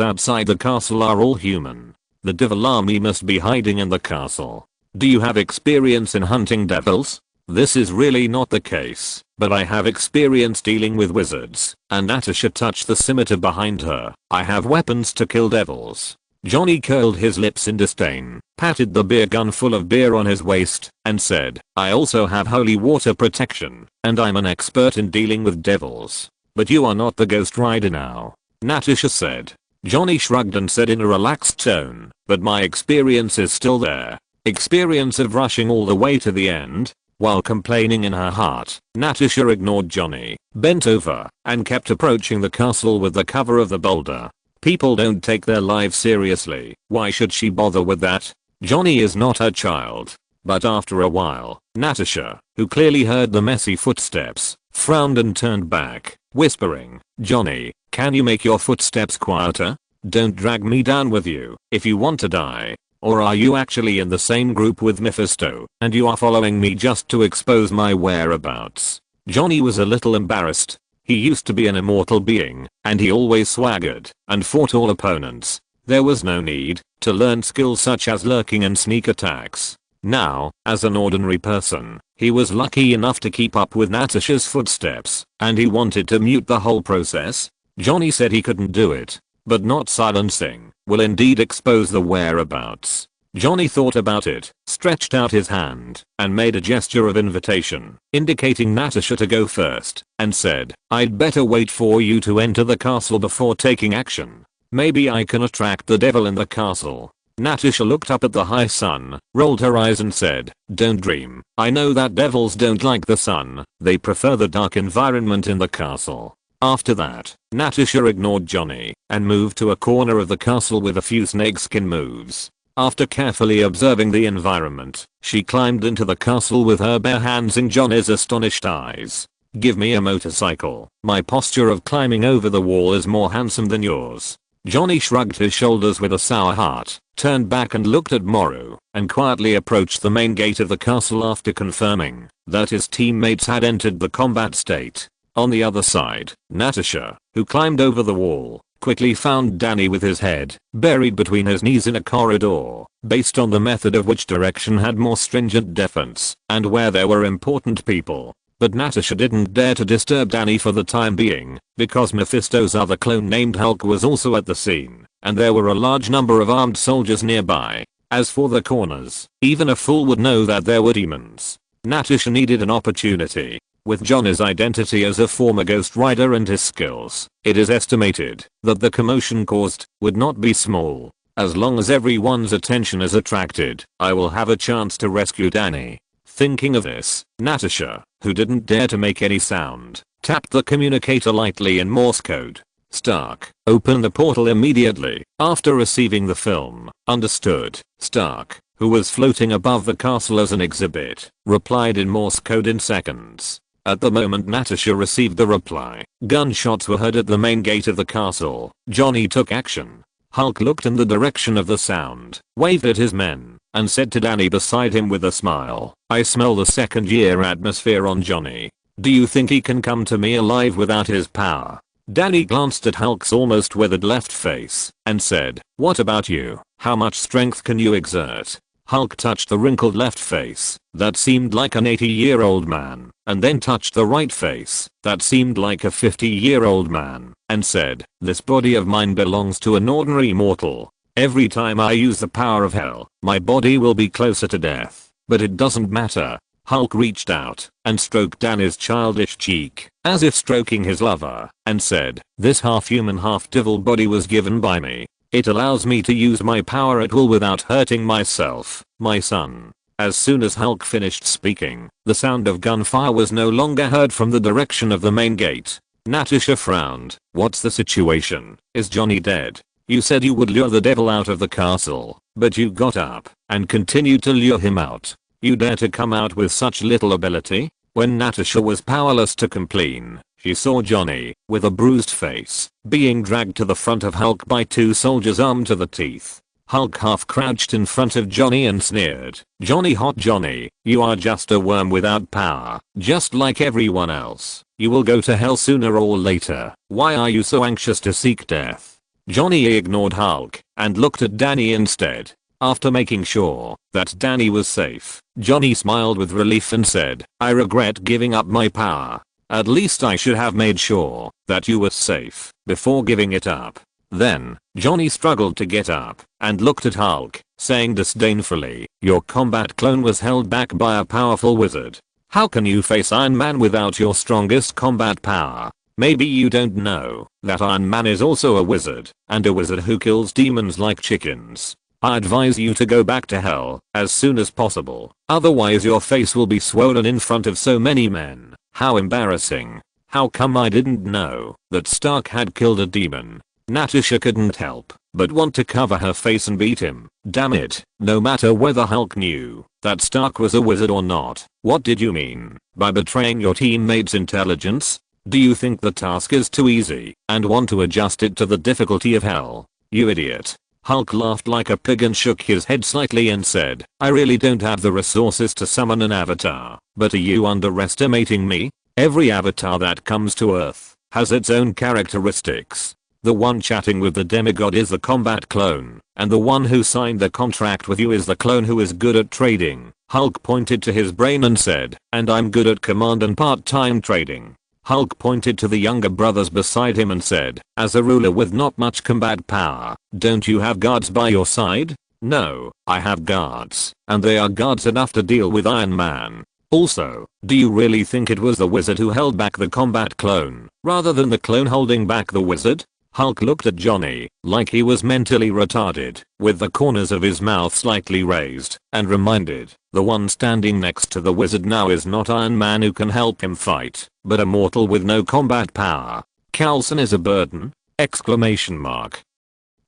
outside the castle are all human. The devil army must be hiding in the castle. Do you have experience in hunting devils?" "This is really not the case, but I have experience dealing with wizards," and Natasha touched the scimitar behind her. "I have weapons to kill devils." Johnny curled his lips in disdain, patted the beer gun full of beer on his waist, and said, "I also have holy water protection, and I'm an expert in dealing with devils. But you are not the Ghost Rider now," Natasha said. Johnny shrugged and said in a relaxed tone, "But my experience is still there." Experience of rushing all the way to the end? While complaining in her heart, Natasha ignored Johnny, bent over, and kept approaching the castle with the cover of the boulder. People don't take their lives seriously. Why should she bother with that? Johnny is not her child. But after a while, Natasha, who clearly heard the messy footsteps, frowned and turned back, whispering, "Johnny, can you make your footsteps quieter? Don't drag me down with you if you want to die. Or are you actually in the same group with Mephisto, and you are following me just to expose my whereabouts?" Johnny was a little embarrassed. He used to be an immortal being, and he always swaggered and fought all opponents. There was no need to learn skills such as lurking and sneak attacks. Now, as an ordinary person, he was lucky enough to keep up with Natasha's footsteps, and he wanted to mute the whole process. Johnny said he couldn't do it, but not silencing will indeed expose the whereabouts. Johnny thought about it, stretched out his hand, and made a gesture of invitation, indicating Natasha to go first, and said, "I'd better wait for you to enter the castle before taking action. Maybe I can attract the devil in the castle." Natasha looked up at the high sun, rolled her eyes and said, "Don't dream. I know that devils don't like the sun. They prefer the dark environment in the castle." After that, Natasha ignored Johnny and moved to a corner of the castle with a few snakeskin moves. After carefully observing the environment, she climbed into the castle with her bare hands in Johnny's astonished eyes. "Give me a motorcycle. My posture of climbing over the wall is more handsome than yours." Johnny shrugged his shoulders with a sour heart, turned back and looked at Moru, and quietly approached the main gate of the castle after confirming that his teammates had entered the combat state. On the other side, Natasha, who climbed over the wall, quickly found Danny with his head buried between his knees in a corridor, based on the method of which direction had more stringent defense, and where there were important people. but Natasha didn't dare to disturb Danny for the time being, because Mephisto's other clone named Hulk was also at the scene, and there were a large number of armed soldiers nearby. As for the corners, even a fool would know that there were demons. Natasha needed an opportunity. With Johnny's identity as a former Ghost Rider and his skills, it is estimated that the commotion caused would not be small. As long as everyone's attention is attracted, I will have a chance to rescue Danny. Thinking of this, Natasha, who didn't dare to make any sound, tapped the communicator lightly in Morse code. Stark, open the portal immediately. After receiving the film, understood. Stark, who was floating above the castle as an exhibit, replied in Morse code in seconds. At the moment Natasha received the reply, gunshots were heard at the main gate of the castle. Johnny took action. Hulk looked in the direction of the sound, waved at his men, and said to Danny beside him with a smile, I smell the second year atmosphere on Johnny. Do you think he can come to me alive without his power? Danny glanced at Hulk's almost withered left face, and said, what about you? How much strength can you exert? Hulk touched the wrinkled left face, that seemed like an 80-year-old man, and then touched the right face, that seemed like a 50-year-old man, and said, this body of mine belongs to an ordinary mortal. Every time I use the power of hell, my body will be closer to death, but it doesn't matter. Hulk reached out and stroked Danny's childish cheek, as if stroking his lover, and said, this half-human half-devil body was given by me. It allows me to use my power at will without hurting myself, my son. As soon as Hulk finished speaking, the sound of gunfire was no longer heard from the direction of the main gate. Natasha frowned. What's the situation? Is Johnny dead? You said you would lure the devil out of the castle, but you got up and continued to lure him out. You dare to come out with such little ability? When Natasha was powerless to complain, she saw Johnny, with a bruised face, being dragged to the front of Hulk by two soldiers armed to the teeth. Hulk half crouched in front of Johnny and sneered, Johnny hot Johnny, you are just a worm without power, just like everyone else. You will go to hell sooner or later. Why are you so anxious to seek death? Johnny ignored Hulk and looked at Danny instead. After making sure that Danny was safe, Johnny smiled with relief and said, I regret giving up my power. At least I should have made sure that you were safe before giving it up. Then, Johnny struggled to get up and looked at Hulk, saying disdainfully, your combat clone was held back by a powerful wizard. How can you face Iron Man without your strongest combat power? Maybe you don't know that Iron Man is also a wizard, and a wizard who kills demons like chickens. I advise you to go back to hell as soon as possible, otherwise your face will be swollen in front of so many men. How embarrassing. How come I didn't know that Stark had killed a demon? Natasha couldn't help but want to cover her face and beat him. Damn it, no matter whether Hulk knew that Stark was a wizard or not. What did you mean by betraying your teammates' intelligence? Do you think the task is too easy and want to adjust it to the difficulty of hell? You idiot. Hulk laughed like a pig and shook his head slightly and said, I really don't have the resources to summon an avatar, but are you underestimating me? Every avatar that comes to Earth has its own characteristics. The one chatting with the demigod is the combat clone, and the one who signed the contract with you is the clone who is good at trading. Hulk pointed to his brain and said, and I'm good at command and part-time trading. Hulk pointed to the younger brothers beside him and said, as a ruler with not much combat power, don't you have guards by your side? No, I have guards, and they are guards enough to deal with Iron Man. Also, do you really think it was the wizard who held back the combat clone, rather than the clone holding back the wizard? Hulk looked at Johnny like he was mentally retarded, with the corners of his mouth slightly raised, and reminded, the one standing next to the wizard now is not Iron Man who can help him fight, but a mortal with no combat power. Coulson is a burden? Exclamation mark.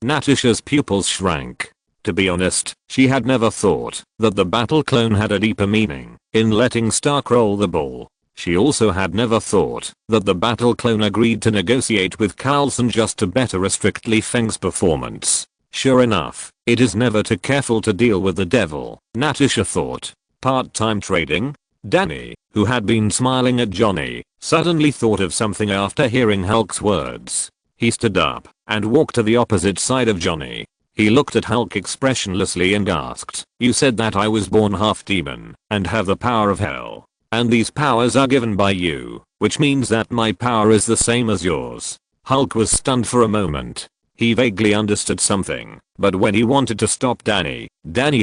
Natasha's pupils shrank. To be honest, she had never thought that the battle clone had a deeper meaning in letting Stark roll the ball. She also had never thought that the battle clone agreed to negotiate with Coulson just to better restrict Feng's performance. Sure enough, it is never too careful to deal with the devil, Natasha thought. Part-time trading? Danny, who had been smiling at Johnny, suddenly thought of something after hearing Hulk's words. He stood up and walked to the opposite side of Johnny. He looked at Hulk expressionlessly and asked, you said that I was born half demon and have the power of hell. and these powers are given by you, which means that my power is the same as yours. Hulk was stunned for a moment. He vaguely understood something, but when he wanted to stop Danny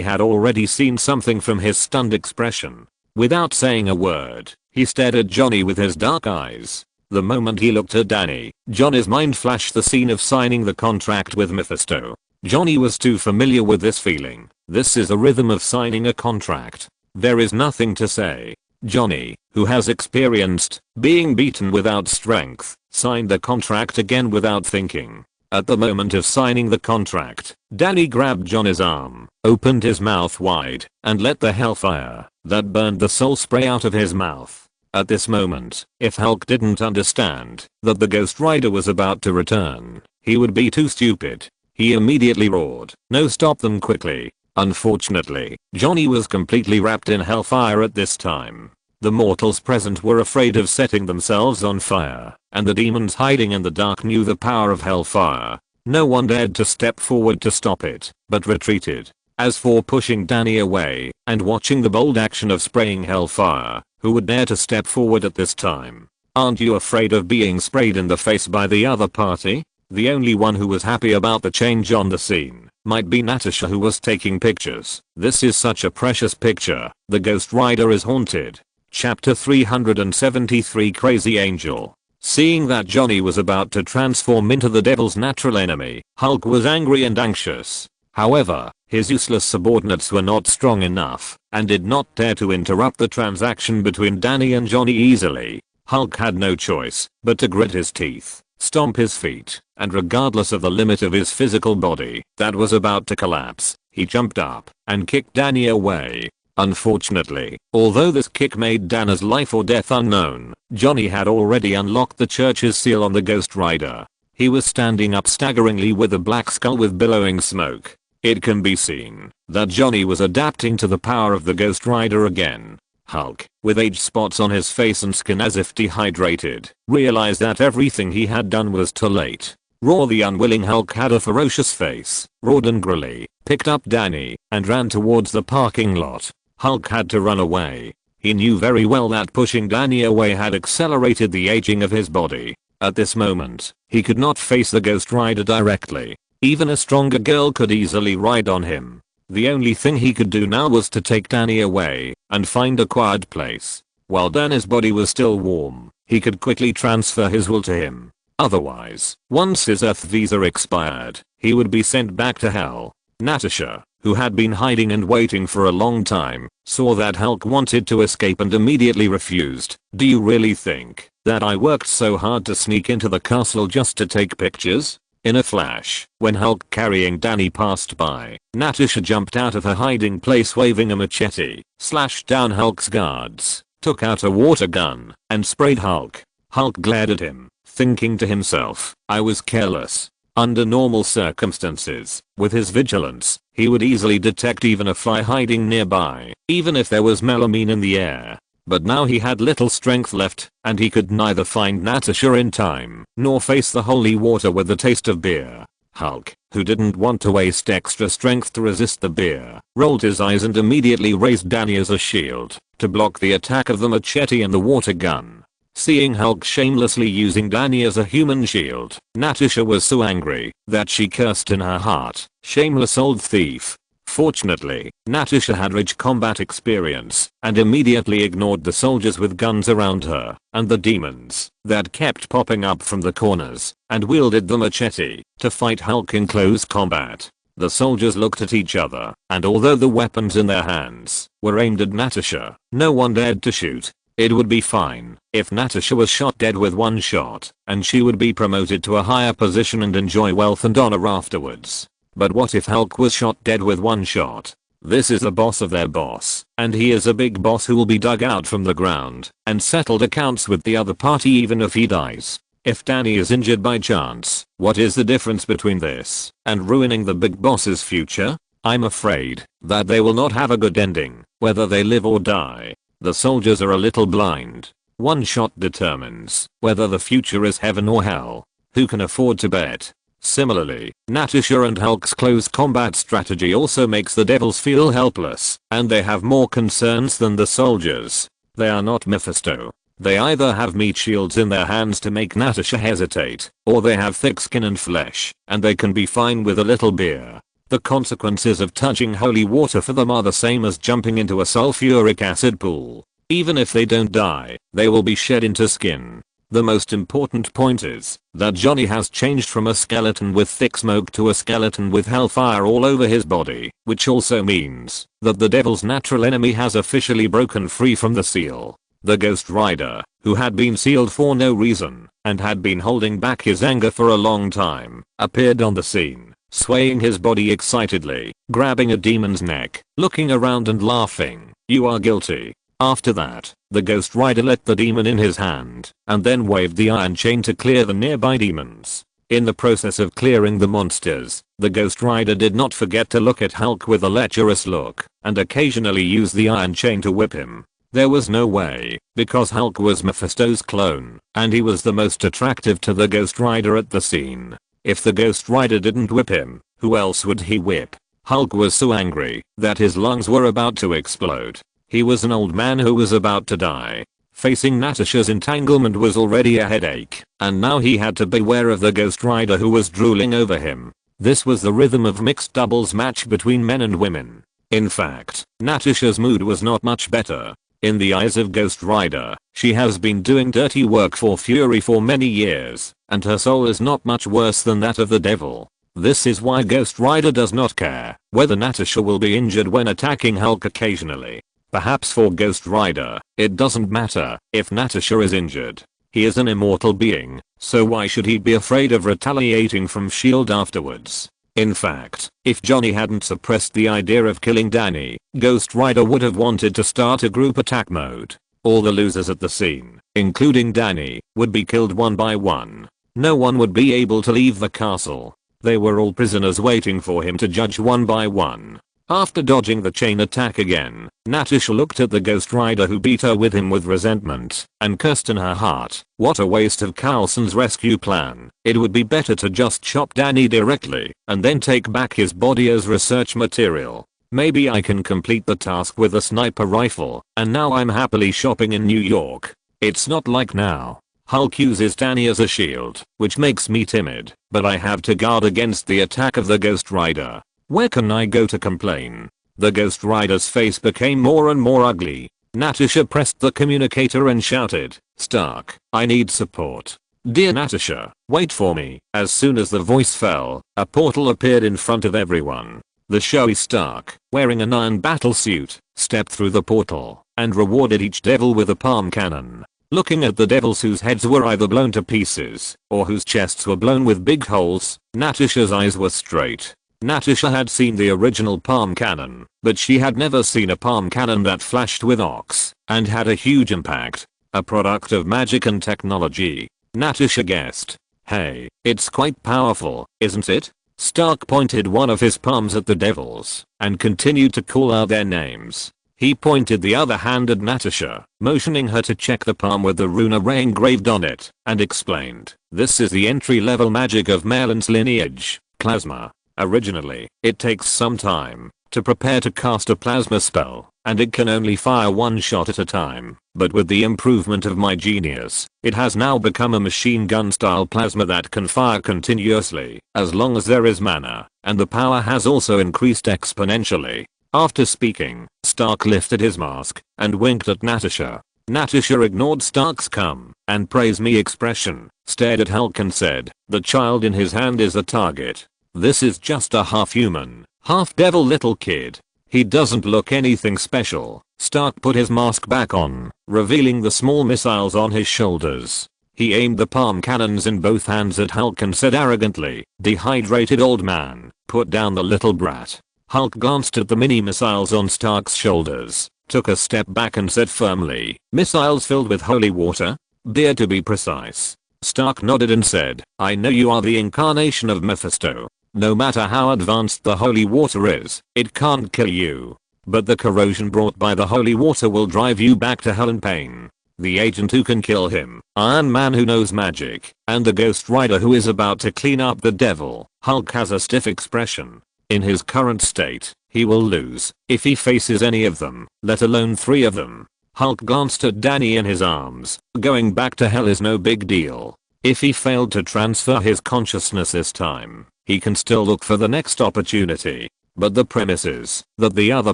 had already seen something from his stunned expression. Without saying a word, he stared at Johnny with his dark eyes. The moment he looked at Danny, Johnny's mind flashed the scene of signing the contract with Mephisto. Johnny was too familiar with this feeling. This is the rhythm of signing a contract. There is nothing to say. Johnny, who has experienced being beaten without strength, signed the contract again without thinking. At the moment of signing the contract, Danny grabbed Johnny's arm, opened his mouth wide, and let the hellfire that burned the soul spray out of his mouth. At this moment, if Hulk didn't understand that the Ghost Rider was about to return, he would be too stupid. He immediately roared, "No, stop them quickly." Unfortunately, Johnny was completely wrapped in hellfire at this time. The mortals present were afraid of setting themselves on fire, and the demons hiding in the dark knew the power of hellfire. No one dared to step forward to stop it, but retreated. As for pushing Danny away and watching the bold action of spraying hellfire, who would dare to step forward at this time? Aren't you afraid of being sprayed in the face by the other party? The only one who was happy about the change on the scene might be Natasha, who was taking pictures. This is such a precious picture. The Ghost Rider is haunted. Chapter 373 Crazy Angel. Seeing that Johnny was about to transform into the devil's natural enemy, Hulk was angry and anxious. However, his useless subordinates were not strong enough and did not dare to interrupt the transaction between Danny and Johnny easily. Hulk had no choice but to grit his teeth, stomp his feet, and regardless of the limit of his physical body that was about to collapse, he jumped up and kicked Danny away. Unfortunately, although this kick made Danny's life or death unknown, Johnny had already unlocked the church's seal on the Ghost Rider. He was standing up staggeringly with a black skull with billowing smoke. It can be seen that Johnny was adapting to the power of the Ghost Rider again. Hulk, with age spots on his face and skin as if dehydrated, realized that everything he had done was too late. Raw, the unwilling Hulk had a ferocious face, roared angrily, picked up Danny, and ran towards the parking lot. Hulk had to run away. He knew very well that pushing Danny away had accelerated the aging of his body. At this moment, he could not face the Ghost Rider directly. Even a stronger girl could easily ride on him. The only thing he could do now was to take Danny away and find a quiet place. While Danny's body was still warm, he could quickly transfer his will to him. Otherwise, once his Earth visa expired, he would be sent back to hell. Natasha, who had been hiding and waiting for a long time, saw that Hulk wanted to escape and immediately refused. "Do you really think that I worked so hard to sneak into the castle just to take pictures?" In a flash, when Hulk carrying Danny passed by, Natasha jumped out of her hiding place waving a machete, slashed down Hulk's guards, took out a water gun, and sprayed Hulk. Hulk glared at him, thinking to himself, "I was careless." Under normal circumstances, with his vigilance, he would easily detect even a fly hiding nearby, even if there was melamine in the air. But now he had little strength left, and he could neither find Natasha in time, nor face the holy water with the taste of beer. Hulk, who didn't want to waste extra strength to resist the beer, rolled his eyes and immediately raised Danny as a shield to block the attack of the machete and the water gun. Seeing Hulk shamelessly using Danny as a human shield, Natasha was so angry that she cursed in her heart, "Shameless old thief." Fortunately, Natasha had rich combat experience and immediately ignored the soldiers with guns around her and the demons that kept popping up from the corners and wielded the machete to fight Hulk in close combat. The soldiers looked at each other, and although the weapons in their hands were aimed at Natasha, no one dared to shoot. It would be fine if Natasha was shot dead with one shot, and she would be promoted to a higher position and enjoy wealth and honor afterwards. But what if Hulk was shot dead with one shot? This is the boss of their boss, and he is a big boss who will be dug out from the ground and settled accounts with the other party even if he dies. If Danny is injured by chance, what is the difference between this and ruining the big boss's future? I'm afraid that they will not have a good ending, whether they live or die. The soldiers are a little blind. One shot determines whether the future is heaven or hell. Who can afford to bet? Similarly, Natasha and Hulk's close combat strategy also makes the devils feel helpless, and they have more concerns than the soldiers. They are not Mephisto. They either have meat shields in their hands to make Natasha hesitate, or they have thick skin and flesh, and they can be fine with a little beer. The consequences of touching holy water for them are the same as jumping into a sulfuric acid pool. Even if they don't die, they will be shed into skin. The most important point is that Johnny has changed from a skeleton with thick smoke to a skeleton with hellfire all over his body, which also means that the devil's natural enemy has officially broken free from the seal. The Ghost Rider, who had been sealed for no reason and had been holding back his anger for a long time, appeared on the scene, swaying his body excitedly, grabbing a demon's neck, looking around and laughing. "You are guilty." After that, the Ghost Rider let the demon in his hand and then waved the iron chain to clear the nearby demons. In the process of clearing the monsters, the Ghost Rider did not forget to look at Hulk with a lecherous look and occasionally use the iron chain to whip him. There was no way, because Hulk was Mephisto's clone, and he was the most attractive to the Ghost Rider at the scene. If the Ghost Rider didn't whip him, who else would he whip? Hulk was so angry that his lungs were about to explode. He was an old man who was about to die. Facing Natasha's entanglement was already a headache, and now he had to beware of the Ghost Rider who was drooling over him. This was the rhythm of mixed doubles match between men and women. In fact, Natasha's mood was not much better. In the eyes of Ghost Rider, she has been doing dirty work for Fury for many years, and her soul is not much worse than that of the devil. This is why Ghost Rider does not care whether Natasha will be injured when attacking Hulk occasionally. Perhaps for Ghost Rider, it doesn't matter if Natasha is injured. He is an immortal being, so why should he be afraid of retaliating from S.H.I.E.L.D. afterwards? In fact, if Johnny hadn't suppressed the idea of killing Danny, Ghost Rider would have wanted to start a group attack mode. All the losers at the scene, including Danny, would be killed one by one. No one would be able to leave the castle. They were all prisoners waiting for him to judge one by one. After dodging the chain attack again, Natasha looked at the Ghost Rider who beat her with him with resentment and cursed in her heart. What a waste of Coulson's rescue plan. It would be better to just chop Danny directly and then take back his body as research material. Maybe I can complete the task with a sniper rifle, and now I'm happily shopping in New York. It's not like now. Hulk uses Danny as a shield, which makes me timid, but I have to guard against the attack of the Ghost Rider. Where can I go to complain? The Ghost Rider's face became more and more ugly. Natasha pressed the communicator and shouted, "Stark, I need support." "Dear Natasha, wait for me." As soon as the voice fell, a portal appeared in front of everyone. The showy Stark, wearing an iron battle suit, stepped through the portal and rewarded each devil with a palm cannon. Looking at the devils whose heads were either blown to pieces or whose chests were blown with big holes, Natasha's eyes were straight. Natasha had seen the original palm cannon, but she had never seen a palm cannon that flashed with arcs and had a huge impact. A product of magic and technology. Natasha guessed. "Hey, it's quite powerful, isn't it?" Stark pointed one of his palms at the devils and continued to call out their names. He pointed the other hand at Natasha, motioning her to check the palm with the rune array engraved on it, and explained, "This is the entry-level magic of Merlin's lineage, plasma. Originally, it takes some time to prepare to cast a plasma spell, and it can only fire one shot at a time. But with the improvement of my genius, it has now become a machine gun style plasma that can fire continuously as long as there is mana, and the power has also increased exponentially." After speaking, Stark lifted his mask and winked at Natasha. Natasha ignored Stark's "come and praise me" expression, stared at Hulk and said, "The child in his hand is a target. This is just a half-human, half-devil little kid. He doesn't look anything special." Stark put his mask back on, revealing the small missiles on his shoulders. He aimed the palm cannons in both hands at Hulk and said arrogantly, "Dehydrated old man, put down the little brat." Hulk glanced at the mini missiles on Stark's shoulders, took a step back and said firmly, "Missiles filled with holy water? Beer to be precise." Stark nodded and said, "I know you are the incarnation of Mephisto. No matter how advanced the holy water is, it can't kill you. But the corrosion brought by the holy water will drive you back to hell and pain. The agent who can kill him, Iron Man who knows magic, and the Ghost Rider who is about to clean up the devil." Hulk has a stiff expression. In his current state, he will lose if he faces any of them, let alone 3 of them. Hulk glanced at Danny in his arms. Going back to hell is no big deal. If he failed to transfer his consciousness this time, he can still look for the next opportunity. But the premise is that the other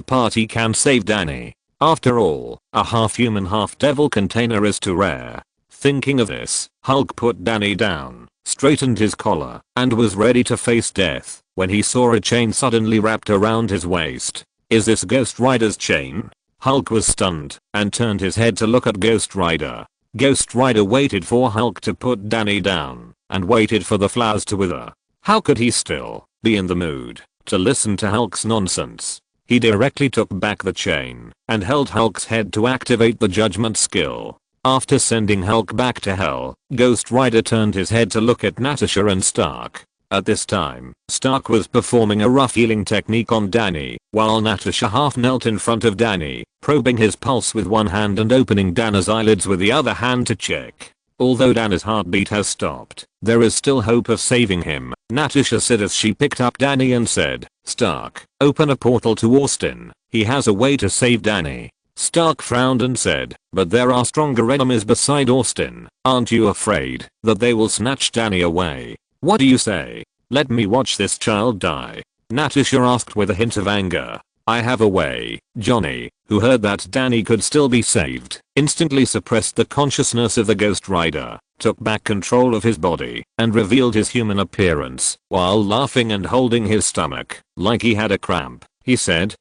party can save Danny. After all, a half-human half-devil container is too rare. Thinking of this, Hulk put Danny down, straightened his collar, and was ready to face death when he saw a chain suddenly wrapped around his waist. Is this Ghost Rider's chain? Hulk was stunned and turned his head to look at Ghost Rider. Ghost Rider waited for Hulk to put Danny down and waited for the flowers to wither. How could he still be in the mood to listen to Hulk's nonsense? He directly took back the chain and held Hulk's head to activate the judgment skill. After sending Hulk back to hell, Ghost Rider turned his head to look at Natasha and Stark. At this time, Stark was performing a rough healing technique on Danny, while Natasha half knelt in front of Danny, probing his pulse with one hand and opening Danny's eyelids with the other hand to check. Although Danny's heartbeat has stopped, there is still hope of saving him, Natasha said as she picked up Danny and said, "Stark, open a portal to Austin. He has a way to save Danny." Stark frowned and said, "But there are stronger enemies beside Austin. Aren't you afraid that they will snatch Danny away? What do you say? Let me watch this child die." Natasha asked with a hint of anger. "I have a way." Johnny, who heard that Danny could still be saved, instantly suppressed the consciousness of the Ghost Rider, took back control of his body, and revealed his human appearance, while laughing and holding his stomach, like he had a cramp. He said,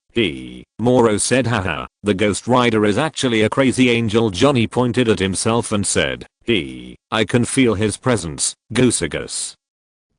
Moro said, "Haha, the Ghost Rider is actually a crazy angel." Johnny pointed at himself and said, I can feel his presence, Gosagus.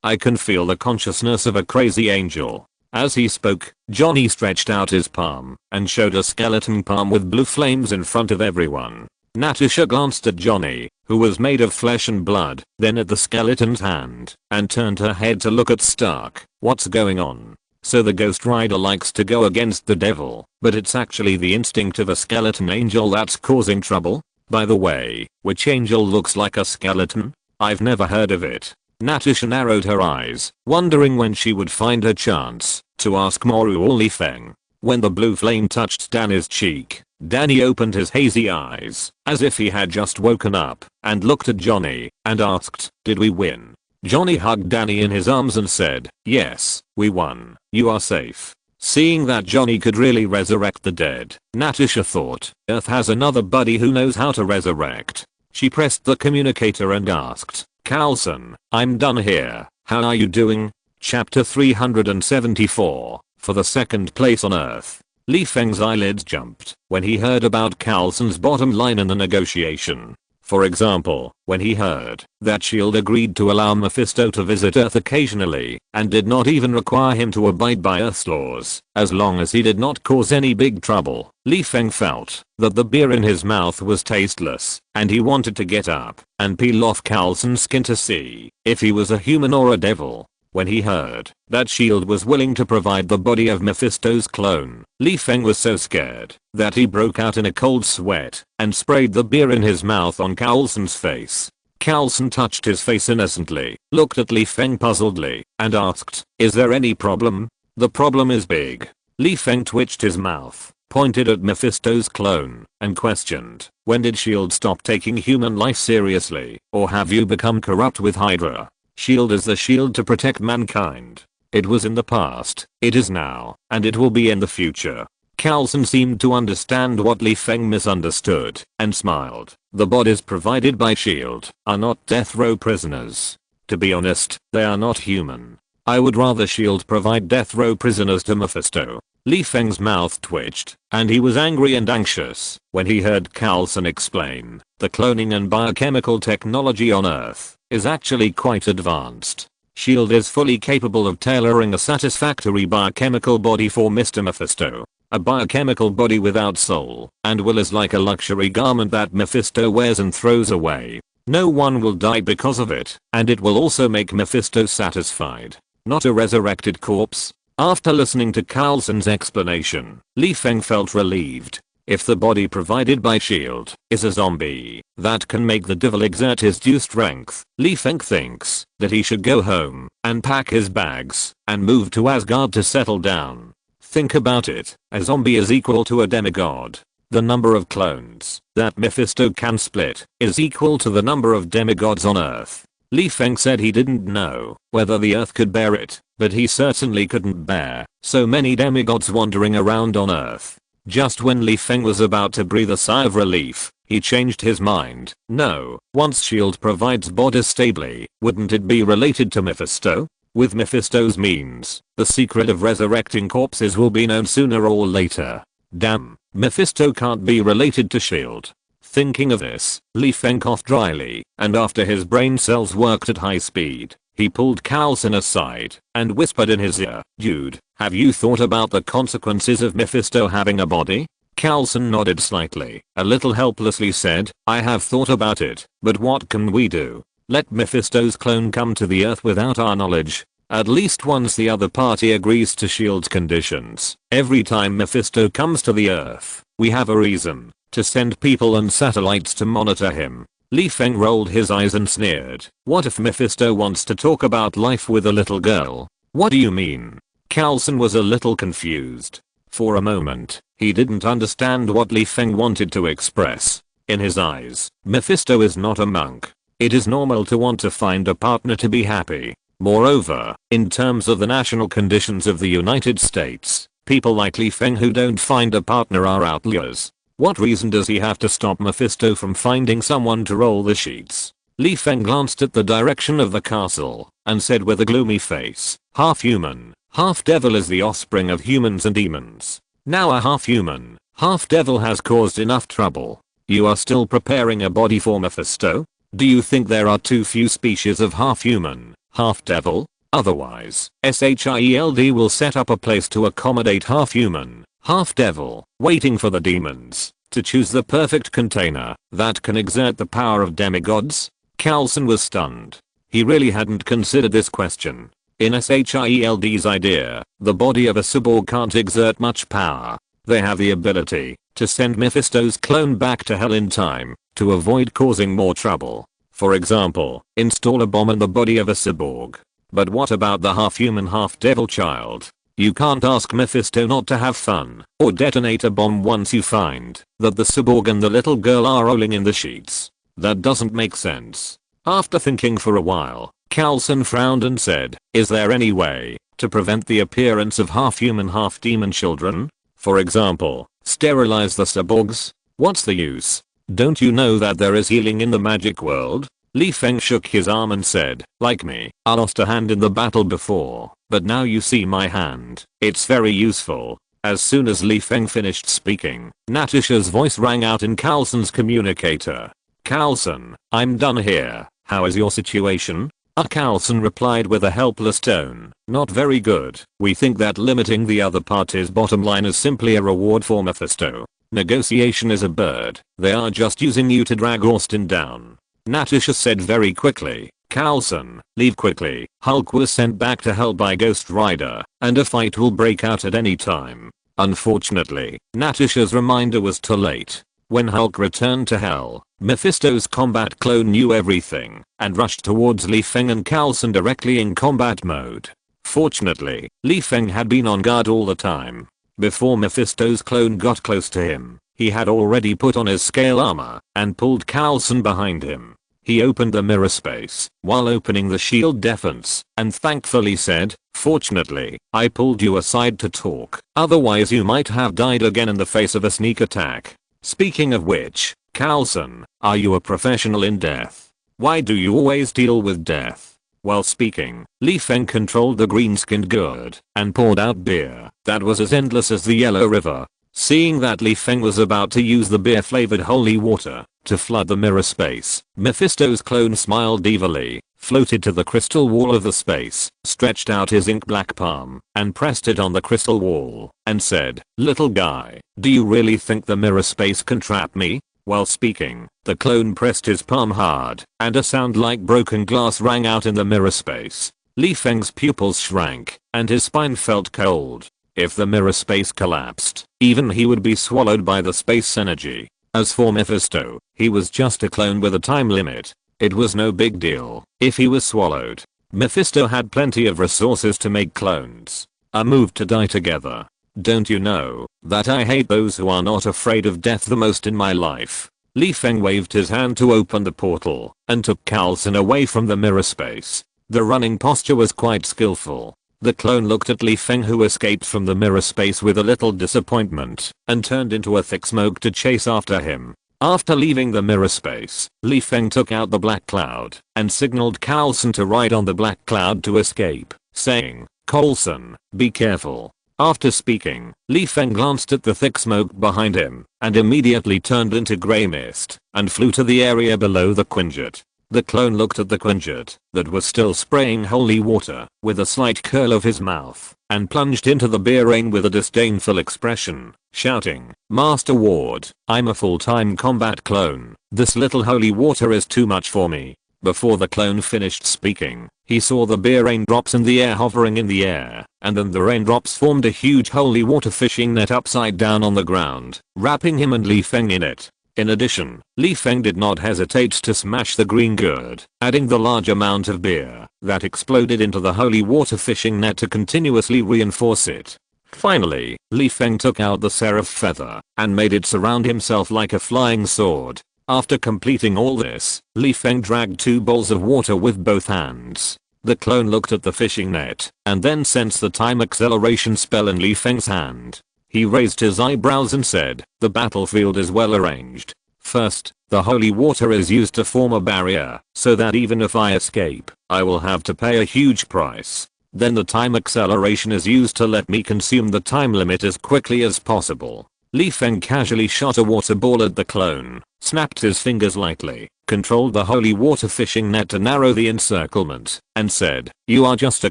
I can feel the consciousness of a crazy angel." As he spoke, Johnny stretched out his palm and showed a skeleton palm with blue flames in front of everyone. Natasha glanced at Johnny, who was made of flesh and blood, then at the skeleton's hand, and turned her head to look at Stark. "What's going on?" "So the Ghost Rider likes to go against the devil, but it's actually the instinct of a skeleton angel that's causing trouble? By the way, which angel looks like a skeleton? I've never heard of it." Natasha narrowed her eyes, wondering when she would find her chance to ask Moru or Li Feng. When the blue flame touched Danny's cheek, Danny opened his hazy eyes, as if he had just woken up, and looked at Johnny, and asked, "Did we win?" Johnny hugged Danny in his arms and said, "Yes, we won. You are safe." Seeing that Johnny could really resurrect the dead, Natasha thought, Earth has another buddy who knows how to resurrect. She pressed the communicator and asked, "Carlson, I'm done here. How are you doing?" Chapter 374, for the second place on Earth. Li Feng's eyelids jumped when he heard about Carlson's bottom line in the negotiation. For example, when he heard that S.H.I.E.L.D. agreed to allow Mephisto to visit Earth occasionally and did not even require him to abide by Earth's laws, as long as he did not cause any big trouble. Li Feng felt that the beer in his mouth was tasteless, and he wanted to get up and peel off Carlson's skin to see if he was a human or a devil. When he heard that S.H.I.E.L.D. was willing to provide the body of Mephisto's clone, Li Feng was so scared that he broke out in a cold sweat and sprayed the beer in his mouth on Carlson's face. Carlson touched his face innocently, looked at Li Feng puzzledly, and asked, "Is there any problem?" "The problem is big." Li Feng twitched his mouth, pointed at Mephisto's clone, and questioned, "When did S.H.I.E.L.D. stop taking human life seriously, or have you become corrupt with Hydra? S.H.I.E.L.D. is the shield to protect mankind. It was in the past, it is now, and it will be in the future." Carlson seemed to understand what Li Feng misunderstood, and smiled. "The bodies provided by S.H.I.E.L.D. are not death row prisoners. To be honest, they are not human. I would rather S.H.I.E.L.D. provide death row prisoners to Mephisto." Li Feng's mouth twitched, and he was angry and anxious when he heard Carlson explain, "The cloning and biochemical technology on Earth is actually quite advanced. S.H.I.E.L.D. is fully capable of tailoring a satisfactory biochemical body for Mr. Mephisto. A biochemical body without soul and will is like a luxury garment that Mephisto wears and throws away. No one will die because of it, and it will also make Mephisto satisfied, not a resurrected corpse." After listening to Carlson's explanation, Li Feng felt relieved. If the body provided by S.H.I.E.L.D. is a zombie that can make the devil exert his due strength, Li Feng thinks that he should go home and pack his bags and move to Asgard to settle down. Think about it, a zombie is equal to a demigod. The number of clones that Mephisto can split is equal to the number of demigods on Earth. Li Feng said he didn't know whether the Earth could bear it, but he certainly couldn't bear so many demigods wandering around on Earth. Just when Li Feng was about to breathe a sigh of relief, he changed his mind. No, once S.H.I.E.L.D. provides bodies stably, wouldn't it be related to Mephisto? With Mephisto's means, the secret of resurrecting corpses will be known sooner or later. Damn, Mephisto can't be related to S.H.I.E.L.D. Thinking of this, Li Feng coughed dryly, and after his brain cells worked at high speed, he pulled Coulson aside and whispered in his ear, "Dude, have you thought about the consequences of Mephisto having a body?" Coulson nodded slightly, a little helplessly said, "I have thought about it, but what can we do? Let Mephisto's clone come to the Earth without our knowledge. At least once the other party agrees to S.H.I.E.L.D's conditions. Every time Mephisto comes to the Earth, we have a reason to send people and satellites to monitor him." Li Feng rolled his eyes and sneered. "What if Mephisto wants to talk about life with a little girl?" "What do you mean?" Coulson was a little confused. For a moment, he didn't understand what Li Feng wanted to express. In his eyes, Mephisto is not a monk. It is normal to want to find a partner to be happy. Moreover, in terms of the national conditions of the United States, people like Li Feng who don't find a partner are outliers. What reason does he have to stop Mephisto from finding someone to roll the sheets? Li Feng glanced at the direction of the castle and said with a gloomy face, "Half human, half devil is the offspring of humans and demons. Now a half human, half devil has caused enough trouble. You are still preparing a body for Mephisto? Do you think there are too few species of half human, half devil? Otherwise, S.H.I.E.L.D. will set up a place to accommodate half human, half devil, waiting for the demons to choose the perfect container that can exert the power of demigods." Coulson was stunned. He really hadn't considered this question. In S.H.I.E.L.D.'s idea, the body of a cyborg can't exert much power. They have the ability to send Mephisto's clone back to hell in time to avoid causing more trouble. For example, install a bomb in the body of a cyborg. But what about the half-human half-devil child? You can't ask Mephisto not to have fun or detonate a bomb once you find that the cyborg and the little girl are rolling in the sheets. That doesn't make sense. After thinking for a while, Coulson frowned and said, "Is there any way to prevent the appearance of half-human half-demon children? For example, sterilize the cyborgs? What's the use? Don't you know that there is healing in the magic world?" Li Feng shook his arm and said, "Like me, I lost a hand in the battle before, but now you see my hand. It's very useful." As soon as Li Feng finished speaking, Natasha's voice rang out in Coulson's communicator. "Coulson, I'm done here. How is your situation?" Coulson replied with a helpless tone, "Not very good. We think that limiting the other party's bottom line is simply a reward for Mephisto. Negotiation is a bird. They are just using you to drag Austin down." Natasha said very quickly, "Coulson, leave quickly. Hulk was sent back to hell by Ghost Rider, and a fight will break out at any time." Unfortunately, Natasha's reminder was too late. When Hulk returned to hell, Mephisto's combat clone knew everything and rushed towards Li Feng and Coulson directly in combat mode. Fortunately, Li Feng had been on guard all the time. Before Mephisto's clone got close to him, he had already put on his scale armor and pulled Coulson behind him. He opened the mirror space while opening the shield defense and thankfully said, "Fortunately, I pulled you aside to talk. Otherwise you might have died again in the face of a sneak attack. Speaking of which, Coulson, are you a professional in death? Why do you always deal with death?" While speaking, Li Feng controlled the green-skinned gourd and poured out beer that was as endless as the Yellow River. Seeing that Li Feng was about to use the beer-flavored holy water to flood the mirror space, Mephisto's clone smiled evilly, floated to the crystal wall of the space, stretched out his ink-black palm, and pressed it on the crystal wall, and said, "Little guy, do you really think the mirror space can trap me?" While speaking, the clone pressed his palm hard, and a sound like broken glass rang out in the mirror space. Li Feng's pupils shrank, and his spine felt cold. If the mirror space collapsed, even he would be swallowed by the space energy. As for Mephisto, he was just a clone with a time limit. It was no big deal if he was swallowed. Mephisto had plenty of resources to make clones. A move to die together. Don't you know that I hate those who are not afraid of death the most in my life? Li Feng waved his hand to open the portal and took Carlson away from the mirror space. The running posture was quite skillful. The clone looked at Li Feng, who escaped from the mirror space with a little disappointment and turned into a thick smoke to chase after him. After leaving the mirror space, Li Feng took out the black cloud and signaled Carlson to ride on the black cloud to escape, saying, "Carlson, be careful." After speaking, Li Feng glanced at the thick smoke behind him and immediately turned into grey mist and flew to the area below the quinjet. The clone looked at the quinjet that was still spraying holy water with a slight curl of his mouth and plunged into the beer rain with a disdainful expression, shouting, "Master Ward, I'm a full-time combat clone. This little holy water is too much for me." Before the clone finished speaking, he saw the beer raindrops in the air hovering in the air, and then the raindrops formed a huge holy water fishing net upside down on the ground, wrapping him and Li Feng in it. In addition, Li Feng did not hesitate to smash the green gourd, adding the large amount of beer that exploded into the holy water fishing net to continuously reinforce it. Finally, Li Feng took out the seraph feather and made it surround himself like a flying sword. After completing all this, Li Feng dragged 2 bowls of water with both hands. The clone looked at the fishing net and then sensed the time acceleration spell in Li Feng's hand. He raised his eyebrows and said, "The battlefield is well arranged. First, the holy water is used to form a barrier so that even if I escape, I will have to pay a huge price. Then the time acceleration is used to let me consume the time limit as quickly as possible." Li Feng casually shot a water ball at the clone, snapped his fingers lightly, controlled the holy water fishing net to narrow the encirclement, and said, "You are just a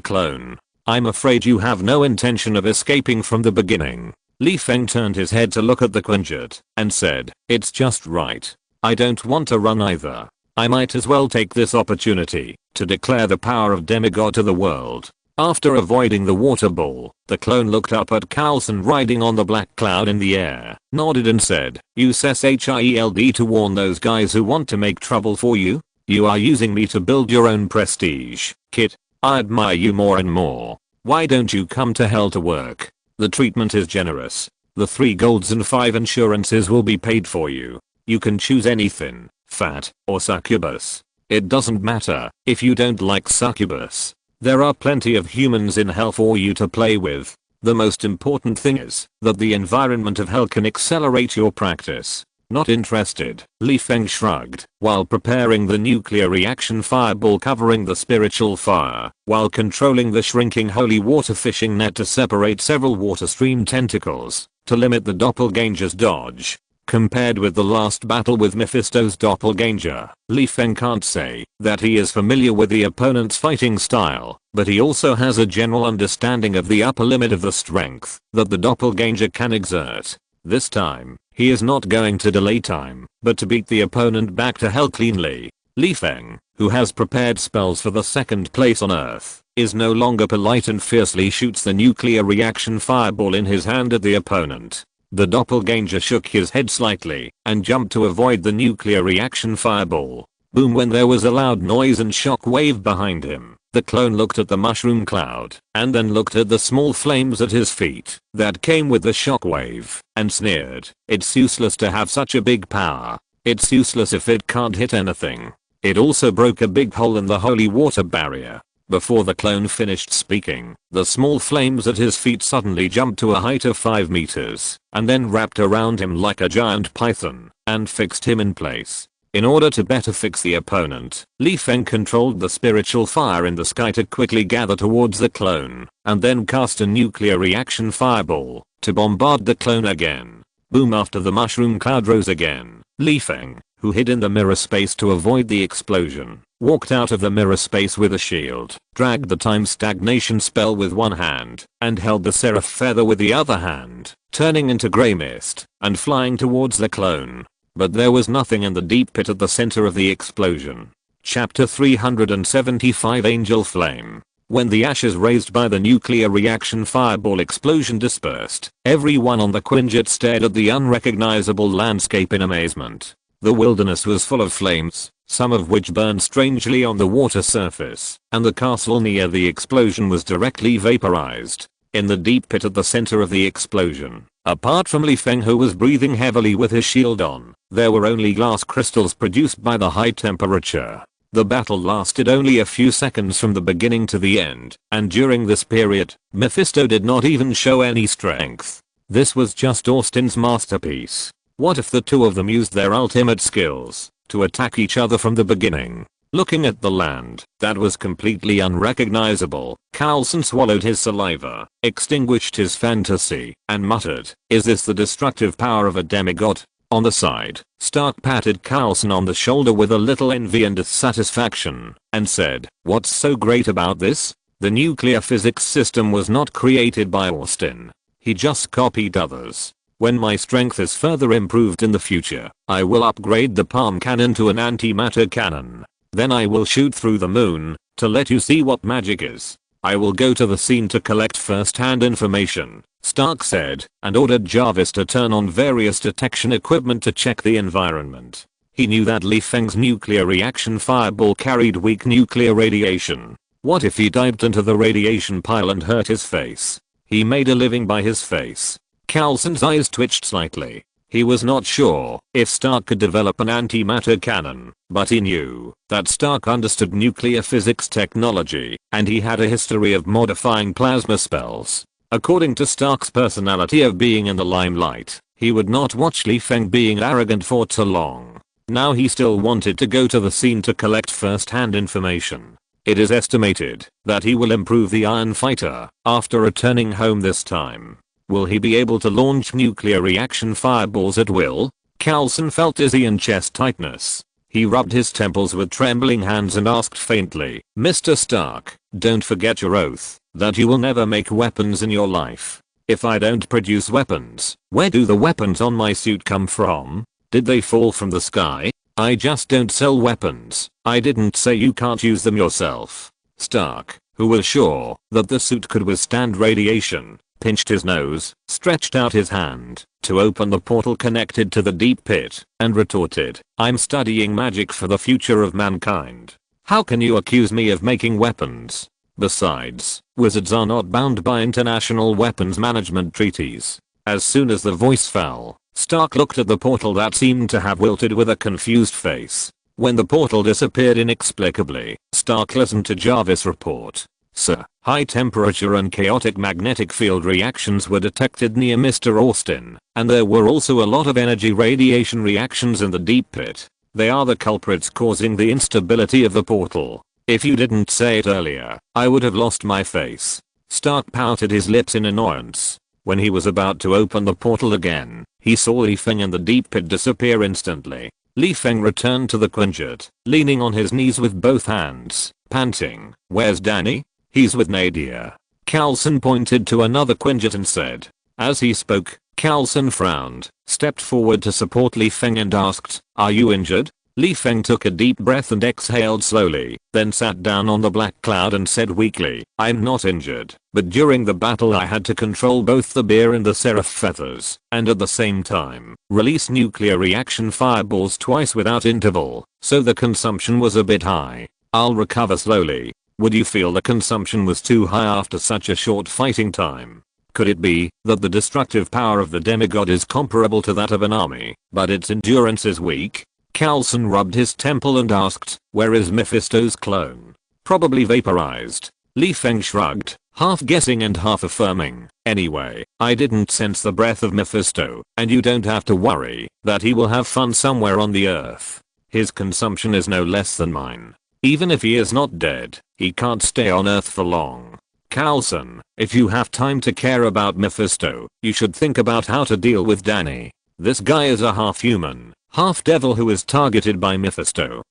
clone. I'm afraid you have no intention of escaping from the beginning." Li Feng turned his head to look at the quinjet and said, "It's just right. I don't want to run either. I might as well take this opportunity to declare the power of demigod to the world." After avoiding the water ball, the clone looked up at Carlson riding on the black cloud in the air, nodded and said, "Use SHIELD to warn those guys who want to make trouble for you? You are using me to build your own prestige, kid. I admire you more and more. Why don't you come to hell to work? The treatment is generous. The 3 golds and 5 insurances will be paid for you. You can choose anything, fat or succubus. It doesn't matter if you don't like succubus. There are plenty of humans in hell for you to play with. The most important thing is that the environment of hell can accelerate your practice." Not interested, Li Feng shrugged while preparing the nuclear reaction fireball covering the spiritual fire, while controlling the shrinking holy water fishing net to separate several water stream tentacles to limit the doppelganger's dodge. Compared with the last battle with Mephisto's doppelganger, Li Feng can't say that he is familiar with the opponent's fighting style, but he also has a general understanding of the upper limit of the strength that the doppelganger can exert. This time, he is not going to delay time, but to beat the opponent back to hell cleanly. Li Feng, who has prepared spells for the 2nd place on Earth, is no longer polite and fiercely shoots the nuclear reaction fireball in his hand at the opponent. The doppelganger shook his head slightly and jumped to avoid the nuclear reaction fireball. Boom! When there was a loud noise and shock wave behind him, the clone looked at the mushroom cloud and then looked at the small flames at his feet that came with the shock wave and sneered, "It's useless to have such a big power. It's useless if it can't hit anything." It also broke a big hole in the holy water barrier. Before the clone finished speaking, the small flames at his feet suddenly jumped to a height of 5 meters and then wrapped around him like a giant python and fixed him in place. In order to better fix the opponent, Li Feng controlled the spiritual fire in the sky to quickly gather towards the clone and then cast a nuclear reaction fireball to bombard the clone again. Boom! After the mushroom cloud rose again, Li Feng, who hid in the mirror space to avoid the explosion, walked out of the mirror space with a shield, dragged the time stagnation spell with one hand, and held the seraph feather with the other hand, turning into grey mist and flying towards the clone. But there was nothing in the deep pit at the center of the explosion. Chapter 375 Angel Flame. When the ashes raised by the nuclear reaction fireball explosion dispersed, everyone on the quinjet stared at the unrecognizable landscape in amazement. The wilderness was full of flames, some of which burned strangely on the water surface, and the castle near the explosion was directly vaporized. In the deep pit at the center of the explosion, apart from Li Feng who was breathing heavily with his shield on, there were only glass crystals produced by the high temperature. The battle lasted only a few seconds from the beginning to the end, and during this period, Mephisto did not even show any strength. This was just Austin's masterpiece. What if the two of them used their ultimate skills to attack each other from the beginning? Looking at the land that was completely unrecognizable, Carlson swallowed his saliva, extinguished his fantasy, and muttered, "Is this the destructive power of a demigod?" On the side, Stark patted Carlson on the shoulder with a little envy and dissatisfaction, and said, "What's so great about this? The nuclear physics system was not created by Austin. He just copied others. When my strength is further improved in the future, I will upgrade the palm cannon to an antimatter cannon. Then I will shoot through the moon to let you see what magic is. I will go to the scene to collect first-hand information," Stark said, and ordered Jarvis to turn on various detection equipment to check the environment. He knew that Li Feng's nuclear reaction fireball carried weak nuclear radiation. What if he dived into the radiation pile and hurt his face? He made a living by his face. Carlson's eyes twitched slightly. He was not sure if Stark could develop an antimatter cannon, but he knew that Stark understood nuclear physics technology, and he had a history of modifying plasma spells. According to Stark's personality of being in the limelight, he would not watch Li Feng being arrogant for too long. Now he still wanted to go to the scene to collect first-hand information. It is estimated that he will improve the Iron Fighter after returning home this time. Will he be able to launch nuclear reaction fireballs at will? Carlson felt dizzy and chest tightness. He rubbed his temples with trembling hands and asked faintly, "Mr. Stark, don't forget your oath that you will never make weapons in your life. If I don't produce weapons, where do the weapons on my suit come from? Did they fall from the sky? I just don't sell weapons. I didn't say you can't use them yourself." Stark, who was sure that the suit could withstand radiation, pinched his nose, stretched out his hand to open the portal connected to the deep pit, and retorted, "I'm studying magic for the future of mankind. How can you accuse me of making weapons? Besides, wizards are not bound by international weapons management treaties." As soon as the voice fell, Stark looked at the portal that seemed to have wilted with a confused face. When the portal disappeared inexplicably, Stark listened to Jarvis report. "Sir, high temperature and chaotic magnetic field reactions were detected near Mr. Austin, and there were also a lot of energy radiation reactions in the deep pit. They are the culprits causing the instability of the portal. If you didn't say it earlier, I would have lost my face." Stark pouted his lips in annoyance. When he was about to open the portal again, he saw Li Feng and the deep pit disappear instantly. Li Feng returned to the quinjet, leaning on his knees with both hands, panting, "Where's Danny?" "He's with Nadia." Carlson pointed to another quinjet and said. As he spoke, Carlson frowned, stepped forward to support Li Feng and asked, "Are you injured?" Li Feng took a deep breath and exhaled slowly, then sat down on the black cloud and said weakly, "I'm not injured, but during the battle I had to control both the bear and the seraph feathers, and at the same time, release nuclear reaction fireballs twice without interval, so the consumption was a bit high. I'll recover slowly." Would you feel the consumption was too high after such a short fighting time? Could it be that the destructive power of the demigod is comparable to that of an army, but its endurance is weak? Carlson rubbed his temple and asked, "Where is Mephisto's clone?" "Probably vaporized." Li Feng shrugged, half guessing and half affirming. "Anyway, I didn't sense the breath of Mephisto, and you don't have to worry that he will have fun somewhere on the earth. His consumption is no less than mine. Even if he is not dead, he can't stay on Earth for long." "Carlson, if you have time to care about Mephisto, you should think about how to deal with Danny. This guy is a half-human, half-devil who is targeted by Mephisto.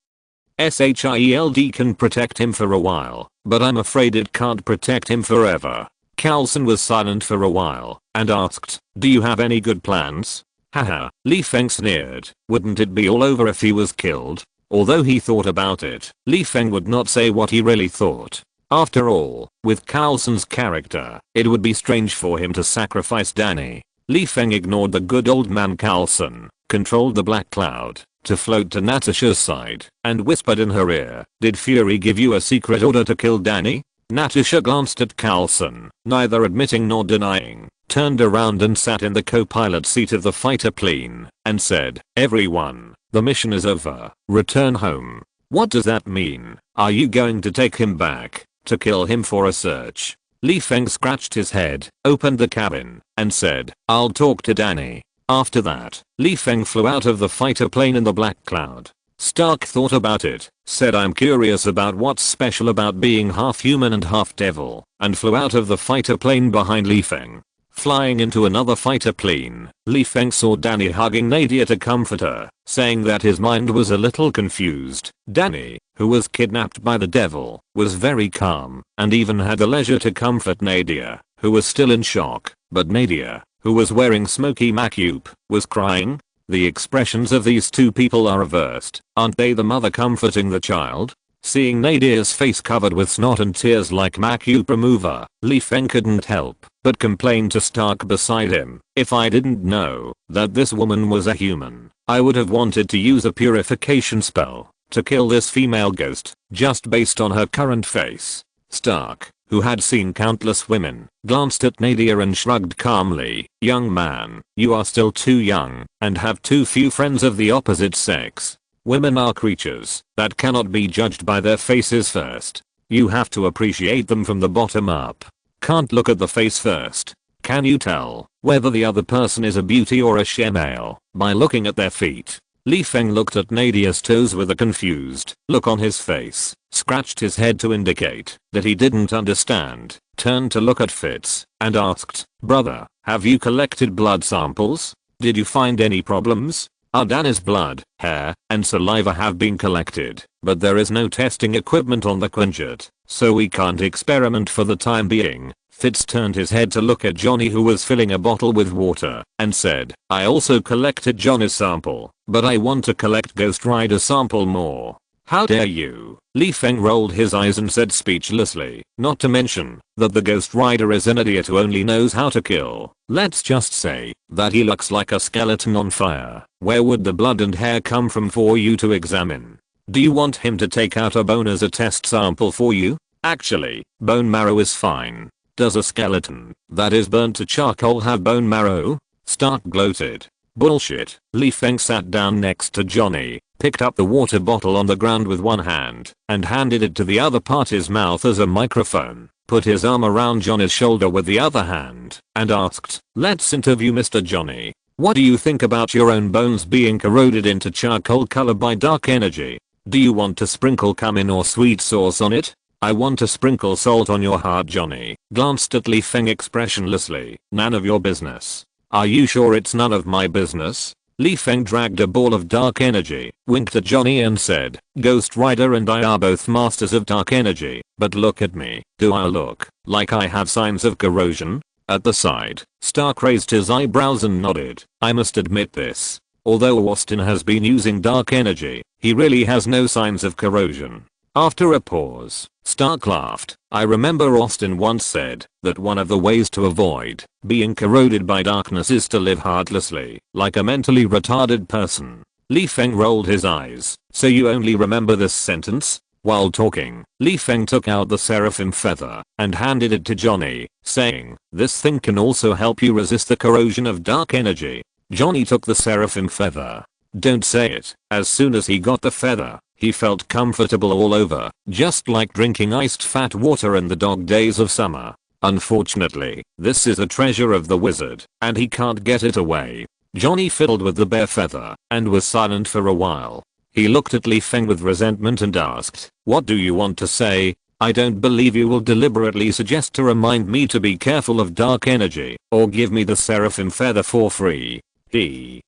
SHIELD can protect him for a while, but I'm afraid it can't protect him forever." Carlson was silent for a while, and asked, "Do you have any good plans?" "Haha," Li Feng sneered, "wouldn't it be all over if he was killed?" Although he thought about it, Li Feng would not say what he really thought. After all, with Carlson's character, it would be strange for him to sacrifice Danny. Li Feng ignored the good old man Carlson, controlled the black cloud to float to Natasha's side, and whispered in her ear, "Did Fury give you a secret order to kill Danny?" Natasha glanced at Carlson, neither admitting nor denying, turned around and sat in the co-pilot seat of the fighter plane, and said, "Everyone, the mission is over. Return home." "What does that mean? Are you going to take him back, to kill him for a search?" Li Feng scratched his head, opened the cabin, and said, "I'll talk to Danny." After that, Li Feng flew out of the fighter plane in the black cloud. Stark thought about it, said, "I'm curious about what's special about being half human and half devil," and flew out of the fighter plane behind Li Feng. Flying into another fighter plane, Li Feng saw Danny hugging Nadia to comfort her, saying that his mind was a little confused. Danny, who was kidnapped by the devil, was very calm, and even had the leisure to comfort Nadia, who was still in shock, but Nadia, who was wearing smoky makeup, was crying. The expressions of these two people are reversed, aren't they? The mother comforting the child? Seeing Nadia's face covered with snot and tears like makeup remover, Li Feng couldn't help but complain to Stark beside him, "If I didn't know that this woman was a human, I would have wanted to use a purification spell to kill this female ghost, just based on her current face." Stark, who had seen countless women, glanced at Nadia and shrugged calmly. "Young man, you are still too young and have too few friends of the opposite sex. Women are creatures that cannot be judged by their faces first. You have to appreciate them from the bottom up. Can't look at the face first. Can you tell whether the other person is a beauty or a shemale by looking at their feet?" Li Feng looked at Nadia's toes with a confused look on his face, scratched his head to indicate that he didn't understand, turned to look at Fitz, and asked, "Brother, have you collected blood samples? Did you find any problems?" Danny's blood, hair, and saliva have been collected, but there is no testing equipment on the Quinjet, so we can't experiment for the time being. Fitz turned his head to look at Johnny, who was filling a bottle with water, and said, "I also collected Johnny's sample, but I want to collect Ghost Rider's sample more." "How dare you?" Li Feng rolled his eyes and said speechlessly, "Not to mention that the Ghost Rider is an idiot who only knows how to kill. Let's just say that he looks like a skeleton on fire. Where would the blood and hair come from for you to examine? Do you want him to take out a bone as a test sample for you? Actually, bone marrow is fine. Does a skeleton that is burnt to charcoal have bone marrow?" Stark gloated. "Bullshit." Li Feng sat down next to Johnny, picked up the water bottle on the ground with one hand, and handed it to the other party's mouth as a microphone, put his arm around Johnny's shoulder with the other hand, and asked, "Let's interview Mr. Johnny. What do you think about your own bones being corroded into charcoal color by dark energy? Do you want to sprinkle cumin or sweet sauce on it?" "I want to sprinkle salt on your heart." Johnny glanced at Li Feng expressionlessly. "None of your business." "Are you sure it's none of my business?" Li Feng dragged a ball of dark energy, winked at Johnny and said, "Ghost Rider and I are both masters of dark energy, but look at me. Do I look like I have signs of corrosion?" At the side, Stark raised his eyebrows and nodded. "I must admit this. Although Austin has been using dark energy, he really has no signs of corrosion." After a pause, Stark laughed. "I remember Austin once said that one of the ways to avoid being corroded by darkness is to live heartlessly, like a mentally retarded person." Li Feng rolled his eyes. "So you only remember this sentence?" While talking, Li Feng took out the seraphim feather and handed it to Johnny, saying, "This thing can also help you resist the corrosion of dark energy." Johnny took the seraphim feather. Don't say it. As soon as he got the feather, he felt comfortable all over, just like drinking iced fat water in the dog days of summer. Unfortunately, this is a treasure of the wizard, and he can't get it away. Johnny fiddled with the bear feather and was silent for a while. He looked at Li Feng with resentment and asked, "What do you want to say? I don't believe you will deliberately suggest to remind me to be careful of dark energy, or give me the seraphim feather for free."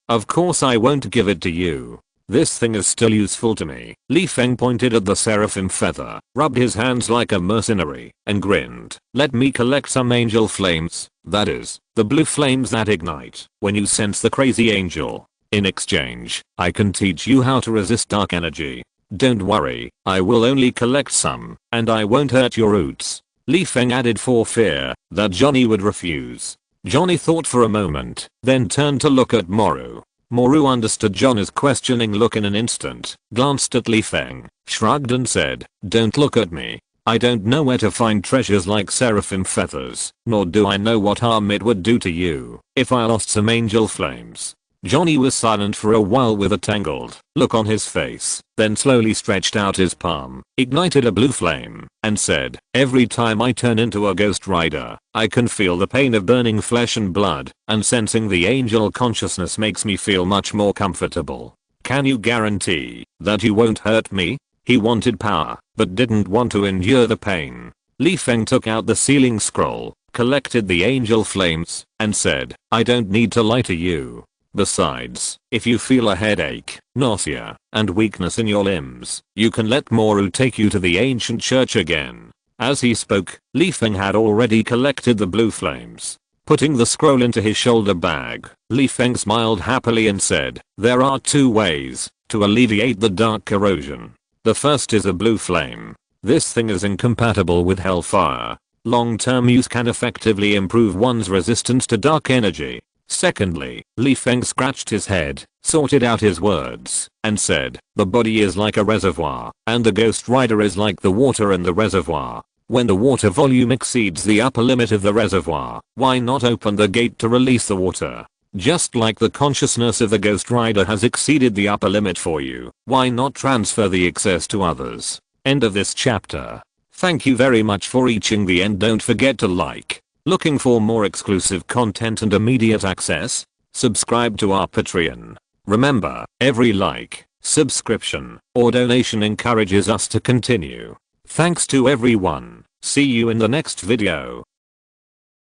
Of course I won't give it to you. This thing is still useful to me." Li Feng pointed at the seraphim feather, rubbed his hands like a mercenary, and grinned. "Let me collect some angel flames, that is, the blue flames that ignite when you sense the crazy angel. In exchange, I can teach you how to resist dark energy. Don't worry, I will only collect some, and I won't hurt your roots." Li Feng added for fear that Johnny would refuse. Johnny thought for a moment, then turned to look at Moru. Moru understood Johnny's questioning look in an instant, glanced at Li Feng, shrugged and said, "Don't look at me. I don't know where to find treasures like seraphim feathers, nor do I know what harm it would do to you if I lost some angel flames. Johnny was silent for a while with a tangled look on his face, then slowly stretched out his palm, ignited a blue flame, and said, "Every time I turn into a ghost rider, I can feel the pain of burning flesh and blood, and sensing the angel consciousness makes me feel much more comfortable. Can you guarantee that you won't hurt me?" He wanted power, but didn't want to endure the pain. Feng took out the sealing scroll, collected the angel flames, and said, "I don't need to lie to you. Besides, if you feel a headache, nausea, and weakness in your limbs, you can let Moru take you to the ancient church again." As he spoke, Feng had already collected the blue flames. Putting the scroll into his shoulder bag, Feng smiled happily and said, "There are two ways to alleviate the dark corrosion. The first is a blue flame. This thing is incompatible with hellfire. Long-term use can effectively improve one's resistance to dark energy. Secondly, Feng scratched his head, sorted out his words, and said, "The body is like a reservoir, and the ghost rider is like the water in the reservoir. When the water volume exceeds the upper limit of the reservoir, why not open the gate to release the water? Just like the consciousness of the ghost rider has exceeded the upper limit for you, why not transfer the excess to others?" End of this chapter. Thank you very much for reaching the end. Don't forget to like. Looking for more exclusive content and immediate access? Subscribe to our Patreon. Remember, every like, subscription, or donation encourages us to continue. Thanks to everyone. See you in the next video.